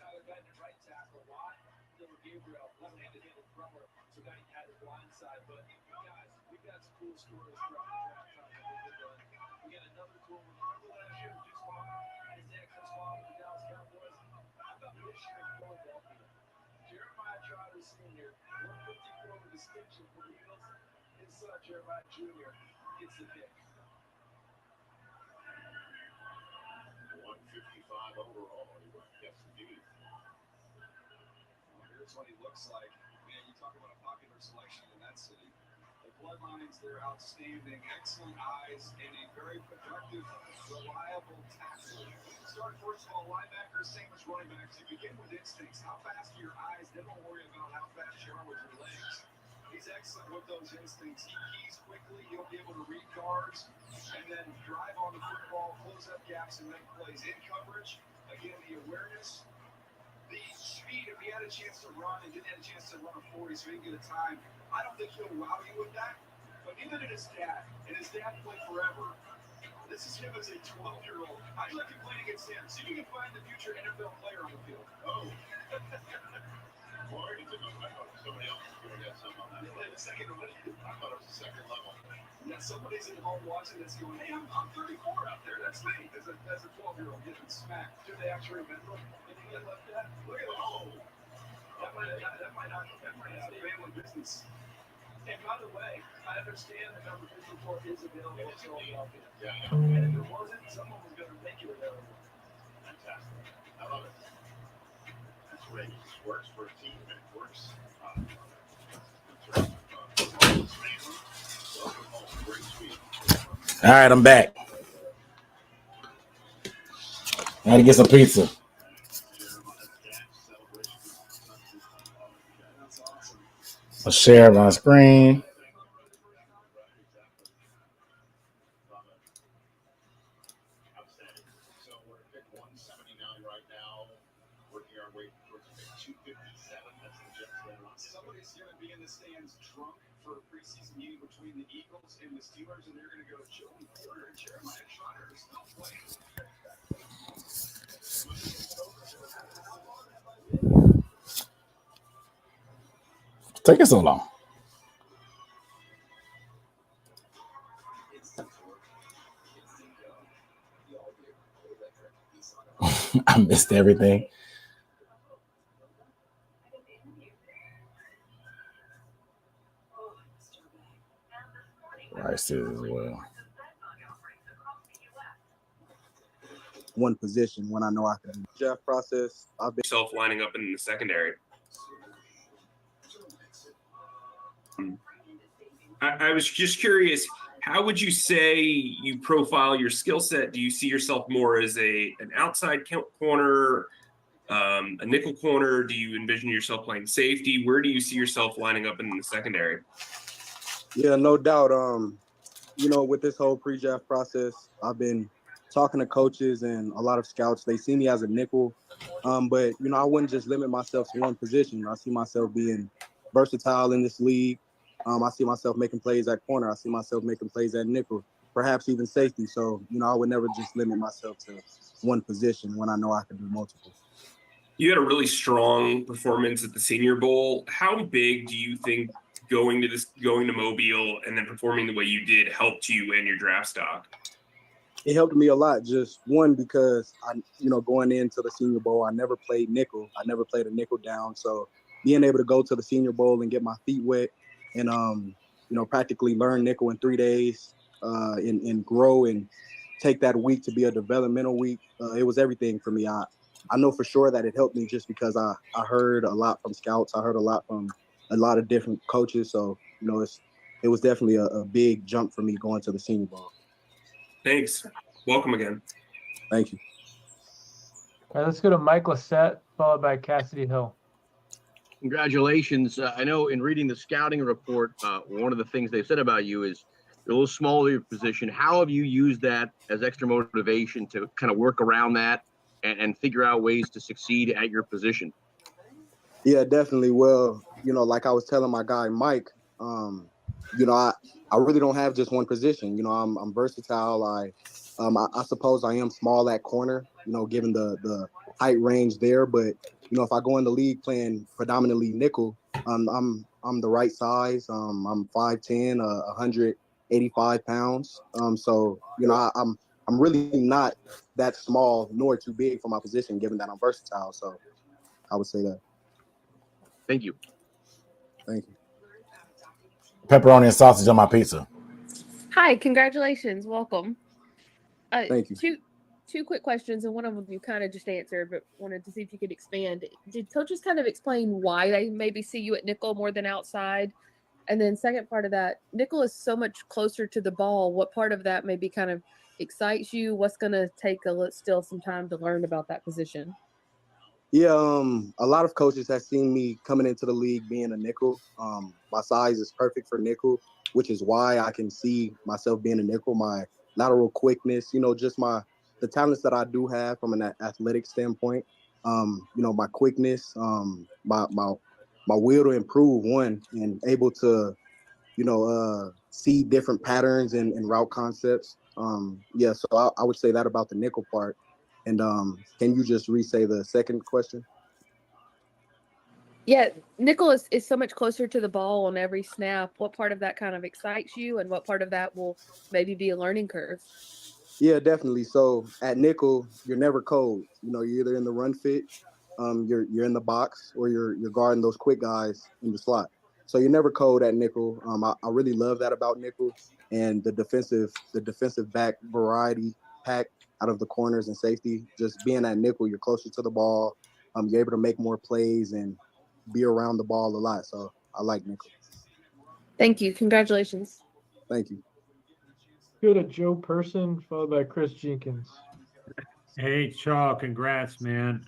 Tyler Guyton at right tackle. Watt, Dylan Gabriel, left-handed hitter thrower. So Guyton had his blind side. But, guys, we've got some cool stories throughout the draft time. We got another cool one. Remember last year, just Isaiah Cristobal with the Dallas Cowboys? How about this year in Philadelphia? Jeremiah Trotter Sr., 154 with distinction for the Eagles. His son, Jeremiah Jr., gets the pick. 155 overall. Yes, indeed. Here's what he looks like. Man, you talk about a popular selection in that city. bloodlines, they're outstanding. Excellent eyes and a very productive, reliable tackle. Start first of all, linebackers, same as running backs. You begin with instincts. How fast are your eyes? Then we'll worry about how fast you are with your legs. He's excellent with those instincts. He keys quickly. He'll be able to read guards and then drive on the football, close up gaps, and make plays in coverage. Again, the awareness, the speed. If he had a chance to run and didn't have a chance to run a 40 so he can get a time, I don't think he'll wow you with that. But neither did his dad. And his dad played forever. This is him as a 12-year-old. I'd like to play against him. See if you can find the future NFL player on the field. Oh. Or is it I thought somebody else was doing that some on that. The second one. I thought it was the second level. Yeah, somebody's at home watching this going, hey, I'm 34 out there. That's me. As a 12-year-old getting smacked. Do they actually remember? Did he get left at? Look at that. Oh. That might not family business. And by the way, I understand the number 54 is available in Philadelphia. Yeah. And if it wasn't, someone was going to make it available. Fantastic. I love it. That's the way it works for a team, and it works. All right, I'm back. I had to get some pizza. I'll share my screen. So we're at pick 179 right now. Working our way towards pick 257. That's the Jets there. Somebody's going to be in the stands drunk for a preseason meeting between the Eagles and the Steelers, and they're going to go, Joey Porter and Jeremiah Trotter are still playing. Taking so long. I missed everything. Rice is as well. One position when I know I can. Draft process. I've been Self lining up in the secondary. I was just curious, how would you say you profile your skill set? Do you see yourself more as an outside corner, a nickel corner? Do you envision yourself playing safety? Where do you see yourself lining up in the secondary? Yeah, no doubt. With this whole pre-draft process, I've been talking to coaches and a lot of scouts. They see me as a nickel, but I wouldn't just limit myself to one position. I see myself being versatile in this league. I see myself making plays at corner. I see myself making plays at nickel, perhaps even safety. So, I would never just limit myself to one position when I know I can do multiple. You had a really strong performance at the Senior Bowl. How big do you think going to Mobile and then performing the way you did helped you and your draft stock? It helped me a lot. Just one, because going into the Senior Bowl, I never played nickel. I never played a nickel down. So being able to go to the Senior Bowl and get my feet wet and practically learn nickel in 3 days and grow and take that week to be a developmental week, it was everything for me. I know for sure that it helped me just because I heard a lot from scouts. I heard a lot from a lot of different coaches. So, it was definitely a big jump for me going to the Senior Bowl. Thanks. Welcome again. Thank you. All right, let's go to Mike Lissette, followed by Cassidy Hill. Congratulations. I know in reading the scouting report, one of the things they've said about you is you're a little smaller your position. How have you used that as extra motivation to kind of work around that and figure out ways to succeed at your position? Yeah, definitely. Well, like I was telling my guy, Mike, I really don't have just one position. I'm versatile. I suppose I am small at corner, given the height range there. But, if I go in the league playing predominantly nickel, I'm the right size. I'm 5'10", 185 pounds. So, I'm really not that small nor too big for my position, given that I'm versatile. So I would say that. Thank you. Thank you. Pepperoni and sausage on my pizza. Hi, congratulations. Welcome. Thank you. Two quick questions, and one of them you kind of just answered, but wanted to see if you could expand. Did coaches kind of explain why they maybe see you at nickel more than outside? And then second part of that, nickel is so much closer to the ball. What part of that maybe kind of excites you? What's going to take still some time to learn about that position? Yeah, a lot of coaches have seen me coming into the league being a nickel. My size is perfect for nickel, which is why I can see myself being a nickel. My lateral quickness, just the talents that I do have from an athletic standpoint. My quickness, my will to improve and able to, see different patterns and route concepts. Yeah, so I would say that about the nickel part. And can you just re-say the second question? Yeah, nickel is so much closer to the ball on every snap. What part of that kind of excites you, and what part of that will maybe be a learning curve? Yeah, definitely. So at nickel, you're never cold. You're either in the run fit, you're in the box, or you're guarding those quick guys in the slot. So you're never cold at nickel. I really love that about nickel and the defensive back variety pack out of the corners and safety. Just being at nickel, you're closer to the ball. You're able to make more plays and be around the ball a lot. So I like nickel. Thank you. Congratulations. Thank you. Go to Joe Person, followed by Chris Jenkins. Hey, Shaw, congrats, man.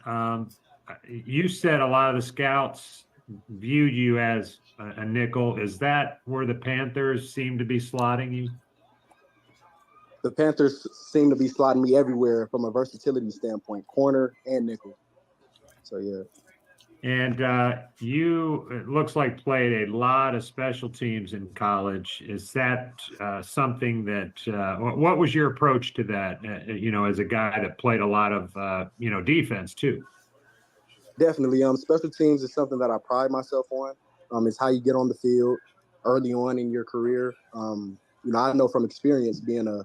You said a lot of the scouts viewed you as a nickel. Is that where the Panthers seem to be slotting you? The Panthers seem to be slotting me everywhere from a versatility standpoint, corner and nickel. So, yeah. And you, it looks like, played a lot of special teams in college. Is that something that, what was your approach to that, as a guy that played a lot of, defense too? Definitely. Special teams is something that I pride myself on. It's how you get on the field early on in your career. I know from experience being a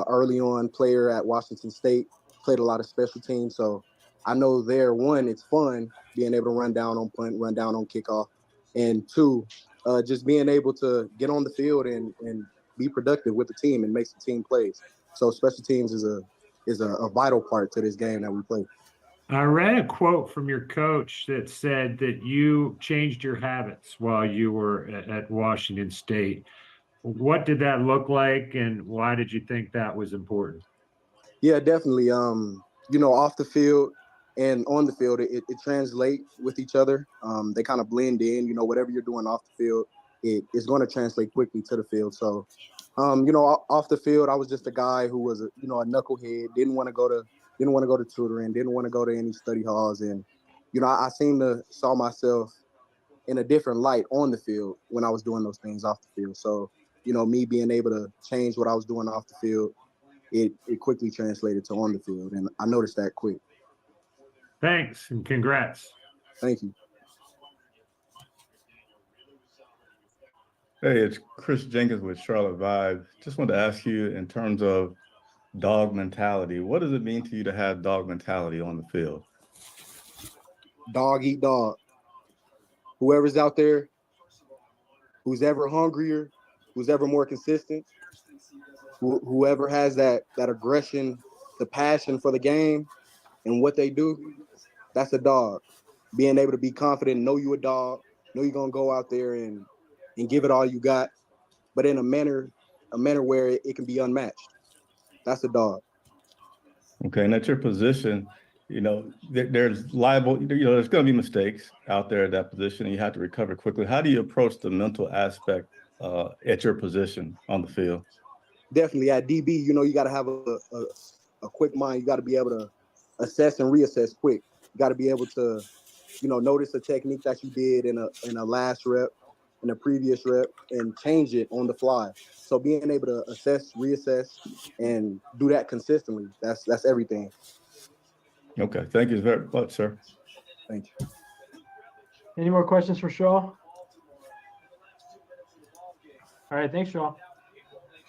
early on player at Washington State, played a lot of special teams. So I know it's fun being able to run down on punt, run down on kickoff, and two, just being able to get on the field and be productive with the team and make some team plays. So special teams is a vital part to this game that we play. I read a quote from your coach that said that you changed your habits while you were at Washington State. What did that look like, and why did you think that was important? Yeah, definitely. Off the field and on the field, it translate with each other. They kind of blend in. Whatever you're doing off the field, it is going to translate quickly to the field. So, off the field, I was just a guy who was a knucklehead. Didn't want to go to tutoring. Didn't want to go to any study halls. And I saw myself in a different light on the field when I was doing those things off the field. So, me being able to change what I was doing off the field, it quickly translated to on the field, and I noticed that quick. Thanks, and congrats. Thank you. Hey, it's Chris Jenkins with Charlotte Vibe. Just wanted to ask you, in terms of dog mentality, what does it mean to you to have dog mentality on the field? Dog eat dog. Whoever's out there, who's ever hungrier, who's ever more consistent, whoever has that aggression, the passion for the game and what they do, that's a dog. Being able to be confident, know you a dog, know you're gonna go out there and give it all you got, but in a manner where it can be unmatched. That's a dog. Okay, and at your position, there's liable, there's going to be mistakes out there at that position, and you have to recover quickly. How do you approach the mental aspect at your position on the field? Definitely at DB, you got to have a quick mind. You got to be able to assess and reassess quick. You got to be able to, notice a technique that you did in a last rep, in a previous rep, and change it on the fly. So being able to assess, reassess, and do that consistently, that's everything. Okay, thank you very much, sir. Thank you. Any more questions for Shaw? All right, thanks, Shaw.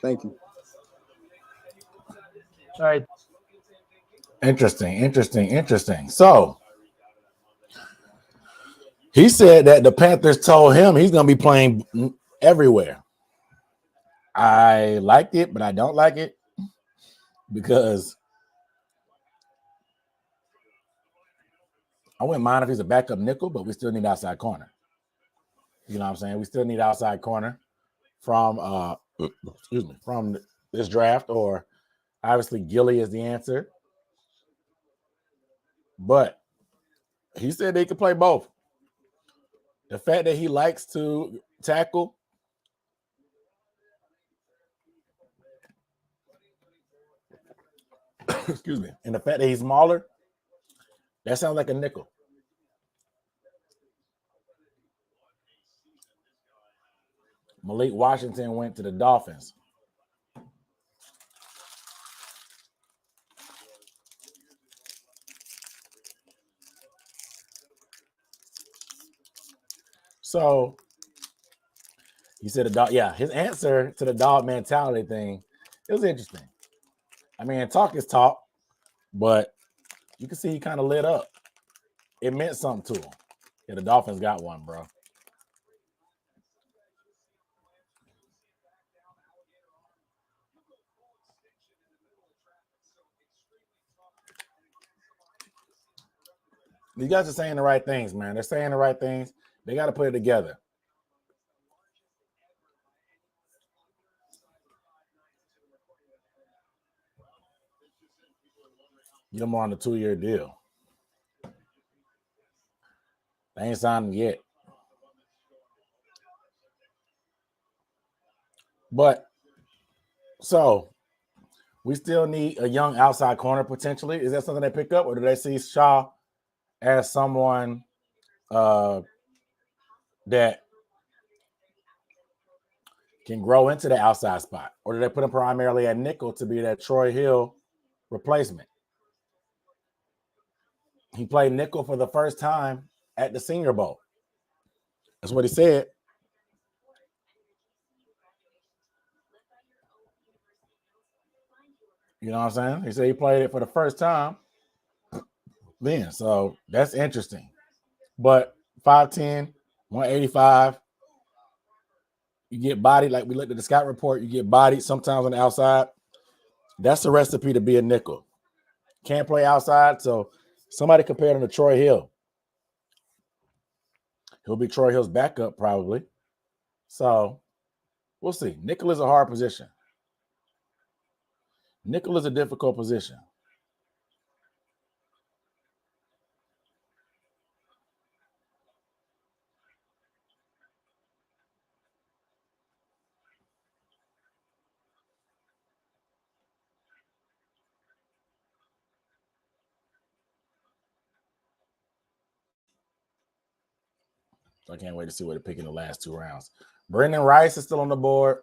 Thank you. All right. Interesting. So he said that the Panthers told him he's going to be playing everywhere. I liked it, but I don't like it because I wouldn't mind if he's a backup nickel, but we still need outside corner. You know what I'm saying? We still need outside corner from from this draft, or obviously Gilly is the answer. But he said they could play both. The fact that he likes to tackle, excuse me, and the fact that he's smaller, that sounds like a nickel. Malik Washington went to the Dolphins. So he said, his answer to the dog mentality thing, it was interesting. I mean, talk is talk, but you can see he kind of lit up. It meant something to him. Yeah, the Dolphins got one, bro. These guys are saying the right things, man. They're saying the right things. They got to put it together. Get them on the 2-year deal. They ain't signed him yet. But, so, we still need a young outside corner potentially. Is that something they pick up, or do they see Shaw as someone that can grow into the outside spot? Or do they put him primarily at nickel to be that Troy Hill replacement? He played nickel for the first time at the Senior Bowl. That's what he said. You know what I'm saying? He said he played it for the first time then. So that's interesting. But 5'10", 185, you get bodied, like we looked at the scout report, you get bodied sometimes on the outside. That's the recipe to be a nickel. Can't play outside, so somebody compared him to Troy Hill. He'll be Troy Hill's backup probably. So we'll see. Nickel is a hard position. Nickel is a difficult position. So I can't wait to see what they pick in the last 2 rounds. Brendan Rice is still on the board.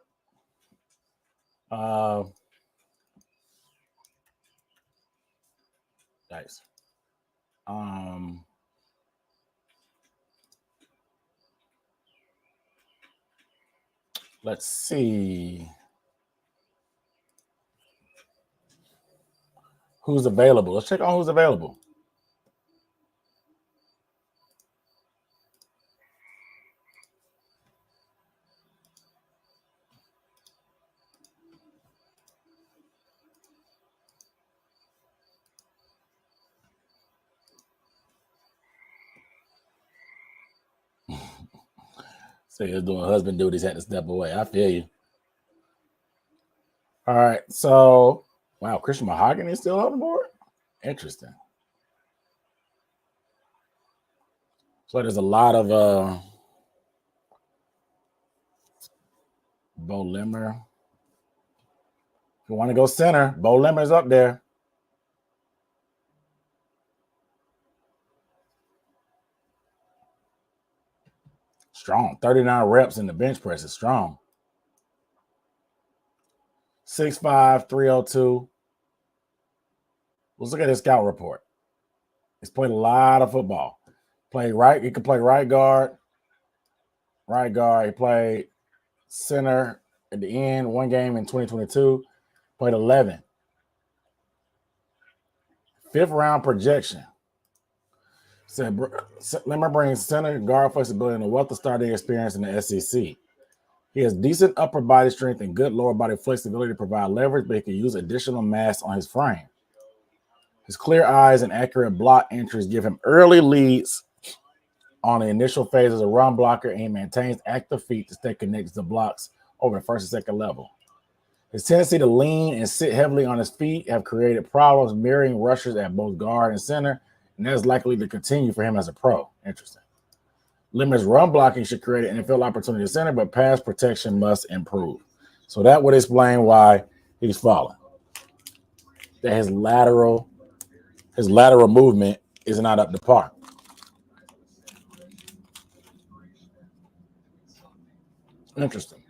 Nice. Let's see who's available. Let's check on who's available. So he was doing husband duties, had to step away. I feel you. All right. So, wow, Christian Mahogany is still on the board? Interesting. So there's a lot of Bo Limmer. If you want to go center, Bo Limmer's up there. Strong. 39 reps in the bench press is strong. 6'5", 302. Let's look at his scout report. He's played a lot of football. Played right. He could play right guard. Right guard. He played center at the end. One game in 2022. Played 11. 5th round projection. Said Limmer brings center guard flexibility and a wealth of starting experience in the SEC. He has decent upper body strength and good lower body flexibility to provide leverage, but he can use additional mass on his frame. His clear eyes and accurate block entries give him early leads on the initial phase as a run blocker, and he maintains active feet to stay connected to blocks over the first and second level. His tendency to lean and sit heavily on his feet have created problems mirroring rushers at both guard and center, and that is likely to continue for him as a pro. Interesting. Limited run blocking should create an NFL opportunity at center, but pass protection must improve. So that would explain why he's falling. That his lateral movement is not up to par. Interesting.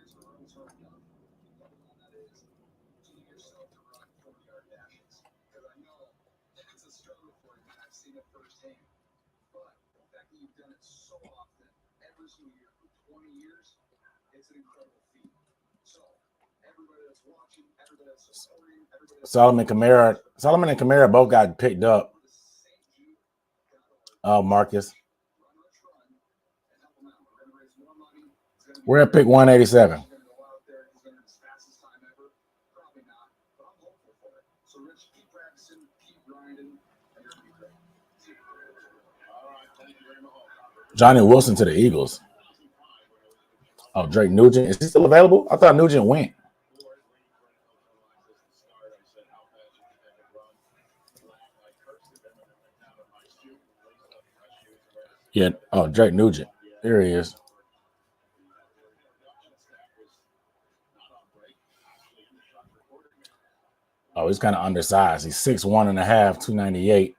Solomon and Kamara both got picked up. Marcus. We're at pick 187. Johnny Wilson to the Eagles. Oh, Drake Nugent. Is he still available? I thought Nugent went. Yeah. Oh, Drake Nugent. There he is. Oh, he's kind of undersized. He's 6'1 and a half, 298.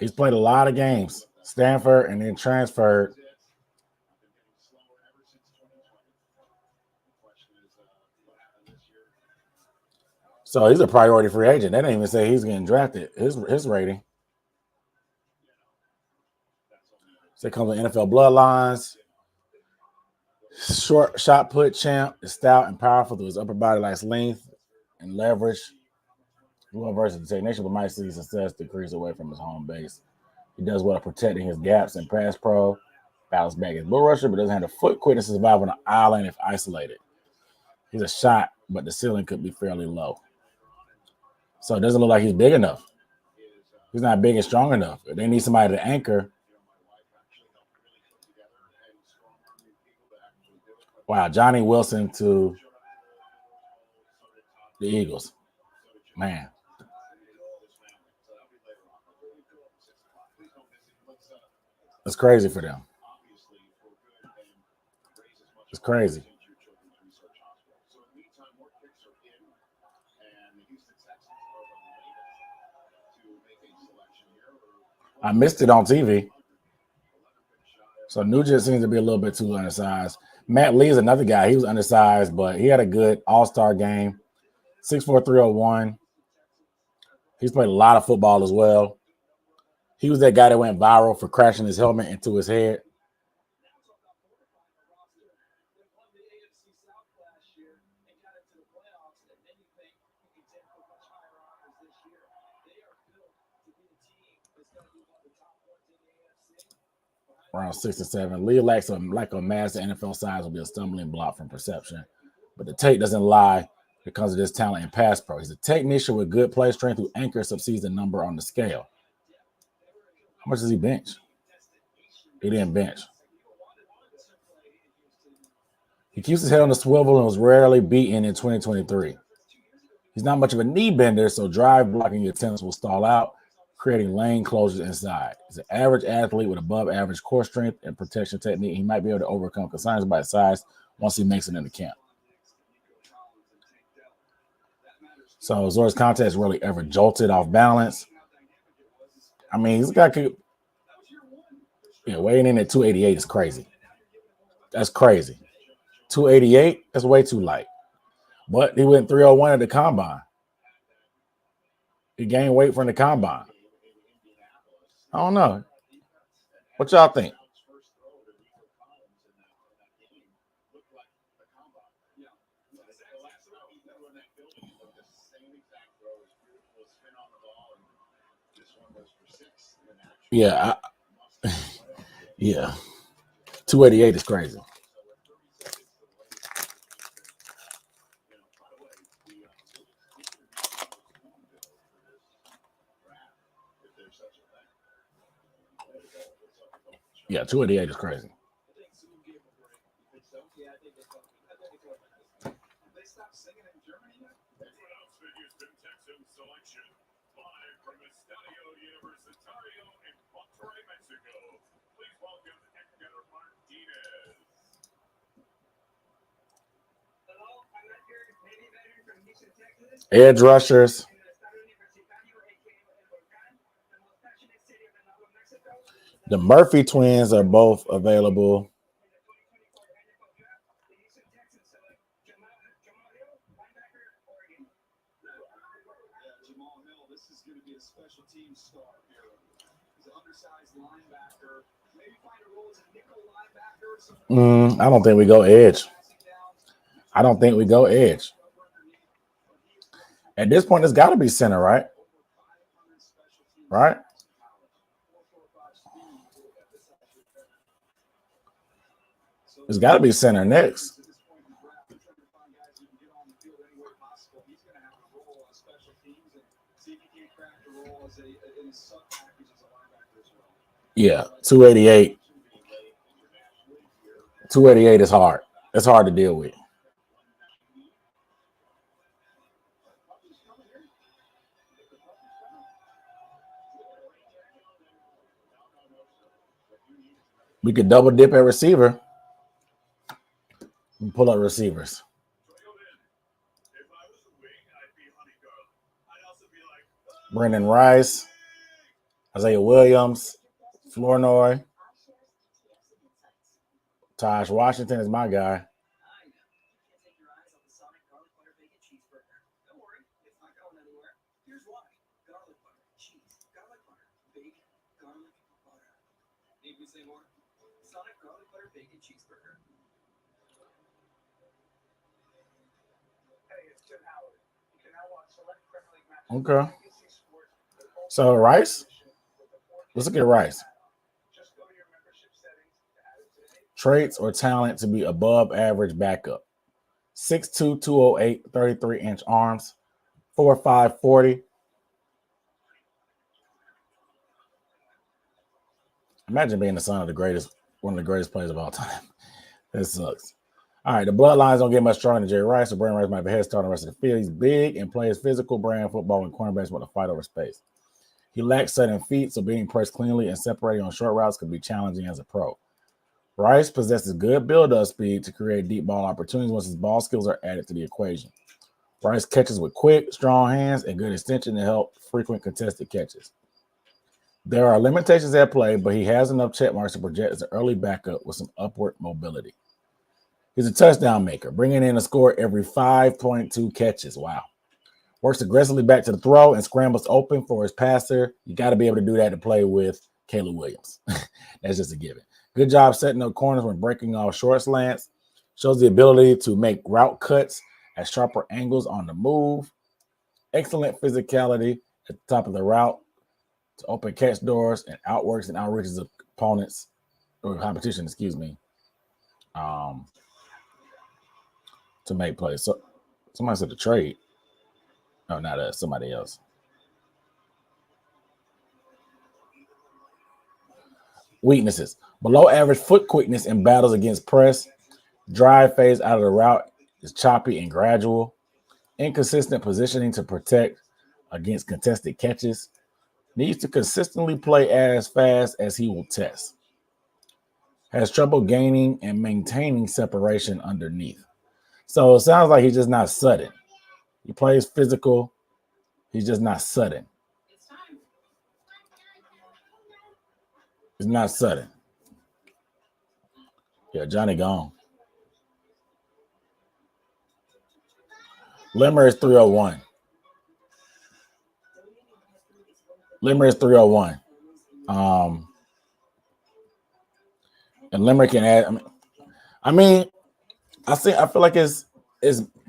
He's played a lot of games. Stanford and then transferred. So he's a priority free agent. They didn't even say he's getting drafted. His rating. So it comes with NFL bloodlines. Short shot put champ is stout and powerful through his upper body, likes length and leverage. Well versed in technician, but might see success decrease away from his home base. He does well protecting his gaps in pass pro. Bounce back as bull rusher, but doesn't have the foot quickness to survive on an island if isolated. He's a shot, but the ceiling could be fairly low. So it doesn't look like he's big enough. He's not big and strong enough. They need somebody to anchor. Wow, Johnny Wilson to the Eagles. Man. That's crazy for them. It's crazy. I missed it on TV. So Nugent seems to be a little bit too undersized. Matt Lee is another guy. He was undersized, but he had a good all-star game. 6'4", 301. He's played a lot of football as well. He was that guy that went viral for crashing his helmet into his head. Around 6 or 7. Lee lacks a mass. The NFL size will be a stumbling block from perception. But the tape doesn't lie because of this talent in pass pro. He's a technician with good play strength who anchors subsedes the number on the scale. How much does he bench? He didn't bench. He keeps his head on the swivel and was rarely beaten in 2023. He's not much of a knee bender, so drive blocking attempts will stall out, creating lane closures inside. He's an average athlete with above average core strength and protection technique. He might be able to overcome concerns by size once he makes it into camp. So Zor's contact really ever jolted off balance. I mean, he's got weighing in at 288 is crazy. That's crazy. 288, that's way too light. But he went 301 at the combine. He gained weight from the combine. I don't know. What y'all think? Yeah. Yeah. 288 is crazy. Yeah, 288 is crazy. They stopped singing in Germany yet? Las Vegas Texans selection live from Estadio Universitario in Monterrey, Mexico. Please welcome Edgar Martinez. Hello, I'm Edgar, Navy veteran from Houston, Texas. Edge rushers. The Murphy twins are both available. Jamal Hill, this is going to be a special team star here. He's an undersized linebacker. Maybe find a role as a nickel linebacker or something. I don't think we go edge. I don't think we go edge. At this point, it's got to be center, right? Right? It's got to be center next. Yeah, 288. 288 is hard. It's hard to deal with. We could double dip at receiver and pull up receivers. Brendan Rice, Isaiah Williams, Flournoy, Taj Washington is my guy. Okay. So Rice, let's look at Rice. Traits or talent to be above average backup. 6'2", 208, 33-inch arms, 4'5", 40. Imagine being the son of one of the greatest players of all time. That sucks. All right, the bloodlines don't get much stronger than Jerry Rice, so Brandon Rice might have a head start on the rest of the field. He's big and plays physical brand football when cornerbacks want to fight over space. He lacks sudden feet, so being pressed cleanly and separating on short routes could be challenging as a pro. Rice possesses good build-up speed to create deep ball opportunities once his ball skills are added to the equation. Rice catches with quick, strong hands and good extension to help frequent contested catches. There are limitations at play, but he has enough check marks to project as an early backup with some upward mobility. He's a touchdown maker, bringing in a score every 5.2 catches. Wow. Works aggressively back to the throw and scrambles open for his passer. You got to be able to do that to play with Caleb Williams. That's just a given. Good job setting up corners when breaking off short slants. Shows the ability to make route cuts at sharper angles on the move. Excellent physicality at the top of the route to open catch doors and outworks and outreaches of opponents or competition, to make plays. So somebody said the trade. No, not us, somebody else. Weaknesses. Below average foot quickness in battles against press. Drive phase out of the route is choppy and gradual. Inconsistent positioning to protect against contested catches. Needs to consistently play as fast as he will test. Has trouble gaining and maintaining separation underneath. So it sounds like he's just not sudden. He plays physical. He's just not sudden. He's not sudden. Yeah, Johnny gone. Limmer is 301. Limmer is 301. And Limmer can add. I feel like it's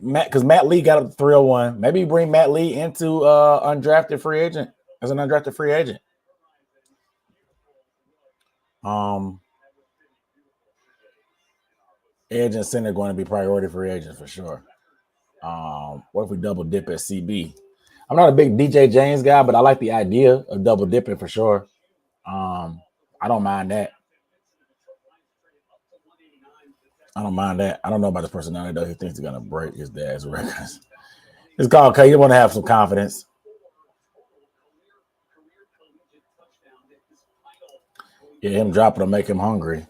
Matt, because Matt Lee got up to 301. Maybe you bring Matt Lee into undrafted free agent as an undrafted free agent. Edge and center going to be priority free agents for sure. What if we double dip at CB? I'm not a big DJ James guy, but I like the idea of double dipping for sure. I don't mind that. I don't mind that. I don't know about the personality though. He thinks he's gonna break his dad's records. It's called okay. You want to have some confidence. Yeah, him dropping will make him hungry.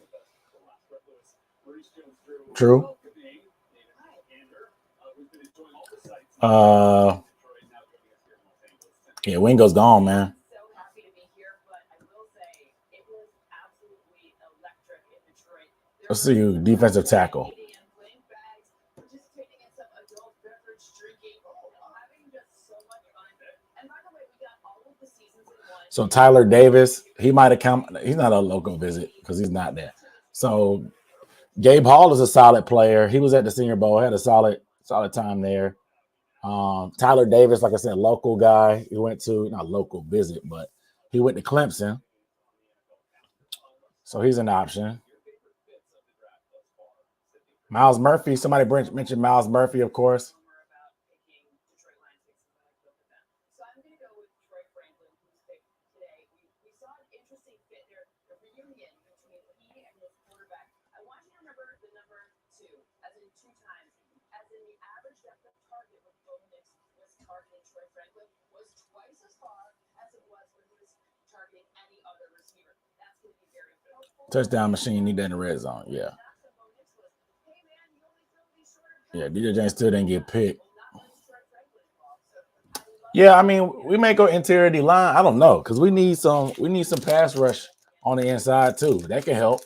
True. Yeah, Wingo's gone, man. Let's see you, defensive tackle. So Tyler Davis, he might have come. He's not a local visit because he's not there. So Gabe Hall is a solid player. He was at the Senior Bowl, had a solid time there. Tyler Davis, like I said, local guy. He went to not local visit, but he went to Clemson. So he's an option. Miles Murphy. Somebody mentioned Miles Murphy, of course. Touchdown machine, need that in the red zone. Yeah. Yeah, DJ James still didn't get picked. Yeah, I mean, we may go interior D line. I don't know, because we need some pass rush on the inside too. That can help.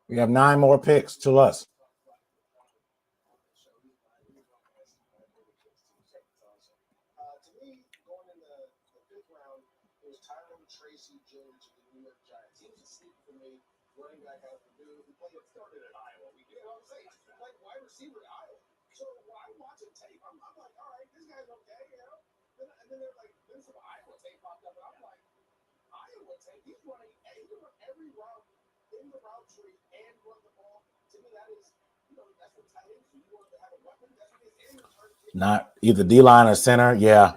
We have 9 more picks to us. Running back out of Purdue, who started at Iowa. You know what I'm saying? Like wide receiver at Iowa. So I'm watching tape. I'm like, all right, this guy's okay, you know. And then they're like, there's some Iowa tape popped up, and I'm like, Iowa tape? He's running. He can run every route in the route tree and run the ball. To me, that is, that's what tight ends do. You want to have a weapon. That's what it is. Not either D line or center. Yeah,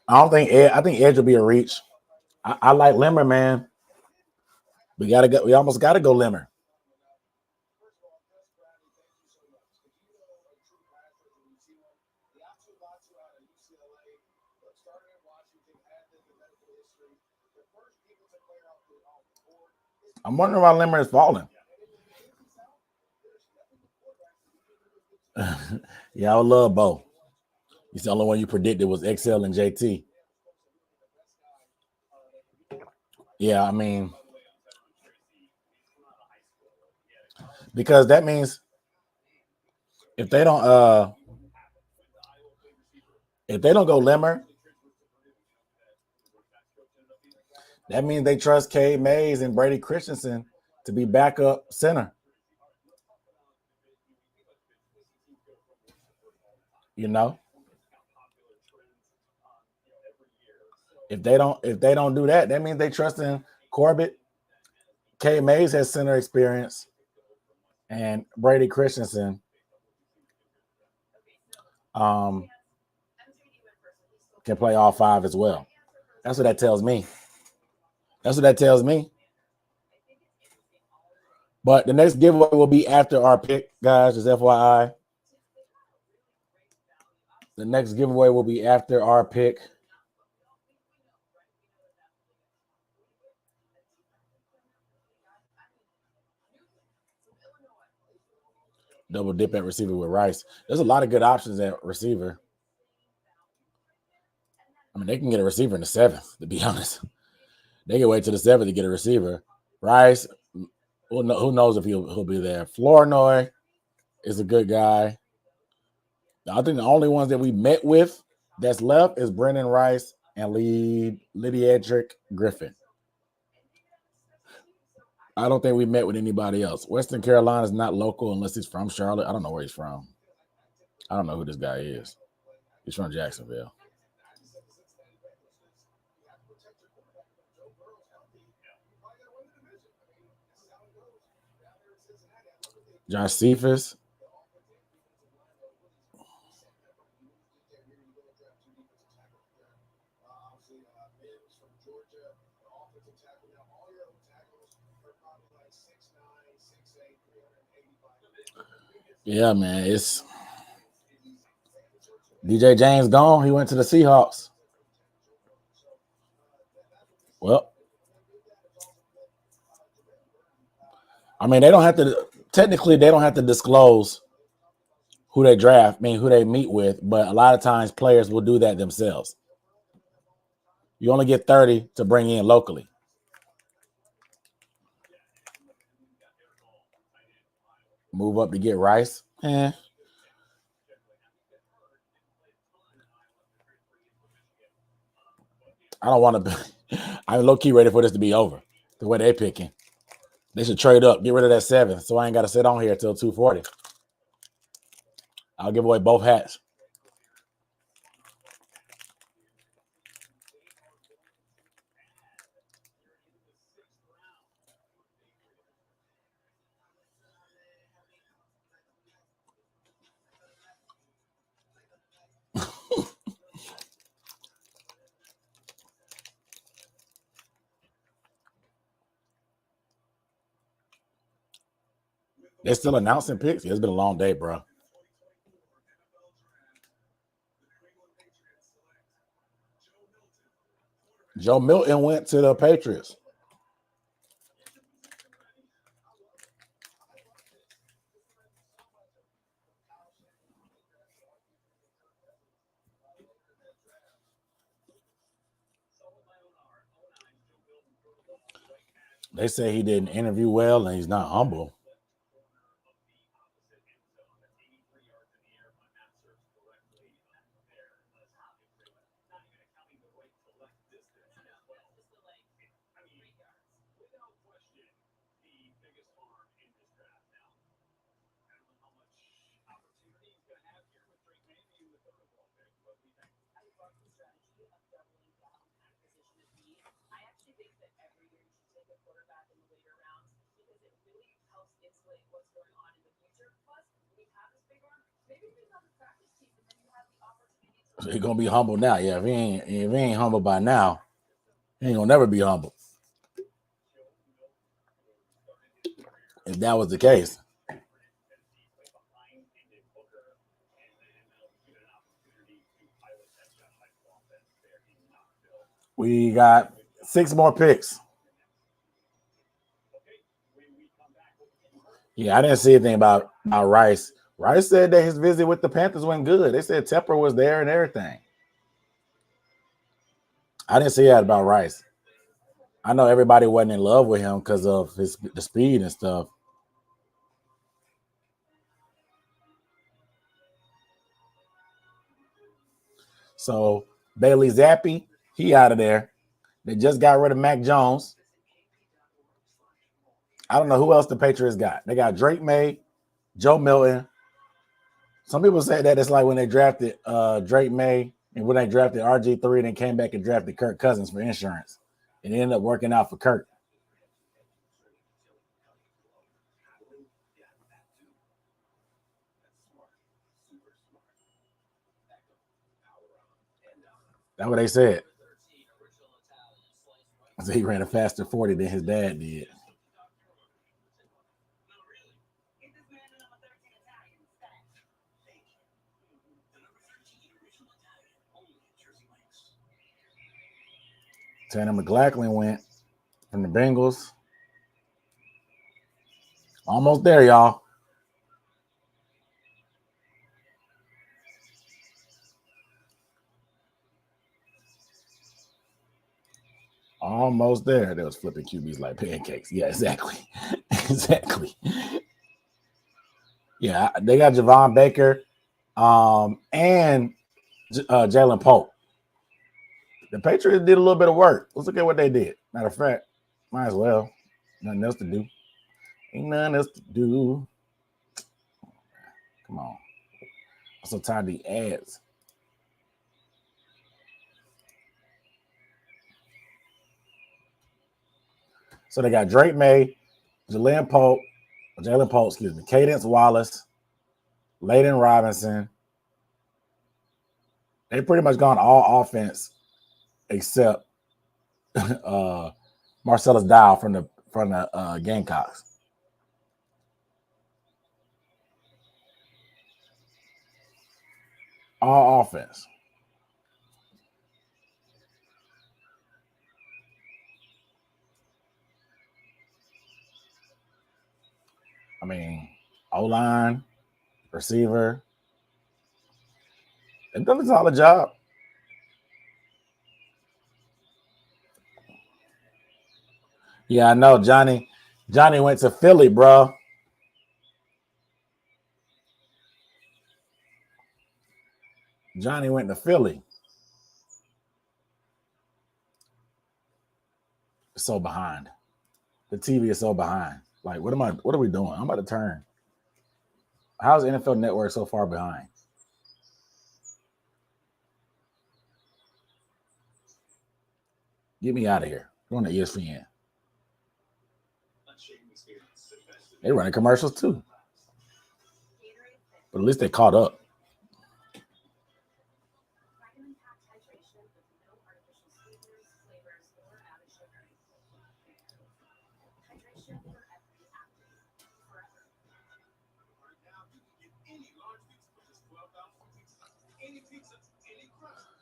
I think Edge will be a reach. I like Limmer, man. We almost gotta go Limmer. I'm wondering why Limmer is falling. Yeah, I love Bo. He's the only one you predicted was XL and JT. Yeah, I mean, because that means if they don't go Limmer, that means they trust Cade Mays and Brady Christensen to be backup center. You know, if they don't do that, that means they trust in Corbett. Cade Mays has center experience, and Brady Christensen can play all 5 as well. That's what that tells me. But the next giveaway will be after our pick, guys. Just FYI. The next giveaway will be after our pick. Double dip at receiver with Rice. There's a lot of good options at receiver. I mean, they can get a receiver in the 7th, to be honest. They can wait till the 7th to get a receiver. Rice, who knows if he'll be there. Flournoy is a good guy. I think the only ones that we met with that's left is Brendan Rice and Lydiedrick Griffin. I don't think we met with anybody else. Western Carolina is not local unless he's from Charlotte. I don't know where he's from. I don't know who this guy is. He's from Jacksonville. Josh Cephas. Yeah, man. It's DJ James gone. He went to the Seahawks. Well, I mean, they don't have to technically they don't have to disclose who they draft, who they meet with, but a lot of times players will do that themselves. You only get 30 to bring in locally. Move up to get Rice. I don't want to. I'm low key ready for this to be over. The way they picking, they should trade up, get rid of that 7, so I ain't got to sit on here till 2:40. I'll give away both hats. They're still announcing picks. Yeah, it's been a long day, bro. Joe Milton went to the Patriots. They say he didn't interview well and he's not humble. So he's gonna be humble now. Yeah, if he ain't humble by now, he ain't gonna never be humble. If that was the case. We got 6 more picks. Yeah, I didn't see anything about Rice. Rice said that his visit with the Panthers went good. They said Tepper was there and everything. I didn't see that about Rice. I know everybody wasn't in love with him because of the speed and stuff. So Bailey Zappi, he out of there. They just got rid of Mac Jones. I don't know who else the Patriots got. They got Drake May, Joe Milton. Some people say that it's like when they drafted Drake May and when they drafted RG3 and then came back and drafted Kirk Cousins for insurance. And it ended up working out for Kirk. That's what they said. So he ran a faster 40 than his dad did. Tanner McLachlan went from the Bengals. Almost there, y'all. Almost there. They was flipping QBs like pancakes. Yeah, exactly. Exactly. Yeah, they got Javon Baker and Jalen Pope. The Patriots did a little bit of work. Let's look at what they did. Matter of fact, might as well. Nothing else to do. Ain't nothing else to do. Come on. I'm so tired of the ads. So they got Drake May, Jalen Pope, Cadence Wallace, Layden Robinson. They pretty much gone all offense except Marcellus Dial from the Gamecocks. All offense. I mean, O-line, receiver. They've done a solid job. Yeah, I know. Johnny went to Philly, bro. Johnny went to Philly. It's so behind. The TV is so behind. Like, what are we doing? I'm about to turn. How's the NFL Network so far behind? Get me out of here. Going to ESPN. They running commercials too. But at least they caught up.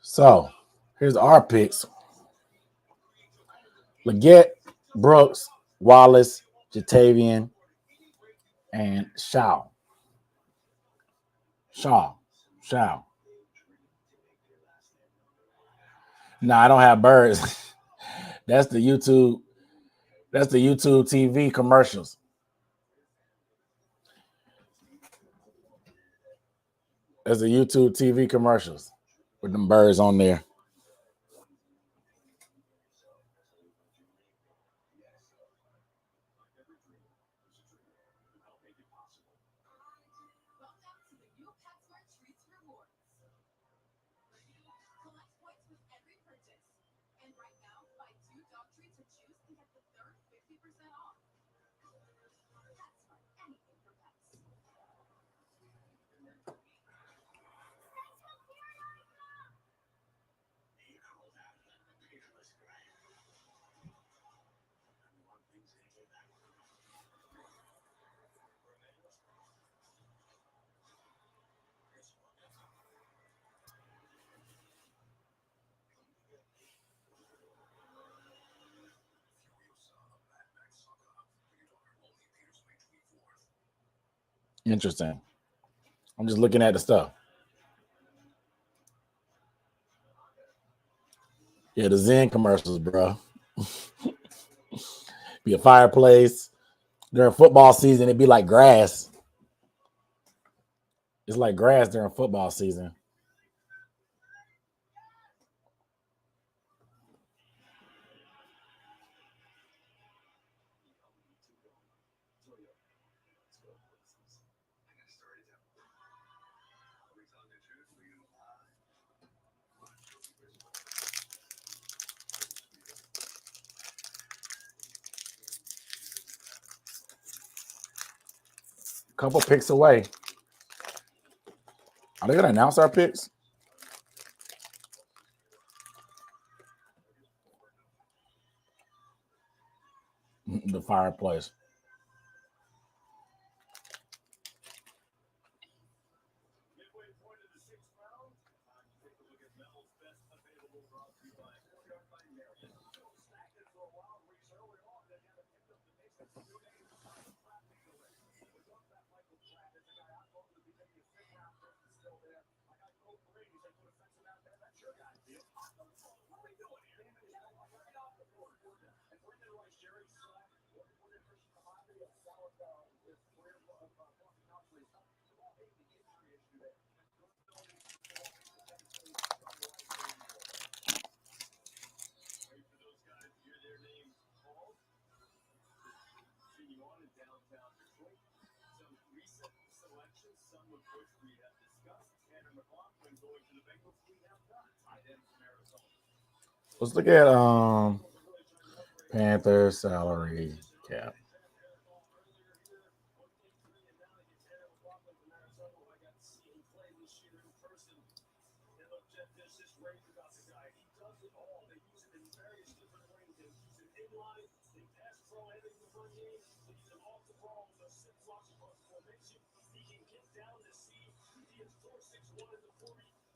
So, here's our picks. Leggett, Brooks, Wallace, Jatavian, and Shaw. No, I don't have birds. That's the YouTube TV commercials. There's the YouTube TV commercials with them birds on there. Interesting. I'm just looking at the stuff. Yeah, the Zen commercials, bro. Be a fireplace. During football season, it'd be like grass. It's like grass during football season. Couple picks away. Are they gonna announce our picks? The fireplace. Let's look at Panthers salary cap.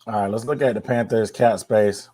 All right, let's look at the Panthers cap space.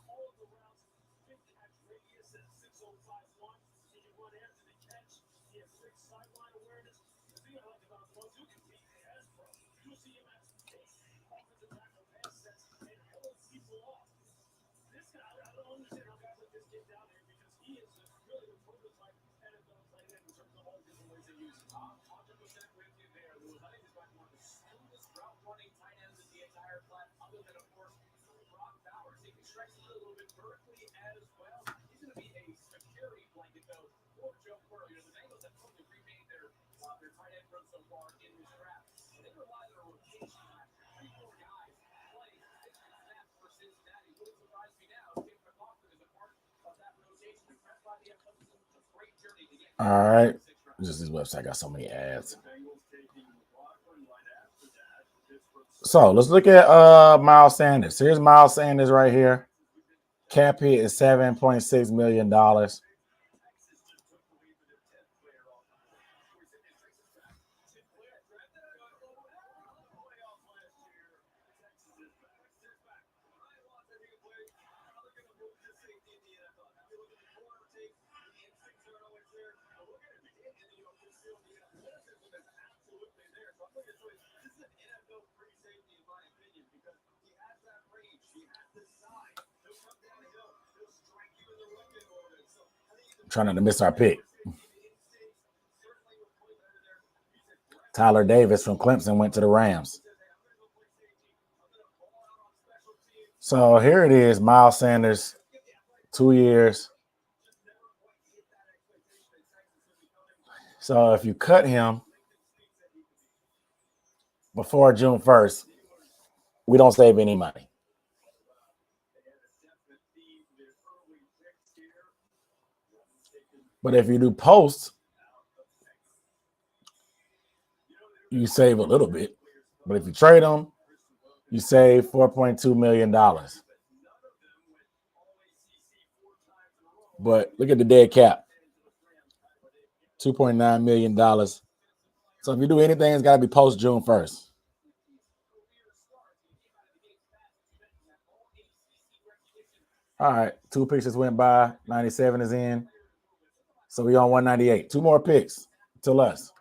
All right. Just this website got so many ads. So let's look at Miles Sanders. Here's Miles Sanders right here. Cap hit is $7.6 million. Trying not to miss our pick. Tyler Davis from Clemson went to the Rams. So here it is, Miles Sanders, 2 years. So if you cut him before June 1st, we don't save any money. But if you do post, you save a little bit. But if you trade them, you save $4.2 million. But look at the dead cap, $2.9 million. So if you do anything, it's got to be post June 1st. All right, 2 picks just went by. 97 is in. So we on 198. 2 more picks to us.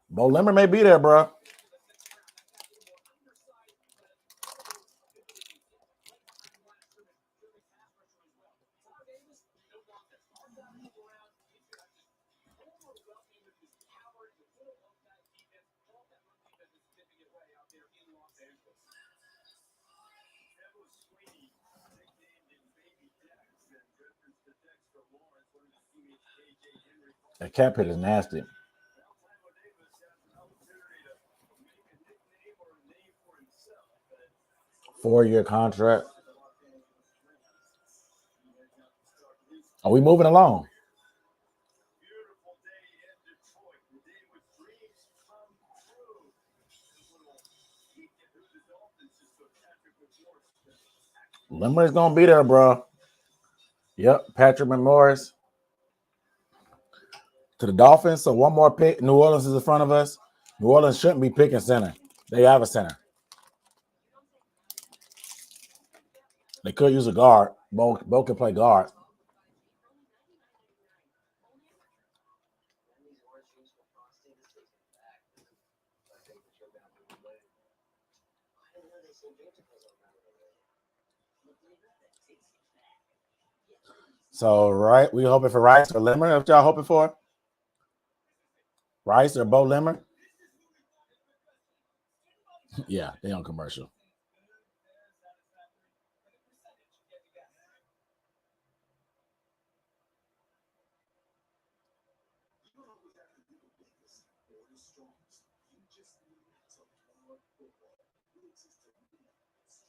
Bo Limmer may be there, bro. The cap hit is nasty. Four-year contract. Are we moving along? Limmer is going to be there, bro. Yep, Patrick McMorris to the Dolphins. So 1 more pick. New Orleans is in front of us. New Orleans shouldn't be picking center. They have a center. They could use a guard. Bo can play guard. So, right, we hoping for Rice or Limmer. What y'all hoping for? Rice or Bo Limmer? Yeah, they on commercial.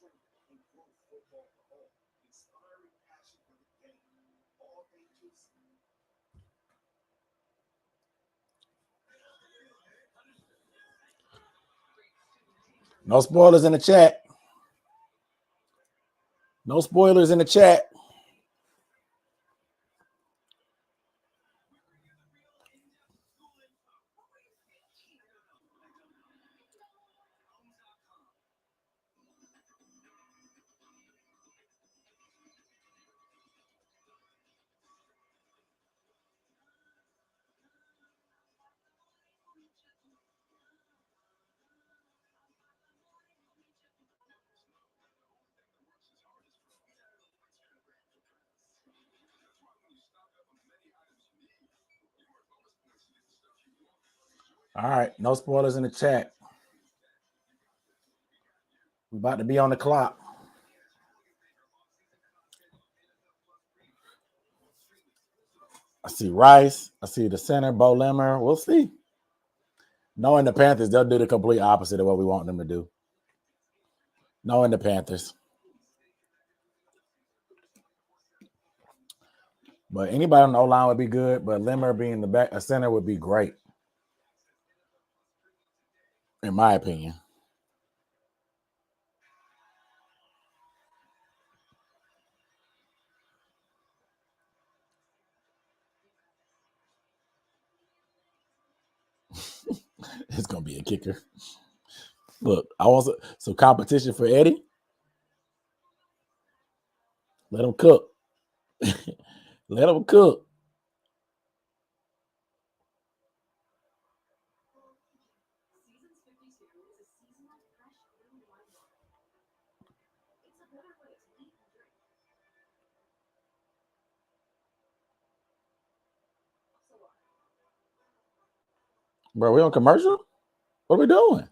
and grow football for all. Inspiring passion for the game. All ages. No spoilers in the chat. No spoilers in the chat. All right, no spoilers in the chat. We're about to be on the clock. I see Rice. I see the center, Bo Limmer. We'll see. Knowing the Panthers, they'll do the complete opposite of what we want them to do. Knowing the Panthers. But anybody on the O-line would be good, but Limmer being a center would be great, in my opinion. It's going to be a kicker. Look, I want some competition for Eddie. Let him cook. Let him cook. Bro, we on commercial? What are we doing?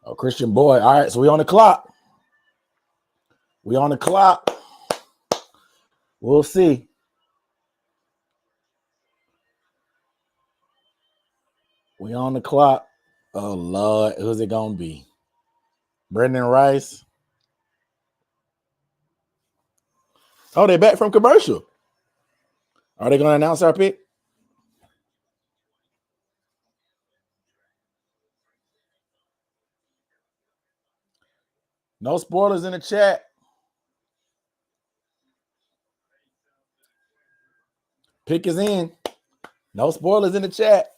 Oh, Christian Boy. All right, so we on the clock. We on the clock. We'll see. We on the clock. Oh, Lord. Who's it going to be? Brendan Rice. Oh, they back from commercial. Are they going to announce our pick? No spoilers in the chat. Pick is in. No spoilers in the chat.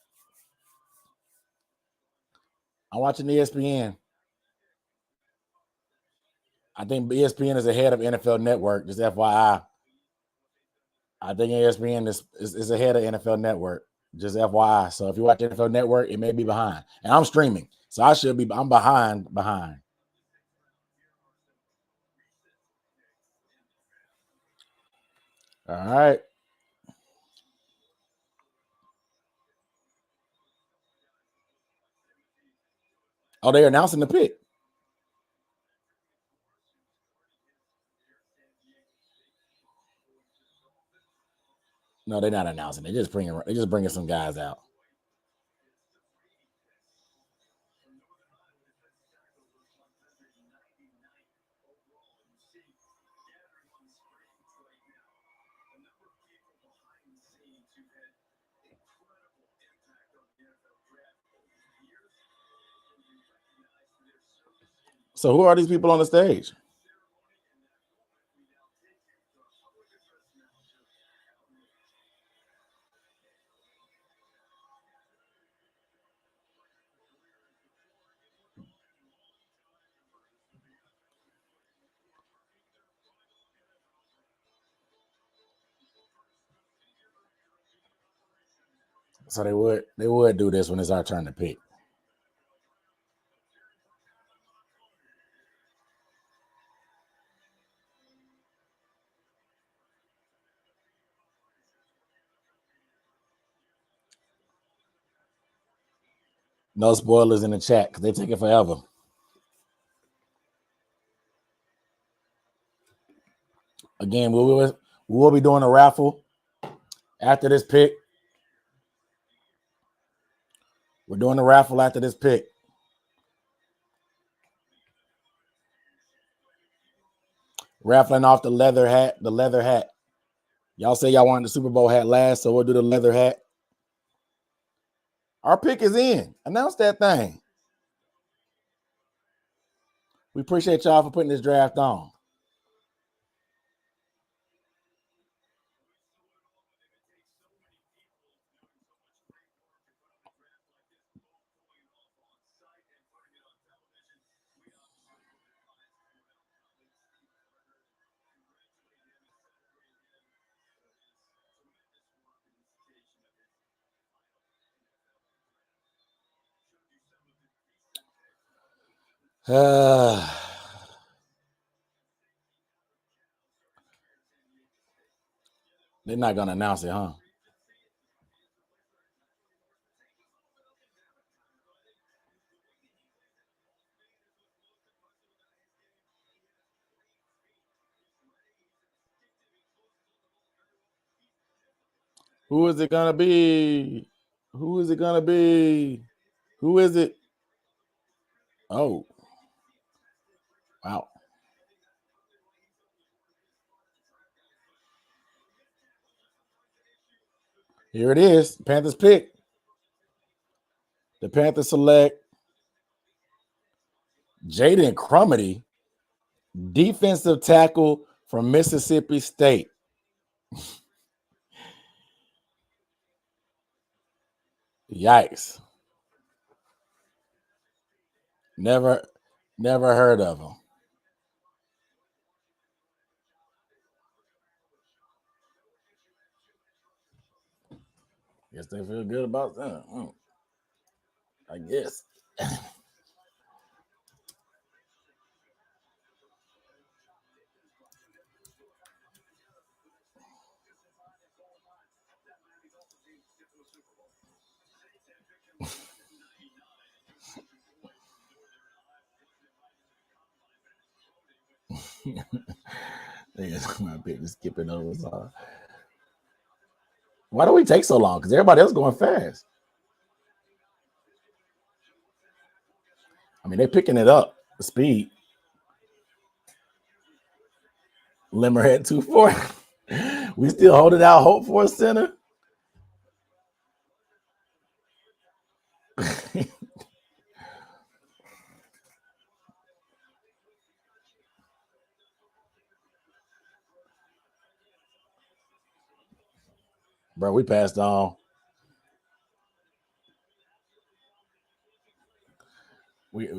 I'm watching ESPN. I think ESPN is ahead of NFL Network. Just FYI. I think ESPN is ahead of NFL Network. Just FYI. So if you watch NFL Network, it may be behind. And I'm streaming. So I'm behind. All right. Oh, they're announcing the pick. No, they're not announcing. They're just bringing some guys out. So who are these people on the stage? So they would do this when it's our turn to pick. No spoilers in the chat because they take it forever. Again, we will be doing a raffle after this pick. We're doing a raffle after this pick. Raffling off the leather hat. The leather hat. Y'all say y'all wanted the Super Bowl hat last, so we'll do the leather hat. Our pick is in. Announce that thing. We appreciate y'all for putting this draft on. They're not going to announce it, huh? Who is it going to be? Who is it going to be? Who is it? Oh. Wow. Here it is. Panthers pick. The Panthers select Jaden Crumity, defensive tackle from Mississippi State. Yikes. Never heard of him. Guess they feel good about that. I guess. My pick is skipping over. So. Why do we take so long? Because everybody else going fast. I mean, they're picking it up, the speed. Limmerhead 2-4. We still holding out hope for a center. Bro, we passed on. We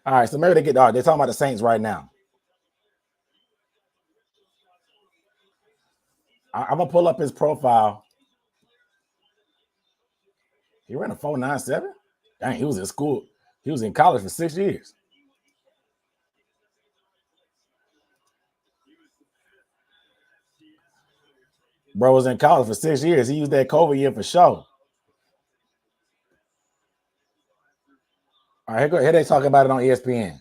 All right, so maybe they get they're talking about the Saints right now. I'm gonna pull up his profile. He ran a 4.97. Dang, he was in school. He was in college for 6 years. Bro was in college for 6 years. He used that COVID year for sure. All right, here they talking about it on ESPN.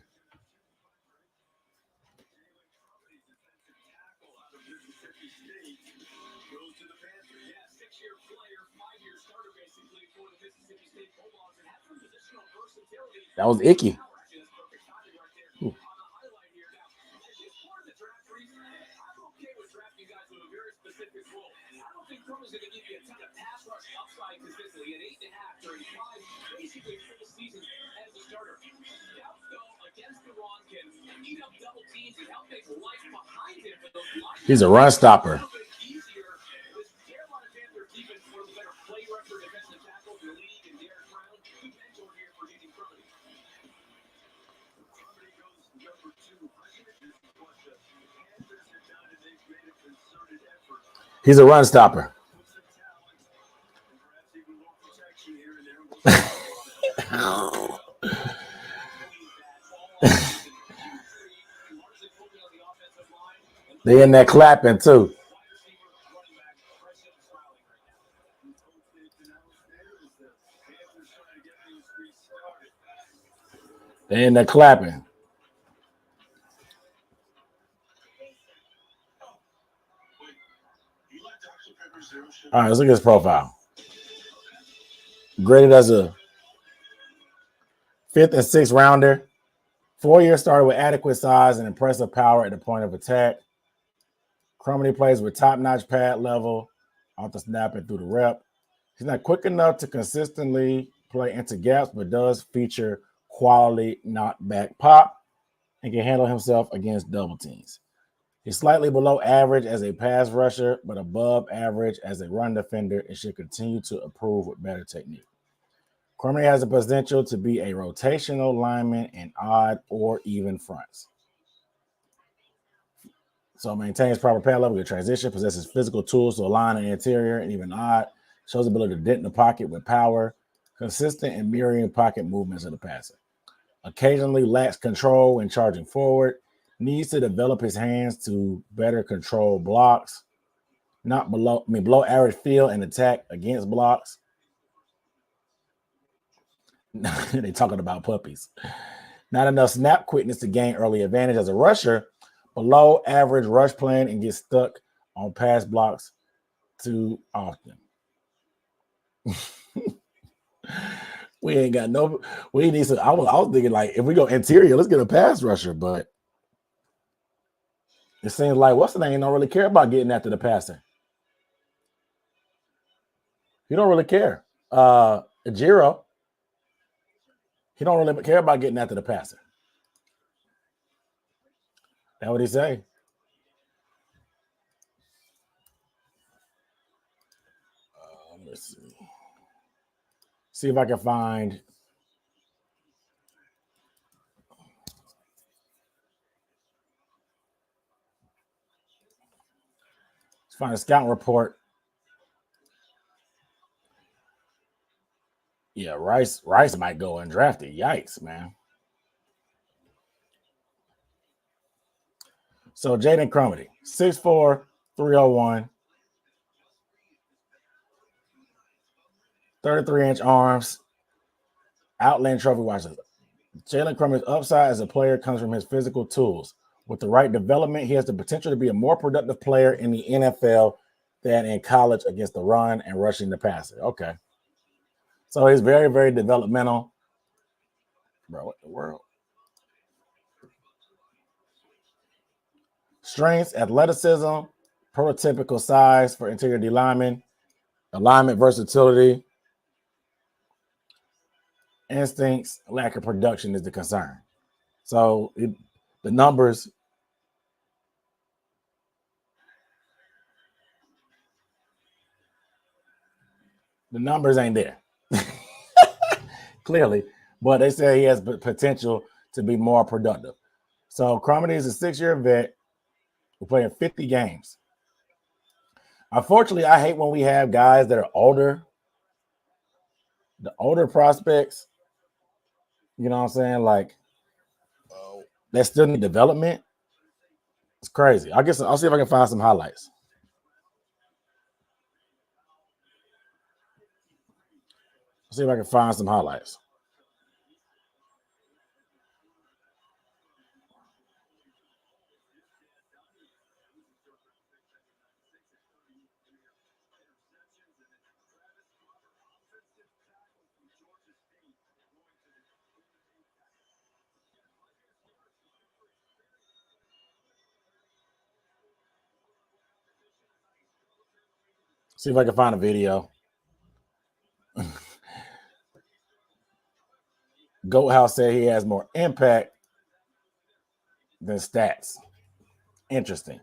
That was icky. Ooh. He's a run stopper. He's a run stopper. They in there clapping too. They in there clapping. All right, let's look at his profile. Graded as a 5th and 6th rounder. 4-year starter with adequate size and impressive power at the point of attack. Crumedy plays with top-notch pad level off the snap and through the rep. He's not quick enough to consistently play into gaps, but does feature quality knockback pop and can handle himself against double teams. He's slightly below average as a pass rusher, but above average as a run defender and should continue to improve with better technique. Crumedy has the potential to be a rotational lineman in odd or even fronts. So maintains proper pad level, good transition, possesses physical tools to align an interior and even odd, shows ability to dent in the pocket with power, consistent and mirroring pocket movements of the passer. Occasionally lacks control when charging forward, needs to develop his hands to better control blocks, below average feel and attack against blocks. They talking about puppies. Not enough snap quickness to gain early advantage as a rusher. Below average rush plan and gets stuck on pass blocks too often. We ain't got no. We need some. I was thinking like if we go interior, let's get a pass rusher, but it seems like what's the name don't really care about getting after the passer. He don't really care. Jiro, he don't really care about getting after the passer. That's what he say. Let's see. See if I can find. Let's find a scouting report. Yeah, Rice might go undrafted. Yikes, man. So Jaden Crumedy, 6'4", 301, 33-inch arms, Outland Trophy watches. Jalen Crumedy's upside as a player comes from his physical tools. With the right development, he has the potential to be a more productive player in the NFL than in college against the run and rushing the passer. Okay. So he's very, very developmental. Bro, what the world? Strengths, athleticism, prototypical size for interior D lineman, alignment versatility, instincts, lack of production is the concern. So the numbers ain't there. Clearly, but they say he has potential to be more productive. So Crumedy is a 6-year vet. We're playing 50 games. Unfortunately, I hate when we have guys that are older. The older prospects, you know what I'm saying? Like, that still need development. It's crazy. I'll see if I can find some highlights. See if I can find some highlights. See if I can find a video. Goat House said he has more impact than stats. Interesting.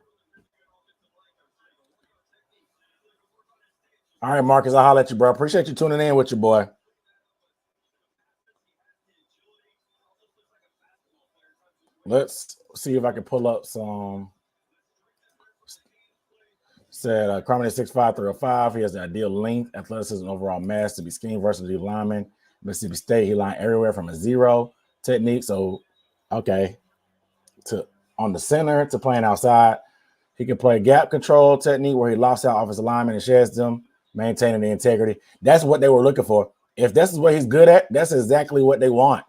All right, Marcus, I'll holler at you, bro. Appreciate you tuning in with your boy. Let's see if I can pull up some. Said Crumedy 6'5", 305. He has the ideal length, athleticism, overall mass to be scheme versatile lineman. Mississippi State, he lined everywhere from a zero technique. So, okay, to on the center to playing outside. He can play gap control technique where he locks out offensive linemen and sheds them, maintaining the integrity. That's what they were looking for. If this is what he's good at, that's exactly what they want.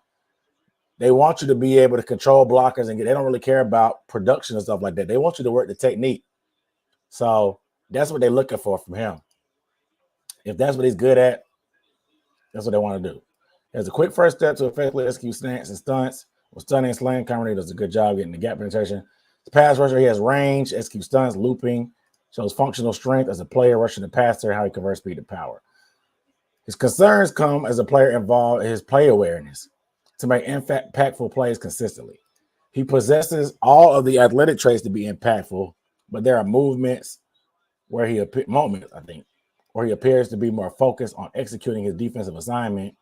They want you to be able to control blockers and they don't really care about production and stuff like that. They want you to work the technique. So that's what they're looking for from him. If that's what he's good at, that's what they want to do. He has a quick first step to effectively execute slants and stunts. With stunning and slaying, Cameron does a good job getting the gap penetration. The pass rusher, he has range, execute stunts, looping, shows functional strength as a player rushing the passer, how he converts speed to power. His concerns come as a player involved in his play awareness to make impactful plays consistently. He possesses all of the athletic traits to be impactful, but there are moments where he appears to be more focused on executing his defensive assignment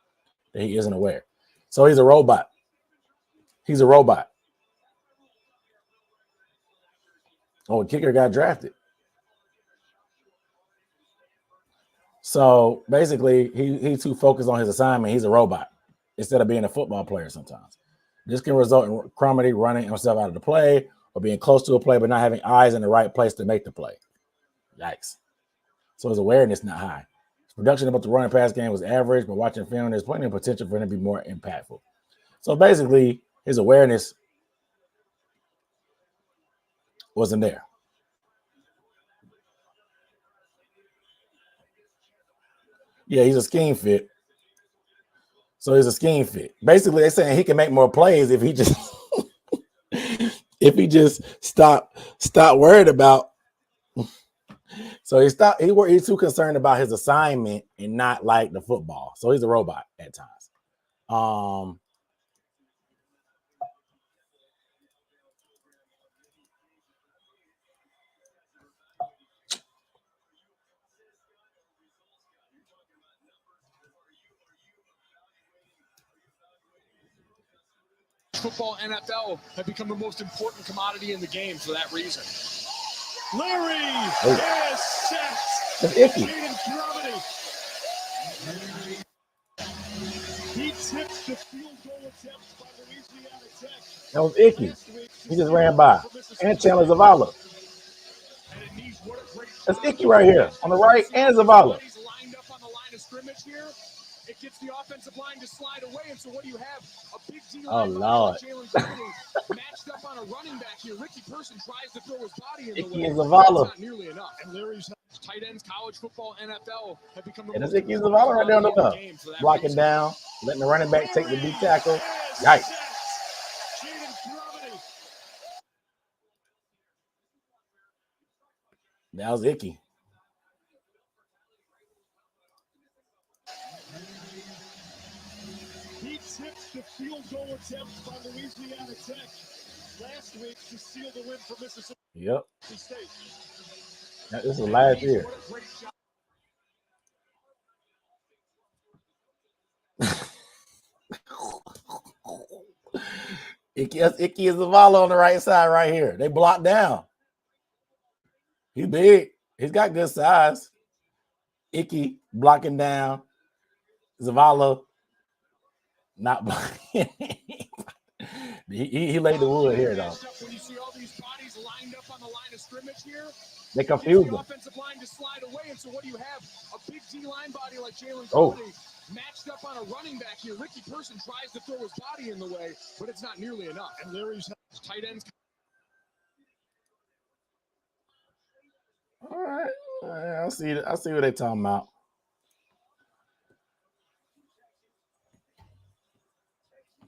that he isn't aware. So he's a robot. He's a robot. Oh, the kicker got drafted. So basically, he's too focused on his assignment. He's a robot instead of being a football player sometimes. This can result in Cromedy running himself out of the play or being close to a play but not having eyes in the right place to make the play. Yikes. So his awareness not high. His production about the running pass game was average, but watching film, there's plenty of potential for him to be more impactful. So basically, his awareness wasn't there. Yeah, he's a scheme fit. So he's a scheme fit. Basically, they're saying he can make more plays if he just stop worried about. So he's too concerned about his assignment and not like the football. So he's a robot at times. Football, NFL have become the most important commodity in the game for that reason. Larry is set. That's icky. He tipped the field goal attempt by Louisiana Tech. That was icky. He just ran by. And Chandler Zavala. That's icky right here on the right and Zavala. It gets the offensive line to slide away, and so what do you have? A big D Oh, line Lord. matched up on a running back here. Ricky Person tries to throw his body in the Icky way. and Zavala. Not nearly enough. And Larry's tight ends, college football, NFL have become the And most that's Icky and Zavala right there on the left. game for that Blocking reason. down, letting the running back take the deep tackle. Yikes. That was icky. He tipped the field goal attempt by Louisiana Tech last week to seal the win for Mississippi Yep. State. Now, this is last year. Icky is Zavala on the right side right here. They blocked down. He's big. He's got good size. Icky blocking down. Zavala not blocking. he laid the wood here, though. When you see all these bodies lined up on the line of scrimmage here, They confused the him. offensive line to slide away, and so what do you have? A big D line body like Jalen Oh. Cody matched up on a running back here. Ricky Person tries to throw his body in the way, but it's not nearly enough. And Larry's tight ends. All right. I'll see what they're talking about.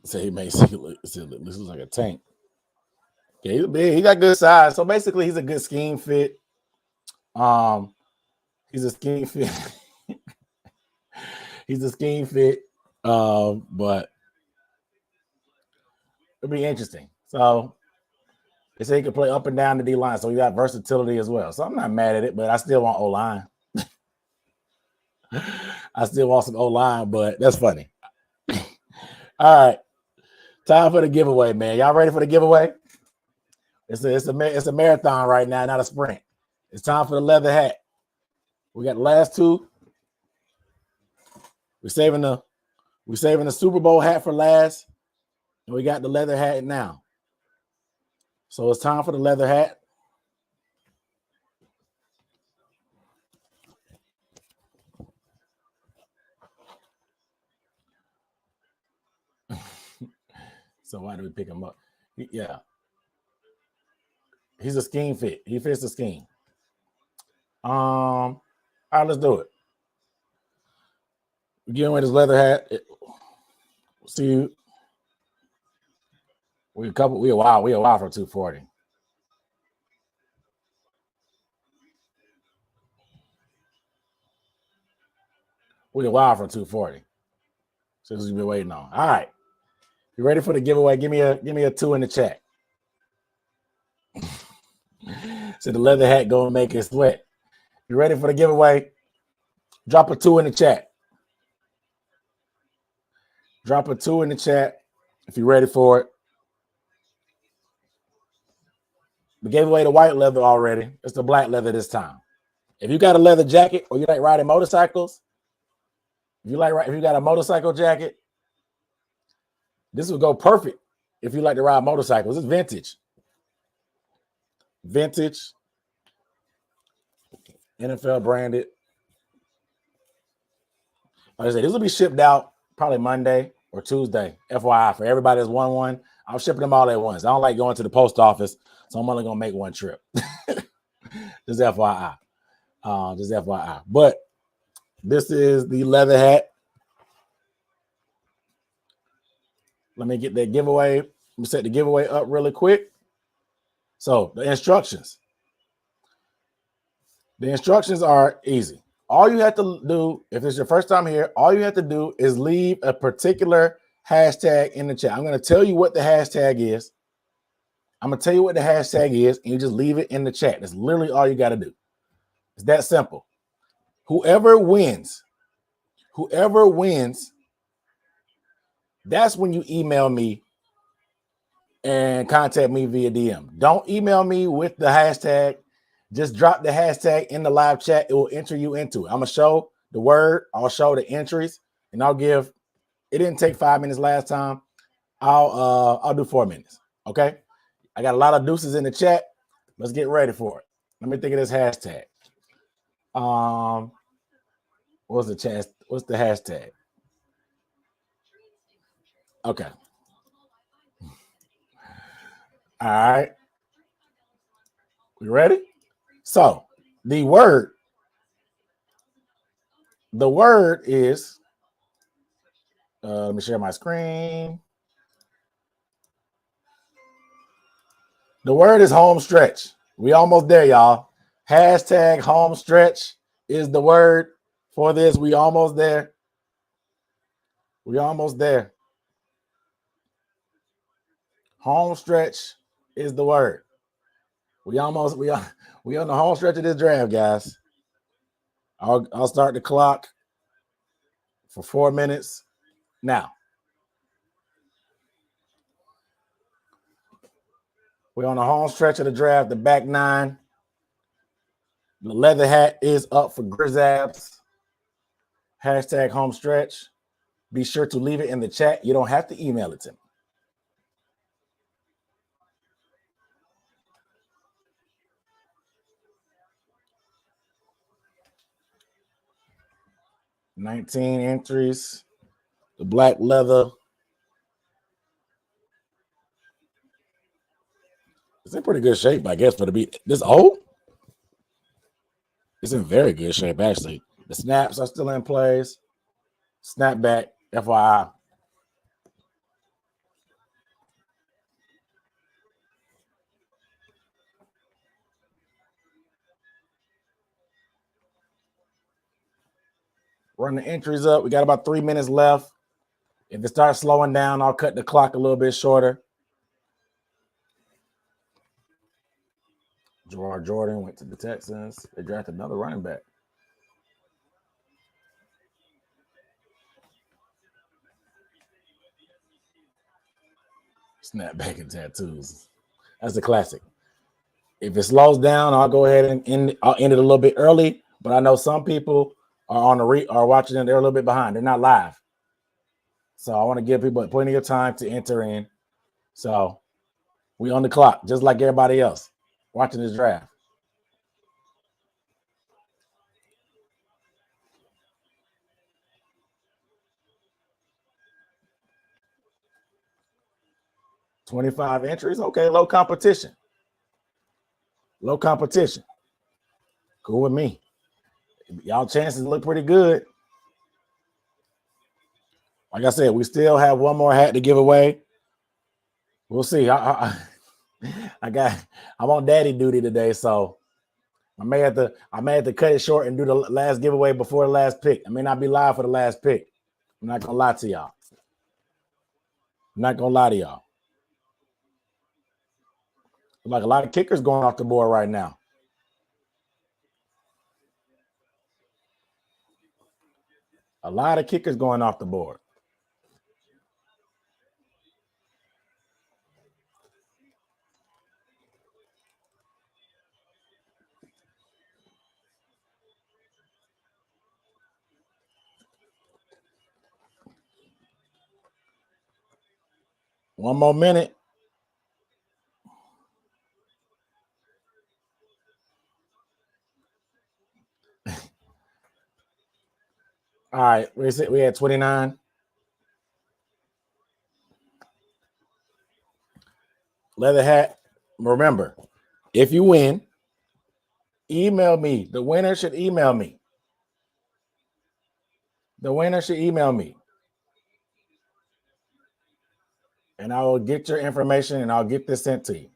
So he makes it look like a tank. Yeah, he's big. He got good size. So basically, he's a good scheme fit. He's a scheme fit. He's a scheme fit. But it'll be interesting. So they say he can play up and down the D line. So he got versatility as well. So I'm not mad at it, but I still want O-line. I still want some O-line, but that's funny. All right. Time for the giveaway, man. Y'all ready for the giveaway? It's a marathon right now, not a sprint. It's time for the leather hat. We got the last two. We're saving the Super Bowl hat for last, and we got the leather hat now. So it's time for the leather hat. So why do we pick him up? Yeah. He's a scheme fit. He fits the scheme. All right, let's do it. We're getting with his leather hat. See, we a while from 240. We a while from 240. So this is been waiting on. All right. You ready for the giveaway? Give me a 2 in the chat. So the leather hat gonna make it sweat. You ready for the giveaway? Drop a 2 in the chat. Drop a 2 in the chat if you're ready for it. We gave away the white leather already. It's the black leather this time. If you got a leather jacket or you like riding motorcycles, if you got a motorcycle jacket, this would go perfect if you like to ride motorcycles. It's vintage. Vintage. NFL branded. Like I said, this will be shipped out probably Monday or Tuesday. FYI, for everybody that's won one, I'm shipping them all at once. I don't like going to the post office, so I'm only gonna make one trip. Just FYI. Just FYI. But this is the leather hat. Let me get that giveaway. Let me set the giveaway up really quick. So the instructions. The instructions are easy. All you have to do, if it's your first time here, all you have to do is leave a particular hashtag in the chat. I'm going to tell you what the hashtag is. I'm going to tell you what the hashtag is, and you just leave it in the chat. That's literally all you got to do. It's that simple. Whoever wins, that's when you email me and contact me via DM. Don't email me with the hashtag. Just drop the hashtag in the live chat. It will enter you into it. I'm going to show the word. I'll show the entries, and I'll give. It didn't take 5 minutes last time. I'll do 4 minutes. Okay. I got a lot of deuces in the chat. Let's get ready for it. Let me think of this hashtag. What's the chat? What's the hashtag? Okay. All right. We ready? So the word is, let me share my screen. The word is home stretch. We almost there, y'all. Hashtag home stretch is the word for this. We almost there. We almost there. Home stretch is the word. We on the home stretch of this draft, guys. I'll start the clock for 4 minutes now. We're on the home stretch of the draft, the back 9. The leather hat is up for Grizzabs. Hashtag home stretch. Be sure to leave it in the chat. You don't have to email it to me. $19 entries. The black leather. It's in pretty good shape, I guess, for the beat. This old? It's in very good shape, actually. The snaps are still in place. Snapback, FYI. Run the entries up. We got about 3 minutes left. If it starts slowing down, I'll cut the clock a little bit shorter. Gerard Jordan went to the Texans. They drafted another running back. Snapback and tattoos. That's a classic. If it slows down, I'll go ahead and I'll end it a little bit early. But I know some people are watching it. They're a little bit behind. They're not live. So I want to give people plenty of time to enter in. So we on the clock, just like everybody else watching this draft. $25 entries. Okay, low competition. Low competition. Cool with me. Y'all chances look pretty good. Like I said, we still have one more hat to give away. We'll see. I'm on daddy duty today, so I may have to cut it short and do the last giveaway before the last pick. I may not be live for the last pick. I'm not gonna lie to y'all. Like a lot of kickers going off the board right now. A lot of kickers going off the board. One more minute. All right, we had 29. Leather hat. Remember, if you win, email me. The winner should email me. And I will get your information and I'll get this sent to you.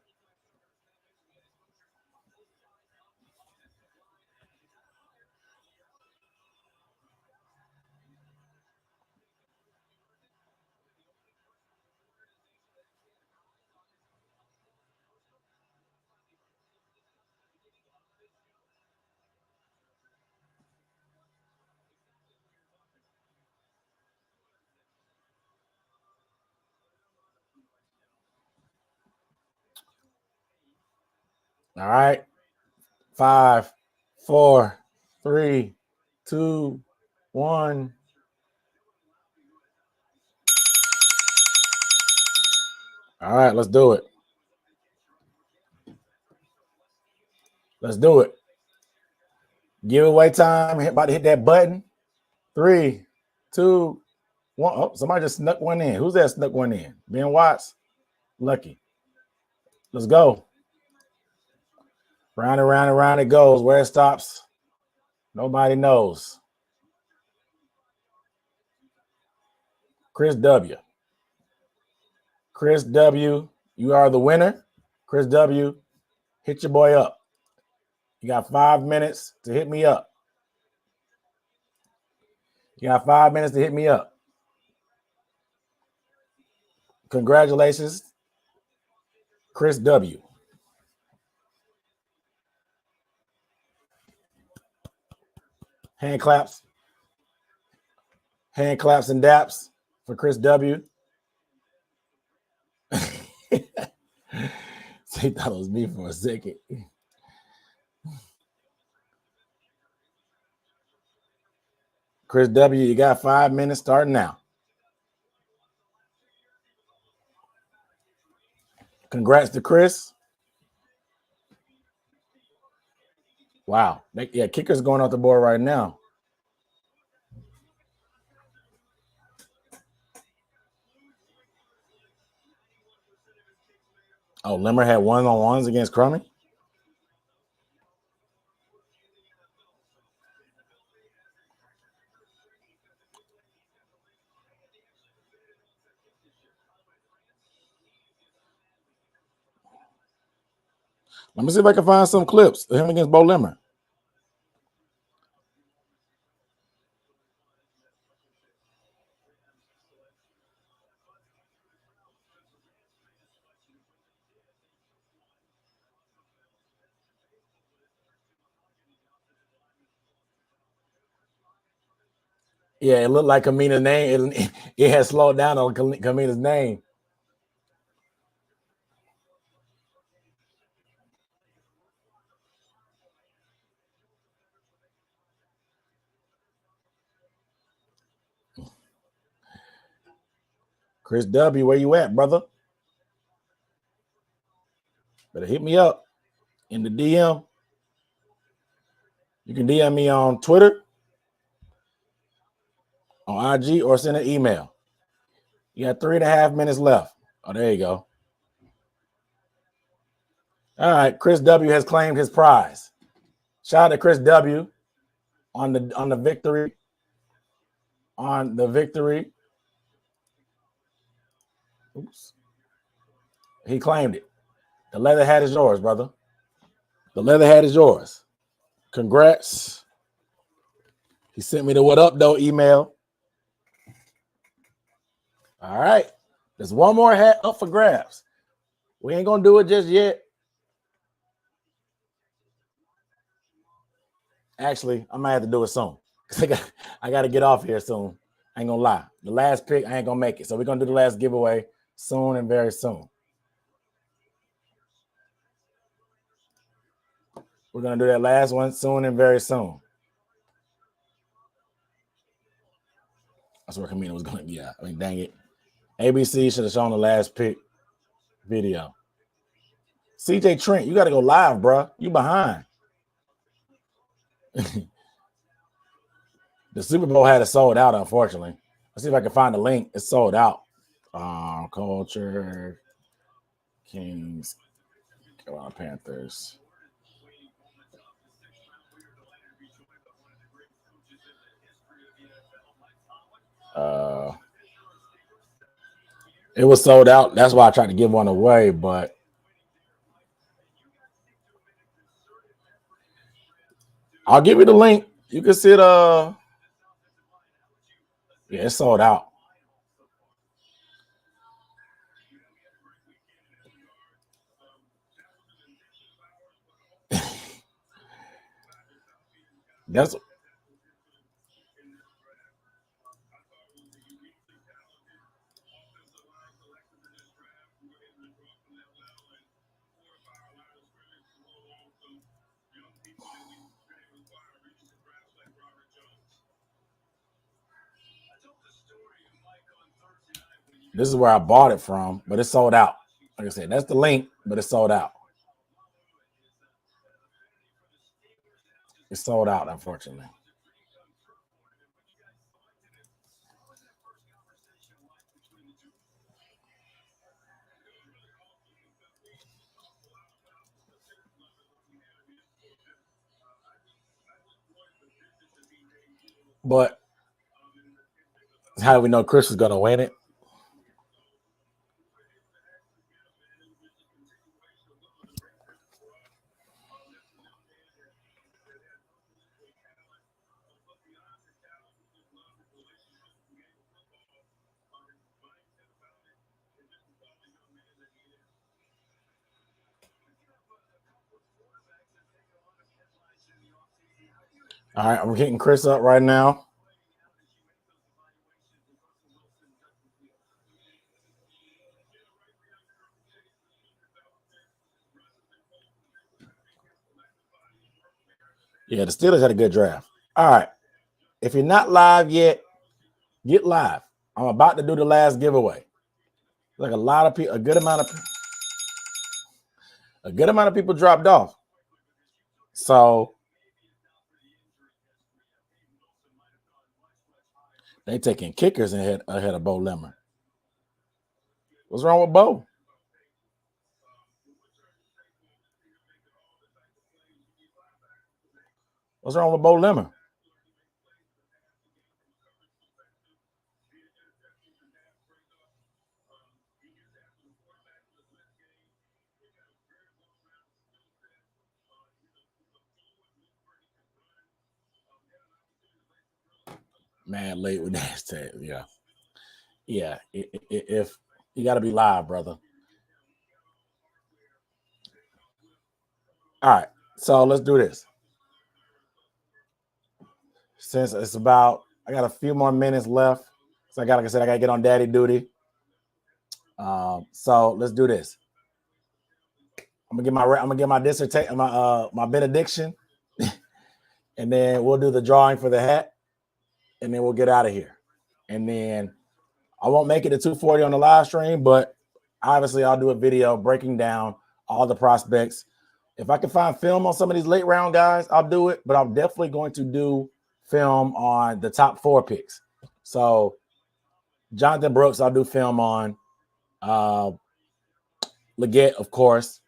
All right. 5, 4, 3, 2, 1. All right, let's do it. Giveaway time. About to hit that button. 3, 2, 1. Oh, somebody just snuck one in. Who's that snuck one in? Ben Watts? Lucky. Let's go. Round and round and round it goes. Where it stops, nobody knows. Chris W. Chris W., you are the winner. Chris W., hit your boy up. You got 5 minutes to hit me up. Congratulations, Chris W. Hand claps and daps for Chris W. So he thought it was me for a second. Chris W., you got 5 minutes starting now. Congrats to Chris. Wow. Yeah, kicker's going off the board right now. Oh, Limmer had one-on-ones against Crummy? Let me see if I can find some clips of him against Bo Limmer. Yeah, it looked like Kamina's name. It had slowed down on Kamina's name. Chris W., where you at, brother? Better hit me up in the DM. You can DM me on Twitter, on IG, or send an email. You got 3.5 minutes left. Oh, there you go. All right, Chris W. has claimed his prize. Shout out to Chris W. on the victory. On the victory. Oops. He claimed it. The leather hat is yours, brother. The leather hat is yours. Congrats. He sent me the what up, though email. All right. There's one more hat up for grabs. We ain't going to do it just yet. Actually, I might have to do it soon. I got to get off here soon. I ain't going to lie. The last pick, I ain't going to make it. So we're going to do the last giveaway soon and very soon. We're going to do that last one soon and very soon. That's where Camino was going to be. I mean, dang it. ABC should have shown the last pick video. CJ Trent, you got to go live, bro. You behind. The Super Bowl had it sold out, unfortunately. Let's see if I can find the link. It's sold out. Culture, Kings, Carolina Panthers. It was sold out. That's why I tried to give one away, but I'll give you the link. You can see it. Yeah, it's sold out. That's This is where I bought it from, but it's sold out. Like I said, that's the link, but it's sold out. It's sold out, unfortunately. But how do we know Chris is going to win it? All right, I'm hitting Chris up right now. Yeah, the Steelers had a good draft. All right. If you're not live yet, get live. I'm about to do the last giveaway. Like a lot of people, a good amount of people dropped off. So they taking kickers ahead of Bo Lemmer. What's wrong with Bo? What's wrong with Bo Lemmer? Man, late with that. Yeah. If you got to be live, brother. All right, so let's do this. Since it's about, I got a few more minutes left. So like I said, I got to get on daddy duty. So let's do this. I'm gonna get my dissertation, my benediction, and then we'll do the drawing for the hat, and then we'll get out of here. And then I won't make it to 240 on the live stream, but obviously I'll do a video breaking down all the prospects. If I can find film on some of these late round guys, I'll do it, but I'm definitely going to do film on the top 4 picks. So Jonathan Brooks, I'll do film on. Leggett, of course.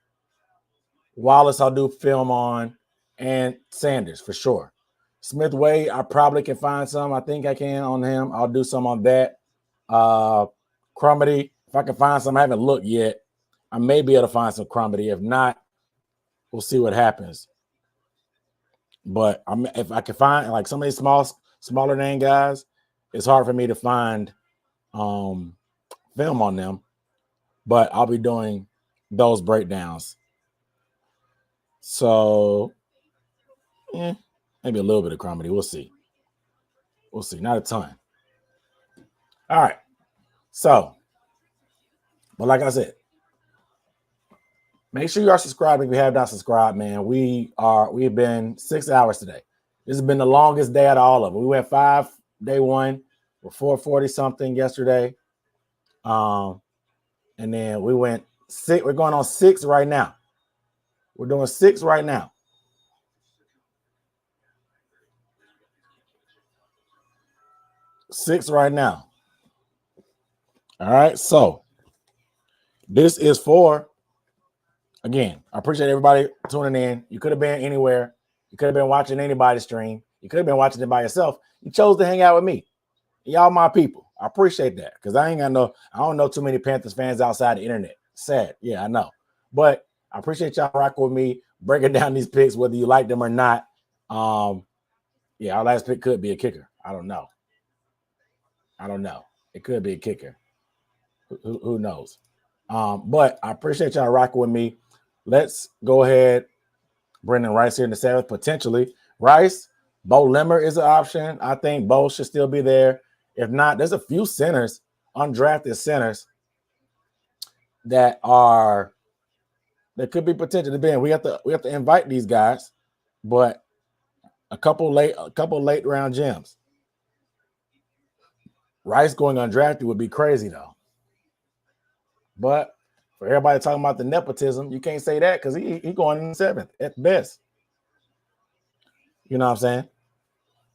Wallace, I'll do film on. And Sanders, for sure. Smith Wade, I probably can find some. I think I can on him. I'll do some on that. Crumity, If I can find some, I haven't looked yet. I may be able to find some crummy. If not, we'll see what happens. But if I can find like some of these smaller name guys, it's hard for me to find film on them. But I'll be doing those breakdowns. So, maybe a little bit of comedy. We'll see. We'll see. Not a ton. All right. So, but like I said, make sure you are subscribed if you have not subscribed, man. We've been 6 hours today. This has been the longest day out of all of them. We went 5 day one. We're 440 something yesterday. And then we went 6. We're going on 6 right now. We're doing 6 right now. Six right now. All right. So this is for, again, I appreciate everybody tuning in. You could have been anywhere. You could have been watching anybody's stream. You could have been watching it by yourself. You chose to hang out with me. Y'all my people. I appreciate that because I don't know too many Panthers fans outside the internet. Sad. Yeah, I know. But I appreciate y'all rocking with me, breaking down these picks, whether you like them or not. Yeah, our last pick could be a kicker. I don't know. It could be a kicker. Who knows? But I appreciate y'all rocking with me. Let's go ahead. Brendan Rice here in the 7th, potentially. Rice, Bo Limmer is an option. I think Bo should still be there. If not, there's a few centers, undrafted centers, that could be potentially being. We have to invite these guys, but a couple late round gems. Rice going undrafted would be crazy though. But for everybody talking about the nepotism, you can't say that because he going in the 7th at best. You know what I'm saying?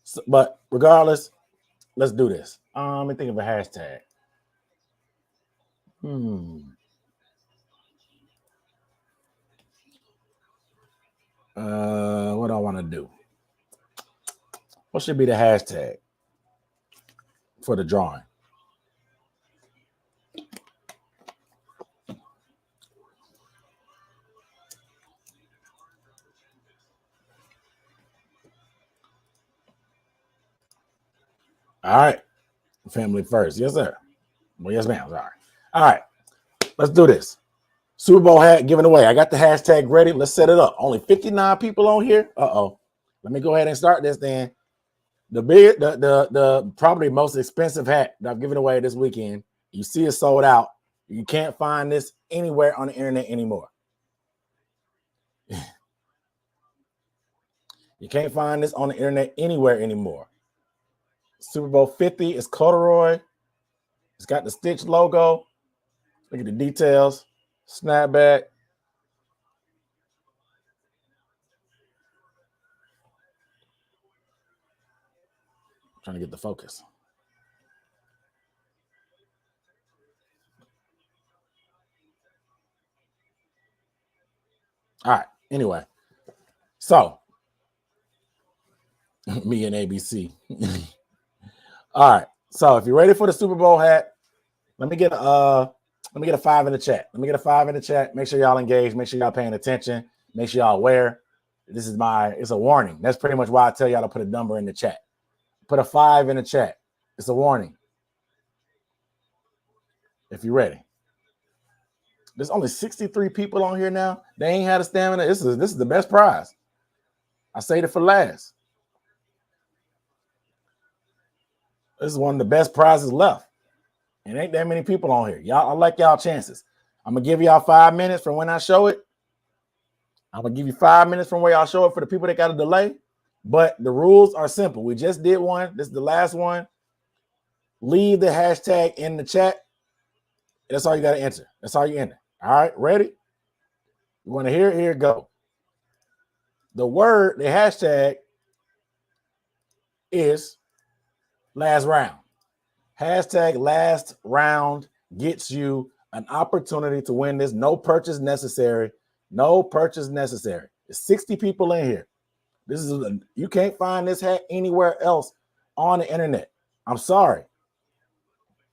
So, but regardless, let's do this. Let me think of a hashtag. What do I want to do? What should be the hashtag for the drawing? All right. Family first. Yes, sir. Well, yes, ma'am. Sorry. All right. Let's do this. Super Bowl hat given away. I got the hashtag ready. Let's set it up. Only 59 people on here. Let me go ahead and start this then. The probably most expensive hat that I've given away this weekend. You see it sold out. You can't find this anywhere on the internet anymore. You can't find this on the internet anywhere anymore. Super Bowl 50 is corduroy. It's got the Stitch logo. Look at the details. Snapback. Trying to get the focus. All right. Anyway, so me and ABC. All right. So if you're ready for the Super Bowl hat, let me get a 5 in the chat. Make sure y'all engaged. Make sure y'all paying attention. Make sure y'all aware. It's a warning. That's pretty much why I tell y'all to put a number in the chat. Put a 5 in the chat. It's a warning. If you're ready. There's only 63 people on here now. They ain't had a stamina. This is the best prize. I saved it for last. This is one of the best prizes left. And ain't that many people on here. Y'all, I like y'all chances. I'm gonna give y'all 5 minutes from when I show it. I'm gonna give you 5 minutes from where y'all show it for the people that got a delay. But the rules are simple. We just did one. This is the last one. Leave the hashtag in the chat. That's all you got to enter. That's all you enter. All right, ready? You want to hear it? Here it go. The hashtag is last round. Hashtag last round gets you an opportunity to win this. No purchase necessary. No purchase necessary. There's 60 people in here. You can't find this hat anywhere else on the internet. I'm sorry.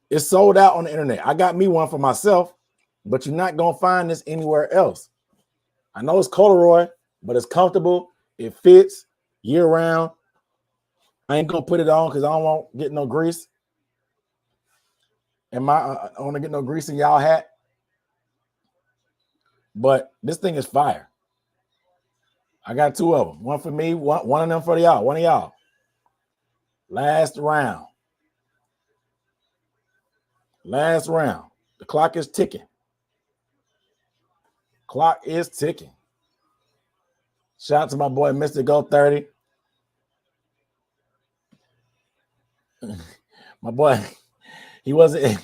It's sold out on the internet. I got me one for myself, but you're not going to find this anywhere else. I know it's corduroy, but it's comfortable. It fits year round. I ain't going to put it on because I don't want to get no grease. I don't want to get no grease in y'all hat. But this thing is fire. I got two of them. One for me, one of them for y'all. One of y'all. Last round. Last round. The clock is ticking. Clock is ticking. Shout out to my boy, Mr. Go 30. My boy, he wasn't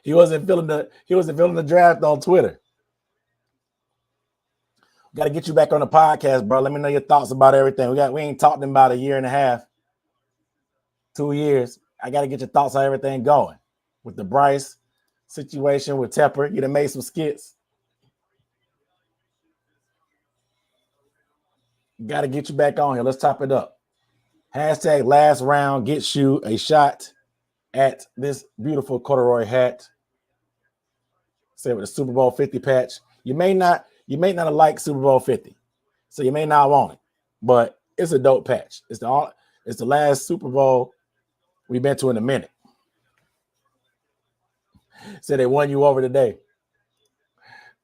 feeling the draft on Twitter. Got to get you back on the podcast, bro. Let me know your thoughts about everything. We ain't talked in about a year and a half, 2 years. I got to get your thoughts on everything going. With the Bryce situation with Tepper, you done made some skits. Got to get you back on here. Let's top it up. Hashtag last round gets you a shot at this beautiful corduroy hat. Say with the Super Bowl 50 patch. You may not have liked Super Bowl 50, so you may not want it, but it's a dope patch. It's the last Super Bowl we've been to in a minute. So they won you over today.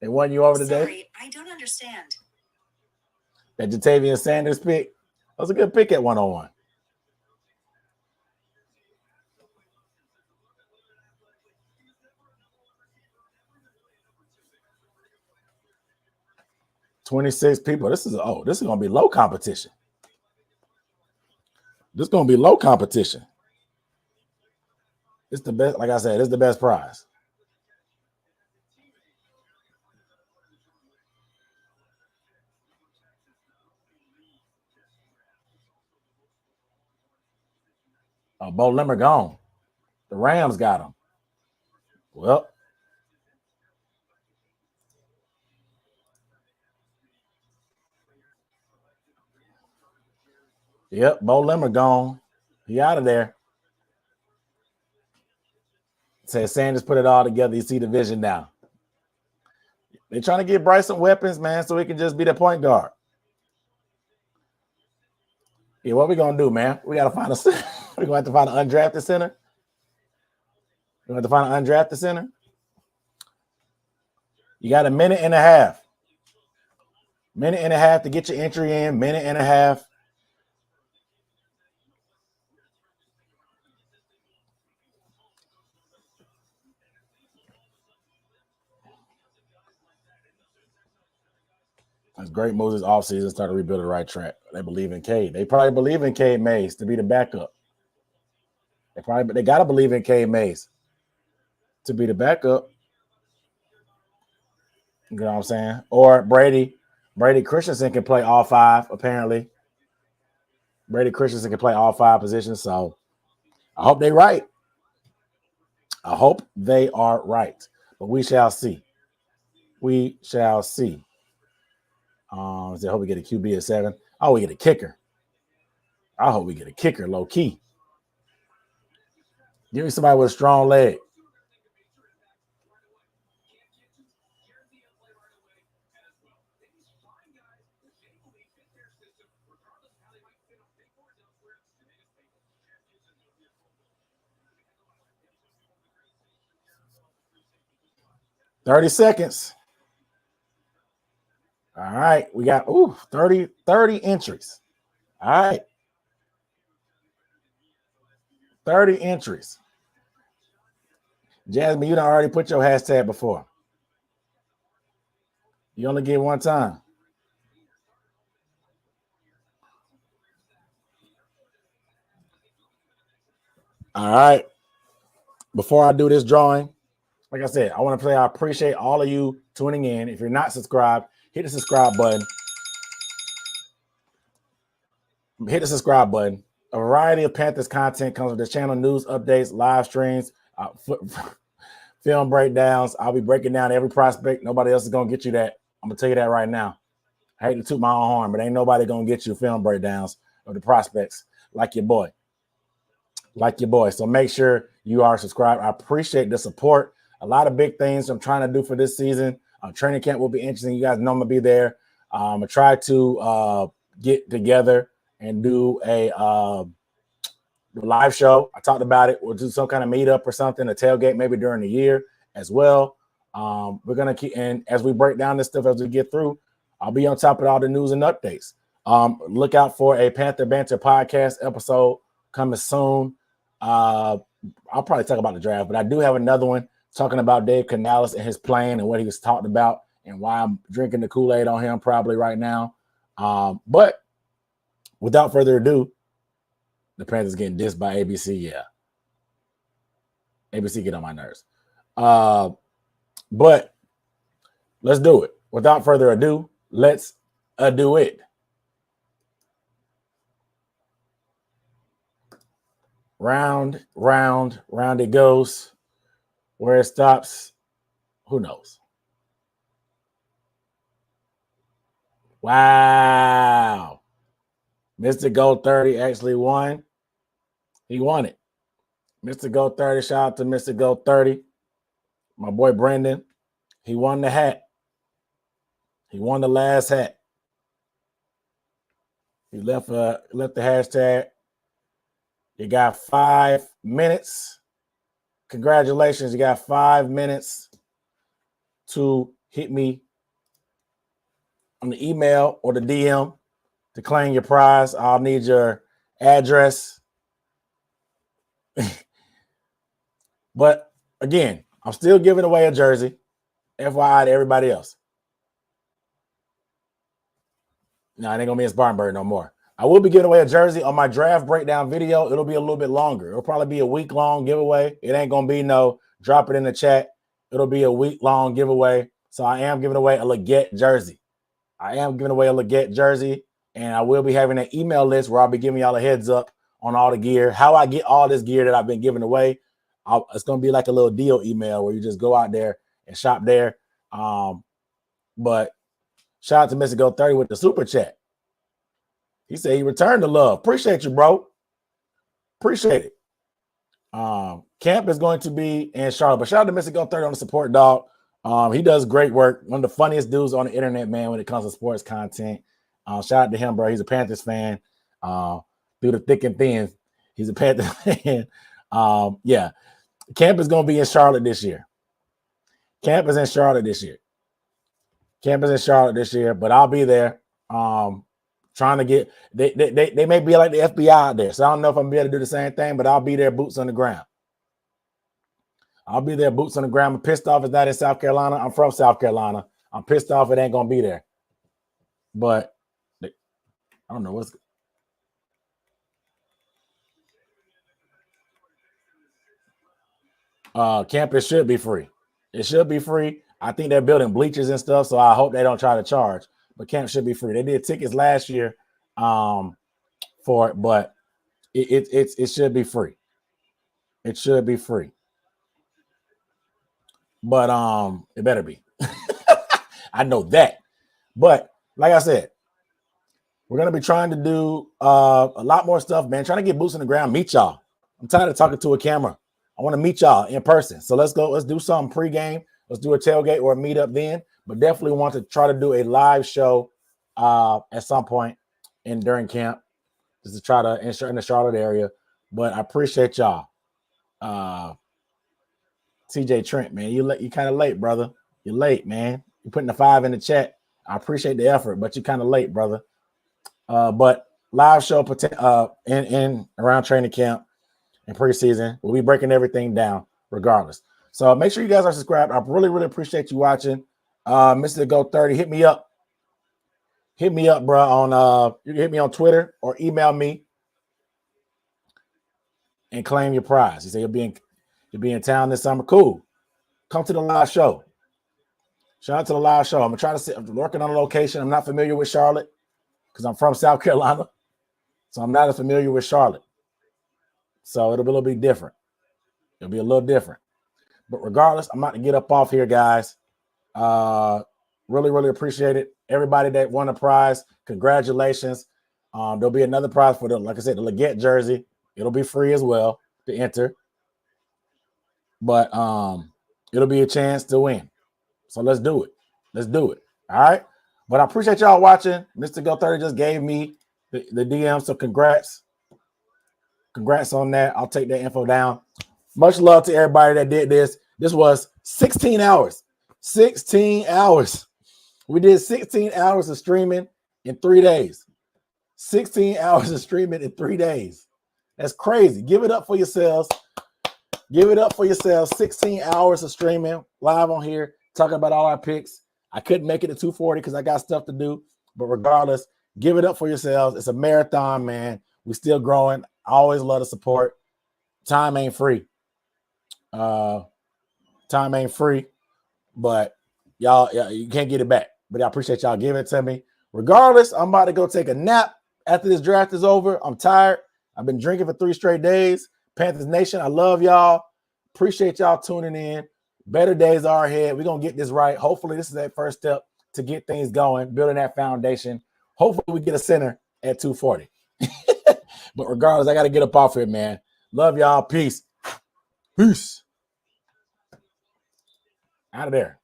They won you over today. Sorry, I don't understand. That Jatavian Sanders pick. That was a good pick at 101. $26 people. This is gonna be low competition. This is gonna be low competition. It's the best, like I said, it's the best prize. Bo Limmer gone. The Rams got him. Well, yep, Bo Limmer gone. He out of there. Says Sanders put it all together. You see the vision now. They're trying to get Bryce some weapons, man, so he can just be the point guard. Yeah, what we gonna do, man? We gotta find we're gonna have to find an undrafted center. We're gonna have to find an undrafted center. You got a minute and a half. Minute and a half to get your entry in. Minute and a half. That's great moves this offseason. Start to rebuild the right track. They believe in Cade. They probably believe in Cade Mays to be the backup. They gotta believe in Cade Mays to be the backup. You know what I'm saying? Or Brady Christensen can play all five, apparently. Brady Christensen can play all five positions. So I hope they're right. I hope they are right. But we shall see. We shall see. I hope we get a QB at 7. Oh, we get a kicker. I hope we get a kicker, low key. Give me somebody with a strong leg. $30 seconds. All right. We got 30 entries. All right. 30 entries. Jasmine, you done already put your hashtag before. You only get one time. All right. Before I do this drawing, like I said, I want to say I appreciate all of you tuning in. If you're not subscribed, hit the subscribe button. Hit the subscribe button. A variety of Panthers content comes with this channel: news, updates, live streams, film breakdowns. I'll be breaking down every prospect. Nobody else is going to get you that. I'm going to tell you that right now. I hate to toot my own horn, but ain't nobody going to get you film breakdowns of the prospects like your boy. like your boy. So make sure you are subscribed. I appreciate the support. A lot of big things I'm trying to do for this season. Training camp will be interesting. You guys know I'm going to be there. I try to get together and do a live show. I talked about it. We'll do some kind of meetup or something, a tailgate maybe during the year as well. We're going to keep, and as we break down this stuff as we get through, I'll be on top of all the news and updates. Look out for a Panther Banter podcast episode coming soon. I'll probably talk about the draft, but I do have another one talking about Dave Canales and his plan and what he was talking about and why I'm drinking the Kool-Aid on him probably right now. But without further ado, the Panthers getting dissed by ABC. Yeah. ABC get on my nerves. But let's do it. Without further ado, let's do it. Round it goes. Where it stops, who knows? Wow. Mr. Gold 30 actually won. He won it. Mr. Gold 30, shout out to Mr. Gold 30. My boy Brendan. He won the hat. He won the last hat. He left the hashtag. You got 5 minutes. Congratulations. You got 5 minutes to hit me on the email or the DM to claim your prize. I'll need your address. But again, I'm still giving away a jersey. FYI to everybody else. No, it ain't going to be in Spartanburg no more. I will be giving away a jersey on my draft breakdown video. It'll be a little bit longer. It'll probably be a week-long giveaway. It ain't going to be no drop it in the chat. It'll be a week-long giveaway. So I am giving away a Leggett jersey. And I will be having an email list where I'll be giving y'all a heads up on all the gear, how I get all this gear that I've been giving away. It's going to be like a little deal email where you just go out there and shop there. But shout out to Mr. Go 30 with the super chat. He said he returned the love. Appreciate you, bro. Appreciate it. Camp is going to be in Charlotte. But shout out to Mr. Go 30 on the support, dog. He does great work. One of the funniest dudes on the internet, man, when it comes to sports content. Shout out to him, bro. He's a Panthers fan. Through the thick and thin, he's a Panthers fan. Yeah. Camp is going to be in Charlotte this year. Camp is in Charlotte this year, but I'll be there. Trying to get they may be like the FBI out there. So I don't know if I'm gonna be able to do the same thing, but I'll be there, boots on the ground. I'm pissed off it's not in South Carolina. I'm from South Carolina. I'm pissed off it ain't gonna be there. But I don't know what's campus should be free. It should be free. I think they're building bleachers and stuff, so I hope they don't try to charge. But camp should be free. They did tickets last year for it, but it should be free. It should be free. But it better be. I know that. But like I said, we're gonna be trying to do a lot more stuff, man. Trying to get boots on the ground, meet y'all. I'm tired of talking to a camera. I want to meet y'all in person. So let's go. Let's do something pregame. Let's do a tailgate or a meetup then. But definitely want to try to do a live show at some point during camp, just to try to ensure in the Charlotte area. But I appreciate y'all. TJ Trent, man, you kind of late, brother. You're late, man. You're putting the 5 in the chat. I appreciate the effort, but you're kind of late, brother. But live show in around training camp and preseason. We'll be breaking everything down regardless. So make sure you guys are subscribed. I really, really appreciate you watching. Mr. Go 30, hit me up. Hit me up, bro. You can hit me on Twitter or email me and claim your prize. You say you'll be in town this summer. Cool. Come to the live show. Shout out to the live show. I'm working on a location. I'm not familiar with Charlotte because I'm from South Carolina. So I'm not as familiar with Charlotte. So it'll be a little bit different. It'll be a little different. But regardless, I'm about to get up off here, guys. Really, really appreciate it. Everybody that won a prize, congratulations. There'll be another prize for like I said, the Leggett jersey. It'll be free as well to enter. But it'll be a chance to win. So let's do it. Let's do it. All right. But I appreciate y'all watching. Mr. Go 30 just gave me the DM. So congrats. Congrats on that. I'll take that info down. Much love to everybody that did this. This was 16 hours. 16 hours. We did 16 hours of streaming in 3 days. 16 hours of streaming in 3 days. That's crazy. Give it up for yourselves. Give it up for yourselves. 16 hours of streaming live on here, talking about all our picks. I couldn't make it to 240 because I got stuff to do. But regardless, give it up for yourselves. It's a marathon, man. We're still growing. I always love the support. Time ain't free. Time ain't free. But y'all, you can't get it back. But I appreciate y'all giving it to me. Regardless, I'm about to go take a nap after this draft is over. I'm tired. I've been drinking for 3 straight days. Panthers Nation, I love y'all. Appreciate y'all tuning in. Better days are ahead. We're going to get this right. Hopefully, this is that first step to get things going, building that foundation. Hopefully, we get a center at 240. But regardless, I got to get up off here, man. Love y'all. Peace. Peace. Out of there.